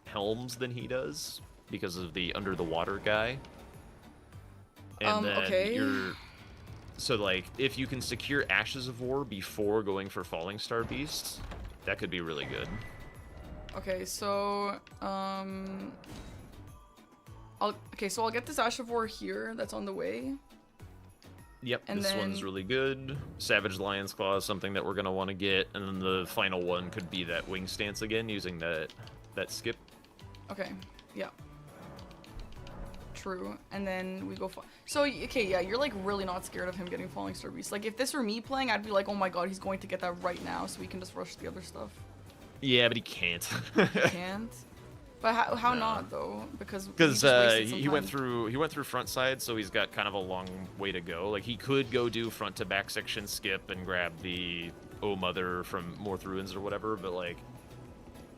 Helms than he does because of the under the water guy. And then okay. So like if you can secure Ashes of War before going for Falling Star Beast, that could be really good. Okay, so I'll get this Ash of War here. That's on the way. Yep, And this one's then- really good. Savage Lion's Claw is something that we're gonna want to get, and then the final one could be that wing stance again, using that skip. Okay, yeah. True. And then we go so okay, yeah, you're like really not scared of him getting Falling Star Beast. Like if this were me playing, I'd be like, oh my god, he's going to get that right now, so we can just rush the other stuff. Yeah, but he can't. He can't. But how No. not though? Because he went through front side, so he's got kind of a long way to go. Like he could go do front to back section skip and grab the Oh Mother from Morth Ruins or whatever, but like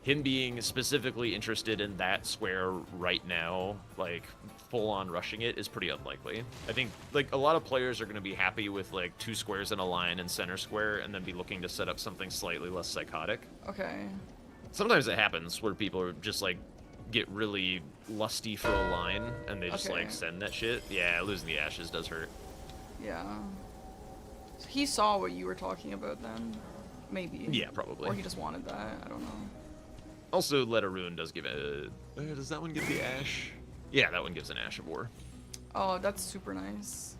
him being specifically interested in that square right now, like full on rushing it, is pretty unlikely. I think like a lot of players are going to be happy with like 2 squares in a line and center square, and then be looking to set up something slightly less psychotic. Okay. Sometimes it happens where people are just like get really lusty for a line and they just Okay. like send that shit. Yeah, losing the ashes does hurt. Yeah. So he saw what you were talking about then? Maybe. Yeah, probably. Or he just wanted that. I don't know. Also, Let a Ruin does give a... does that one give the ash? Yeah, that one gives an Ash of War. Oh, that's super nice.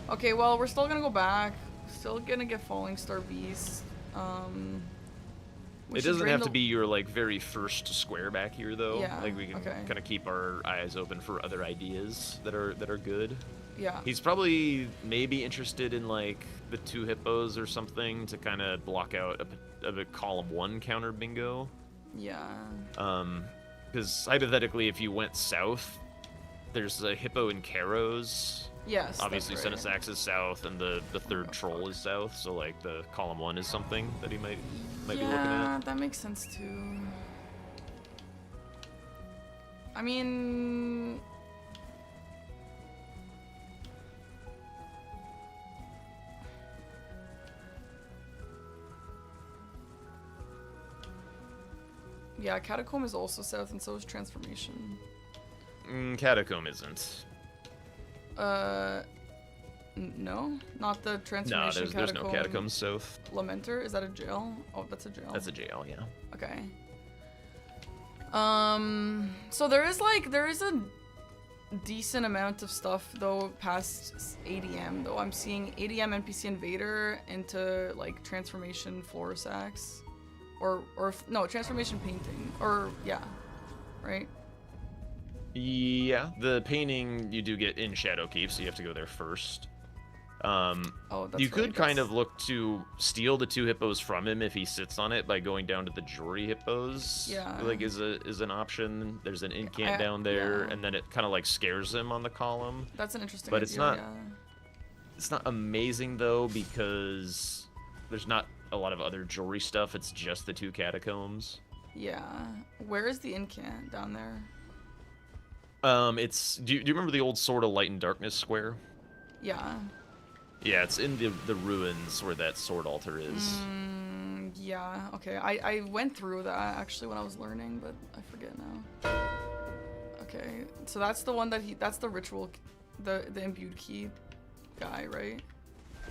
Okay, well, we're still gonna go back. Still gonna get Falling Star Beast. It doesn't have to be your like very first square back here though. Yeah, Like we can okay. kind of keep our eyes open for other ideas that are good. Yeah. He's probably maybe interested in like the 2 hippos or something to kind of block out a column 1 counter bingo. Yeah. Because hypothetically, if you went south, there's a hippo in Caros. Yes. Obviously, that's right. Senesax is south, and the third troll is south. So like the column 1 is something that he might be looking Yeah, at. that makes sense too. I mean, yeah, Catacomb is also south, and so is Transformation. Catacomb isn't. No, not the No, Transformation. there's no catacombs south. Lamenter, is that a jail? Oh, that's a jail. That's a jail, yeah. Okay. So there is a decent amount of stuff though past ADM though. I'm seeing ADM NPC Invader into like Transformation Floor Sacks, or no, Transformation Painting, or yeah, right? Yeah, the painting you do get in Shadowkeep, so you have to go there first. Oh, that's you could right, kind that's- of look to steal the 2 hippos from him if he sits on it by going down to the Jory hippos. Yeah. Like is an option. There's an incant down there, yeah. and then it kind of like scares him on the column. That's an interesting. But it's idea, not- Yeah. It's not amazing though because there's not a lot of other Jory stuff. It's just the 2 catacombs. Yeah. Where is the incant down there? It's do you remember the old Sword of Light and Darkness square? Yeah. Yeah, it's in the ruins where that sword altar is. Yeah. Okay. I went through that actually when I was learning, but I forget now. Okay. So that's the one that's the ritual, the imbued key guy, right?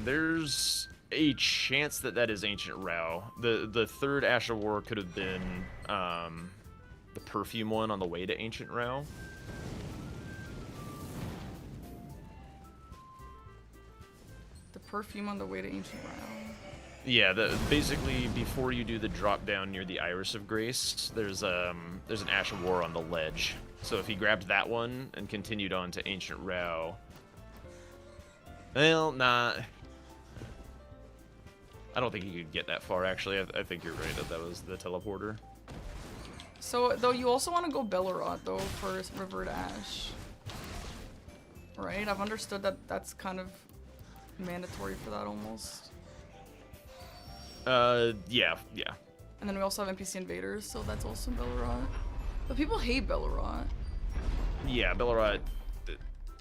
There's a chance that is Ancient Rao. The third Ash of War could have been the perfume one on the way to Ancient Rao. Perfume on the way to Ancient Rao. Yeah, basically before you do the drop down near the Iris of Grace, there's an Ash of War on the ledge. So if he grabbed that one and continued on to Ancient Rao, well, nah. I don't think he could get that far. Actually, I think you're right that was the teleporter. So though you also want to go Bellerot though for River to Ash, right? I've understood that that's kind of mandatory for that almost. Yeah. And then we also have NPC Invaders, so that's also Bellerot. But people hate Bellerot. Yeah, Bellerot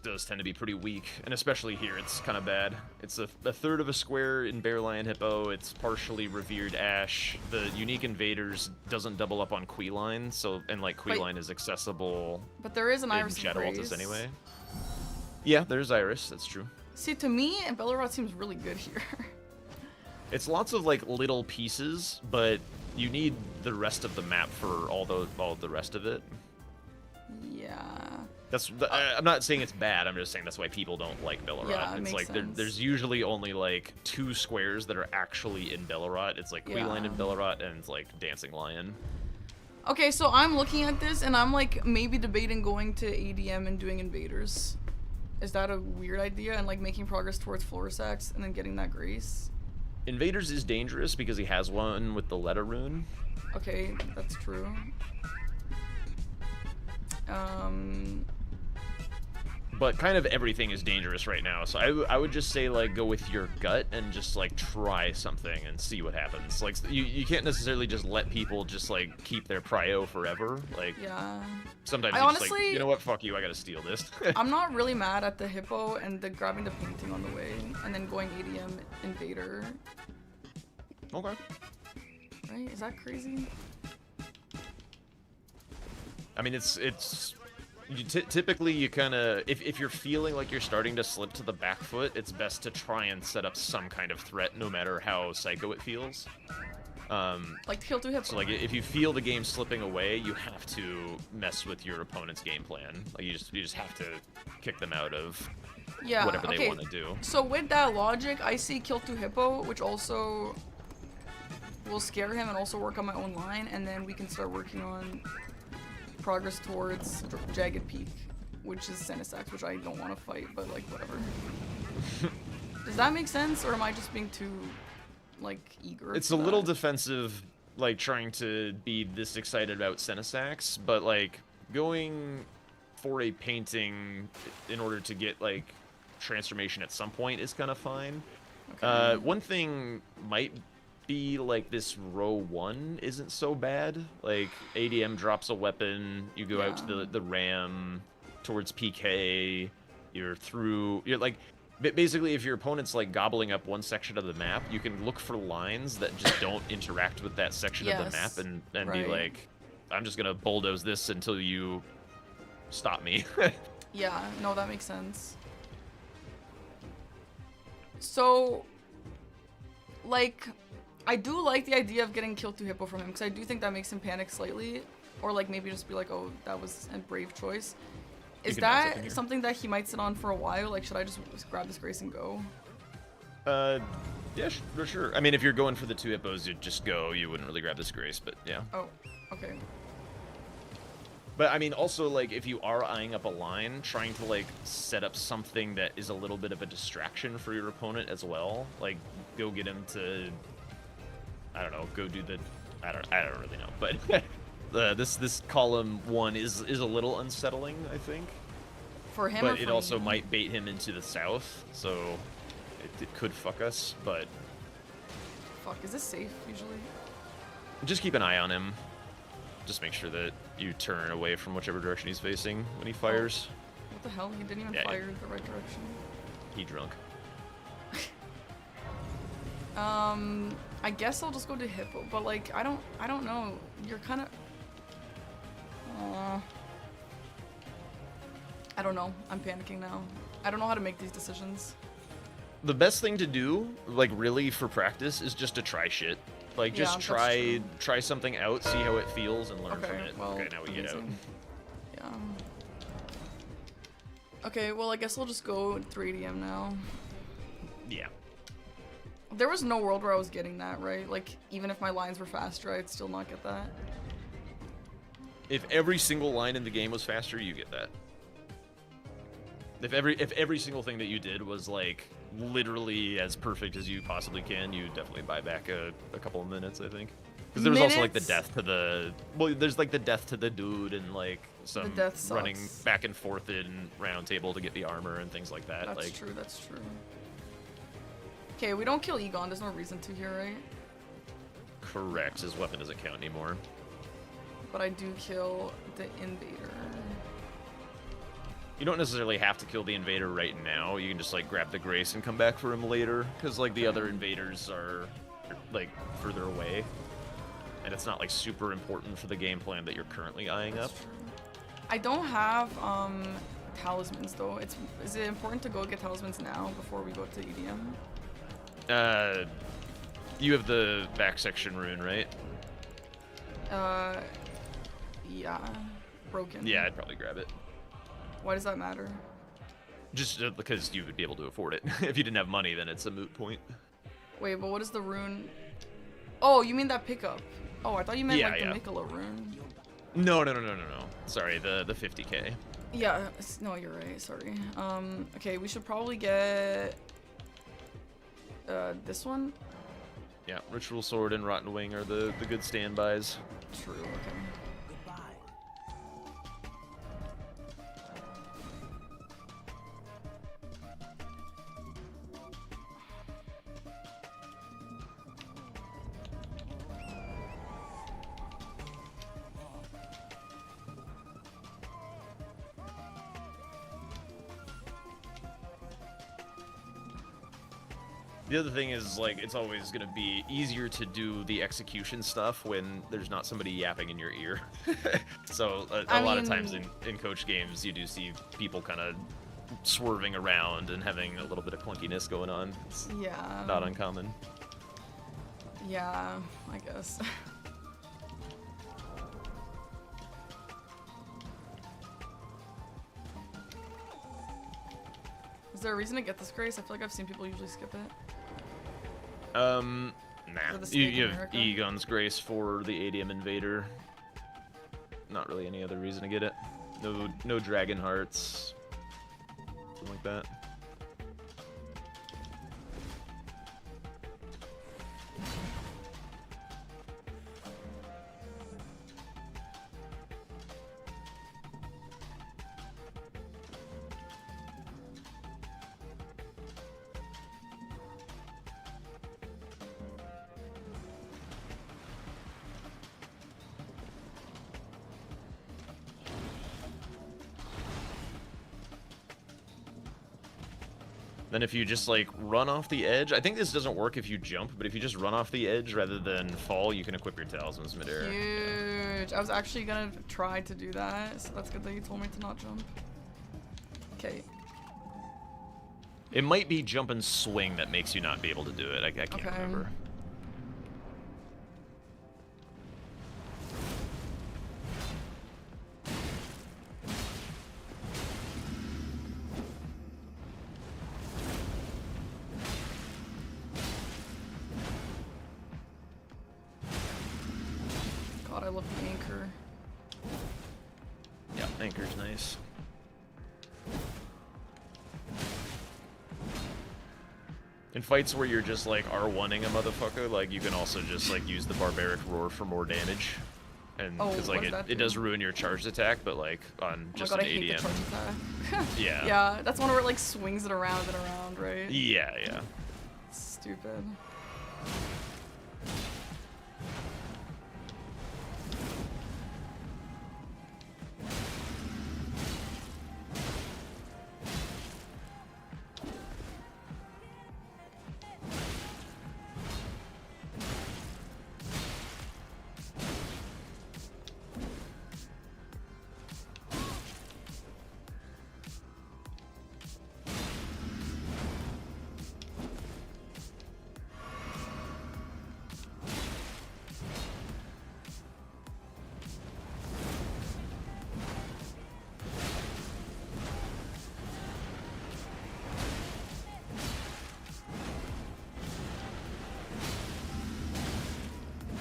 does tend to be pretty weak, and especially here, it's kind of bad. It's a third of a square in Bear Lion Hippo. It's partially revered Ash. The unique Invaders doesn't double up on Queeline, and like Queeline is accessible. But there is an in Iris of Shadow Grace. Altus anyway. Yeah, there's Iris. That's true. See, to me, Bellerot seems really good here. It's lots of like little pieces, but you need the rest of the map for all the rest of it. Yeah. I'm not saying it's bad. I'm just saying that's why people don't like Bellerot. Yeah, it it's makes like sense. there's usually only like 2 squares that are actually in Bellerot. It's like Queeline in Bellerot and it's like Dancing Lion. Okay, so I'm looking at this and I'm like maybe debating going to ADM and doing Invaders. Is that a weird idea? And like making progress towards Floor Sacks and then getting that Grace? Invaders is dangerous because he has one with the Letta rune. Okay, that's true. But kind of everything is dangerous right now, so I would just say like go with your gut and just like try something and see what happens. Like you can't necessarily just let people just like keep their prio forever. Like Yeah. sometimes I you just like, honestly- you know what, fuck you, I gotta steal this. I'm not really mad at the Hippo and the grabbing the painting on the way and then going ADM Invader. Okay. Right? Is that crazy? I mean, typically you kind of, if you're feeling like you're starting to slip to the back foot, it's best to try and set up some kind of threat, no matter how psycho it feels. Like to kill 2 Hippo. So like, if you feel the game slipping away, you have to mess with your opponent's game plan. Like you just have to kick them out of yeah, whatever they okay. want to do. So with that logic, I see kill 2 Hippo, which we'll scare him and also work on my own line, and then we can start working on progress towards Jagged Peak, which is Senesax, which I don't want to fight, but like whatever. Does that make sense, or am I just being too like eager? It's a little defensive, like trying to be this excited about Senesax, but like going for a painting in order to get like transformation at some point is kind of fine. Okay. One thing might be like this row 1 isn't so bad. Like ADM drops a weapon, you go out to the ram towards PK, you're like basically if your opponent's like gobbling up one section of the map, you can look for lines that just don't interact with that section of the map and be like, I'm just gonna bulldoze this until you stop me. Yeah, no, that makes sense. So, like, I do like the idea of getting kill to hippo from him, because I do think that makes him panic slightly, or like maybe just be like, oh, that was a brave choice. Is that something that he might sit on for a while? Like, should I just grab this grace and go? Yeah, for sure. I mean, if you're going for the 2 hippos, you'd just go. You wouldn't really grab this grace, but yeah. Oh, okay. But I mean, also, like, if you are eyeing up a line, trying to, like, set up something that is a little bit of a distraction for your opponent as well. Like, go get him to, I don't know, go do the, I don't really know. But this column 1 is a little unsettling, I think. For him, but it also might bait him into the south, so it could fuck us. But fuck, is this safe usually? just keep an eye on him. Just make sure that you turn away from whichever direction he's facing when he fires. Oh, what the hell? He didn't even fire the right direction. He drunk. I guess I'll just go to hippo, but like I don't know. You're kind of I don't know. I'm panicking now. I don't know how to make these decisions. The best thing to do, like really for practice, is just to try shit. Like just try something out, see how it feels, and learn from it. Well, okay, now we get out. Yeah. Okay, well I guess I'll just go 3DM now. Yeah. There was no world where I was getting that, right? Like, even if my lines were faster, I'd still not get that. If every single line in the game was faster, you get that. If every single thing that you did was like literally as perfect as you possibly can, you definitely buy back a couple of minutes, I think. Because there was also like the death to the there's like the death to the dude and like some running back and forth in round table to get the armor and things like that. That's true. That's true. Okay, we don't kill Egon. There's no reason to here, right? Correct. His weapon doesn't count anymore. But I do kill the invader. You don't necessarily have to kill the invader right now. You can just like grab the grace and come back for him later, because like the other invaders are like further away, and it's not like super important for the game plan that you're currently eyeing up. True. I don't have talismans though. Is it important to go get talismans now before we go to EDM? You have the back section rune, right? Yeah. Broken. Yeah, I'd probably grab it. Why does that matter? Just because you would be able to afford it. If you didn't have money, then it's a moot point. Wait, but what is the rune? Oh, you mean that pickup? Oh, I thought you meant like the Mikola rune. No. Sorry, the 50k. Yeah, no, you're right. Sorry. Okay, we should probably get this one. Yeah, Ritual Sword and Rotten Wing are the good standbys. True. Okay. The other thing is, like, it's always going to be easier to do the execution stuff when there's not somebody yapping in your ear. So a lot of times in coach games, you do see people kind of swerving around and having a little bit of clunkiness going on. It's not uncommon. Yeah, I guess. Is there a reason to get this grace? I feel like I've seen people usually skip it. Nah, For the you, Snake you have America? E-Gun's Grace for the ADM Invader. Not really any other reason to get it. No Dragon Hearts. Something like that. Then if you just like run off the edge, I think this doesn't work if you jump, but if you just run off the edge rather than fall, you can equip your talismans midair. Huge. I was actually gonna try to do that, so that's good that you told me to not jump. Okay. It might be jump and swing that makes you not be able to do it. I can't Okay. remember. God, I love the anchor. Yeah, anchor's nice. In fights where you're just like R1ing a motherfucker, like you can also just like use the barbaric roar for more damage. And Oh, because what like does that it does do? ruin your charged attack, but like on Oh my just God, I an hate the ADM. charge attack. Yeah. Yeah, that's one where it like swings it around and around, right? Yeah, yeah. Stupid.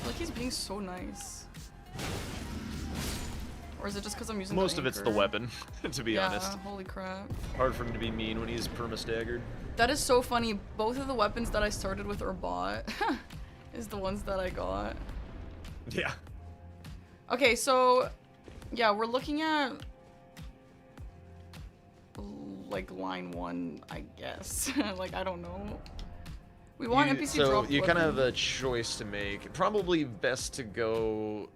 Like he's being so nice. Or is it just because I'm using Most the of it's the anchor? weapon, to be Yeah, honest. holy crap. Hard for him to be mean when he's perma-staggered. That is so funny. Both of the weapons that I started with or bought is the ones that I got. Yeah. Okay, so yeah, we're looking at like line 1, I guess. Like I don't know. We want NPC so dropped you kind of have weapon. a choice to make. Probably best to go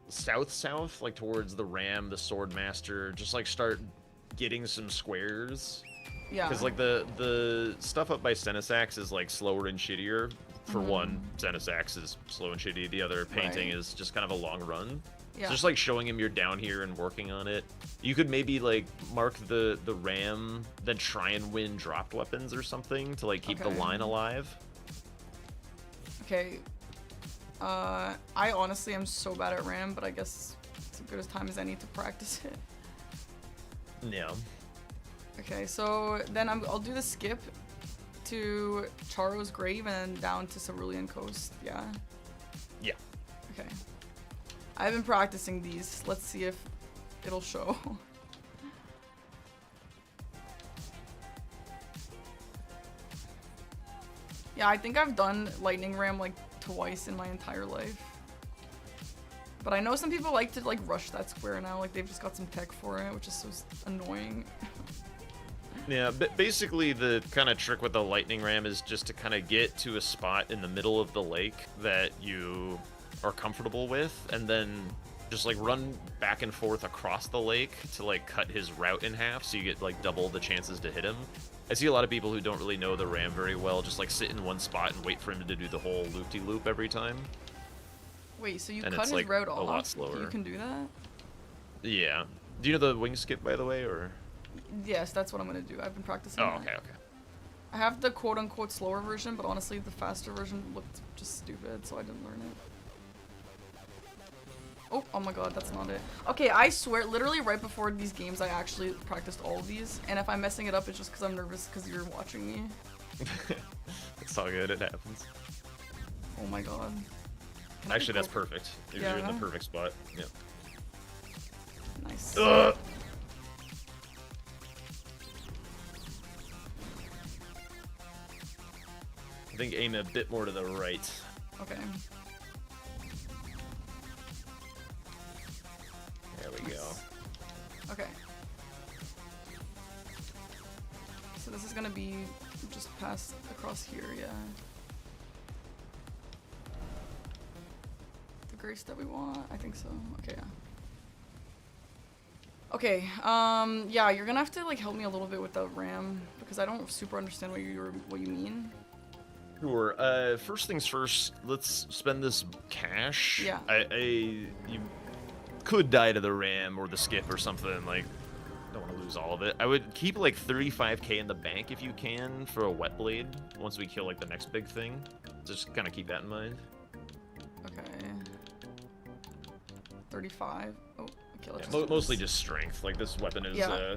south, like towards the Ram, the Swordmaster. Just like start getting some squares. Yeah. Because like the stuff up by Senesax is like slower and shittier. For one, Senesax is slow and shitty. The other painting Right. is just kind of a long run. Yeah. So just like showing him you're down here and working on it. You could maybe like mark the Ram, then try and win dropped weapons or something to like keep the Okay. line alive. Okay. I honestly am so bad at RAM, but I guess it's as good as time as any to practice it. Yeah. Okay, so then I'll do the skip to Charo's grave and down to Cerulean Coast. Yeah. Yeah. Okay. I've been practicing these. Let's see if it'll show. Yeah, I think I've done Lightning Ram like twice in my entire life. But I know some people like to like rush that square now, like they've just got some tech for it, which is so annoying. Yeah, but basically the kind of trick with the lightning ram is just to kind of get to a spot in the middle of the lake that you are comfortable with, and then just like run back and forth across the lake to like cut his route in half, so you get like double the chances to hit him. I see a lot of people who don't really know the ram very well just like sit in one spot and wait for him to do the whole loop-de-loop every time. Wait, so you And cut it's, his like, route a off? lot slower. You can do that? Yeah. Do you know the wing skip, by the way, or? Yes, that's what I'm gonna do. I've been practicing. Oh, that. okay, okay. I have the quote-unquote slower version, but honestly, the faster version looked just stupid, so I didn't learn it. Oh my god, that's not it. Okay, I swear, literally right before these games, I actually practiced all of these, and if I'm messing it up, it's just because I'm nervous because you're watching me. It's all good, it happens. Oh my god. Can I Actually, that's go- perfect. You're in the Yeah. perfect spot. Yep. Nice. Ugh. I think aim a bit more to the right. Okay. There we go. Okay. So this is gonna be just past across here, yeah. The grace that we want, I think so. Okay, yeah. Okay, yeah, you're gonna have to like help me a little bit with the RAM because I don't super understand what you mean. Sure. First things first, let's spend this cash. Yeah. You could die to the RAM or the skip or something, like, don't want to lose all of it. I would keep like 35k in the bank if you can for a wet blade once we kill like the next big thing. Just kind of keep that in mind. Okay. 35. Oh, okay, let's Yeah, just do mostly this. just strength. Like this weapon is Yeah, a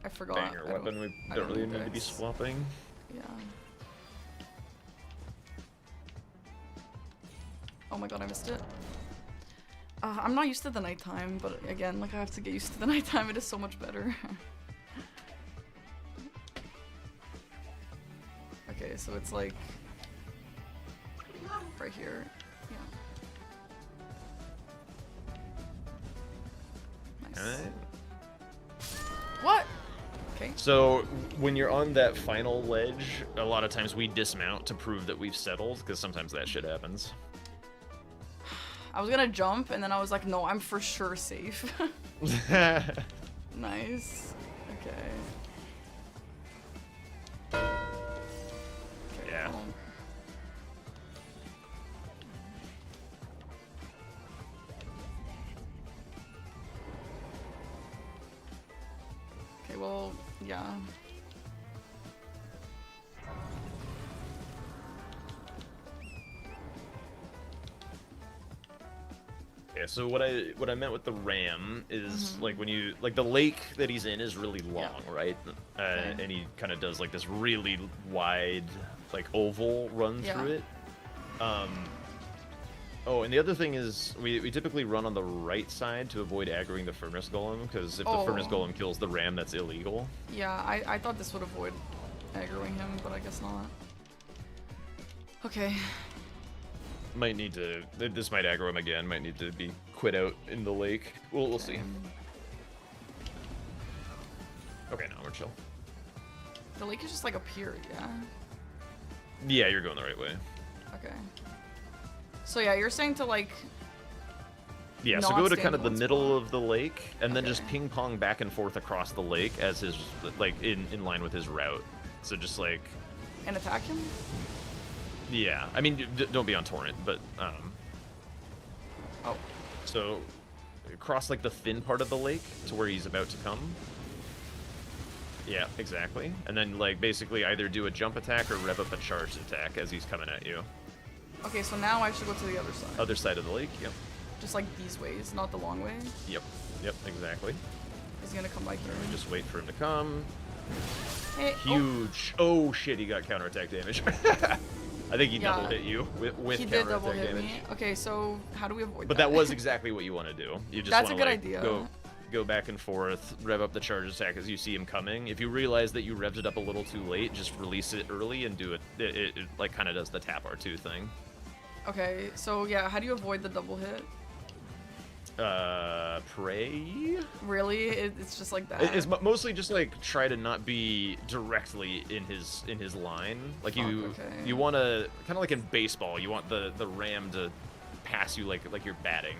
I forgot. banger I don't- weapon. We I don't really need to be dex. swapping. Yeah. Oh my god, I missed it. I'm not used to the nighttime, but again, like I have to get used to the nighttime. It is so much better. Okay, so it's like right here. Yeah. Nice. Alright. What? Okay. So when you're on that final ledge, a lot of times we dismount to prove that we've settled, because sometimes that shit happens. I was gonna jump, and then I was like, no, I'm for sure safe. Nice. Okay. Okay, Yeah. well, okay, well, yeah. Yeah, so what I meant with the ram is like when you like the lake that he's in is really long, right? And he kind of does like this really wide like oval run Yeah. through it. Oh, and the other thing is we typically run on the right side to avoid aggroing the furnace golem, because if the furnace Oh. golem kills the ram, that's illegal. Yeah, I thought this would avoid aggroing him, but I guess not. Okay. Might need to. This might aggro him again. Might need to be quit out in the lake. We'll see. Okay, now we're chill. The lake is just like up here, yeah? Yeah, you're going the right way. Okay. So yeah, you're saying to like... Yeah, so not go to stay kind in of the one middle spot. of the lake, and then just Okay. ping pong back and forth across the lake as his like in line with his route. So just like And attack him? yeah, I mean don't be on torrent, but Oh. so cross like the thin part of the lake to where he's about to come. Yeah, exactly. And then like basically either do a jump attack or rev up a charge attack as he's coming at you. Okay, so now I should go to the other side. Other side of the lake. Yep. Just like these ways, not the long way. Yep. Yep. Exactly. He's gonna come right through. Just wait for him to come. Hey, Huge. Oh, shit, he got counterattack damage. I think he Yeah. double hit you with he did counterattack double hit damage. me. Okay, so how do we avoid But that was exactly what you want to do. You just That's a want good to like, idea. go back and forth, rev up the charge attack as you see him coming. If you realize that you revved it up a little too late, just release it early and do it. It like kind of does the tap R2 thing. Okay, so yeah, how do you avoid the double hit? Pray. Really? It's just like that? It's mostly just like try to not be directly in his line. Like you okay. you want to kind of like in baseball, you want the ram to pass you like you're batting.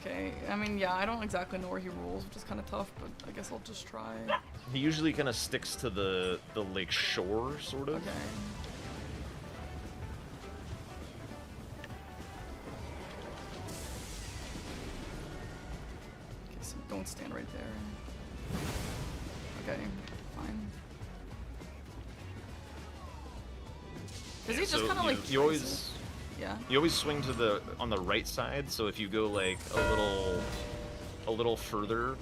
Okay, I mean, yeah, I don't exactly know where he rolls, which is kind of tough, but I guess I'll just try. He usually kind of sticks to the lake shore, sort of. Okay. Okay, so don't stand right there. Okay, fine. Does he just So kind of like you trace always it? Yeah. you always swing to on the right side. So if you go like a little further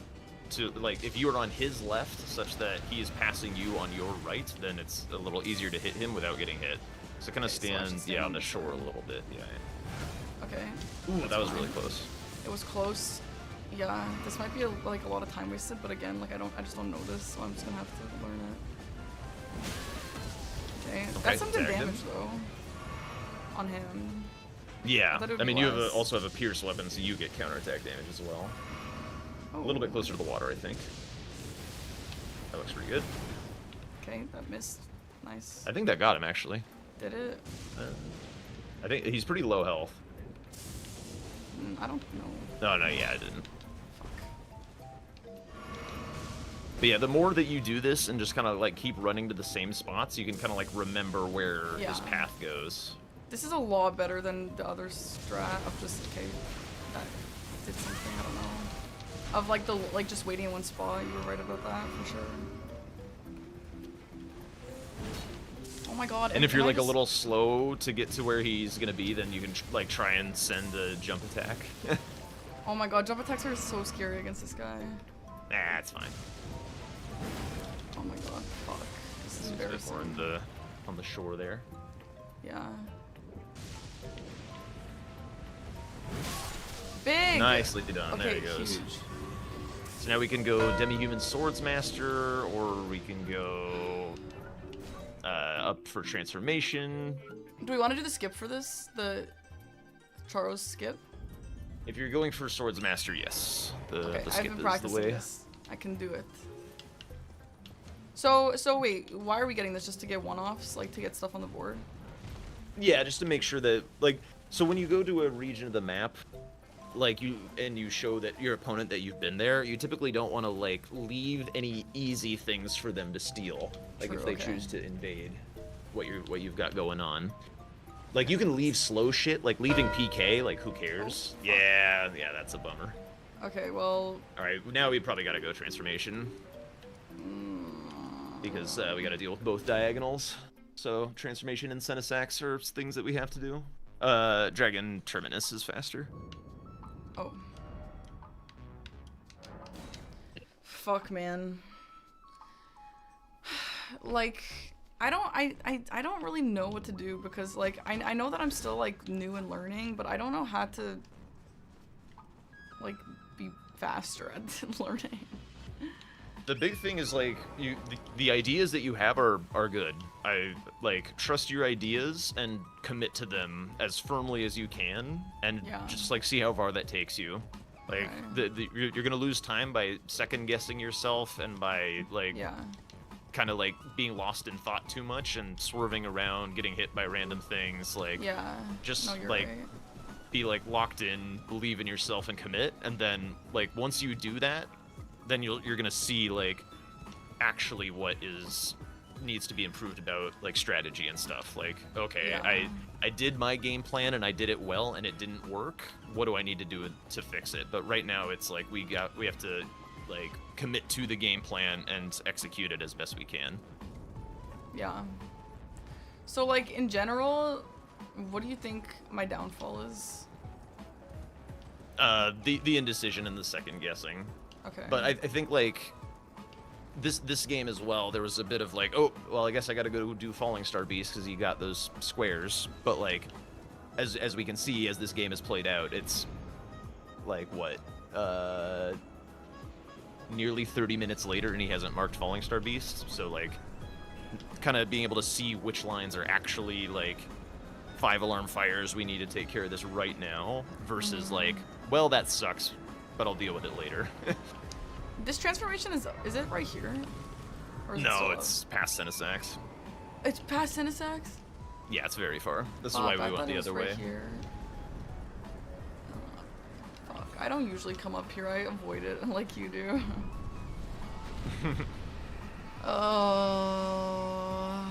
to like if you are on his left, such that he is passing you on your right, then it's a little easier to hit him without getting hit. So kind of Okay, so I should stand, stand yeah, on on the this shore a side. little bit. Yeah. Okay. Ooh, That's that was fine. really close. It was close. Yeah, this might be like a lot of time wasted, but again, like I just don't know this, so I'm just gonna have to learn it. Okay, that's some good tagged him. damage though. On him. Yeah, thought it would I be mean, you have less. also have a pierce weapon, so you get counterattack damage as well. Oh. A little bit closer to the water, I think. That looks pretty good. Okay, that missed. Nice. I think that got him, actually. Did it? I think he's pretty low health. I don't know. No, yeah, I didn't. But yeah, the more that you do this and just kind of like keep running to the same spots, you can kind of like remember where this Yeah. path goes. This is a lot better than the other strat of just, okay, that did something, I don't know. Of like just waiting in one spot, you were right about that, for sure. Oh my god. And if can you're I like a just- little slow to get to where he's gonna be, then you can like try and send a jump attack. Oh my god, jump attacks are so scary against this guy. Nah, it's fine. Oh my god, fuck. This is It's a bit more embarrassing. on the shore there. Yeah. Big! Nicely done. There Okay, he goes. huge. So now we can go Demi-Human Swordsmaster, or we can go up for transformation. Do we want to do the skip for this? The Charos skip? If you're going for Swordsmaster, yes. Okay, The I've skip been is the practicing way. this. I can do it. So wait, why are we getting this? Just to get one-offs? Like, to get stuff on the board? Yeah, just to make sure that, like, so when you go to a region of the map, like, you show that your opponent that you've been there, you typically don't want to, like, leave any easy things for them to steal. Like, True, if they okay. choose to invade what you've got going on. Like, you can leave slow shit, like leaving PK, like, who cares? Yeah, that's a bummer. Okay, well... Alright, now we probably gotta go transformation. Because we gotta deal with both diagonals. So, transformation and Senesax are things that we have to do. Dragon Terminus is faster. Oh. Fuck, man. Like, I don't really know what to do because, like, I know that I'm still, like, new and learning, but I don't know how to, like, be faster at learning. The big thing is, like, the ideas that you have are good. I, like, trust your ideas and commit to them as firmly as you can, and Yeah. just, like, see how far that takes you. Like, Okay. you're gonna lose time by second-guessing yourself and by, like, Yeah. kind of, like, being lost in thought too much and swerving around, getting hit by random things, like, Yeah. just, no, you're like, right. be, like, locked in, believe in yourself and commit, and then, like, once you do that, then you're gonna see, like, actually what needs to be improved about, like, strategy and stuff. Like, okay, Yeah. I did my game plan and I did it well and it didn't work. What do I need to do to fix it? But right now it's like we have to, like, commit to the game plan and execute it as best we can. Yeah. So, like, in general, what do you think my downfall is? The indecision and the second guessing. Okay. But I think, like, this game as well, there was a bit of, like, oh, well, I guess I gotta go do Falling Star Beast because you got those squares. But, like, as we can see, as this game has played out, it's, like, what, nearly 30 minutes later and he hasn't marked Falling Star Beast. So, like, kind of being able to see which lines are actually, like, 5-alarm fires, we need to take care of this right now, versus, like, well, that sucks, but I'll deal with it later. This transformation is it right here? Or is it No, still it's past Senesax. up? It's past Senesax? Yeah, it's very far. This is Fuck, why I we thought went it the was other right way. Here. Fuck, I don't usually come up here. I avoid it like you do. Oh.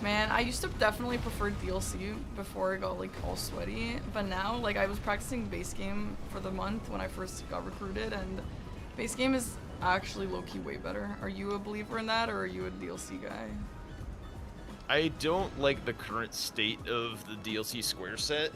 Man, I used to definitely prefer DLC before it got, like, all sweaty, but now, like, I was practicing base game for the month when I first got recruited, and base game is actually low-key way better. Are you a believer in that, or are you a DLC guy? I don't like the current state of the DLC square set.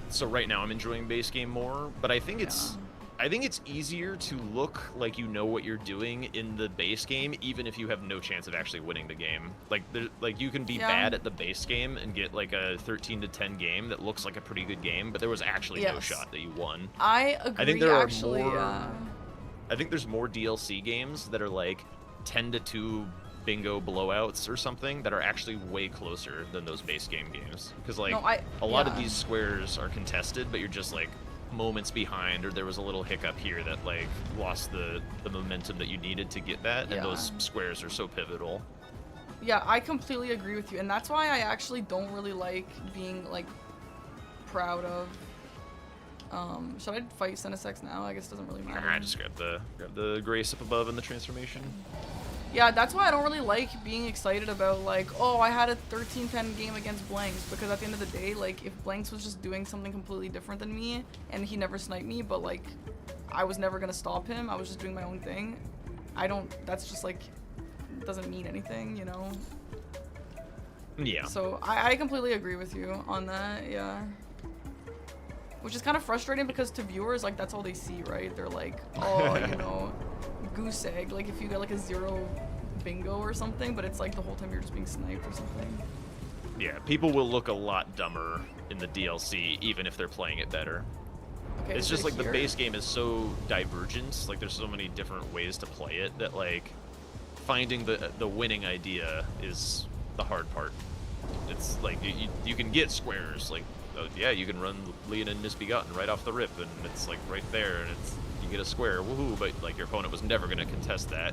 So right now I'm enjoying base game more, but I think it's I think it's easier to look like you know what you're doing in the base game, even if you have no chance of actually winning the game. Like you can be bad at the base game and get like a 13-10 game that looks like a pretty good game, but there was actually no shot that you won. I agree. I think there actually, are more. I think there's more DLC games that are like 10-2 bingo blowouts or something that are actually way closer than those base game games. Because like a lot of these squares are contested, but you're just like moments behind, or there was a little hiccup here that like lost the momentum that you needed to get that, and those squares are so pivotal. Yeah, I completely agree with you, and that's why I actually don't really like being like proud of. Should I fight Senesex now? I guess it doesn't really matter. I just grab the grace up above and the transformation. Yeah, that's why I don't really like being excited about like, oh, I had a 13-10 game against Blanks, because at the end of the day, like, if Blanks was just doing something completely different than me, and he never sniped me, but like, I was never gonna stop him, I was just doing my own thing, that's just like, doesn't mean anything, you know? Yeah. So, I completely agree with you on that, yeah. Which is kind of frustrating because to viewers, like, that's all they see, right? They're like, oh, you know, goose egg, like if you get like a 0 bingo or something, but it's like the whole time you're just being sniped or something. Yeah, people will look a lot dumber in the DLC, even if they're playing it better. Okay, it's just like the base game is so divergent, like there's so many different ways to play it, that like finding the winning idea is the hard part. It's like you can get squares, like yeah, you can run Leonin Misbegotten right off the rip, and it's like right there, and it's you get a square, woohoo! But like your opponent was never gonna contest that.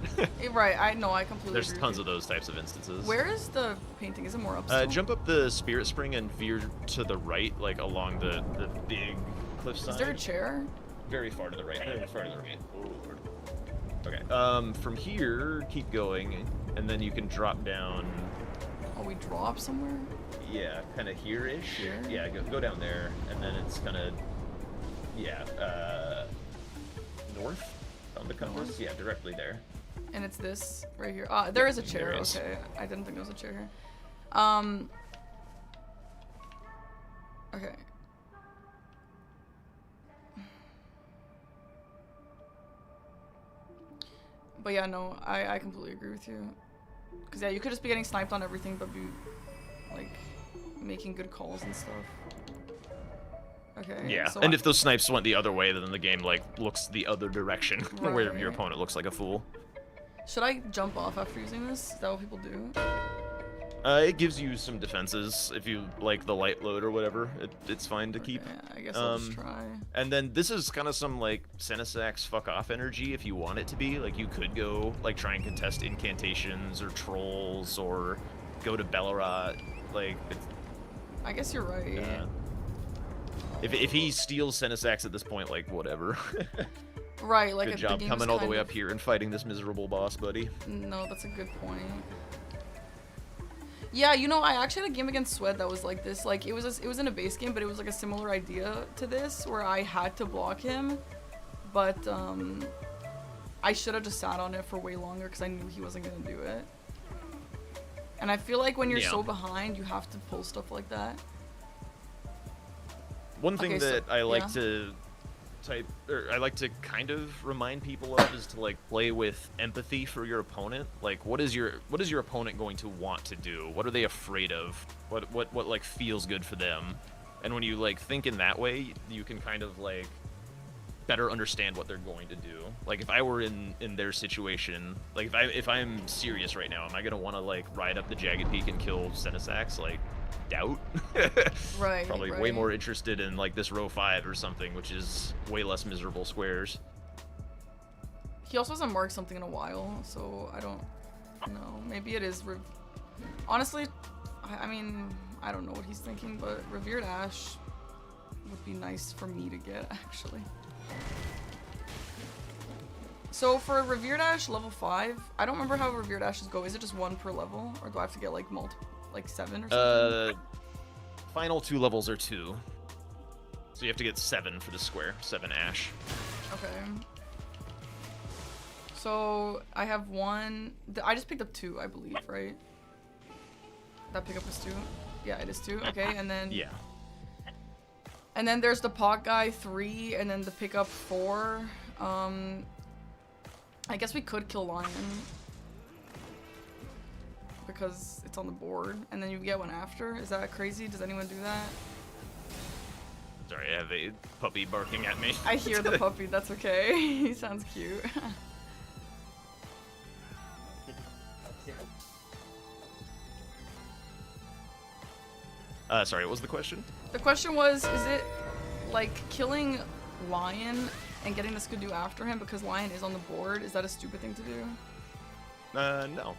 Right, I know, I completely. There's agree tons with of those types of instances. Where is the painting? Is it more up? Still? Jump up the Spirit Spring and veer to the right, like along the big cliffside. Is there a chair? Very far to the right. Very far to the right. Oh, Lord. Okay. From here, keep going, and then you can drop down. Oh, we drop somewhere? Yeah, kind of here-ish. Here? Yeah, go down there, and then it's kind of, yeah, north on the compass. Yeah, directly there. And it's this right here. Ah, there is a chair. There is. Okay, I didn't think there was a chair here. Okay. But yeah, no, I completely agree with you. Cause yeah, you could just be getting sniped on everything, but be like making good calls and stuff. Okay. Yeah, so and if those snipes went the other way, then the game like looks the other direction, where your Right. opponent looks like a fool. should I jump off after using this? Is that what people do? It gives you some defenses if you like the light load or whatever. It's fine to keep. Okay, I guess I'll just try. And then this is kind of some like Senesax fuck off energy if you want it to be. Like you could go like try and contest incantations or trolls or go to Bellerat. Like it's, I guess you're right. if he steals Senesax at this point, like whatever. Right, like Good if the job game coming is all the kind way of- up here and fighting this miserable boss, buddy. No, that's a good point. Yeah, you know, I actually had a game against Sweat that was like this. Like, it was in a base game, but it was like a similar idea to this, where I had to block him, but I should have just sat on it for way longer because I knew he wasn't gonna do it. And I feel like when you're so behind, you have to pull stuff like that. One thing Okay, so- that I like yeah. to I like to kind of remind people of is to like play with empathy for your opponent. Like, what is your opponent going to want to do? What are they afraid of? What like feels good for them? And when you like think in that way, you can kind of like better understand what they're going to do. Like if I were in their situation, like if I'm serious right now, am I gonna want to like ride up the jagged peak and kill Senesax? Like, doubt. Right. Probably right. way more interested in like this row 5 or something, which is way less miserable squares. He also hasn't marked something in a while, so I don't know. Maybe it is. Honestly, I mean, I don't know what he's thinking, but Revered Ash would be nice for me to get, actually. So for Revered Ash level 5, I don't remember how Revered Ashes go. Is it just 1 per level, or do I have to get like like 7 or something? Final 2 levels are 2. So you have to get 7 for the square. 7 Ash. Okay. So I have 1. I just picked up 2, I believe, right? That pickup was 2. Yeah, it is 2. Okay, and then. Yeah. And then there's the pot guy 3, and then the pickup 4. I guess we could kill Lion. Because it's on the board, and then you get one after. Is that crazy? Does anyone do that? Sorry, I have a puppy barking at me. I hear the puppy, that's okay. He sounds cute. Sorry, what was the question? The question was, is it like killing Lion and getting the Skidoo after him because Lion is on the board? Is that a stupid thing to do? No.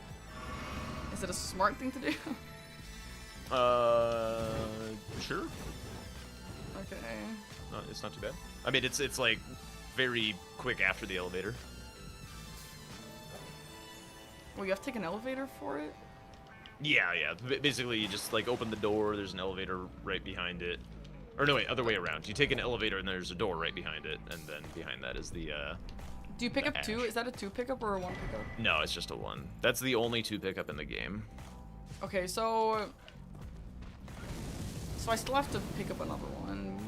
Is it a smart thing to do? Sure. Okay. No, it's not too bad. I mean, it's like very quick after the elevator. Well, you have to take an elevator for it? Yeah. Basically, you just like open the door. There's an elevator right behind it. Or no, wait, other way around. You take an elevator and there's a door right behind it, and then behind that is the. Do you pick the up 2? ash. Is that a 2 pickup or a 1 pickup? No, it's just a 1. That's the only 2 pickup in the game. Okay, so I still have to pick up another one.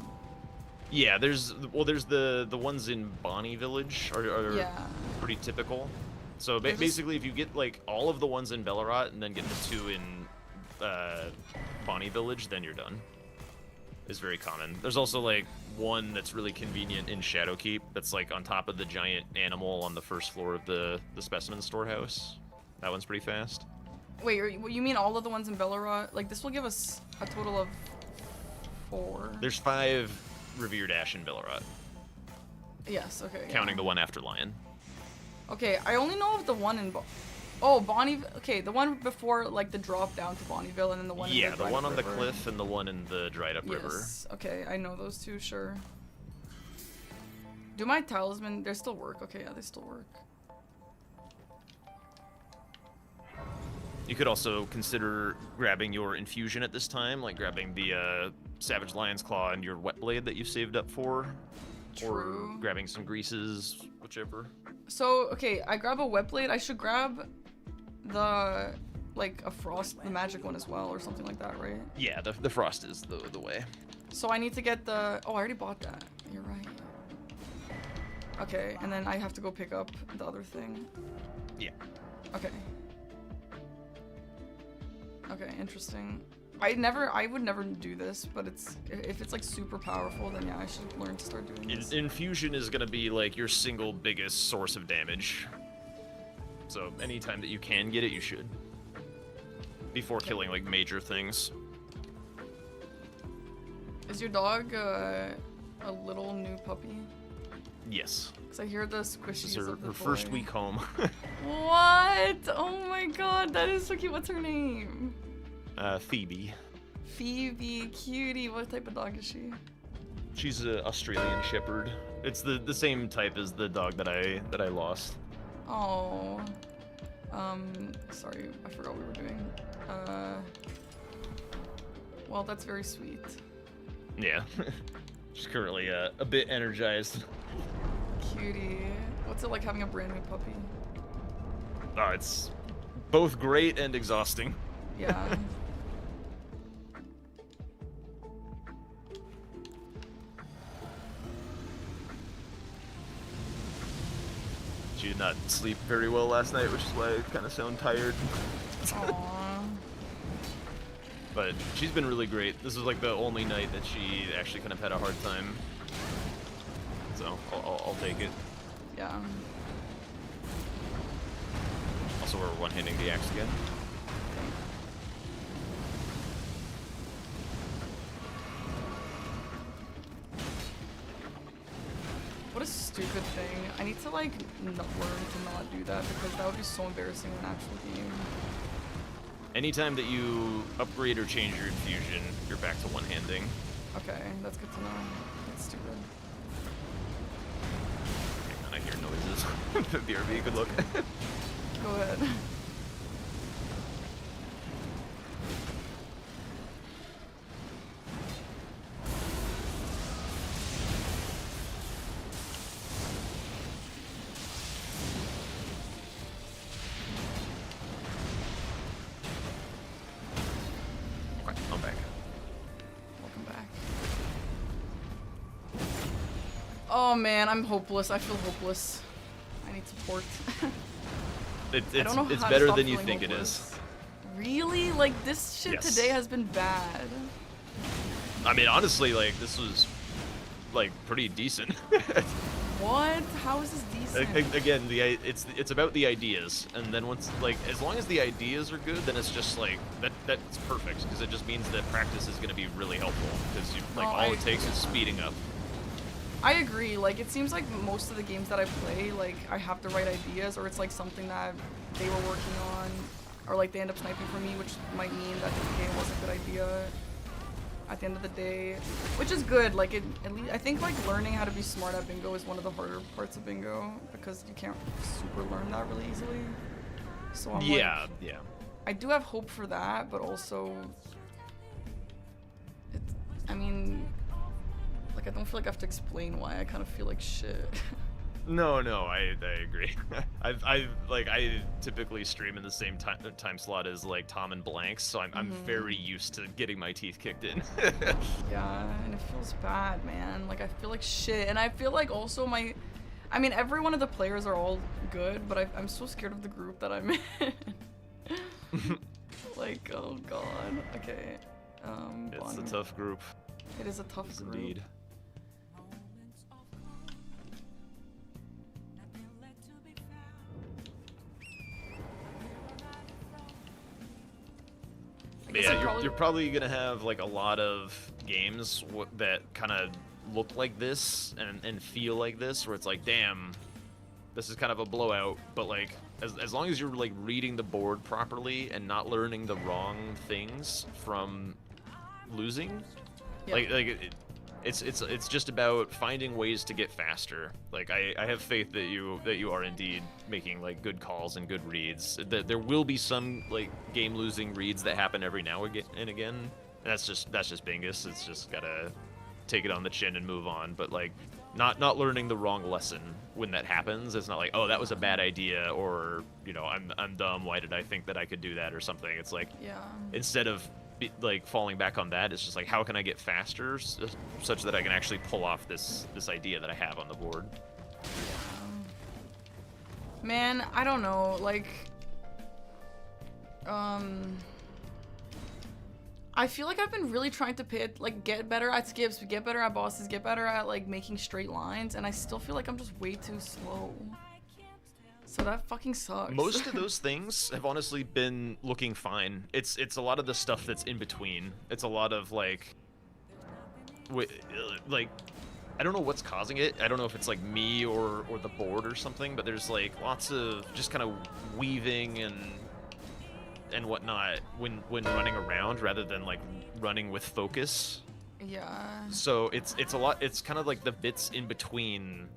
Yeah, there's the ones in Bonnie Village are Yeah. pretty typical. So They're just- basically, if you get like all of the ones in Bellerot and then get the 2 in Bonnie Village, then you're done. Is very common. There's also like one that's really convenient in Shadowkeep. That's like on top of the giant animal on the first floor of the specimen storehouse. That one's pretty fast. Wait, you mean all of the ones in Bellerot? Like, this will give us a total of 4. There's 5 revered ash in Bellerot, Yes, okay. counting yeah. the one after Lion. Okay, I only know of the one in Bonnie. Okay, the one before like the drop down to Bonnieville, and then the one. Yeah, in the dried one up on the river. cliff and the one in the dried up river. Yes. Okay, I know those 2. Sure. Do my talisman? They still work. Okay, yeah, they still work. You could also consider grabbing your infusion at this time, like grabbing the Savage Lion's Claw and your Wet Blade that you saved up for. True. Or grabbing some greases, whichever. So okay, I grab a wet blade. I should grab the like a frost, the magic one as well, or something like that, right? Yeah, the frost is the way. So I need to get the. Oh, I already bought that. You're right. Okay, and then I have to go pick up the other thing. Yeah. Okay. Okay, interesting. I would never do this, but if it's like super powerful, then yeah, I should learn to start doing this. Infusion is gonna be like your single biggest source of damage. So anytime that you can get it, you should. Before killing like major things. Is your dog a little new puppy? Yes. Cause I hear the This is squishies her, of the her first toy. week home. What? Oh my god, that is so cute. What's her name? Phoebe. Phoebe, cutie. What type of dog is she? She's an Australian Shepherd. It's the same type as the dog that I lost. Oh. Sorry, I forgot what we were doing. Well, that's very sweet. Yeah. She's currently a bit energized. Cutie. What's it like having a brand new puppy? Oh, it's both great and exhausting. Yeah. She did not sleep very well last night, which is why I kind of sound tired. Aww. But she's been really great. This is like the only night that she actually kind of had a hard time. So I'll take it. Yeah. Also, we're one-handing the axe again. What a stupid thing. I need to like learn to not do that because that would be so embarrassing in an actual game. Anytime that you upgrade or change your infusion, you're back to one-handing. Okay, that's good to know. That's stupid. Hang on, I hear noises. BRB, good luck. Go ahead. Okay, I'm back. Welcome back. Oh man, I'm hopeless. I feel hopeless. I need support. I don't know It's how to better stop than you feeling think it hopeless. is. Really? Like, this shit Yes. today has been bad. I mean, honestly, like, this was, like, pretty decent. What? How is this decent? Again, it's about the ideas, and then once, like, as long as the ideas are good, then it's just like that's perfect, because it just means that practice is going to be really helpful, because No, all it takes is speeding up. I agree. Like, it seems like most of the games that I play, like, I have the right ideas, or it's like something that they were working on, or like they end up sniping for me, which might mean that the game was a good idea at the end of the day, which is good. Like, at least I think like learning how to be smart at bingo is one of the harder parts of bingo, because you can't super learn that really easily. So I'm Yeah, like, yeah. I do have hope for that, but also, I mean, like, I don't feel like I have to explain why I kind of feel like shit. No, I agree. I typically stream in the same time slot as like Tom and Blanks, so I'm very used to getting my teeth kicked in. Yeah, and it feels bad, man. Like, I feel like shit, and I feel like also I mean, every one of the players are all good, but I'm so scared of the group that I'm in. Like, oh god. Okay. It's a Bonnie. tough group. It is a tough Yes, group. indeed. I But guess yeah, I you're probably gonna have like a lot of games that kind of look like this and feel like this, where it's like, damn, this is kind of a blowout. But like, as long as you're like reading the board properly and not learning the wrong things from losing, Yeah. it's just about finding ways to get faster. Like, I have faith that you are indeed making like good calls and good reads. There will be some like game losing reads that happen every now and again. And that's just Bingus. It's just gotta take it on the chin and move on. But like, not learning the wrong lesson when that happens. It's not like, oh, that was a bad idea, or I'm dumb. Why did I think that I could do that or something? It's like, Yeah. instead of like falling back on that, it's just like, how can I get faster such that I can actually pull off this idea that I have on the board. Man, I don't know, like, I feel like I've been really trying to get better at skips, get better at bosses, get better at like making straight lines, and I still feel like I'm just way too slow. So that fucking sucks. Most of those things have honestly been looking fine. It's a lot of the stuff that's in between. It's a lot of like I don't know what's causing it. I don't know if it's like me or the board or something, but there's like lots of just kind of weaving and whatnot when running around rather than like running with focus. Yeah. So it's a lot. It's kind of like the bits in between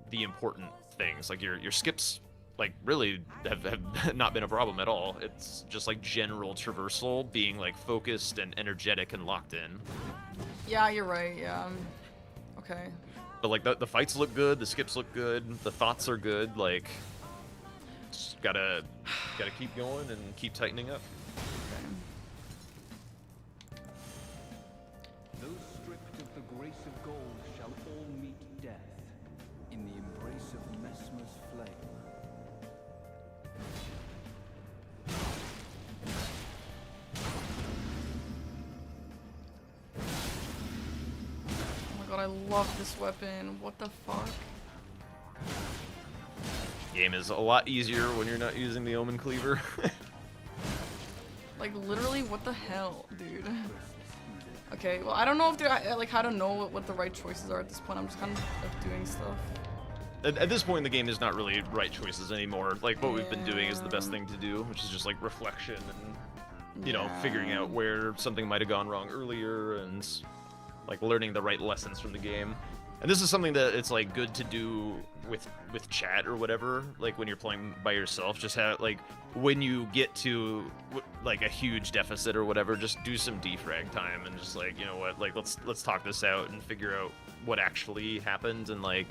the important things. Like your skips, like, really have not been a problem at all. It's just like general traversal being like focused and energetic and locked in. Yeah, you're right. Yeah. Okay. But like the fights look good, the skips look good, the thoughts are good. Like, just gotta keep going and keep tightening up. Okay. Those stripped of the grace of gold shall all meet death in the embrace of Messmer's flame. Oh my god, I love this weapon. What the fuck? Game is a lot easier when you're not using the Omen Cleaver. Like, literally, what the hell, dude? Okay, well, I don't know if they're, like, how to know what the right choices are at this point. I'm just kind of, like, doing stuff. At this point in the game, there's not really right choices anymore. Like, what we've been doing is the best Yeah. thing to do, which is just like reflection and, you know, Yeah. figuring out where something might have gone wrong earlier and like learning the right lessons from the game. And this is something that it's like good to do with chat or whatever. Like when you're playing by yourself, just have like when you get to like a huge deficit or whatever, just do some defrag time and just like, you know what, like let's talk this out and figure out what actually happened, and like,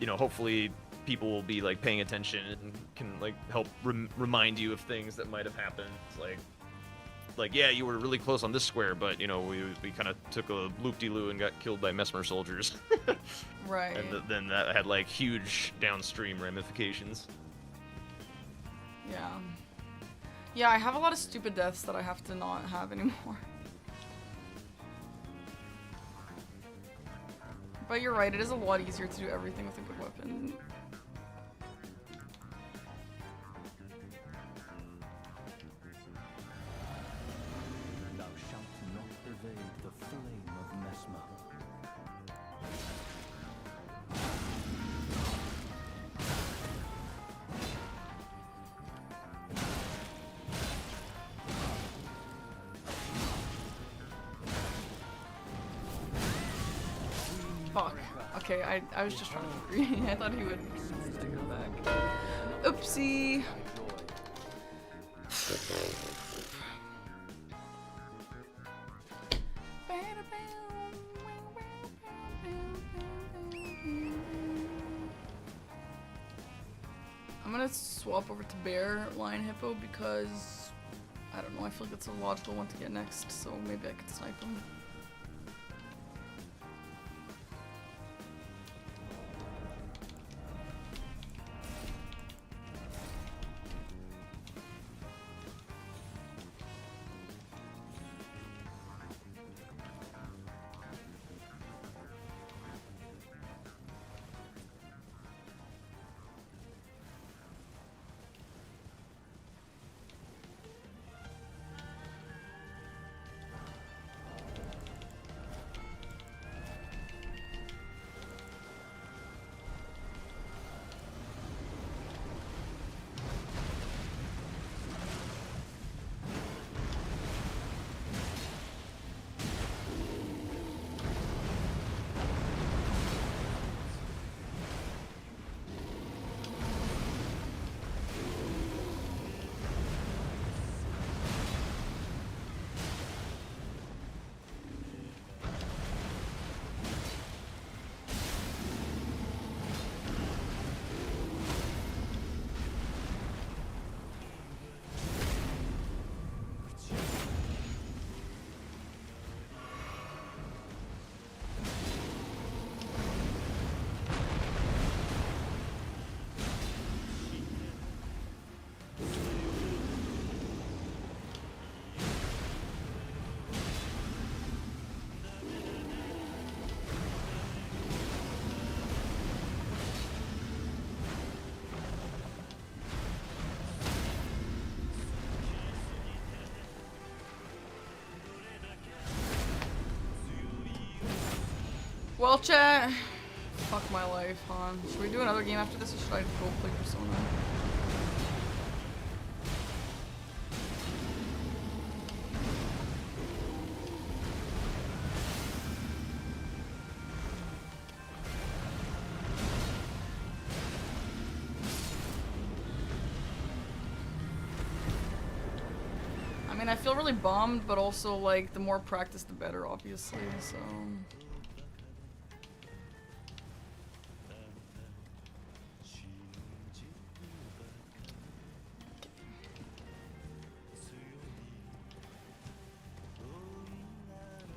you know, hopefully people will be like paying attention and can like help remind you of things that might have happened. It's like, like, yeah, you were really close on this square, but, you know, we kind of took a loop-de-loo and got killed by Mesmer soldiers. Right. And then that had, like, huge downstream ramifications. Yeah. Yeah, I have a lot of stupid deaths that I have to not have anymore. But you're right, it is a lot easier to do everything with a good weapon. Thou shalt not evade the flame of Mesmer. Fuck. Okay, I was just trying to be greedy. I thought he would stick it back. Oopsie. I'm gonna swap over to Bear Lion Hippo because I don't know, I feel like it's a logical one to get next, so maybe I could snipe him. Well, chat. Fuck my life, huh? Should we do another game after this, or should I go play Persona? I mean, I feel really bummed, but also, like, the more practice, the better, obviously, so...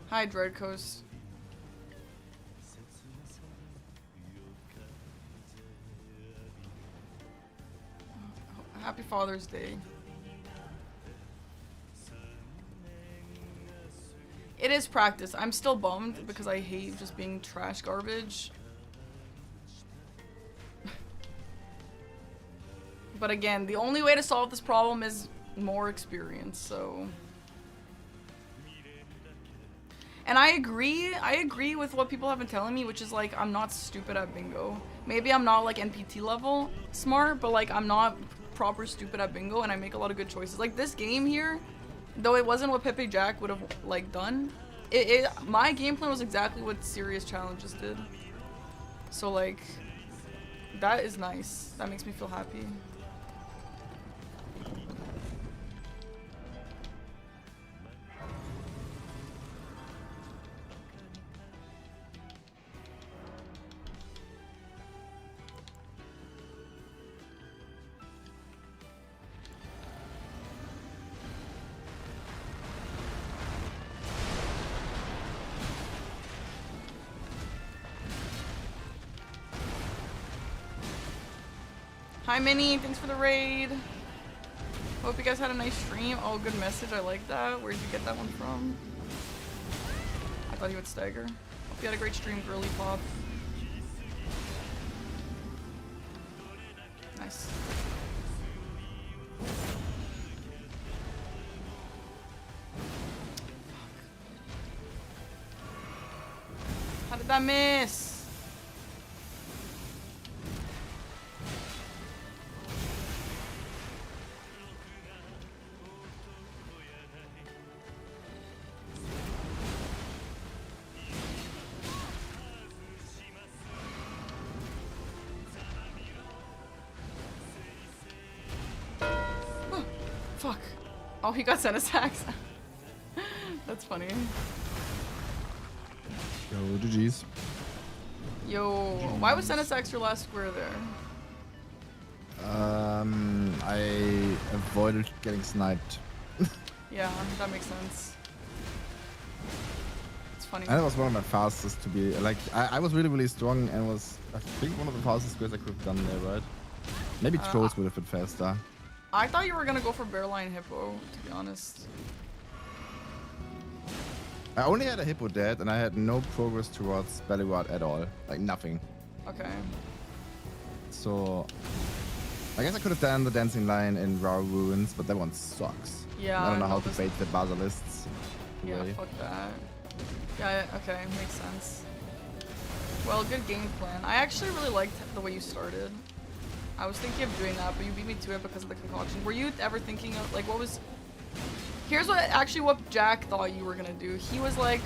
Hi, Dread Coast. Happy Father's Day. It is practice. I'm still bummed because I hate just being trash garbage. But again, the only way to solve this problem is more experience, so... And I agree with what people have been telling me, which is like, I'm not stupid at bingo. Maybe I'm not like NPT level smart, but like I'm not proper stupid at bingo and I make a lot of good choices. Like this game here, though it wasn't what Pepe Jack would have like done, my game plan was exactly what serious challenges did. So like, that is nice. That makes me feel happy. Hi, Minnie. Thanks for the raid. Hope you guys had a nice stream. Oh, good message. I like that. Where'd you get that one from? I thought you would stagger. Hope you had a great stream, girly pop. Nice. How did that miss? Fuck. Oh, he got sent a sax. That's funny. Yo, GG's. Yo, why was Senesax your last square there? I avoided getting sniped. Yeah, that makes sense. It's funny. And it was one of my fastest to be, like, I was really, really strong and was, I think, one of the fastest squares I could have done there, right? Maybe Trolls would have been faster. I thought you were gonna go for Bearline Hippo, to be honest. I only had a Hippo dead and I had no progress towards Bellyward at all. Like, nothing. Okay. So, I guess I could have done the Dancing Lion in Raw Ruins, but that one sucks. Yeah, I don't know how no, to bait the Basilists. Yeah, Really. fuck that. Yeah, okay, makes sense. Well, good game plan. I actually really liked the way you started. I was thinking of doing that, but you beat me to it because of the concoction. Were you ever thinking of, like, what was... Here's what Jack thought you were gonna do. He was like...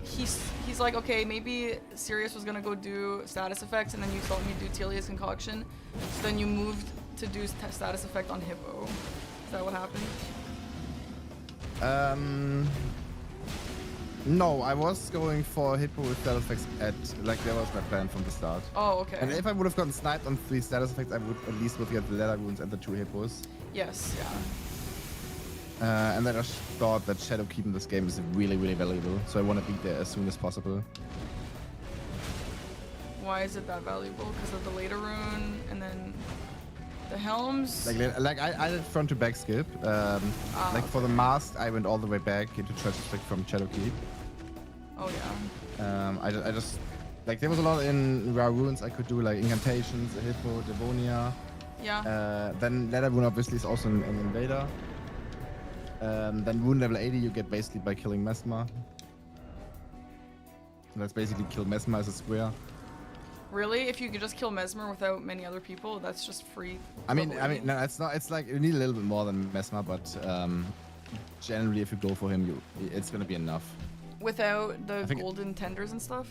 He's like, okay, maybe Sirius was gonna go do status effects, and then you saw me do Telia's concoction. So then you moved to do status effect on Hippo. Is that what happened? No, I was going for Hippo with status effects at, like, that was my plan from the start. Oh, okay. And if I would have gotten sniped on 3 status effects, I would at least look at the leather wounds and the 2 Hippos. Yes, yeah. And then I just thought that Shadow Keep in this game is really, really valuable, so I want to beat there as soon as possible. Why is it that valuable? Because of the later rune, and then the helms? Like I did front to back skip. Like for the mask, I went all the way back into Treasure Stick from Shadow Keep. Oh yeah. I just like there was a lot in Rare Runes I could do, like incantations, a Hippo, Devonia. Yeah. Then Leather Rune obviously is also an invader. Then Rune level 80 you get basically by killing Mesmer. So that's basically kill Mesmer as a square. Really? If you could just kill Mesmer without many other people, that's just free. I mean, no, it's not. It's like you need a little bit more than Mesmer, but generally, if you go for him, it's gonna be enough. Without the golden tenders and stuff?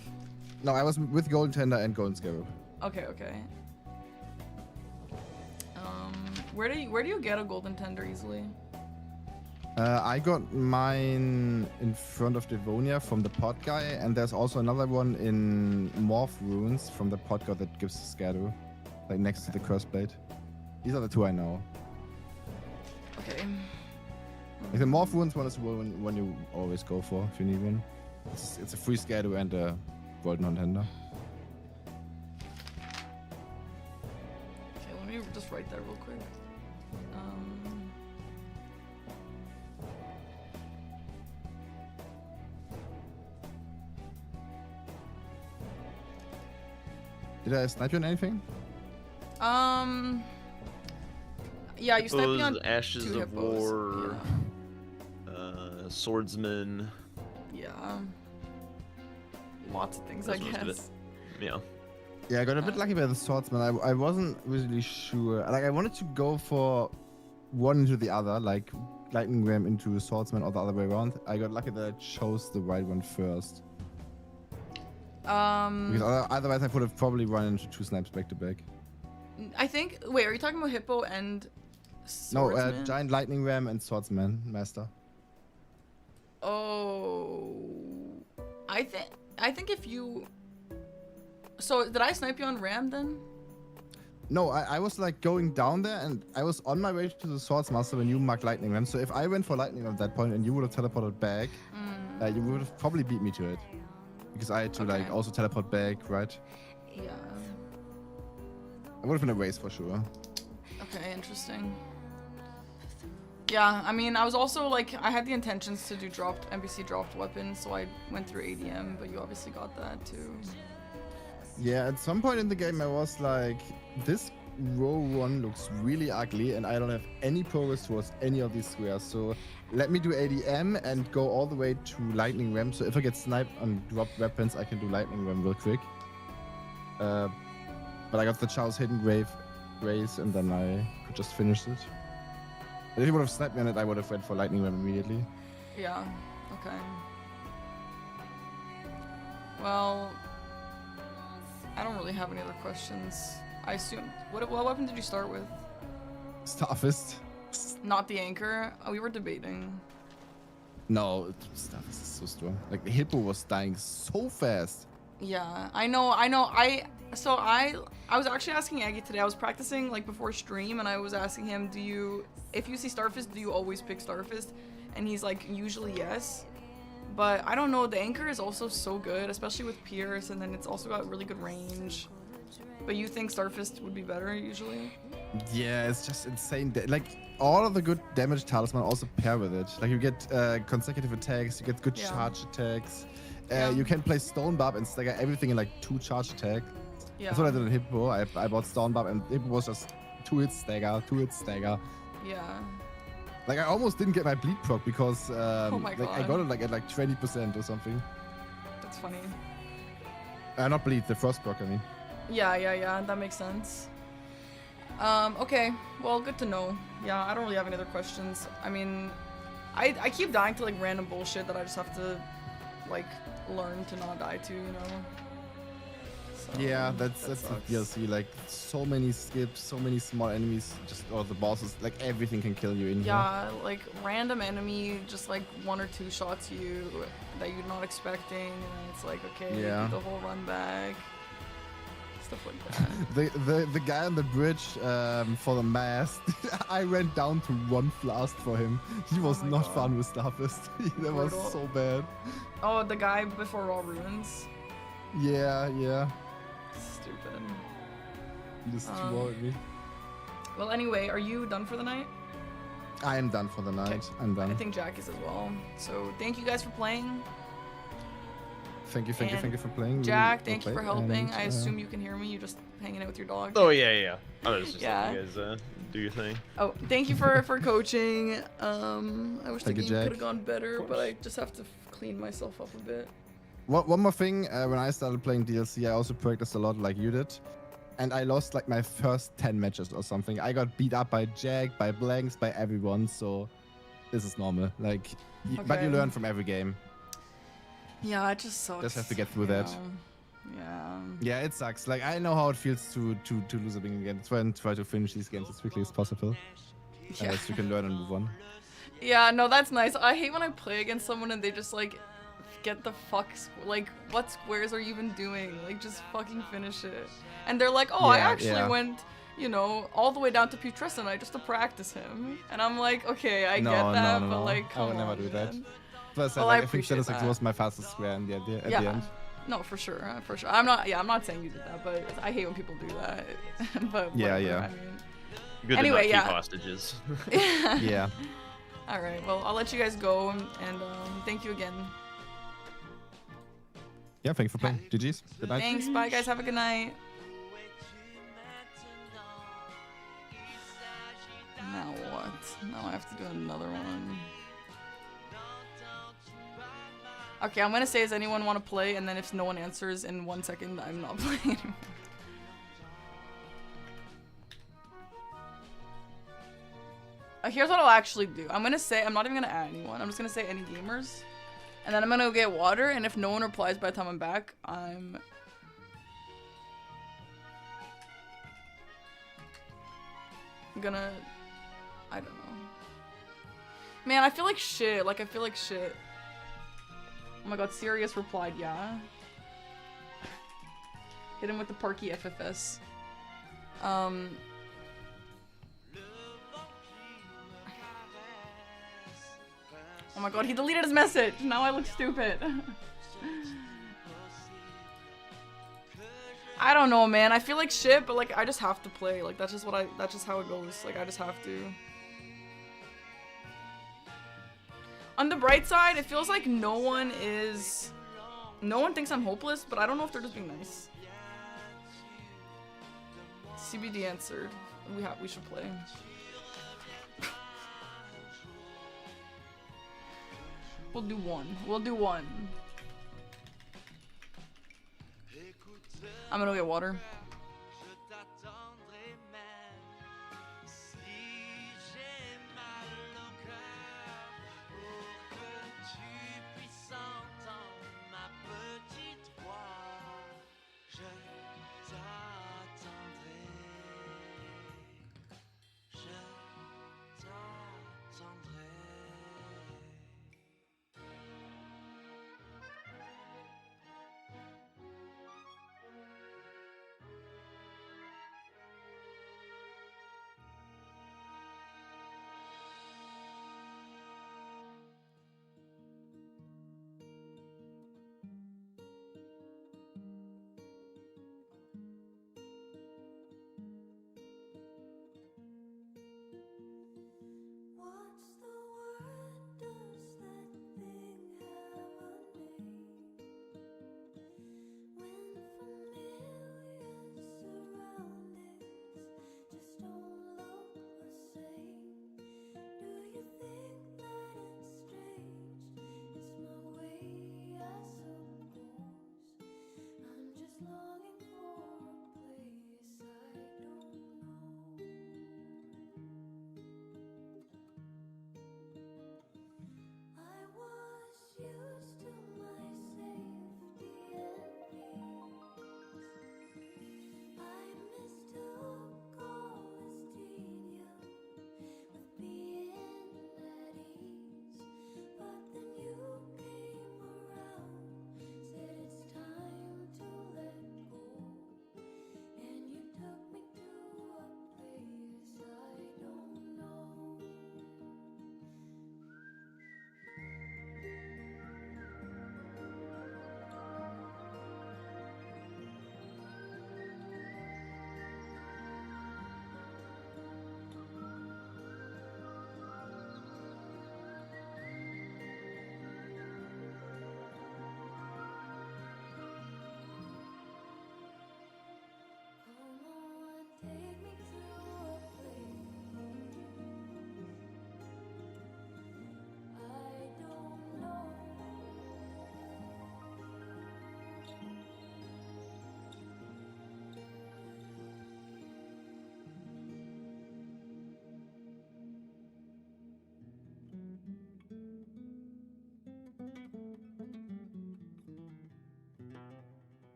No, I was with Golden Tender and Golden Scarab. Okay, okay. Where do you get a golden tender easily? I got mine in front of Devonia from the pot guy, and there's also another one in Morph Runes from the pot guy that gives Scadu, like next to the Curse Blade. These are the 2 I know. Okay. Like the Morph Runes one is the one you always go for if you need one. It's a free Scadu and a Golden Contender. Okay, let me just write that real quick. Did I snipe you on anything? Yeah, you sniped me on Ashes 2 of hippos. War, Swordsman. Yeah. Lots of things, I That's most of guess. Yeah. Yeah, I got a bit lucky by the Swordsman. I wasn't really sure. Like, I wanted to go for one into the other, like Lightning Ram into Swordsman or the other way around. I got lucky that I chose the right one first. Because otherwise I would have probably run into 2 snipes back to back. I think. Wait, are you talking about Hippo and Swordsman? No, Giant Lightning Ram and Swordsman Master. Oh, I think if you. So did I snipe you on Ram then? No, I was like going down there and I was on my way to the Swordsmaster when you marked Lightning Ram. So if I went for Lightning Ram at that point and you would have teleported back, you would have probably beat me to it. Because I had to like also teleport back, right? Yeah. It would have been a waste for sure. Okay, interesting. Yeah, I mean, I was also like, I had the intentions to do NPC dropped weapons, so I went through ADM, but you obviously got that too. Yeah, at some point in the game I was like, this row 1 looks really ugly and I don't have any progress towards any of these squares, so let me do ADM and go all the way to Lightning Ram, so if I get sniped on dropped weapons I can do Lightning Ram real quick. But I got the Chow's Hidden Grave race and then I could just finish it. But if he would have sniped me on it, I would have went for Lightning Ram immediately. Yeah, okay. Well, I don't really have any other questions. I assume, what weapon did you start with? Starfist. Not the anchor? Oh, we were debating. No, Starfist is so strong. Like, the Hippo was dying so fast. Yeah, I know. So I was actually asking Aggie today. I was practicing like before stream, and I was asking him, if you see Starfist, do you always pick Starfist? And he's like, usually yes. But I don't know. The anchor is also so good, especially with Pierce, and then it's also got really good range. But you think Starfist would be better usually? Yeah, it's just insane. Like, all of the good damage talisman also pair with it. Like, you get consecutive attacks, you get good charge attacks. You can play Stone Barb and stagger everything in like 2 charge attacks. Yeah. That's what I did in Hippo. I bought Stone Barb and Hippo was just 2-hit stagger, 2-hit stagger. Yeah. Like, I almost didn't get my bleed proc because Oh my like, I God. got it like at like 20% or something. That's funny. Not bleed, the frost proc, I mean. Yeah, that makes sense. Okay, well, good to know. Yeah, I don't really have any other questions. I mean, I keep dying to like random bullshit that I just have to like learn to not die to, you know? So, Yeah, that's that the sucks. DLC. Like, so many skips, so many small enemies, or the bosses, like everything can kill you in here. Yeah, like random enemy, just like 1 or 2 shots you that you're not expecting, and it's like, okay, Yeah. do the whole run back. Stuff like that. The guy on the bridge for the mast, I ran down to 1 blast for him. He was my not God. fun with Starfist. That was Brutal. so bad. Oh, the guy before Raw Ruins. Yeah. Stupid. He just destroyed me. Well, anyway, are you done for the night? I am done for the night. Okay. I'm done. I think Jack is as well. So thank you guys for playing. Thank you and for playing. Jack, Really thank you for well played, helping. and, I assume you can hear me. You're just hanging out with your dog. Oh yeah. I was just Yeah. letting you guys do your thing. Oh, thank you for coaching. I wish the Thank you, game Jack. could have gone better, but I just have to clean myself up a bit. One more thing, when I started playing DLC, I also practiced a lot like you did. And I lost like my first 10 matches or something. I got beat up by Jack, by Blanks, by everyone, so this is normal. Like, but you Okay. learn from every game. Yeah, it just sucks. Just have to get through you that. know? Yeah. Yeah, it sucks. Like, I know how it feels to lose a game again. That's why I try to finish these games as quickly as possible. Yeah. So you can learn and move on. Yeah, no, that's nice. I hate when I play against someone and they just like get the fuck like what squares are you even doing? Like just fucking finish it. And they're like, "Oh, I Yeah, actually yeah. went, you know, all the way down to Putrescent just to practice him." And I'm like, "Okay, I No, get no, that, no, but no. like I would come never on, do that. man." Plus, Well, I I think appreciate Status that. was my fastest square at the Yeah. end. No, for sure. I'm not saying you did that, but I hate when people do that. But Yeah, whatever, yeah. I mean, Good Anyway, to not yeah. keep hostages. Yeah. all right. Well, I'll let you guys go, and thank you again. Yeah, thank you for playing. GG's. Good night. Thanks. Bye, guys. Have a good night. Now what? Now I have to do another one. Okay, I'm gonna say, does anyone want to play? And then if no one answers in 1 second, I'm not playing anymore. Here's what I'll actually do. I'm gonna say, I'm not even gonna add anyone. I'm just gonna say any gamers. And then I'm gonna go get water, and if no one replies by the time I'm back, I'm gonna... I don't know. Man, I feel like shit. Like, I feel like shit. Oh my god, Sirius replied, yeah. Hit him with the Parky FFS. Oh my god, he deleted his message! Now I look stupid. I don't know, man. I feel like shit, but like I just have to play. Like that's just how it goes. Like I just have to. On the bright side, it feels like no one thinks I'm hopeless, but I don't know if they're just being nice. CBD answered. We should play. We'll do one. I'm gonna get water.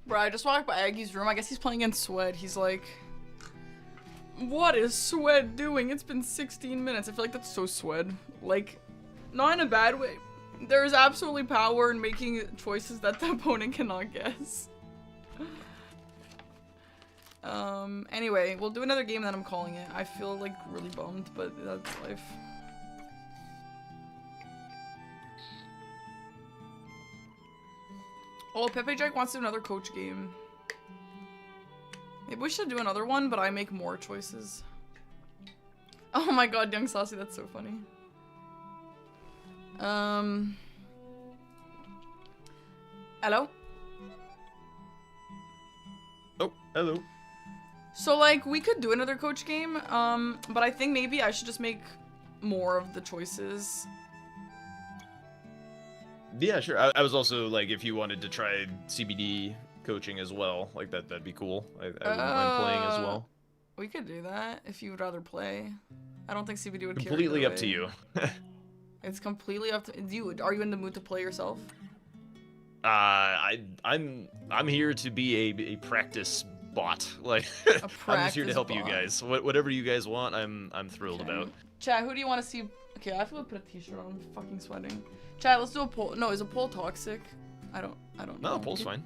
Bro, I just walked by Aggie's room. I guess he's playing in Sweat. He's like, what is Sweat doing? It's been 16 minutes. I feel like that's so Sweat. Like, not in a bad way. There is absolutely power in making choices that the opponent cannot guess. Anyway, we'll do another game and then I'm calling it. I feel like really bummed, but that's life. Oh, Pepe Jack wants to do another coach game. Maybe we should do another one, but I make more choices. Oh my god, Young Saucy, that's so funny. Hello? Oh, hello. So, like, we could do another coach game, but I think maybe I should just make more of the choices. Yeah, sure. I was also like, if you wanted to try CBD coaching as well, like that'd be cool. I wouldn't mind playing as well. We could do that if you would rather play. I don't think CBD would carry Completely the up to way. you. It's completely up to you. Are you in the mood to play yourself? I'm here to be a practice bot. Like I'm just here to practice help you bot. guys. Whatever you guys want, I'm thrilled Okay. about. Chat, who do you want to see? Okay, I have to put a t-shirt on. I'm fucking sweating. Chat, let's do a poll. No, is a poll toxic? I don't know. No, poll's fine.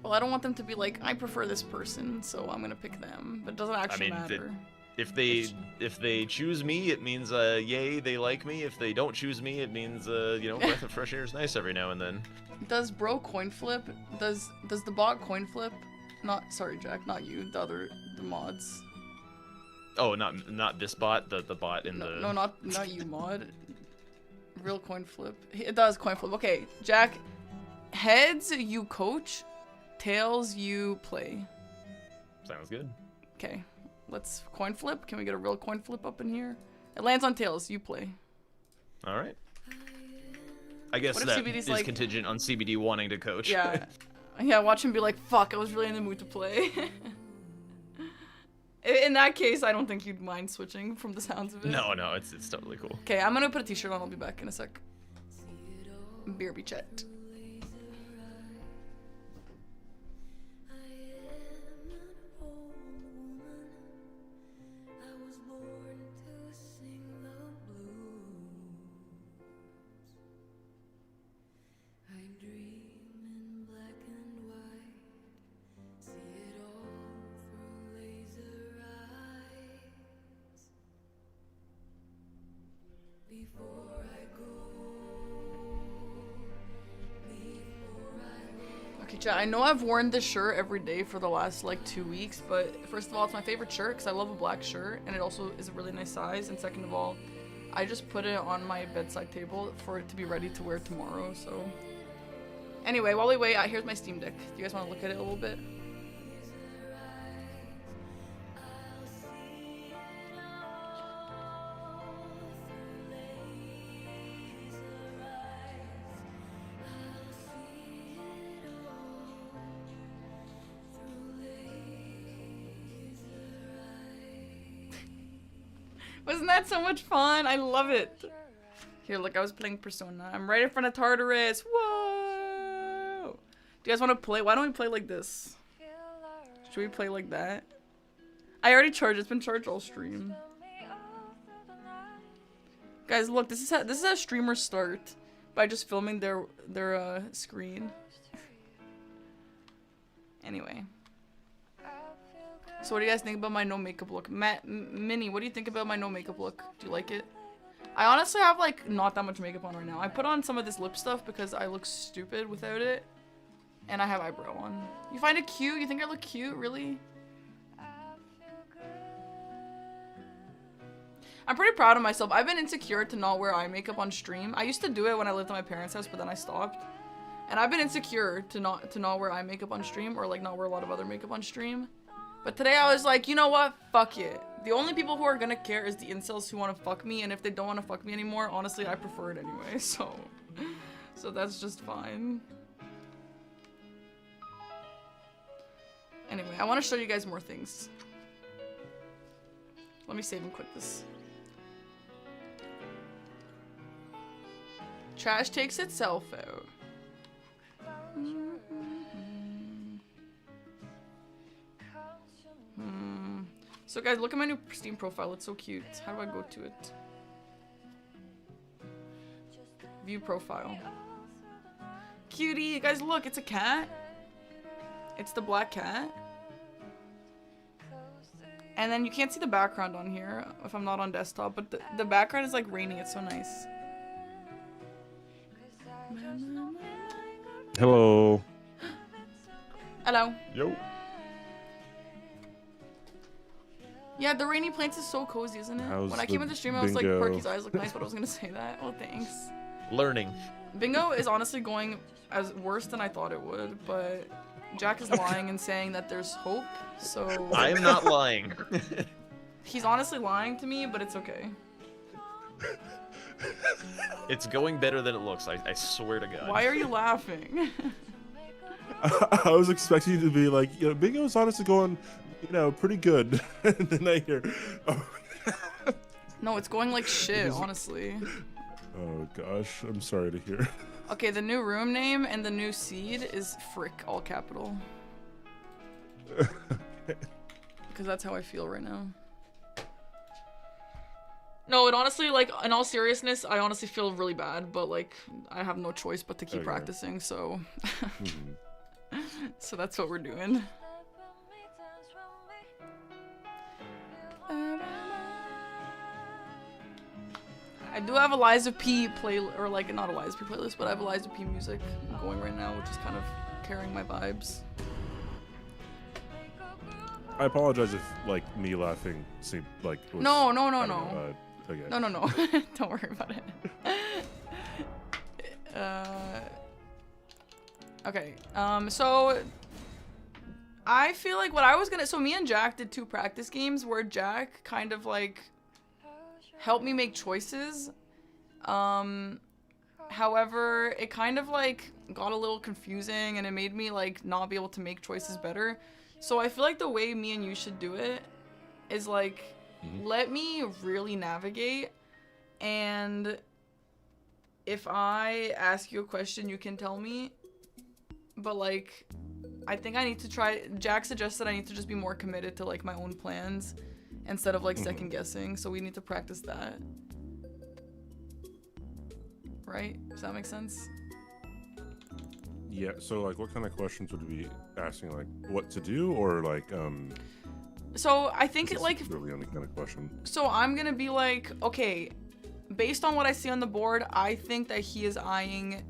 Well, I don't want them to be like, I prefer this person, so I'm gonna pick them. But it doesn't actually matter. If they choose me, it means yay, they like me. If they don't choose me, it means you know, breath of fresh air is nice every now and then. Does bro coin flip? Does the bot coin flip? Not sorry, Jack, not you. The mods. Oh, not this bot. The bot in the. No, not you, mod. Real coin flip. It does coin flip. Okay, Jack. Heads you coach, tails you play. Sounds good. Okay, let's coin flip. Can we get a real coin flip up in here? It lands on tails. You play. All right. I guess What if that CBD's is like- contingent on CBD wanting to coach. Yeah. Yeah, watch him be like, fuck, I was really in the mood to play. In that case, I don't think you'd mind switching from the sounds of it. No, it's totally cool. Okay, I'm gonna put a t-shirt on. I'll be back in a sec. BRB chat. Okay, chat, I know I've worn this shirt every day for the last like 2 weeks, but first of all, it's my favorite shirt because I love a black shirt and it also is a really nice size, and second of all, I just put it on my bedside table for it to be ready to wear tomorrow, so. Anyway, while we wait, here's my Steam Deck. Do you guys want to look at it a little bit? Wasn't that so much fun? I love it. Here, look, I was playing Persona. I'm right in front of Tartarus. Whoa! Do you guys want to play? Why don't we play like this? Should we play like that? I already charged. It's been charged all stream. Guys, look. This is how streamers start by just filming their screen. Anyway. So what do you guys think about my no makeup look? Minnie, what do you think about my no makeup look? Do you like it? I honestly have like not that much makeup on right now. I put on some of this lip stuff because I look stupid without it. And I have eyebrow on. You find it cute? You think I look cute? Really? I'm pretty proud of myself. I've been insecure to not wear eye makeup on stream. I used to do it when I lived at my parents' house, but then I stopped. And I've been insecure to not wear eye makeup on stream, or like not wear a lot of other makeup on stream. But today I was like, you know what? Fuck it. The only people who are gonna care is the incels who want to fuck me, and if they don't want to fuck me anymore, honestly, I prefer it anyway, so that's just fine. Anyway, I want to show you guys more things. Let me save and quit this. Trash takes itself out. So guys, look at my new Steam profile. It's so cute. How do I go to it? View profile. Cutie, guys, look, it's a cat. It's the black cat. And then you can't see the background on here if I'm not on desktop, but the background is like raining. It's so nice. Hello. Hello. Yo. Yeah, the rainy plants is so cozy, isn't it? How's When I came the into stream, I was like, bingo? Perky's eyes look nice, but I was gonna say that. Well, thanks. Learning. Bingo is honestly going as worse than I thought it would, but Jack is lying and saying that there's hope, so... I am not lying. He's honestly lying to me, but it's okay. It's going better than it looks. I swear to God. Why are you laughing? I was expecting you to be like, Bingo's honestly going, pretty good. And then I hear, oh. No, it's going like shit, honestly. Oh gosh, I'm sorry to hear. Okay, the new room name and the new seed is Frick, all capital. Because that's how I feel right now. No, it honestly, like, in all seriousness, I honestly feel really bad, but, like, I have no choice but to keep practicing, so... So that's what we're doing. I do have a Liza P or like, not a Liza P playlist, but I have a Liza P music going right now, which is kind of carrying my vibes. I apologize if, like, me laughing seemed like... Was, no. Okay. No. Don't worry about it. Okay, so I feel like what I was gonna... So me and Jack did 2 practice games where Jack kind of, like, helped me make choices. However, it kind of, like, got a little confusing and it made me, like, not be able to make choices better. So I feel like the way me and you should do it is, like, let me really navigate, and if I ask you a question, you can tell me. But, like, I think I need to try... Jack suggested I need to just be more committed to, like, my own plans instead of, like, second guessing, so we need to practice that. Right? Does that make sense? Yeah, so, like, what kind of questions would we be asking? Like, what to do, or, like, So, I think it, like... really only kind of question. So, I'm gonna be like, okay, based on what I see on the board, I think that he is eyeing,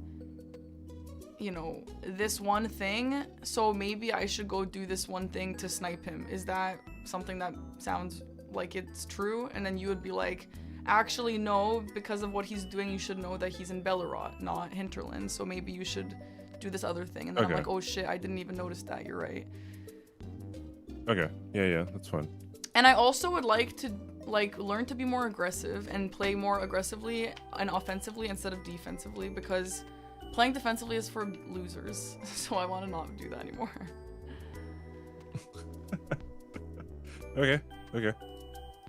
you know, this one thing, so maybe I should go do this one thing to snipe him. Is that something that sounds like it's true? And then you would be like, actually, no, because of what he's doing, you should know that he's in Bellerot, not Hinterland, so maybe you should do this other thing. And then I'm like, oh shit, I didn't even notice that, you're right. Okay, yeah, that's fine. And I also would like to, like, learn to be more aggressive and play more aggressively and offensively instead of defensively, because playing defensively is for losers, so I want to not do that anymore. Okay.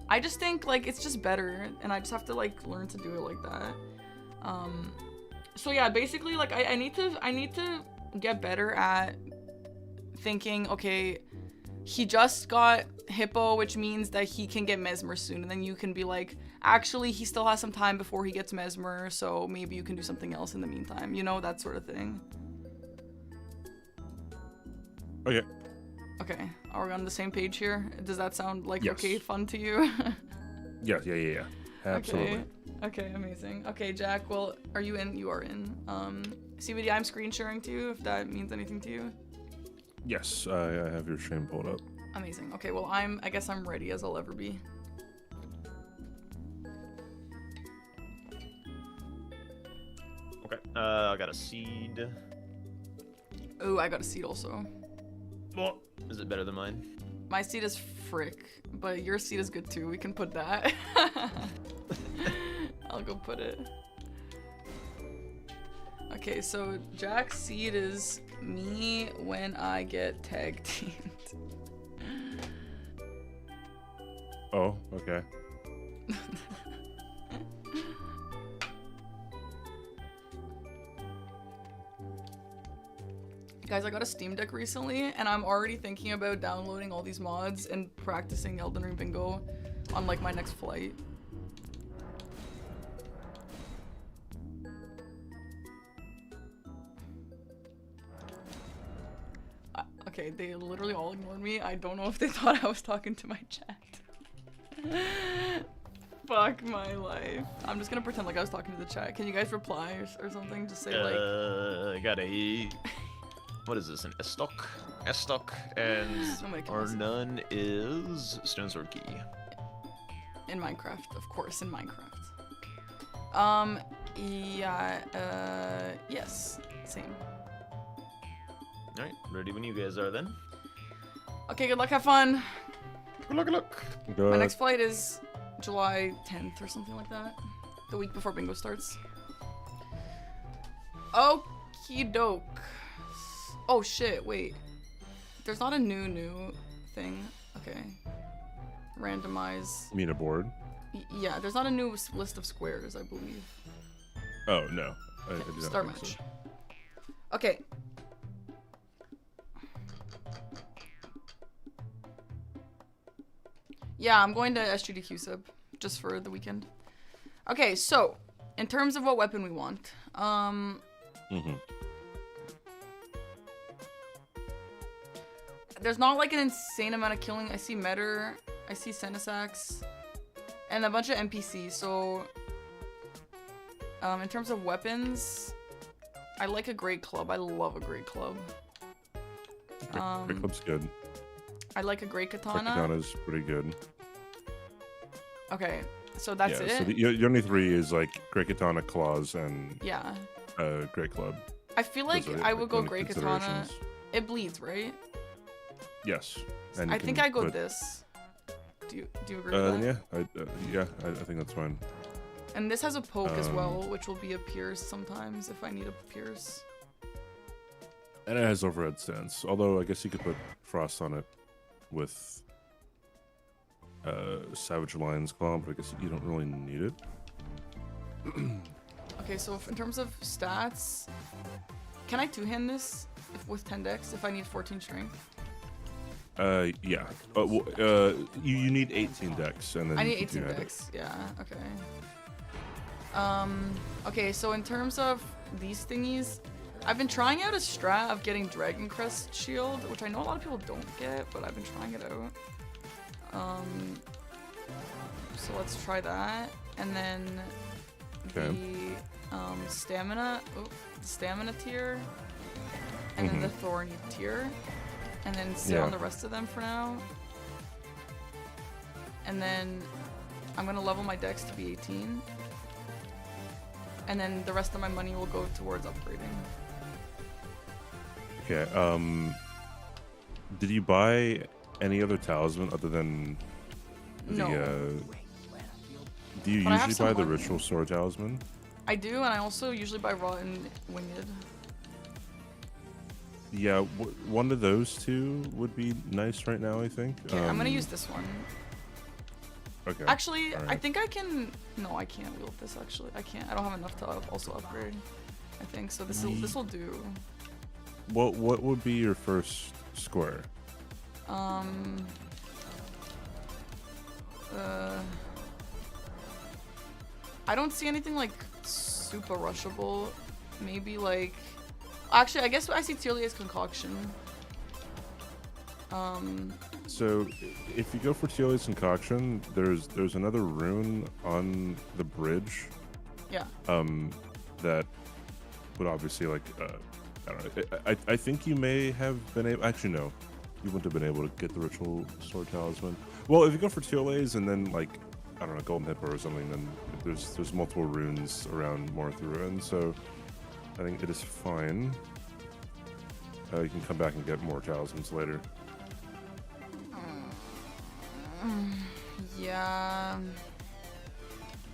I just think, like, it's just better, and I just have to, like, learn to do it like that. So yeah, basically, like, I need to get better at thinking, okay, he just got Hippo, which means that he can get Mesmer soon, and then you can be like, actually, he still has some time before he gets Mesmer, so maybe you can do something else in the meantime, you know, that sort of thing. Okay. Okay, are we on the same page here? Does that sound like yes. okay, fun to you? Yeah. Absolutely. Okay, amazing. Okay, Jack, well, are you in? You are in. CBD, I'm screen sharing to you, if that means anything to you. Yes, I have your stream pulled up. Amazing. Okay, well, I guess I'm ready as I'll ever be. Okay, I got a seed. Ooh, I got a seed also. Well, is it better than mine? My seed is Frick, but your seed is good too. We can put that. I'll go put it. Okay, so Jack's seed is me when I get tag teamed. Oh, okay. Guys, I got a Steam Deck recently, and I'm already thinking about downloading all these mods and practicing Elden Ring Bingo on, like, my next flight. Okay, they literally all ignored me. I don't know if they thought I was talking to my chat. Fuck my life. I'm just gonna pretend like I was talking to the chat. Can you guys reply or something? Just say, like... I got a... What is this, an S-Stock? S-Stock, and our none is Stone Sword Key. In Minecraft, of course, in Minecraft. Yeah, yes, same. Alright, ready when you guys are then. Okay, good luck, have fun. Good luck. My next flight is July 10th or something like that. the week before bingo starts. Okie doke. Oh shit, wait. There's not a new thing. Okay. Randomize. You mean a board? Yeah, there's not a new list of squares, I believe. Oh, no. I do not Start think match. so. Okay. Yeah, I'm going to SGDQ sub just for the weekend. Okay, so in terms of what weapon we want, there's not like an insane amount of killing. I see Metter, I see Senisax, and a bunch of NPCs. So in terms of weapons, I like a great club. I love a great club. Great Club's good. I like a great Great katana. Katana's pretty good. Okay, so that's yeah, it. so the only three is like Great Katana, Claws, and Yeah. Great Club. I feel like Those are, I like, would the go only great katana. considerations. It bleeds, right? Yes. And you I think can I go put- this. Do you agree with that? Yeah, I think that's fine. And this has a poke as well, which will be a pierce sometimes if I need a pierce. And it has overhead stance. Although I guess you could put Frost on it with Savage Lion's Claw, but I guess you don't really need it. Okay, so in terms of stats, can I two-hand this with 10 dex if I need 14 strength? Yeah. You need 18 dex, and then I you need can 18 do that. dex. Yeah, okay. Okay, so in terms of these thingies, I've been trying out a strat of getting Dragon Crest Shield, which I know a lot of people don't get, but I've been trying it out. So let's try that, and then Okay. the stamina tier, and then the thorny tier, and then sit on the rest of them for now. And then I'm gonna level my dex to be 18, and then the rest of my money will go towards upgrading. Okay. Did you buy any other talisman other than the? No. Do you But I have usually buy some the money. Ritual Sword talisman? I do, and I also usually buy Rotten Winged. Yeah, one of those two would be nice right now, I think. Okay, I'm gonna use this one. Okay. Actually, I alright. think I can. No, I can't wield this. Actually, I can't. I don't have enough to also upgrade. I think so. This will do. What would be your first square? I don't see anything like super rushable. Maybe like. Actually, I guess I see Tyrlia's Concoction. So, if you go for Tiele's Concoction, there's another rune on the bridge. Yeah. That would obviously like I don't know. I think you may have been able. Actually, no, you wouldn't have been able to get the Ritual Sword talisman. Well, if you go for Tiele's and then like I don't know, Golden Hippo or something, then there's multiple runes around Mortha Ruin, so I think it is fine. You can come back and get more talismans later. Yeah.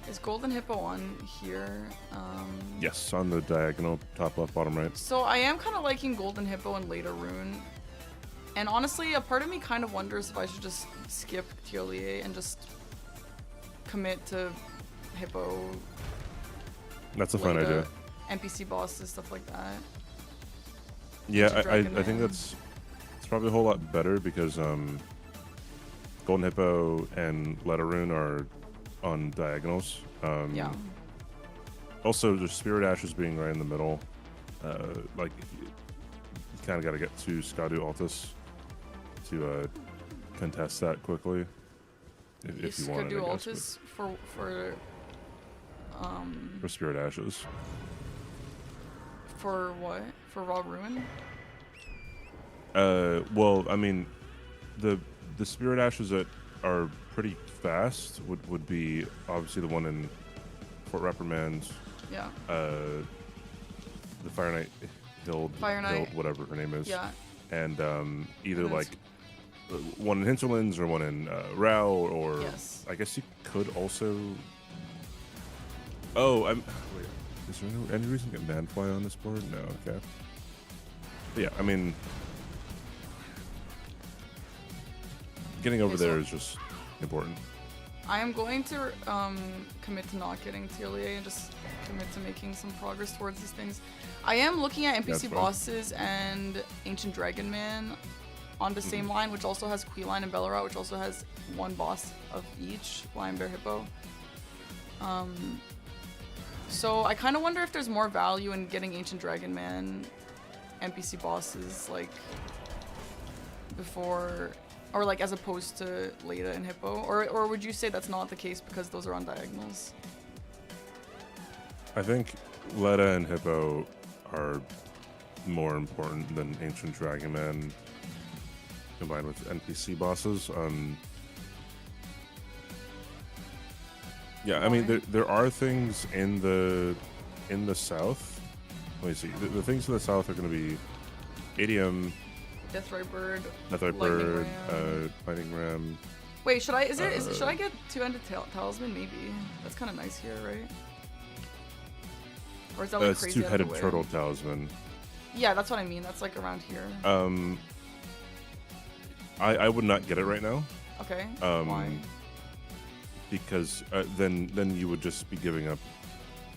Is Golden Hippo on here? Yes, on the diagonal, top left, bottom right. So I am kind of liking Golden Hippo and later Rune. And honestly, a part of me kind of wonders if I should just skip Tyrlia and just commit to Hippo. That's a fun later, idea. NPC bosses, stuff like that. Yeah, to I Dragon think Man. it's probably a whole lot better because Golden Hippo and Letterrune are on diagonals. Yeah. Also, the Spirit Ashes being right in the middle, like you kind of got to get to Skadu Altus to contest that quickly. If you want could do it, I guess, Altus for Spirit Ashes. for what? For Raw Ruin? Well, I mean, the Spirit Ashes that are pretty fast would be obviously the one in Fort Reprimand, Yeah. the Fire Knight Hild, Fire Knight. Hild, whatever her name is, Yeah. and either And then like one in Hinterlands or one in Rao, or Yes. I guess you could also Oh, wait. Is there any reason to get Manfly on this board? No, okay. But yeah, I mean, getting over Okay, so- there is just important. I am going to commit to not getting TLA and just commit to making some progress towards these things. I am looking at That's NPC fine. bosses and Ancient Dragon Man on the same line, which also has Queeline and Bellerat, which also has one boss of each, Lion, Bear, Hippo. So I kind of wonder if there's more value in getting Ancient Dragon Man NPC bosses, like, before, or like as opposed to Leda and Hippo, or would you say that's not the case because those are on diagonals? I think Leda and Hippo are more important than Ancient Dragon Man combined with NPC bosses. Yeah, I mean there are things in the south. Let me see. The things in the south are going to be ADM, Deathray Bird. Deathray Lightning Bird, Ram. Lightning Ram. Wait, should I? Should I get two-ended talisman? Maybe that's kind of nice here, right? Or is that like It's crazy? two-headed out of the way? turtle talisman. Yeah, that's what I mean. That's like around here. I would not get it right now. Okay. Um, Why? Because then you would just be giving up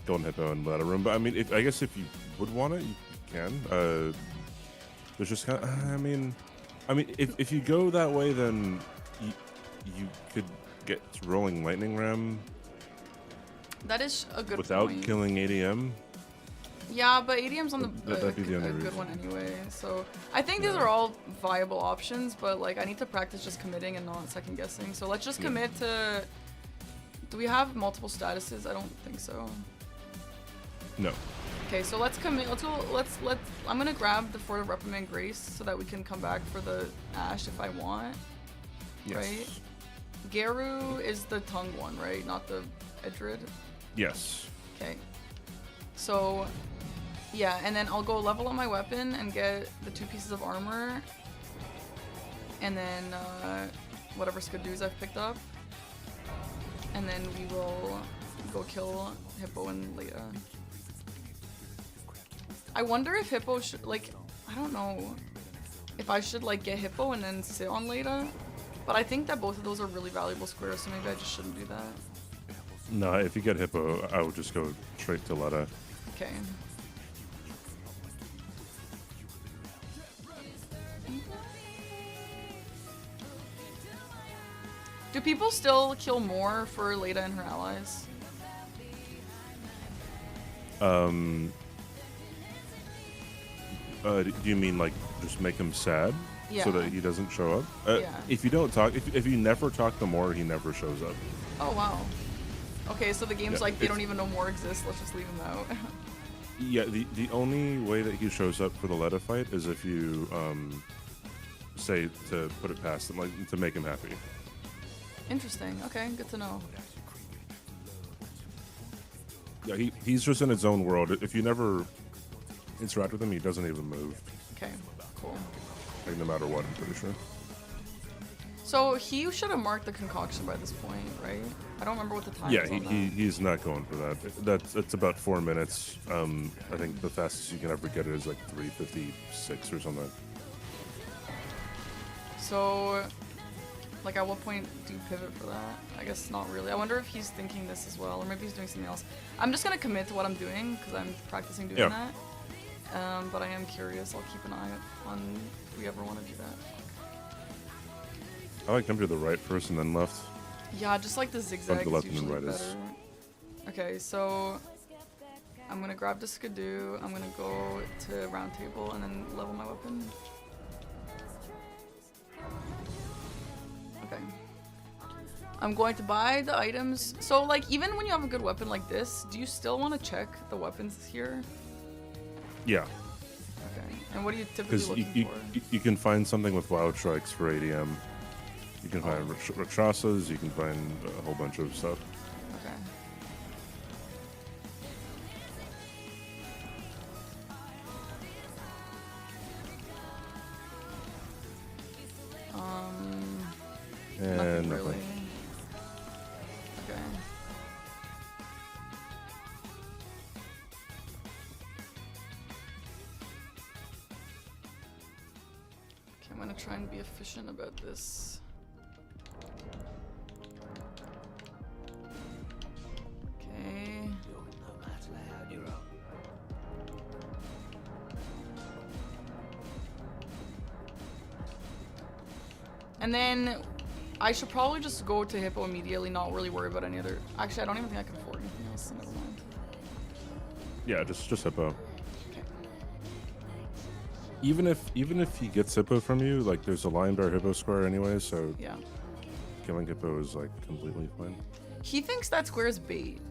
Golden Hippo and Leda Room. But I mean, I guess if you would want it, you can. There's just kind of, I mean, if you go that way, then you could get rolling Lightning Ram That is a good without point. killing ADM. Yeah, but ADM's on That'd be the only a good reason. one anyway. So I think these are all viable options, but like I need to practice just committing and not second guessing. So let's just commit to. Do we have multiple statuses? I don't think so. No. Okay, so let's commit. Let's go. Let's. I'm gonna grab the Fort of Reprimand Grace so that we can come back for the Ash if I want. Yes. Right. Geru is the tongue one, right? Not the Edred. Yes. Okay. So, yeah, and then I'll go level up my weapon and get the 2 pieces of armor, and then whatever Skadoos I've picked up, and then we will go kill Hippo and Leda. I wonder if Hippo should, like, I don't know if I should like get Hippo and then sit on Leda, but I think that both of those are really valuable squares, so maybe I just shouldn't do that. No, if you get Hippo, I would just go straight to Leda. Okay. Do people still kill more for Leda and her allies? Do you mean like just make him sad so that Yeah. he doesn't show up? Yeah. If you don't talk, if you never talk to Moore, he never shows up. Oh wow. Okay, so the game's Yeah, like they it's- don't even know more exists. Let's just leave him out. Yeah, the only way that he shows up for the Leda fight is if you say to put it past him, like to make him happy. Interesting. Okay, good to know. Yeah, he's just in his own world. If you never interact with him, he doesn't even move. Okay, cool. Like, no matter what, I'm pretty sure. So he should have marked the concoction by this point, right? I don't remember what the time Yeah, is on that. he's not going for that. That's about 4 minutes. I think the fastest you can ever get it is like 3:56 or something. So, like, at what point do you pivot for that? I guess not really. I wonder if he's thinking this as well, or maybe he's doing something else. I'm just gonna commit to what I'm doing because I'm practicing doing Yeah. that. But I am curious. I'll keep an eye on if we ever want to do that. I like them to the right first and then left. Yeah, just like the zigzag the is left and usually right is- better. Okay, so I'm gonna grab the Skidoo. I'm gonna go to Round Table and then level my weapon. Okay. I'm going to buy the items. So, like, even when you have a good weapon like this, do you still want to check the weapons here? Yeah, Okay. And what are you typically because looking for? you can find something with Wild Strikes for ADM. You can find Rakshasas. You can find a whole bunch of stuff. Okay. Nothing And really. nothing. Okay. I'm gonna try and be efficient about this. Okay. And then I should probably just go to Hippo immediately, not really worry about any other. Actually, I don't even think I can afford anything else, so never mind. Yeah, just Hippo. Okay. Even if he gets Hippo from you, like there's a Lion Bear Hippo square anyway, so Yeah. killing Hippo is like completely fine. He thinks that square is bait.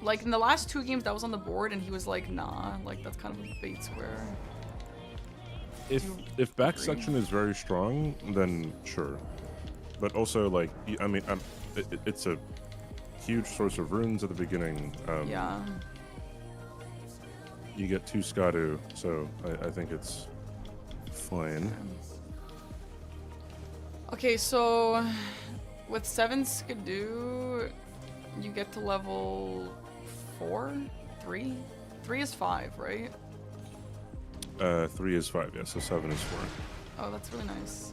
Like in the last 2 games that was on the board, and he was like, nah, like that's kind of a bait square. If back section is very strong, then sure. But also, like, I mean, it's a huge source of runes at the beginning. Yeah. You get 2 Skadu, so I think it's fine. Okay, so with 7 Skidoo, you get to level 4? 3? 3 is 5, right? 3 is 5, yeah, so 7 is 4. Oh, that's really nice.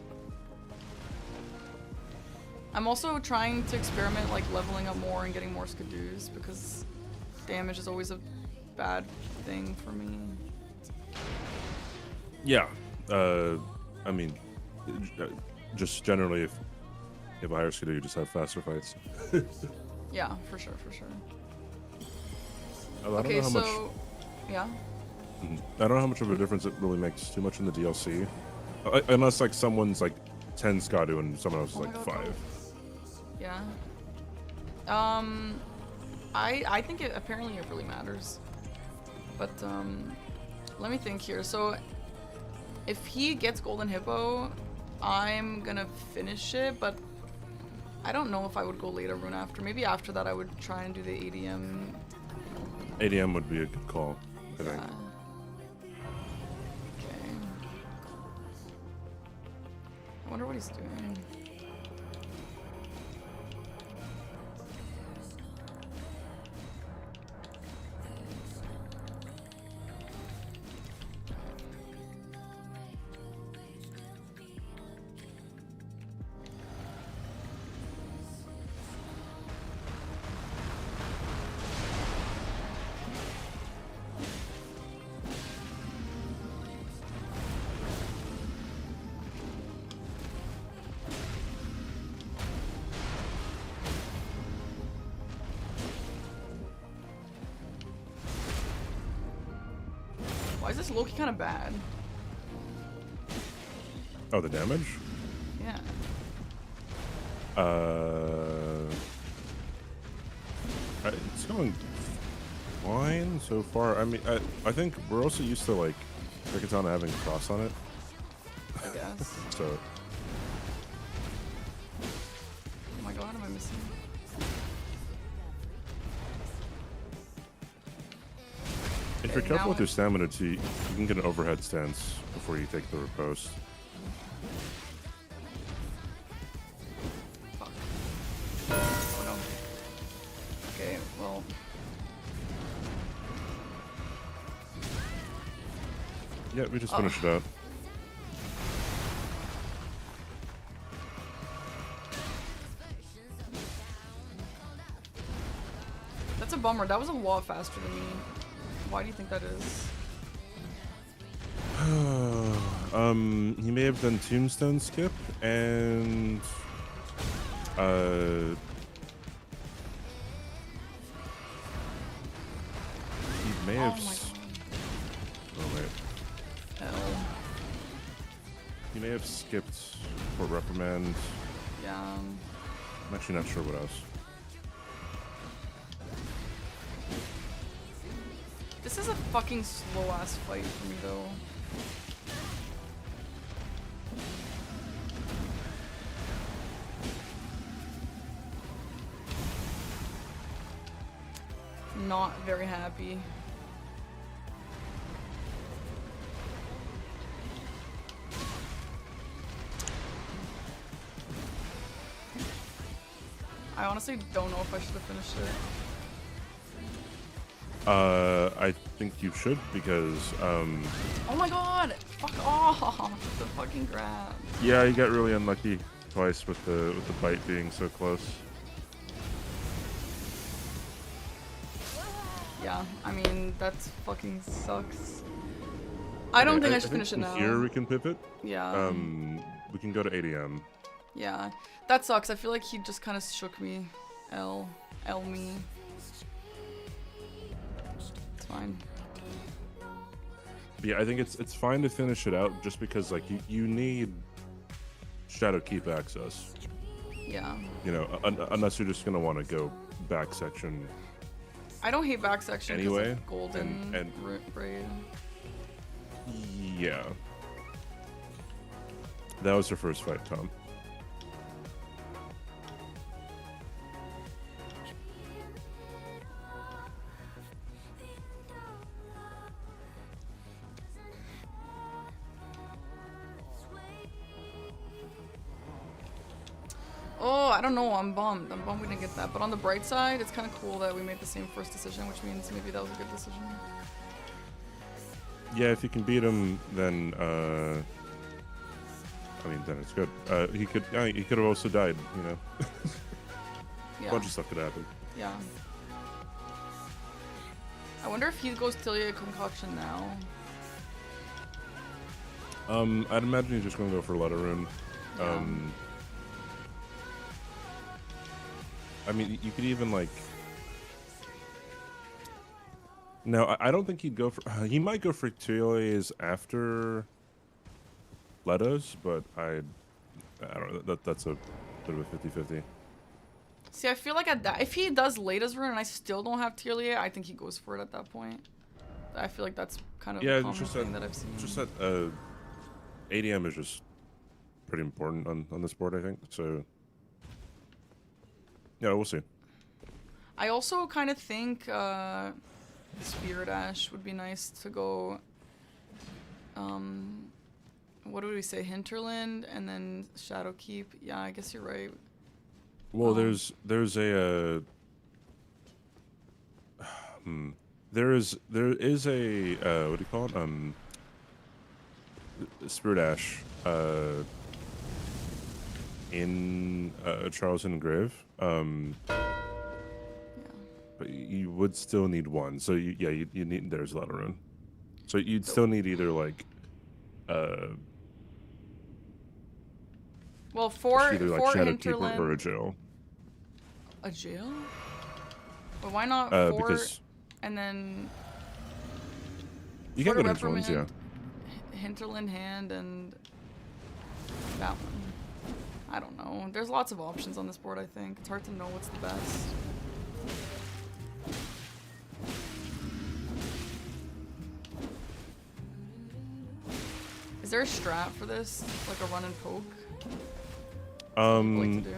I'm also trying to experiment like leveling up more and getting more Skidoos because damage is always a bad thing for me. Yeah, I mean, just generally, if you have a higher Skidoo, you just have faster fights. Yeah, for sure, for sure. I don't Okay, know how much. yeah. I don't know how much of a difference it really makes too much in the DLC, unless like someone's like 10 Skadu and someone else is Oh my like God, 5. Yeah. I think it apparently it really matters. But let me think here. So if he gets Golden Hippo, I'm gonna finish it, but I don't know if I would go later rune after. Maybe after that I would try and do the ADM. ADM would be a good call, I think. Okay. I wonder what he's doing. Why is this Loki kind of bad? Oh, the damage? Yeah. It's going fine so far. I mean, I think we're also used to like Rikatana having a cross on it. I guess. So Oh my god, am I missing? if you're Okay, careful now with your stamina too, you can get an overhead stance before you take the riposte. Fuck. Oh no. Okay, well. Yeah, we just finished it out. That's a bummer. That was a lot faster than me. Why do you think that is? He may have done Tombstone skip and he may have. Oh my Oh wait, god. Hell. he may have skipped for reprimand. Yeah. I'm actually not sure what else. This is a fucking slow ass fight for me though. Not very happy. I honestly don't know if I should have finished it. I think you should because Oh my god! Fuck off! The fucking grab. yeah, you got really unlucky twice with the bite being so close. Yeah, I mean, that's fucking sucks. I don't think I should finish it now. Here we can pivot. Yeah. We can go to ADM. Yeah. That sucks. I feel like he just kind of shook me. L me. It's fine. Yeah, I think it's fine to finish it out just because like you need Shadow Keep access. Yeah. You know, unless you're just gonna want to go back section. I don't hate back section Anyway, of golden and braid. Yeah. That was her first fight, Tom. Oh, I don't know. I'm bummed. I'm bummed we didn't get that. But on the bright side, it's kind of cool that we made the same first decision, which means maybe that was a good decision. Yeah, if you can beat him, then I mean, then it's good. He could have also died. You know, Yeah. a bunch of stuff could happen. Yeah. I wonder if he goes Tilia Concoction now. I'd imagine he's just gonna go for Letter Rune. Yeah. I mean, you could even like. No, I don't think he'd go for. He might go for Tilia's after Letos, but I don't know. That's a bit of a 50-50. See, I feel like at that, if he does Lata's rune and I still don't have Tilia, I think he goes for it at that point. I feel like that's kind of a common thing that I've seen. Just that ADM is just pretty important on this board, I think. So yeah, we'll see. I also kind of think Spirit Ash would be nice to go. What do we say? Hinterland and then Shadowkeep. Yeah, I guess you're right. Well, there's a there is a what do you call it? Spirit Ash in Charleston Grave. But you would still need one. So you need there's Letter Rune. So you'd still need either like well, for Shadowkeeper Hinterland or a jail. A jail? But why not because and then you can go to Reprimand, Hinterlands, yeah. Hinterland Hand and that one. I don't know. There's lots of options on this board, I think. It's hard to know what's the best. Is there a strat for this? Like a run and poke? Like to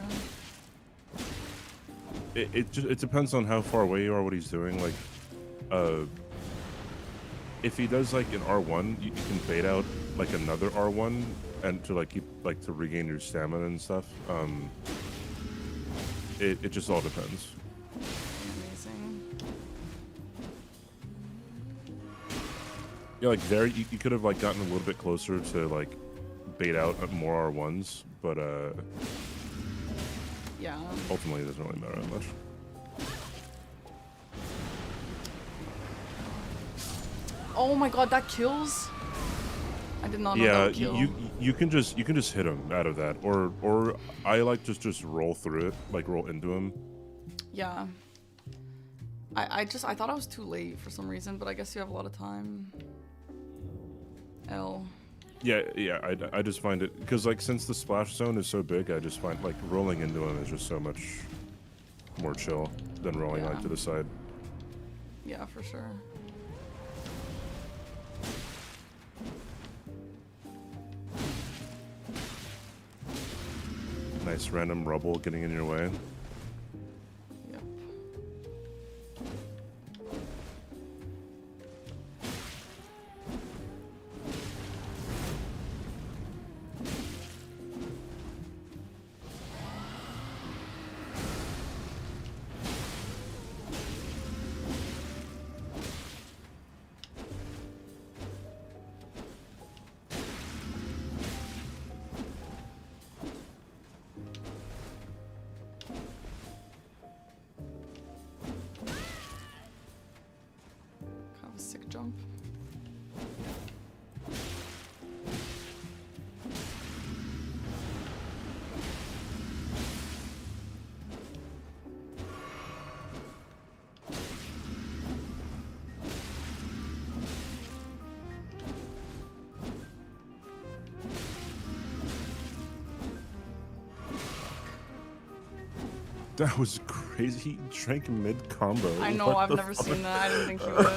do? It depends on how far away you are, what he's doing. Like, if he does like an R1, you can bait out like another R1 and to like keep like to regain your stamina and stuff. It just all depends. Amazing. Yeah, like there you could have like gotten a little bit closer to like bait out more R1s, but yeah. ultimately it doesn't really matter that much. Oh my god, that kills? I did not know that would kill. you can just hit him out of that, or I like just roll through it, like roll into him. Yeah. I thought I was too late for some reason, but I guess you have a lot of time. L. Yeah, I just find it because like since the splash zone is so big, I just find like rolling into him is just so much more chill than rolling like to the side. Yeah, for sure. Nice random rubble getting in your way. Yep. That was crazy. He drank mid combo. I know, What I've the never fuck? seen that. I didn't think he would.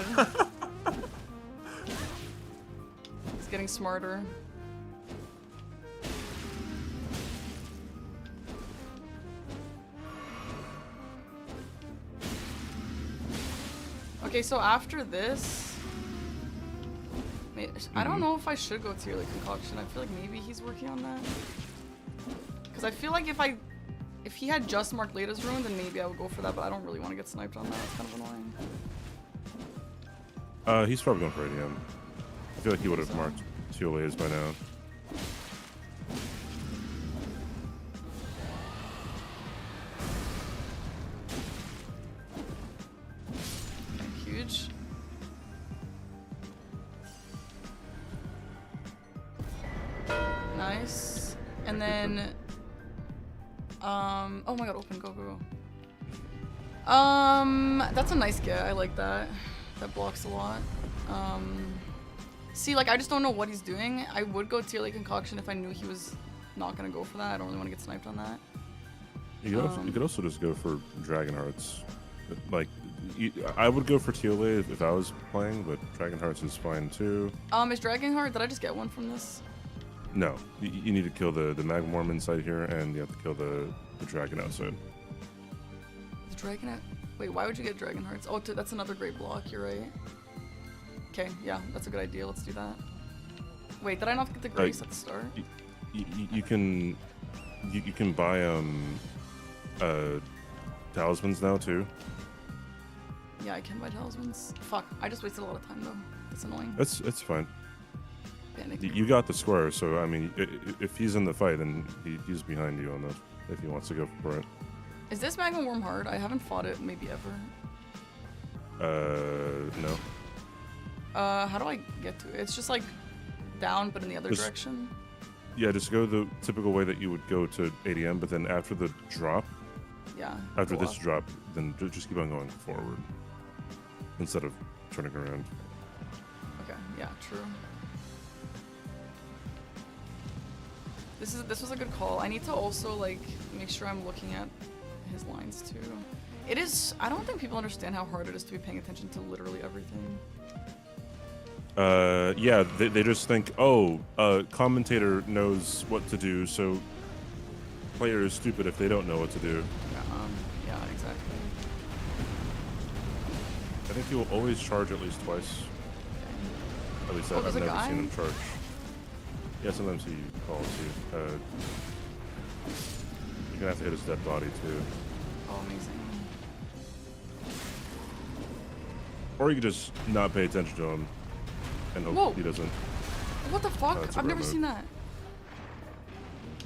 He's getting smarter. Okay, so after this, I don't know if I should go tier like concoction. I feel like maybe he's working on that. Because I feel like if he had just marked latest rune, then maybe I would go for that. But I don't really want to get sniped on that. It's kind of annoying. He's probably going for ADM. I feel like he would have marked TLAs by now. Huge. Nice. And then oh my god, open, go, go, go. That's a nice get. I like that. That blocks a lot. See, like, I just don't know what he's doing. I would go tier late concoction if I knew he was not gonna go for that. I don't really want to get sniped on that. You could also just go for Dragon Hearts. Like, I would go for TLA if I was playing, but Dragon Hearts is fine too. Is Dragon Heart? Did I just get one from this? No, you need to kill the Magmorm inside here, and you have to kill the Dragon outside. The Dragon out? Wait, why would you get Dragon Hearts? Oh, that's another great block. You're right. Okay, yeah, that's a good idea. Let's do that. Wait, did I not get the Grace at the start? You can buy talismans now too. Yeah, I can buy talismans. Fuck, I just wasted a lot of time though. That's annoying. It's fine. Panic. You got the square, so I mean, if he's in the fight, then he's behind you on the if he wants to go for it. Is this Magma Worm hard? I haven't fought it maybe ever. No. How do I get to it? It's just like down, but in the other direction. Yeah, just go the typical way that you would go to ADM, but then after the drop. Yeah. After this drop, then just keep on going forward instead of turning around. Okay. Yeah. True. This was a good call. I need to also like make sure I'm looking at his lines too. It is. I don't think people understand how hard it is to be paying attention to literally everything. Yeah, they just think, oh, commentator knows what to do, so player is stupid if they don't know what to do. Yeah, exactly. I think he will always charge at least twice. Okay. At least Oh, I've there's a never guy? seen him charge. Yeah, sometimes he calls you. You're gonna have to hit his dead body too. Oh, amazing. Or you could just not pay attention to him and hope Whoa. he doesn't. What the fuck? That's a I've never rare seen that.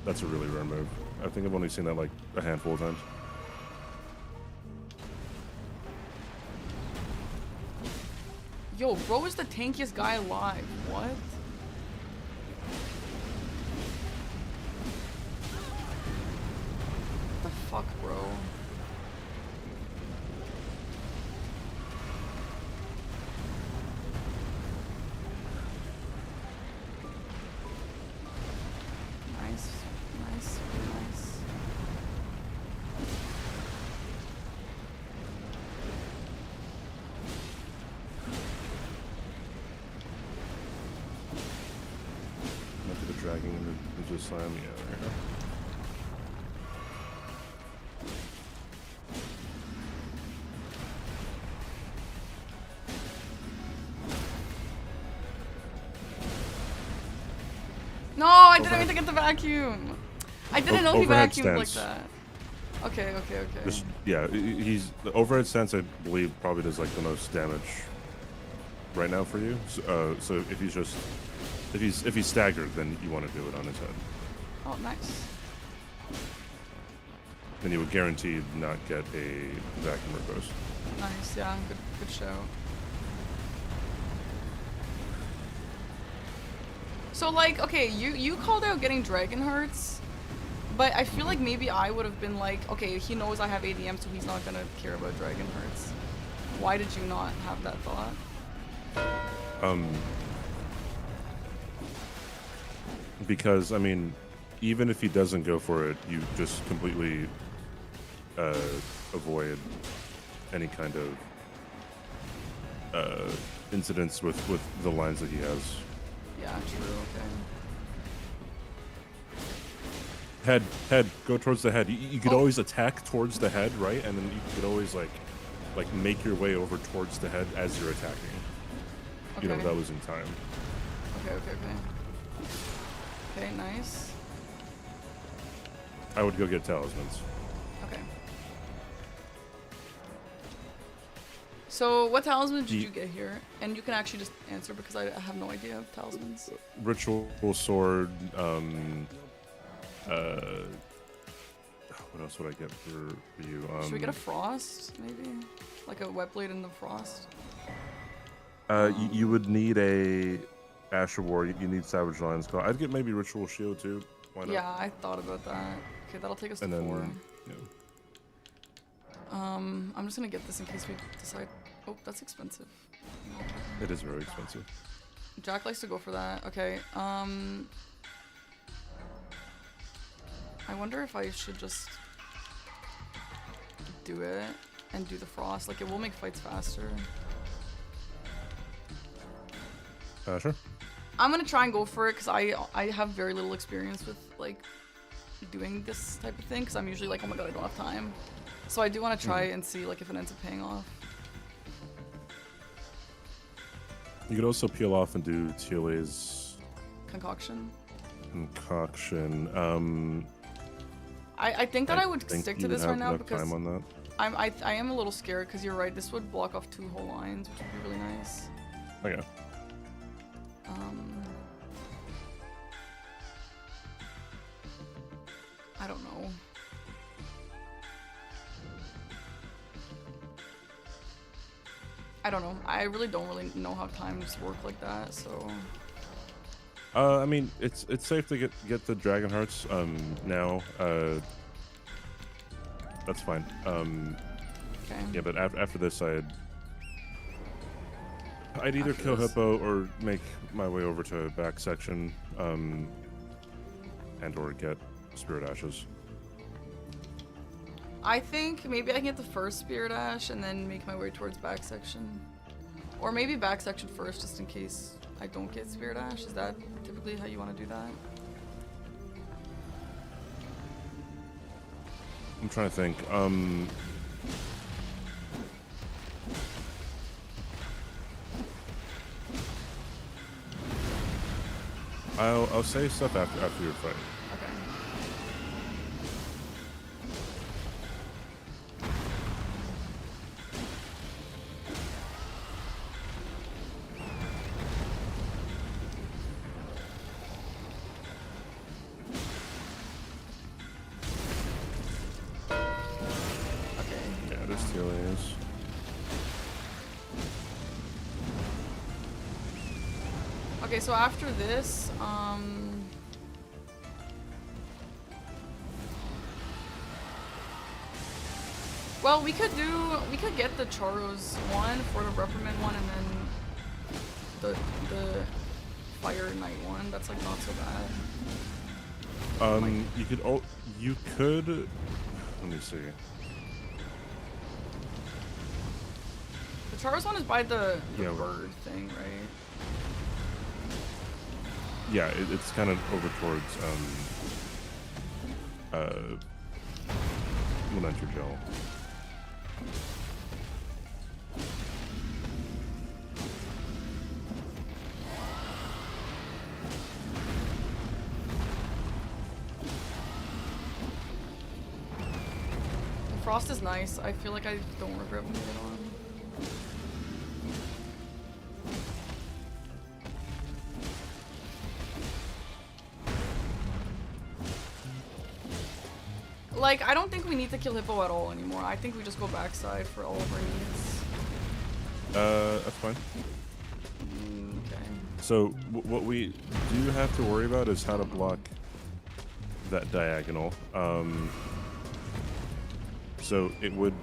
That's a really rare move. I think I've only seen that like a handful of times. Yo, bro is the tankiest guy alive. What? What the fuck, bro? Nice, nice, really nice. After the dragging into the slam, yeah, there you go. No, I didn't mean to get the vacuum. I didn't know he Overhead vacuumed like stance. that. Okay, okay, okay. Just, yeah, he's the overhead stance. I believe probably does like the most damage right now for you. So if he's just if he's staggered, then you want to do it on his head. Oh, nice. Then you would guaranteed not get a vacuum repost. Nice, yeah, good show. So like, okay, you called out getting Dragon Hearts, but I feel like maybe I would have been like, okay, he knows I have ADM, so he's not gonna care about Dragon Hearts. Why did you not have that thought? Because I mean, even if he doesn't go for it, you just completely avoid any kind of incidents with the lines that he has. Yeah, true. Okay. Head, go towards the head. You could always attack towards the head, right? And then you could always like make your way over towards the head as you're attacking. Okay. You know, without losing time. Okay. Okay, nice. I would go get talismans. Okay. So, what talisman did you get here? And you can actually just answer because I have no idea of talismans. Ritual sword. What else would I get for you? Should we get a frost, maybe? Like a wet blade in the frost? You would need a Asher War. You need Savage Lion's Claw. I'd get maybe Ritual Shield too. Why not? Yeah, I thought about that. Okay, that'll take us to 4. Yeah. I'm just gonna get this in case we decide. Oh, that's expensive. It is very expensive. Jack likes to go for that. Okay. I wonder if I should just do it and do the frost. Like, it will make fights faster. Sure. I'm gonna try and go for it because I have very little experience with like doing this type of thing because I'm usually like, oh my god, I don't have time. So I do want to try and see like if it ends up paying off. You could also peel off and do Tiole's Concoction. I think that I would stick to this right now because time on that. I am a little scared because you're right. This would block off 2 whole lines, which would be really nice. Okay. I don't know. I don't know. I really don't know how times work like that, so. I mean, it's safe to get the Dragon Hearts now. That's fine. Okay. Yeah, but after this, I'd either After kill this. Hippo or make my way over to back section, and or get Spirit Ashes. I think maybe I can get the first Spirit Ash and then make my way towards back section. Or maybe back section first just in case I don't get Spirit Ash. Is that typically how you want to do that? I'm trying to think. I'll say stuff after your fight. Okay. Yeah, there's Tiole's. Okay, so after this, well, we could get the Charos one for the Reprimand one, and then the Fire Knight one. That's like not so bad. You could. Let me see. The Charos one is by the Yeah, bird thing, right? Yeah, it's kind of over towards Lamentor Gel. Frost is nice. I feel like I don't regret moving it on. Like, I don't think we need to kill Hippo at all anymore. I think we just go backside for all of our needs. That's fine. Okay. So what we do have to worry about is how to block that diagonal. So it would,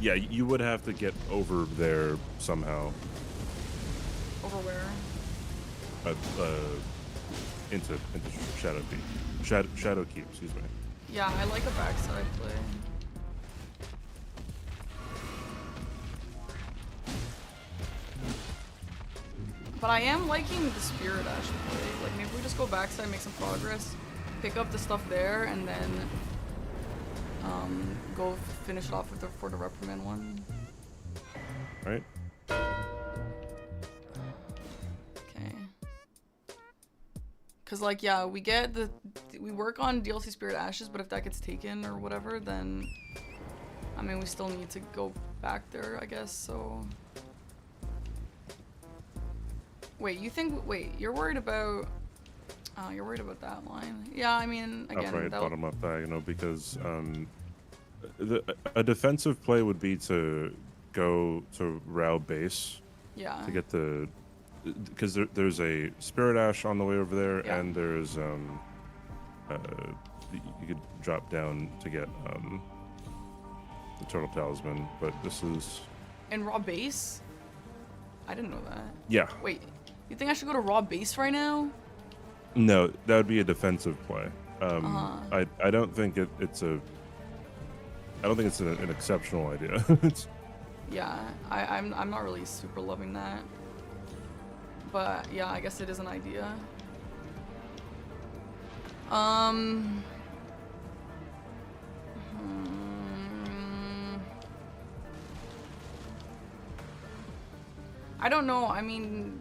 yeah, you would have to get over there somehow. Over where? Into Shadow Keep. Shadow Keep, excuse me. Yeah, I like a backside play. But I am liking the Spirit Ash play. Like, maybe we just go backside, make some progress, pick up the stuff there, and then go finish it off with for the Reprimand one. Right? Okay. Cause like, yeah, we work on DLC Spirit Ashes, but if that gets taken or whatever, then I mean, we still need to go back there, I guess. So wait, you're worried about that line? Yeah, I mean, again, Upright, bottom up diagonal, because a defensive play would be to go to Rao base yeah, to get the, because there's a Spirit Ash on the way over there, Yeah. and there's you could drop down to get the Turtle Talisman, but this is and raw base. I didn't know that. yeah. Wait, you think I should go to raw base right now? No, that would be a defensive play. Uh-huh. I don't think it's an exceptional idea. It's, Yeah, I'm not really super loving that. But yeah, I guess it is an idea. I don't know. I mean,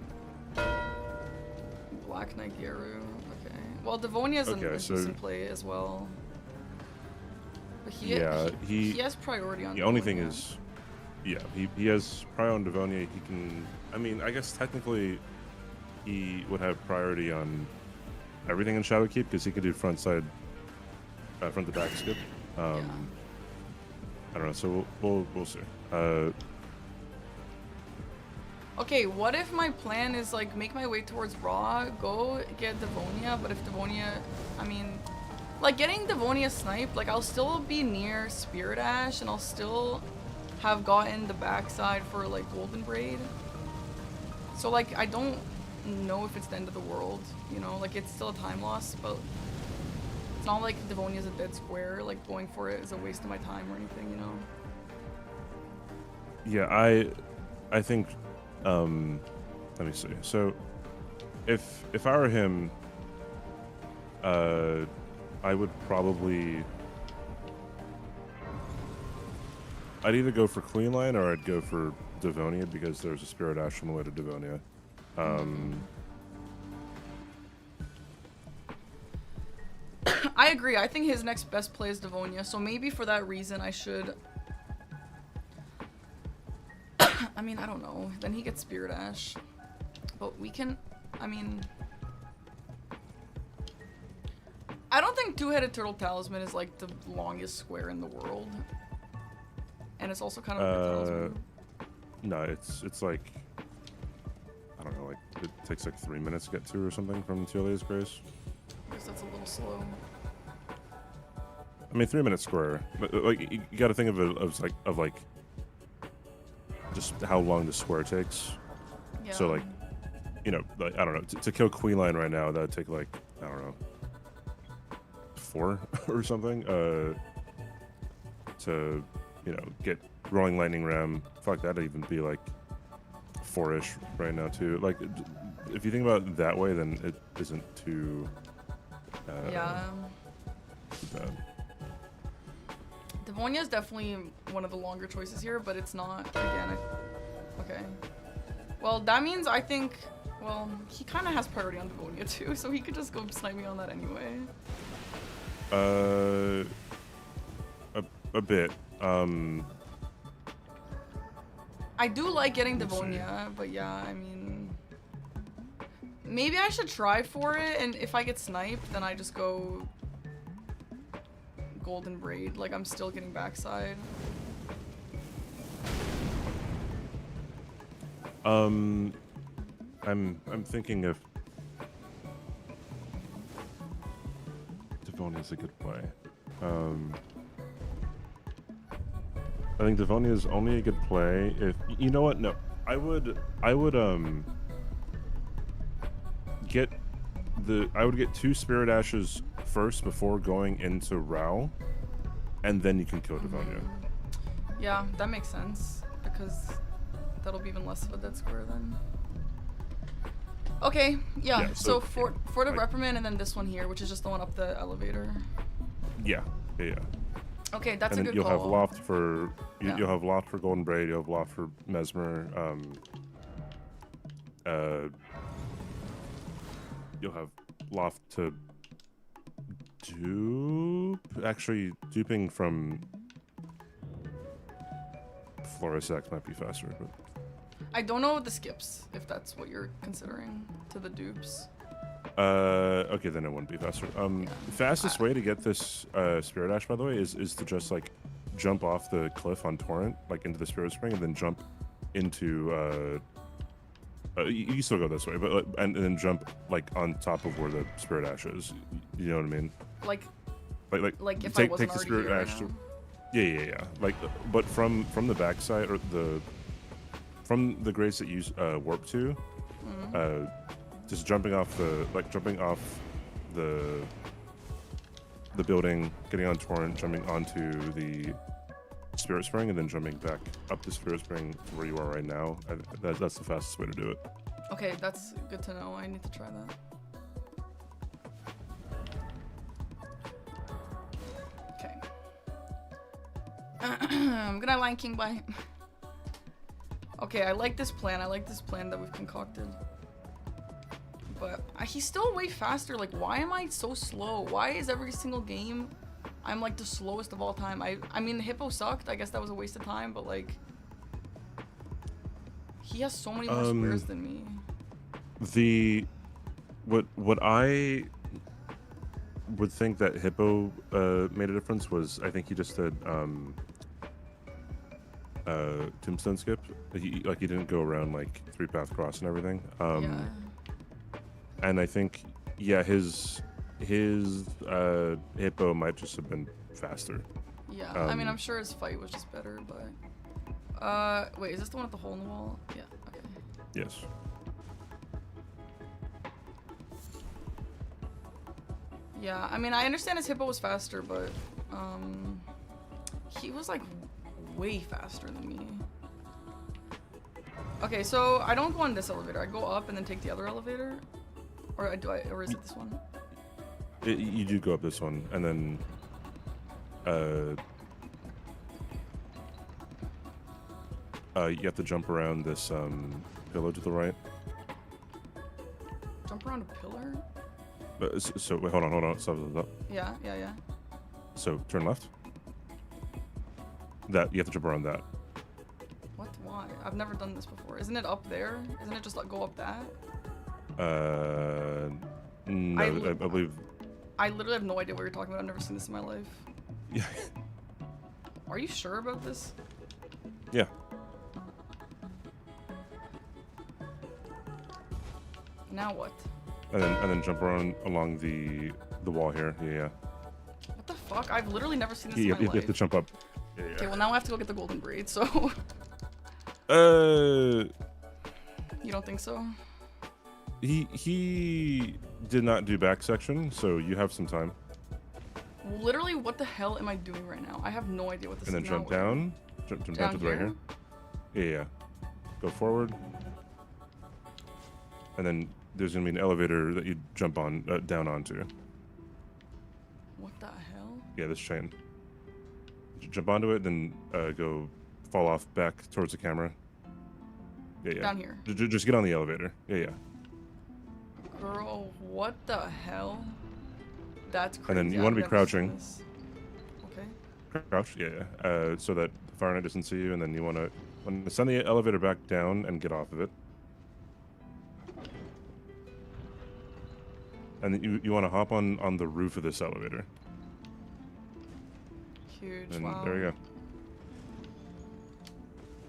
Black Knight Geru. Okay. Well, Devonia's a decent play as well. But he has priority on. The only thing Devonia. is, yeah, he has priority on Devonia. He can. I mean, I guess technically, he would have priority on everything in Shadowkeep because he could do front to back skip. Yeah. I don't know. So we'll see. Okay, what if my plan is like make my way towards Raw, go get Devonia, but if Devonia, I mean, like getting Devonia sniped, like I'll still be near Spirit Ash and I'll still have gotten the backside for like Golden Braid. So like I don't know if it's the end of the world, you know, like it's still a time loss, but it's not like Devonia's a dead square, like going for it is a waste of my time or anything, you know. Yeah, I think. Let me see. So, if I were him, I would probably. I'd either go for Queen Line or I'd go for Devonia because there's a Spirit Ash on the way to Devonia. I agree. I think his next best play is Devonia, so maybe for that reason I should. I mean, I don't know. Then he gets Spirit Ash. But we can. I mean. I don't think Two-Headed Turtle Talisman is like the longest square in the world. And it's also kind of a good talisman. No, it's like. I don't know, like it takes like 3 minutes to get to or something from Tiele's Grace. I guess that's a little slow. I mean, 3 minute square. But like you got to think of it of like just how long the square takes. Yeah. So like, you know, like I don't know, to kill Queen Line right now, that'd take like I don't know, 4 or something. To you know get Rolling Lightning Ram. Fuck, that'd even be like 4-ish right now too. Like, if you think about it that way, then it isn't too. Yeah. Too bad. Devonia is definitely one of the longer choices here, but it's not. Again, okay. Well, that means I think. Well, he kind of has priority on Devonia too, so he could just go snipe me on that anyway. A bit. I do like getting Devonia, but yeah, I mean, maybe I should try for it, and if I get sniped, then I just go Golden Braid. Like I'm still getting backside. I'm thinking if Devonia's a good play. I think Devonia is only a good play if you know what? No, I would get 2 Spirit Ashes first before going into Rao, and then you can kill Devonia. Yeah, that makes sense because that'll be even less of a dead square then. Okay, yeah. Yeah, so so, for the like- reprimand, and then this one here, which is just the one up the elevator. Yeah. Yeah. Okay, that's And a then good you'll call. have loft for Yeah. you'll have loft for Golden Braid. You'll have loft for Mesmer. You'll have loft to dupe. Actually, duping from Florus X might be faster, but I don't know the skips, if that's what you're considering, to the dupes. okay, then it wouldn't be faster. Fastest way to get this Spirit Ash, by the way, is to just like jump off the cliff on Torrent, like into the Spirit Spring, and then jump into. You still go this way, but and then jump like on top of where the Spirit Ash is. You know what I mean? Like Like if take, I wasn't take the already Spirit here Ash. right now. Yeah. Like, but from the backside or from the grace that you warp to, just jumping off the building, getting on Torrent, jumping onto the Spirit Spring, and then jumping back up the Spirit Spring to where you are right now. That's the fastest way to do it. Okay, that's good to know. I need to try that. Okay. Good night, Lion King. Bye. Okay, I like this plan. I like this plan that we've concocted. But he's still way faster. Like, why am I so slow? Why is every single game I'm like the slowest of all time? I mean, Hippo sucked. I guess that was a waste of time. But like, he has so many more squares than me. What I would think that Hippo made a difference was I think he just did tombstone skip. He didn't go around like 3-path cross and everything. Yeah. And I think his Hippo might just have been faster. Yeah, I mean, I'm sure his fight was just better, but wait, is this the one with the hole in the wall? Yeah. Okay. Yes. Yeah, I mean, I understand his Hippo was faster, but he was like way faster than me. Okay, so I don't go on this elevator. I go up and then take the other elevator, or or is it this one? You do go up this one, and then you have to jump around this pillar to the right. Jump around a pillar? So wait, hold on. Stop. Yeah. So turn left. That you have to jump around that. What? Why? I've never done this before. Isn't it up there? Isn't it just like go up that? No, I believe. I literally have no idea what you're talking about. I've never seen this in my life. Yeah. Are you sure about this? Yeah. Now what? And then jump around along the wall here. Yeah. What the fuck? I've literally never seen this You in my life. have to jump up. Yeah. Okay, well now I have to go get the golden braid, so... You don't think so? He did not do back section, so you have some time. Literally, what the hell am I doing right now? I have no idea what this And is. then jump down. Jump down to the right here. Yeah. Go forward. And then there's gonna be an elevator that you jump on down onto. What the hell? Yeah, this chain. Jump onto it, then go fall off back towards the camera. Yeah. Down here. Just get on the elevator. Yeah. Girl, what the hell? That's crazy. And then you I've want to be never crouching. seen this. Okay. Crouch. Yeah. So that the Fire Knight doesn't see you, and then you want to send the elevator back down and get off of it. And then you want to hop on the roof of this elevator. Huge. And Wow. there you go.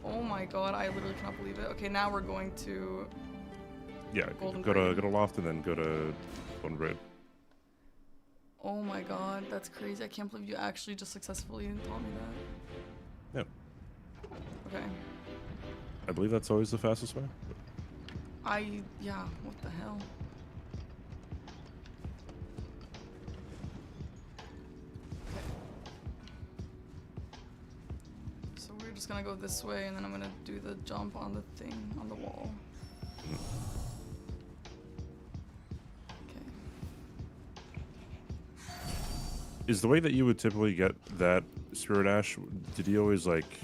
Oh my god, I literally cannot believe it. Okay, now we're going to... Yeah. Golden go Braid. to loft and then go to Golden Braid. Oh my god, that's crazy. I can't believe you actually just successfully taught me that. Yeah. Okay. I believe that's always the fastest way. Yeah, what the hell? So we're just gonna go this way, and then I'm gonna do the jump on the thing, on the wall. is the way that you would typically get that Spirit Ash, did he always like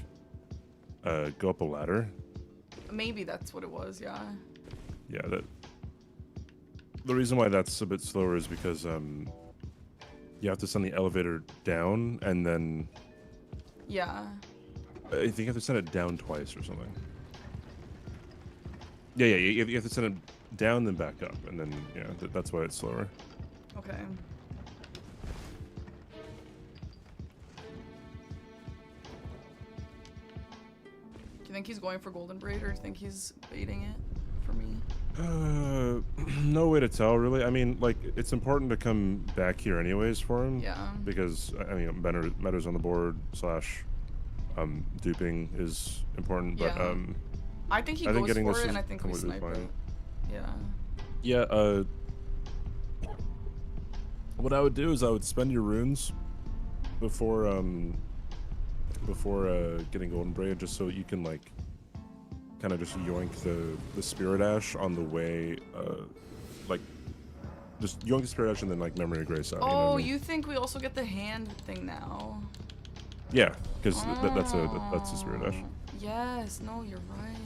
go up a ladder? Maybe that's what it was, yeah. Yeah, that the reason why that's a bit slower is because you have to send the elevator down and then Yeah. I think you have to send it down twice or something. Yeah, you have to send it down then back up, and then yeah, that's why it's slower. Okay. Do you think he's going for Golden Braid, or do you think he's baiting it for me? No way to tell, really. I mean, like, it's important to come back here anyways for him. Yeah. Because, I mean, Metter's on the board, / duping is important, but, Yeah. I think he I think goes getting for this it, is and I think we completely snipe fine. it. Yeah. Yeah, what I would do is I would spend your runes before getting Golden Braid, just so you can, like, kind of just yoink the Spirit Ash on the way, like, just yoink the Spirit Ash and then, like, Memory of Grace out. Oh, you know what I mean? you think we also get the hand thing now? Yeah, because that's a Spirit Ash. Yes, no, you're right.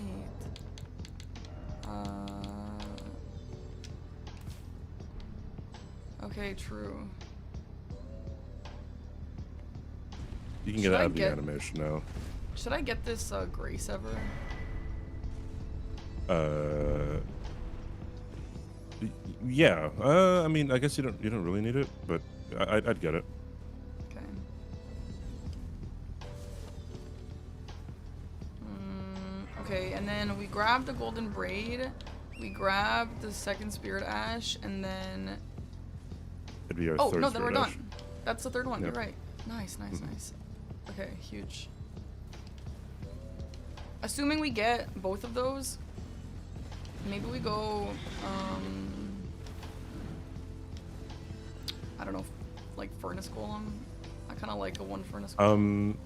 Okay, true. You can Should get I out of the get- animation now. Should I get this Grace ever? Yeah. I mean, I guess you don't really need it, but I'd get it. Okay. Okay, and then we grab the Golden Braid, we grab the second Spirit Ash, and then... It'd be our Oh, third no, then we're Spirit Ash. done. That's the third one, Yep. you're right. Nice, nice, nice. Okay, huge. Assuming we get both of those, maybe we go, I don't know, like Furnace Golem. I kind of like a one Furnace Golem.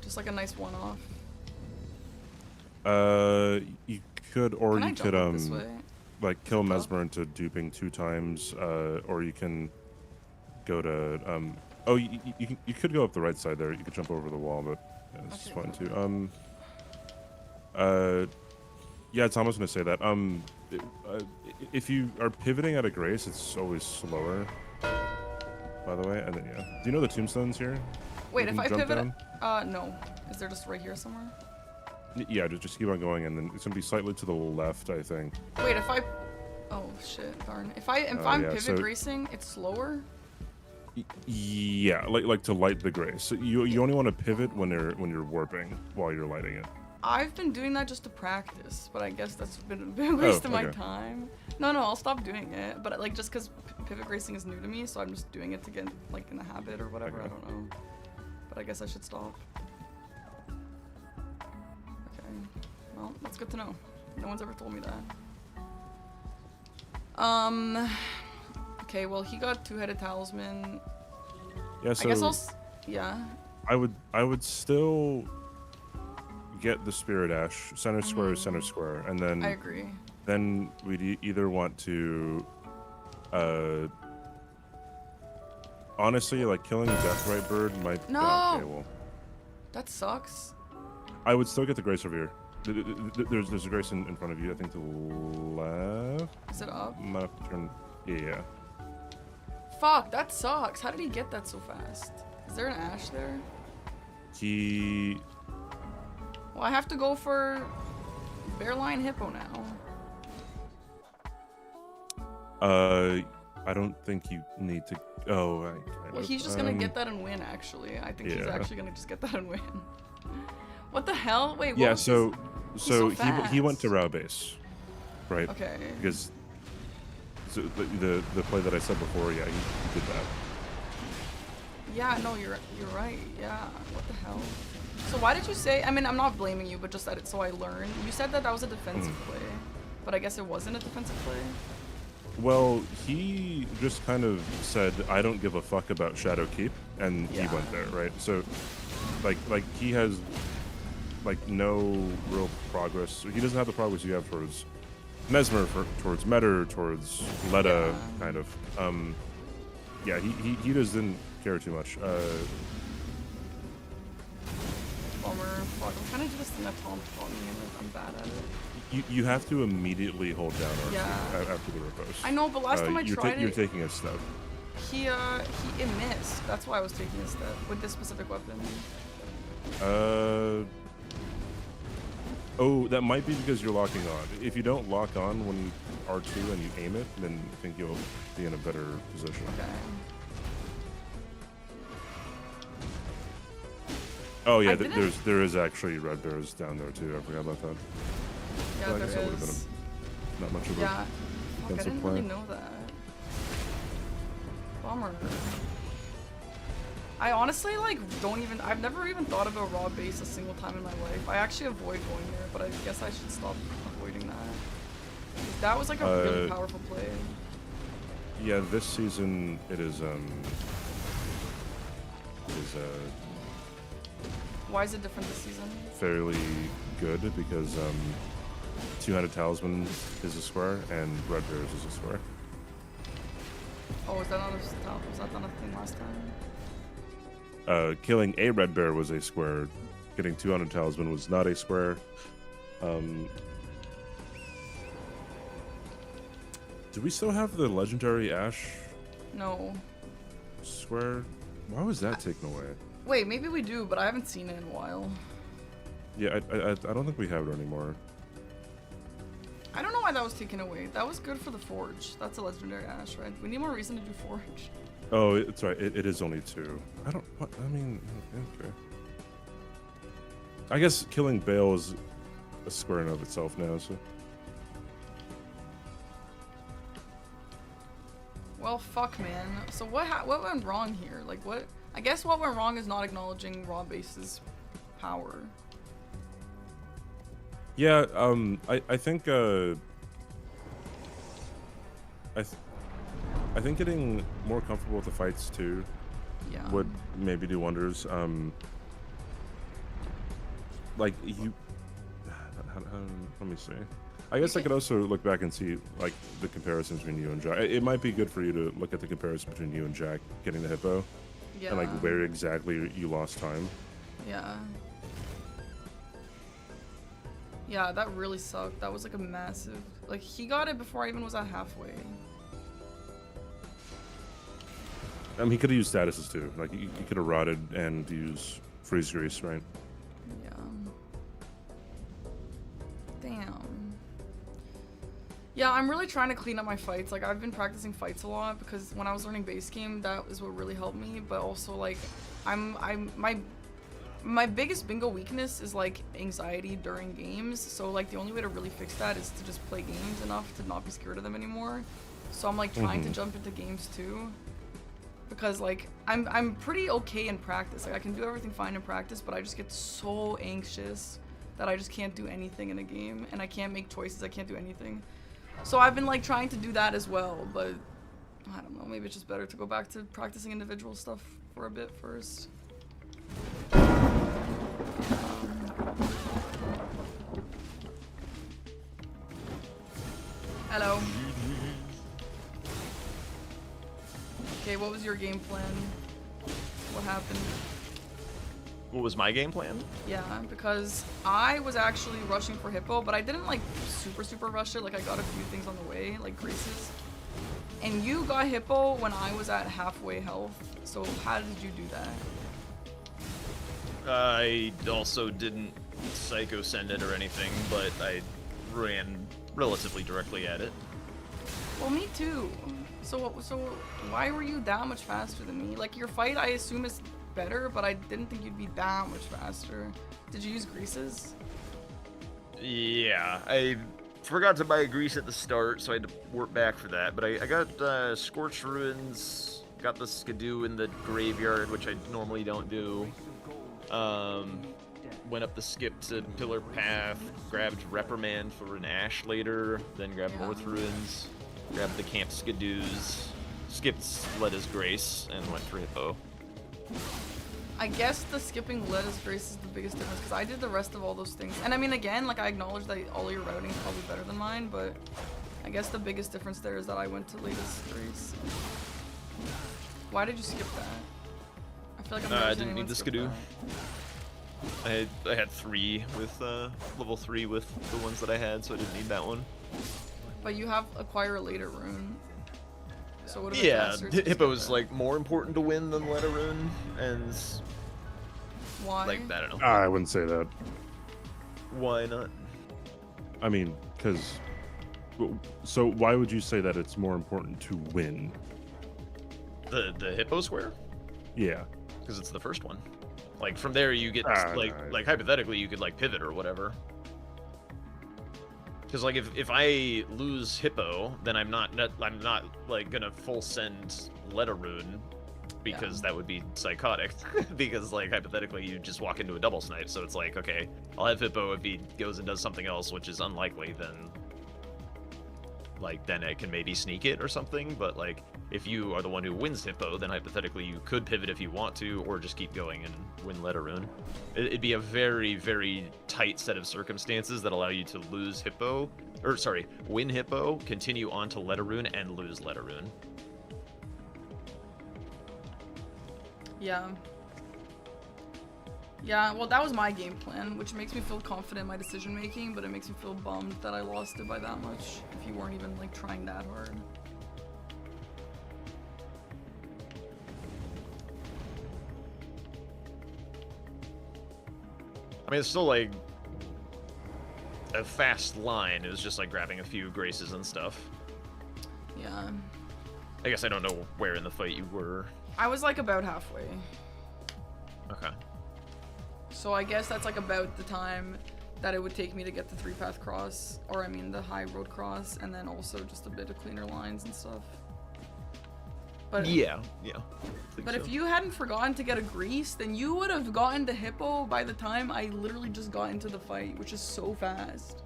Just like a nice one-off. You could, or Can I you jump could, up this way? like kill Jump up? Mesmer into duping 2 times, or you can go to, oh, you could go up the right side there. You could jump over the wall, but yeah, this is Okay, fine cool. too. Yeah, Tom was gonna say that. If you are pivoting at a Grace, it's always slower. By the way, and then yeah, do you know the tombstones here? Wait, You if can I jump pivot, down? no. Is there just right here somewhere? Yeah, just keep on going, and then it's gonna be slightly to the left, I think. Wait, if I, oh shit, darn. If I'm yeah, pivot so- racing, it's slower? Yeah, like to light the Grace. So you only want to pivot when you're warping while you're lighting it. I've been doing that just to practice, but I guess that's been a big waste of my okay. time. No, I'll stop doing it. But like just because pivot racing is new to me, so I'm just doing it to get like in the habit or whatever. Okay. I don't know. But I guess I should stop. Okay. Well, that's good to know. No one's ever told me that. Okay. Well, he got 2-headed talisman. Yeah, so I guess yeah. I would still get the Spirit Ash. Center square is center square, and then I agree. then we'd either want to, honestly, like killing Deathrite Bird might. No! Okay, well, That sucks. I would still get the Grace over here. There's a Grace in front of you. I think to the left. Is it up? Might have to turn. Yeah. Fuck, that sucks. How did he get that so fast? Is there an Ash there? He. Well, I have to go for Bear Lion Hippo now. I don't think you need to. Oh, I Well, he's just gonna get that and win, actually. I think he's yeah. actually gonna just get that and win. What the hell? Wait, what Yeah, was so so he went to fast. Rao base, right? Okay. Because so the play that I said before, yeah, he did that. Yeah, no, you're right. Yeah, what the hell? So why did you say, I mean, I'm not blaming you, but just that so I learned. You said that was a defensive play, but I guess it wasn't a defensive play? Well, he just kind of said, "I don't give a fuck about Shadow Keep," and he Yeah. went there, right? So, like he has like no real progress. He doesn't have the progress you have towards Mesmer, towards Metter, towards Leda, Yeah. kind of. yeah, he just didn't care too much. Bummer. Fuck, I'm trying to do this thing that Tom taught me and I'm bad at it. You have to immediately hold down R2 Yeah. after the riposte. I know, but last time I tried You're it, taking a step. it missed. That's why I was taking a step with this specific weapon. Oh, that might be because you're locking on. If you don't lock on when you R2 and you aim it, then I think you'll be in a better position. Okay. Oh yeah, I didn't- there is actually red bears down there too. I forgot about that. Yeah, Well, I guess that there would have been is. not much of a Yeah. Fuck, I defensive didn't play. really know that. Bummer. I honestly like don't even. I've never even thought about raw base a single time in my life. I actually avoid going there, but I guess I should stop avoiding that. 'Cause that was like a really powerful play. Yeah, this season it is Why is it different this season? fairly good because two-handed talisman is a square and red bears is a square. Oh, was that not a thing last time? Killing a red bear was a square. Getting 200 talisman was not a square. Do we still have the legendary ash No. square? Why was that taken away? Wait, maybe we do, but I haven't seen it in a while. Yeah, I don't think we have it anymore. I don't know why that was taken away. That was good for the forge. That's a legendary ash, right? We need more reason to do forge. Oh, it's right. It is only 2. I mean, okay. I guess killing Bale is a square in of itself now, so. Well, fuck, man. So what went wrong here? Like, what? I guess what went wrong is not acknowledging raw base's power. Yeah, I think I think getting more comfortable with the fights too Yeah. would maybe do wonders. Like you, let me see. I guess I could also look back and see like the comparisons between you and Jack. It might be good for you to look at the comparison between you and Jack getting the hippo Yeah. and like where exactly you lost time. Yeah. Yeah, that really sucked. That was like a massive. Like, he got it before I even was at halfway. I mean, he could have used statuses too. Like he could have rotted and used freeze grease, right? Yeah. Damn. Yeah, I'm really trying to clean up my fights. Like, I've been practicing fights a lot because when I was learning base game, that is what really helped me. But also, like, my biggest bingo weakness is like anxiety during games. So like the only way to really fix that is to just play games enough to not be scared of them anymore. So I'm like trying to jump into games too. Because like I'm pretty okay in practice. Like I can do everything fine in practice, but I just get so anxious that I just can't do anything in a game and I can't make choices. I can't do anything. So I've been like trying to do that as well, but I don't know, maybe it's just better to go back to practicing individual stuff for a bit first. Hello. Okay, what was your game plan? What happened? What was my game plan? Yeah, because I was actually rushing for Hippo, but I didn't like super rush it. Like I got a few things on the way, like graces. And you got Hippo when I was at halfway health. So how did you do that? I also didn't psycho send it or anything, but I ran relatively directly at it. Well, me too. So why were you that much faster than me? Like your fight, I assume is better, but I didn't think you'd be that much faster. Did you use greases? Yeah, I forgot to buy a grease at the start, so I had to work back for that. But I got Scorched Ruins, got the Skidoo in the graveyard, which I normally don't do. Went up the skip to Pillar Path, grabbed Reprimand for an Ash later, then grabbed North Ruins, grabbed the Camp Skidoos, skipped Letta's Grace, and went for Hippo. I guess the skipping Letta's Grace is the biggest difference, because I did the rest of all those things. And I mean, again, like I acknowledge that all your routing is probably better than mine, but I guess the biggest difference there is that I went to latest Grace. Why did you skip that? I feel like I'm I noticing didn't anyone need the skip skidoo. that. I had 3 with level 3 with the ones that I had, so I didn't need that one. But you have acquire a later rune. So what if it Yeah, faster to skip Hippo is that? like more important to win than let a rune, and Why? like I don't know. I wouldn't say that. Why not? I mean, because. So why would you say that it's more important to win? The Hippo square? Yeah. Because it's the first one. Like from there you get like hypothetically you could like pivot or whatever. Because like if I lose Hippo, then I'm not like gonna full send let a rune, because that would be psychotic. Because like hypothetically you just walk into a double snipe, so it's like, okay, I'll have Hippo if he goes and does something else, which is unlikely, then I can maybe sneak it or something. But like if you are the one who wins Hippo, then hypothetically you could pivot if you want to, or just keep going and win let a rune. It'd be a very, very tight set of circumstances that allow you to lose Hippo, or sorry, win Hippo, continue on to let a rune, and lose let a rune. Yeah. Yeah, well, that was my game plan, which makes me feel confident in my decision making, but it makes me feel bummed that I lost it by that much if you weren't even like trying that hard. I mean, it's still like a fast line. It was just like grabbing a few graces and stuff. Yeah. I guess I don't know where in the fight you were. I was like about halfway. Okay. So I guess that's like about the time that it would take me to get the 3-path cross, or I mean the high road cross, and then also just a bit of cleaner lines and stuff. But Yeah. But if you hadn't forgotten to get a grease, then you would have gotten the Hippo by the time I literally just got into the fight, which is so fast.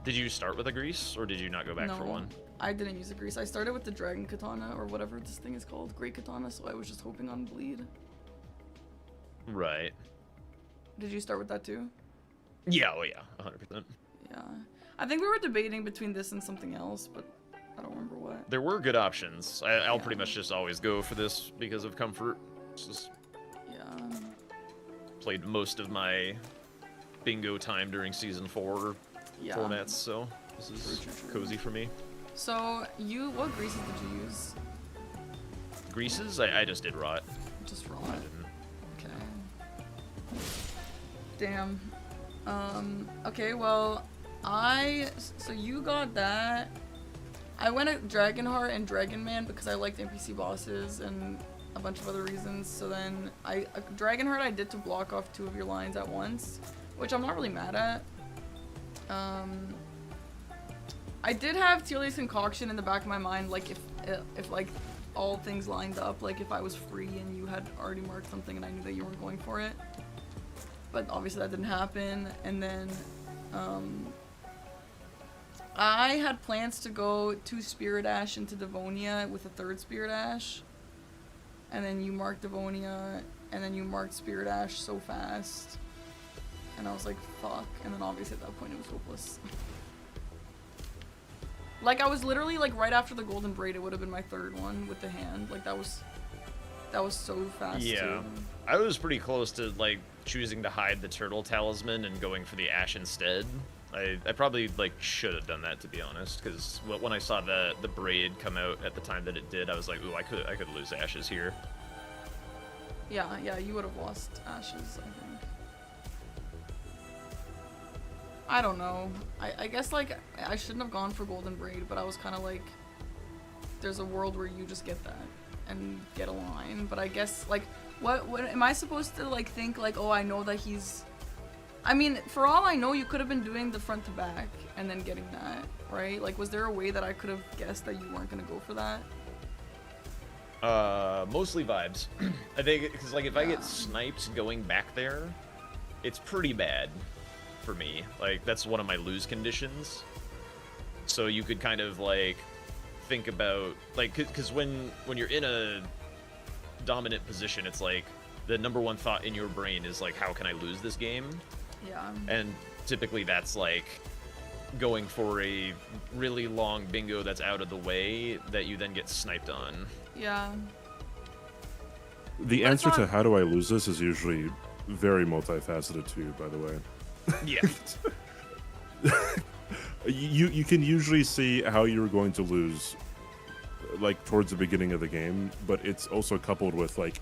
Did you start with a grease, or did you not go back for one? I didn't use a grease. I started with the dragon katana, or whatever this thing is called, great katana, so I was just hoping on bleed. Right. Did you start with that too? Yeah, oh yeah, 100%. Yeah. I think we were debating between this and something else, but I don't remember what. There were good options. I'll pretty much just always go for this because of comfort. Just played most of my bingo time during season 4 formats, so this is cozy for me. So, what greases did you use? Greases? I just did rot. Just raw. I didn't. Okay. Damn. Okay, well, so you got that. I went at Dragonheart and Dragonman because I liked NPC bosses and a bunch of other reasons. So then Dragonheart I did to block off 2 of your lines at once, which I'm not really mad at. I did have Tearless Concoction in the back of my mind, like if like all things lined up, like if I was free and you had already marked something and I knew that you weren't going for it. But obviously that didn't happen. And then I had plans to go 2 Spirit Ash into Devonia with a 3rd Spirit Ash. And then you marked Devonia, and then you marked Spirit Ash so fast. And I was like, fuck. And then obviously at that point it was hopeless. Like, I was literally, like, right after the Golden Braid, it would have been my 3rd one with the hand. Like, that was so fast, too. I was pretty close to, like, choosing to hide the Turtle Talisman and going for the Ash instead. I probably, like, should have done that, to be honest, because when I saw the Braid come out at the time that it did, I was like, ooh, I could lose Ashes here. Yeah, you would have lost Ashes, I think. I don't know. I guess, like, I shouldn't have gone for Golden Braid, but I was kind of like, there's a world where you just get that and get a line. But I guess, like, what am I supposed to, like, think, like, oh, I know that he's... I mean, for all I know, you could have been doing the front to back and then getting that, right? Like, was there a way that I could have guessed that you weren't going to go for that? Mostly vibes. I think, because, like, if I get sniped going back there, it's pretty bad for me. Like, that's one of my lose conditions. So you could kind of, like, think about, like, because when you're in a dominant position, it's like, the number one thought in your brain is, like, how can I lose this game? Yeah. And typically that's, like, going for a really long bingo that's out of the way that you then get sniped on. Yeah. The But it's answer to not- how do I lose this is usually very multifaceted too, by the way. Yeah. You can usually see how you're going to lose, like towards the beginning of the game, but it's also coupled with like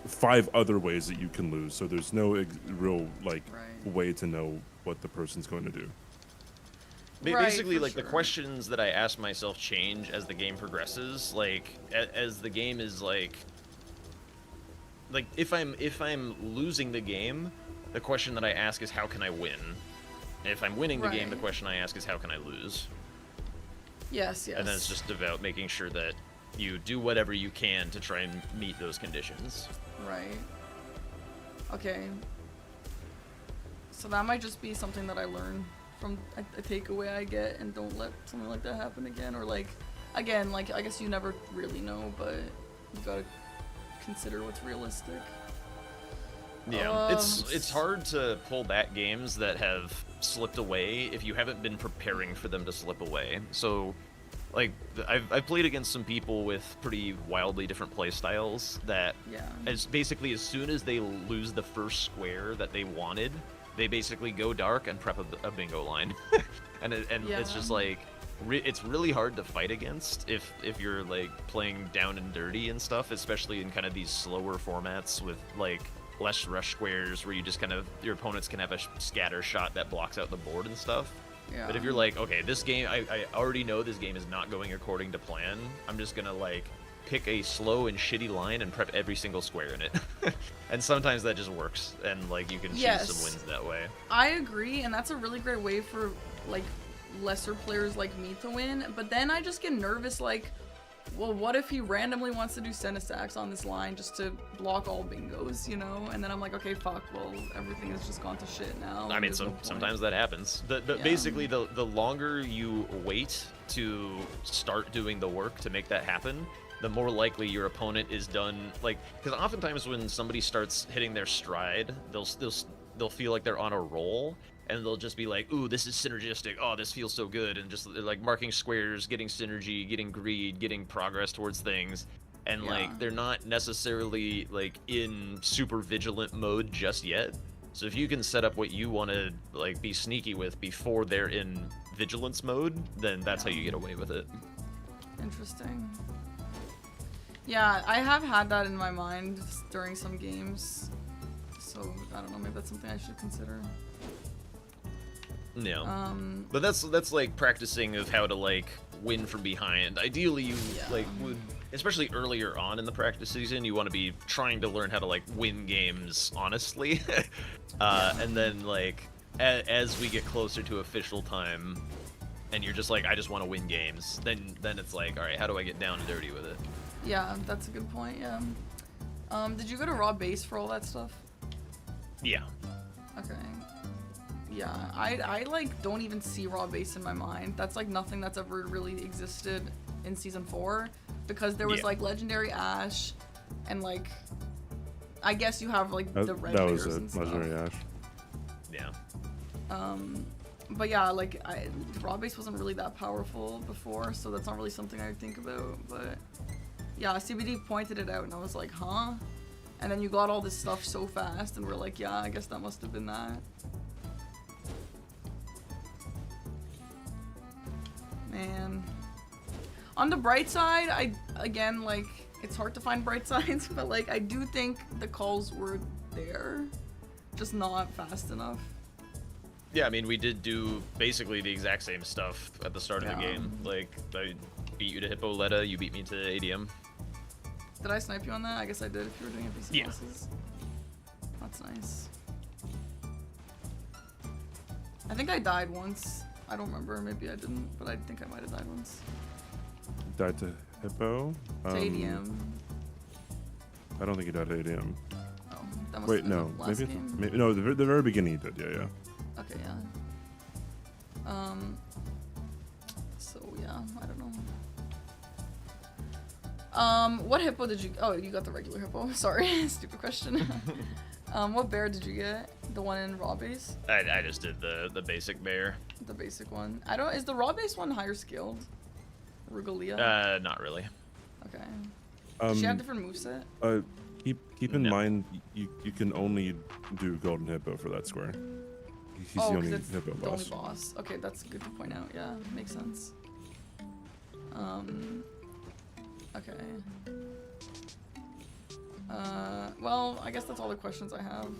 5 other ways that you can lose. So there's no real like Right. way to know what the person's going to do. Right, Basically, for like the sure. questions that I ask myself change as the game progresses. Like as the game is like if I'm losing the game, the question that I ask is how can I win? And if I'm winning the game, the Right. question I ask is how can I lose? Yes, yes. And then it's just about making sure that you do whatever you can to try and meet those conditions. Right. Okay. So that might just be something that I learn from a takeaway I get, and don't let something like that happen again. Or like, again, like I guess you never really know, but you gotta consider what's realistic. Yeah, it's hard to pull back games that have slipped away if you haven't been preparing for them to slip away. So, like, I've played against some people with pretty wildly different play styles that, Yeah. as soon as they lose the first square that they wanted, they basically go dark and prep a bingo line, and it's just Yeah. like. It's really hard to fight against if you're like playing down and dirty and stuff, especially in kind of these slower formats with like less rush squares where you just kind of your opponents can have a scatter shot that blocks out the board and stuff. Yeah. But if you're like, okay, this game, I already know this game is not going according to plan, I'm just gonna like pick a slow and shitty line and prep every single square in it. And sometimes that just works, and like you can choose Yes. some wins that way. I agree, and that's a really great way for like lesser players like me to win. But then I just get nervous, like, well, what if he randomly wants to do Senestacks on this line just to block all bingos, you know? And then I'm like, okay, fuck, well, everything has just gone to shit now. I mean, there's no point. sometimes that happens. But Yeah. basically, the longer you wait to start doing the work to make that happen, the more likely your opponent is done. Like, because oftentimes when somebody starts hitting their stride, they'll feel like they're on a roll, and they'll just be like, ooh, this is synergistic. Oh, this feels so good. And just like marking squares, getting synergy, getting greed, getting progress towards things. And Yeah. like, they're not necessarily like in super vigilant mode just yet. So if you can set up what you want to like be sneaky with before they're in vigilance mode, then that's how you get away with it. Interesting. Yeah, I have had that in my mind during some games. So, I don't know, maybe that's something I should consider. Yeah. But that's like practicing of how to like win from behind. Ideally, you Yeah. like would, especially earlier on in the practice season, you want to be trying to learn how to like win games honestly. And then like as we get closer to official time, and you're just like, I just want to win games. Then it's like, all right, how do I get down and dirty with it? Yeah, that's a good point, yeah. Did you go to raw base for all that stuff? Yeah. Okay. Yeah, I like don't even see raw base in my mind. That's like nothing that's ever really existed in season 4, because there was Yeah. like legendary Ash, and like I guess you have like the red That was bears a and stuff. legendary Ash. Yeah. But yeah, like raw base wasn't really that powerful before, so that's not really something I would think about. But yeah, CBD pointed it out, and I was like, huh? And then you got all this stuff so fast, and we're like, yeah, I guess that must have been that. Man. On the bright side, again, like, it's hard to find bright sides, but like, I do think the calls were there, just not fast enough. Yeah, I mean, we did do basically the exact same stuff at the start of the Yeah. game. Like, I beat you to Hippolyta, you beat me to ADM. Did I snipe you on that? I guess I did if you were doing NPC Yeah. bosses. That's nice. I think I died once. I don't remember, maybe I didn't, but I think I might have died once. Died to Hippo. To ADM. I don't think he died to ADM. Oh, that must Wait, have been no. the last Maybe, game. maybe no. The very beginning he did. Yeah. Okay, yeah. So yeah, I don't know. What hippo did you? Oh, you got the regular hippo. Sorry, stupid question. What bear did you get? The one in raw base? I just did the basic bear. The basic one. I don't. Is the raw base one higher skilled? Rugalia. Not really. Okay. Does she have different moveset? Keep in mind, you can only do Golden Hippo for that square. He's the 'cause only it's Hippo the only boss. boss. Okay, that's good to point out. Yeah, makes sense. Okay. Well, I guess that's all the questions I have.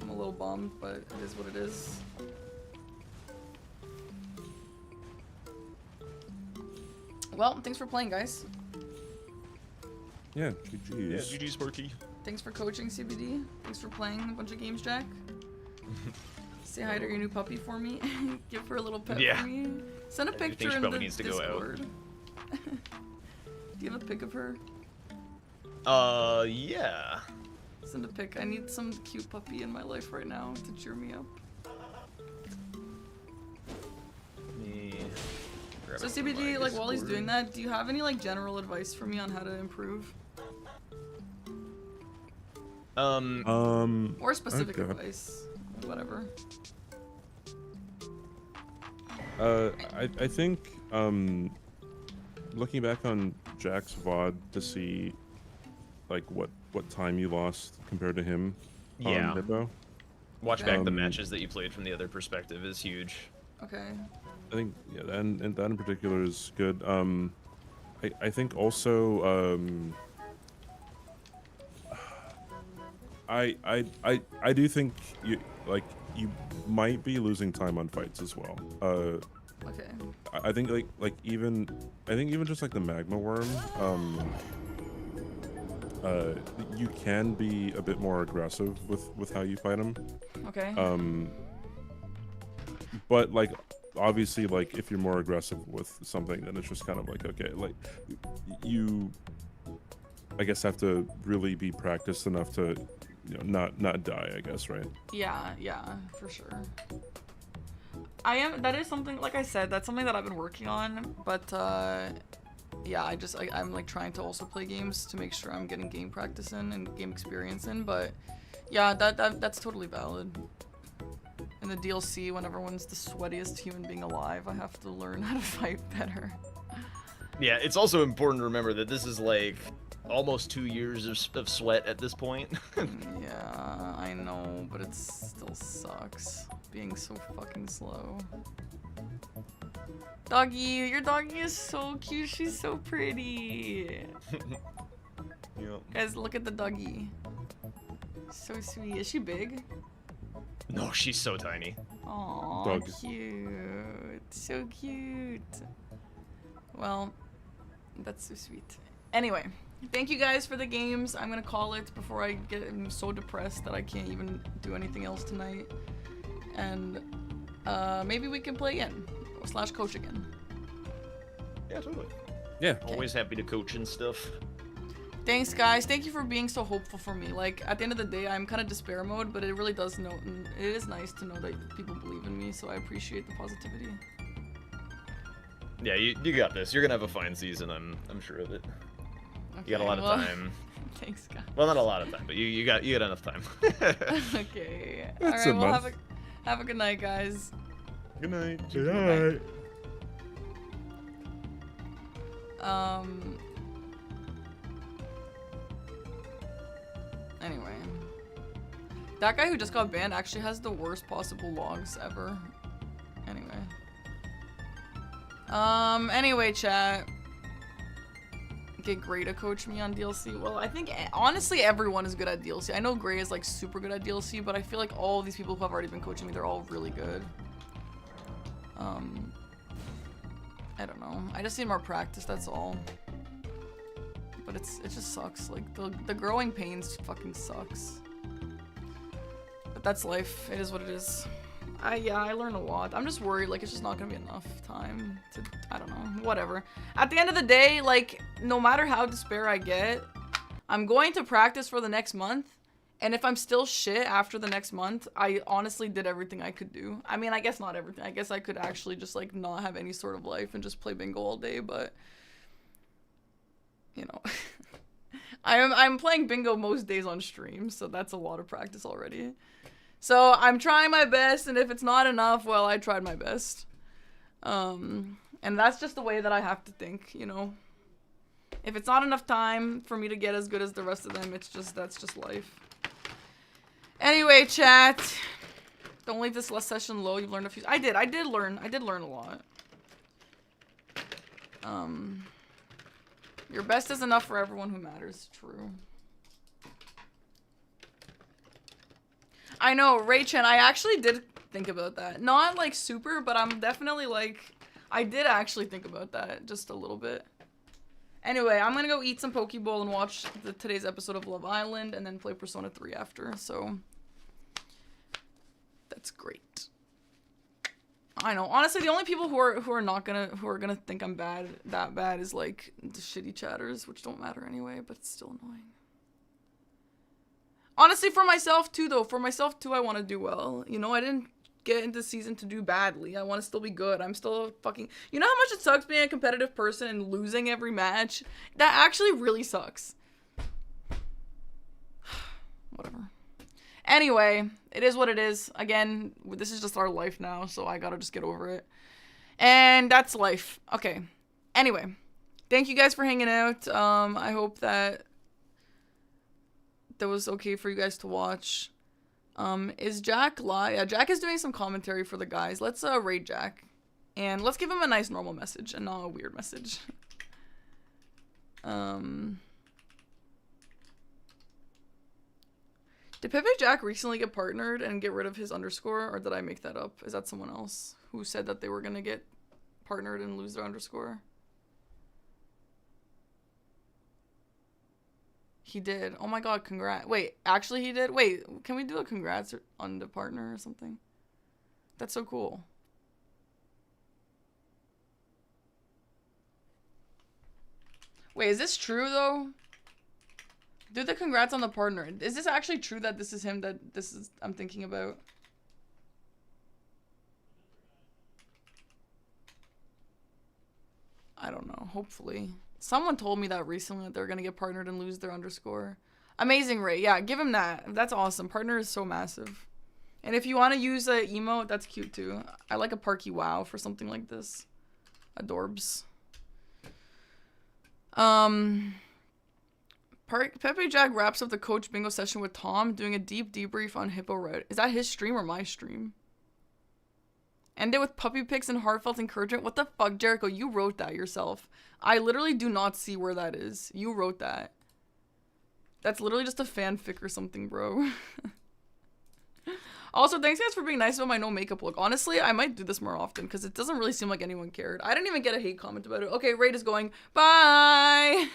I'm a little bummed, but it is what it is. Well, thanks for playing, guys. Yeah, GG's. Yeah, GG Sparky. Thanks for coaching, CBD. Thanks for playing a bunch of games, Jack. Say hi to your new puppy for me. Give her a little pet Yeah. for me. Send a I think picture she in probably the needs to go out. Discord. Do you have a pic of her? Yeah. Send a pic. I need some cute puppy in my life right now to cheer me up. Me. grab So it from my CBD, like while he's Discord. doing that, do you have any like general advice for me on how to improve? Or specific okay. advice? Whatever. I think looking back on Jack's VOD to see like what time you lost compared to him Yeah. on Hippo. Watch back the Um, matches that you played from the other perspective is huge. Okay. I think yeah, and that in particular is good. I think also I do think you might be losing time on fights as well. Okay. I think even just like the magma worm, you can be a bit more aggressive with how you fight him. Okay. But like obviously like if you're more aggressive with something, then it's just kind of like okay, like you I guess have to really be practiced enough to not die, I guess, right? Yeah, for sure. That is something, like I said, that's something that I've been working on, but yeah, I'm like trying to also play games to make sure I'm getting game practice in and game experience in, but yeah, that's totally valid. In the DLC, when everyone's the sweatiest human being alive, I have to learn how to fight better. Yeah, it's also important to remember that this is like almost 2 years of sweat at this point. Yeah, I know, but it still sucks being so fucking slow. Doggy, your doggy is so cute. She's so pretty. Yep. Guys, look at the doggy. So sweet. Is she big? No, she's so tiny. Aw, Dog. cute. So cute. Well, that's so sweet. Anyway, thank you guys for the games. I'm gonna call it before I'm so depressed that I can't even do anything else tonight. And maybe we can play again. / coach again. Yeah, totally. Yeah. Always happy to coach and stuff. Thanks, guys. Thank you for being so hopeful for me. Like, at the end of the day, I'm kind of despair mode, but it really does know. It is nice to know that people believe in me, so I appreciate the positivity. Yeah, you got this. You're gonna have a fine season. I'm sure of it. You got a lot of time. Thanks, guys. Well, not a lot of time, but you got enough time. Okay. All That's right. a Well, month. have a good night, guys. Good night. Good Anyway. That guy who just got banned actually has the worst possible logs ever. Anyway. Anyway, chat. Get Gray to coach me on DLC. Well, I think, honestly, everyone is good at DLC. I know Gray is, like, super good at DLC, but I feel like all these people who have already been coaching me, they're all really good. I don't know. I just need more practice, that's all. But it just sucks. Like, the growing pains fucking sucks. But that's life. It is what it is. Yeah, I learned a lot. I'm just worried, like, it's just not gonna be enough time to, I don't know, whatever. At the end of the day, like, no matter how despair I get, I'm going to practice for the next month, and if I'm still shit after the next month, I honestly did everything I could do. I mean, I guess not everything. I guess I could actually just, like, not have any sort of life and just play bingo all day, but, you know. I'm playing bingo most days on stream, so that's a lot of practice already. So I'm trying my best, and if it's not enough, well, I tried my best. And that's just the way that I have to think, you know? If it's not enough time for me to get as good as the rest of them, that's just life. Anyway, chat. Don't leave this last session low. You've learned a few. I did learn a lot. Your best is enough for everyone who matters. True. I know, Raychen, I actually did think about that. Not like super, but I'm definitely like, I did actually think about that just a little bit. Anyway, I'm gonna go eat some Pokeball and watch today's episode of Love Island and then play Persona 3 after, so that's great. I know, honestly, the only people who are gonna think I'm that bad is like the shitty chatters, which don't matter anyway, but it's still annoying. Honestly, for myself too, though. For myself too, I want to do well. You know, I didn't get into season to do badly. I want to still be good. I'm still fucking... You know how much it sucks being a competitive person and losing every match? That actually really sucks. Whatever. Anyway, it is what it is. Again, this is just our life now, so I gotta just get over it. And that's life. Okay. Anyway, thank you guys for hanging out. I hope that was okay for you guys to watch. Is Jack live? Yeah, Jack is doing some commentary for the guys. Let's raid Jack. And let's give him a nice normal message and not a weird message. Did Pepe Jack recently get partnered and get rid of his underscore? Or did I make that up? Is that someone else who said that they were gonna get partnered and lose their underscore? He did. Oh my god, congrats. Wait, actually he did? Wait, can we do a congrats on the partner or something? That's so cool. Wait, is this true though? Do the congrats on the partner. Is this actually true that this is him that I'm thinking about? I don't know, hopefully. Someone told me that recently, that they're gonna get partnered and lose their underscore. Amazing, Ray. Yeah, give him that. That's awesome. Partner is so massive. And if you want to use a emote, that's cute too. I like a Parky Wow for something like this. Adorbs. Pepe Jack wraps up the Coach Bingo session with Tom, doing a deep debrief on Hippo Red. Is that his stream or my stream? End it with puppy pics and heartfelt encouragement. What the fuck, Jericho? You wrote that yourself. I literally do not see where that is. You wrote that. That's literally just a fanfic or something, bro. Also, thanks guys for being nice about my no makeup look. Honestly, I might do this more often because it doesn't really seem like anyone cared. I didn't even get a hate comment about it. Okay, Raid is going. Bye!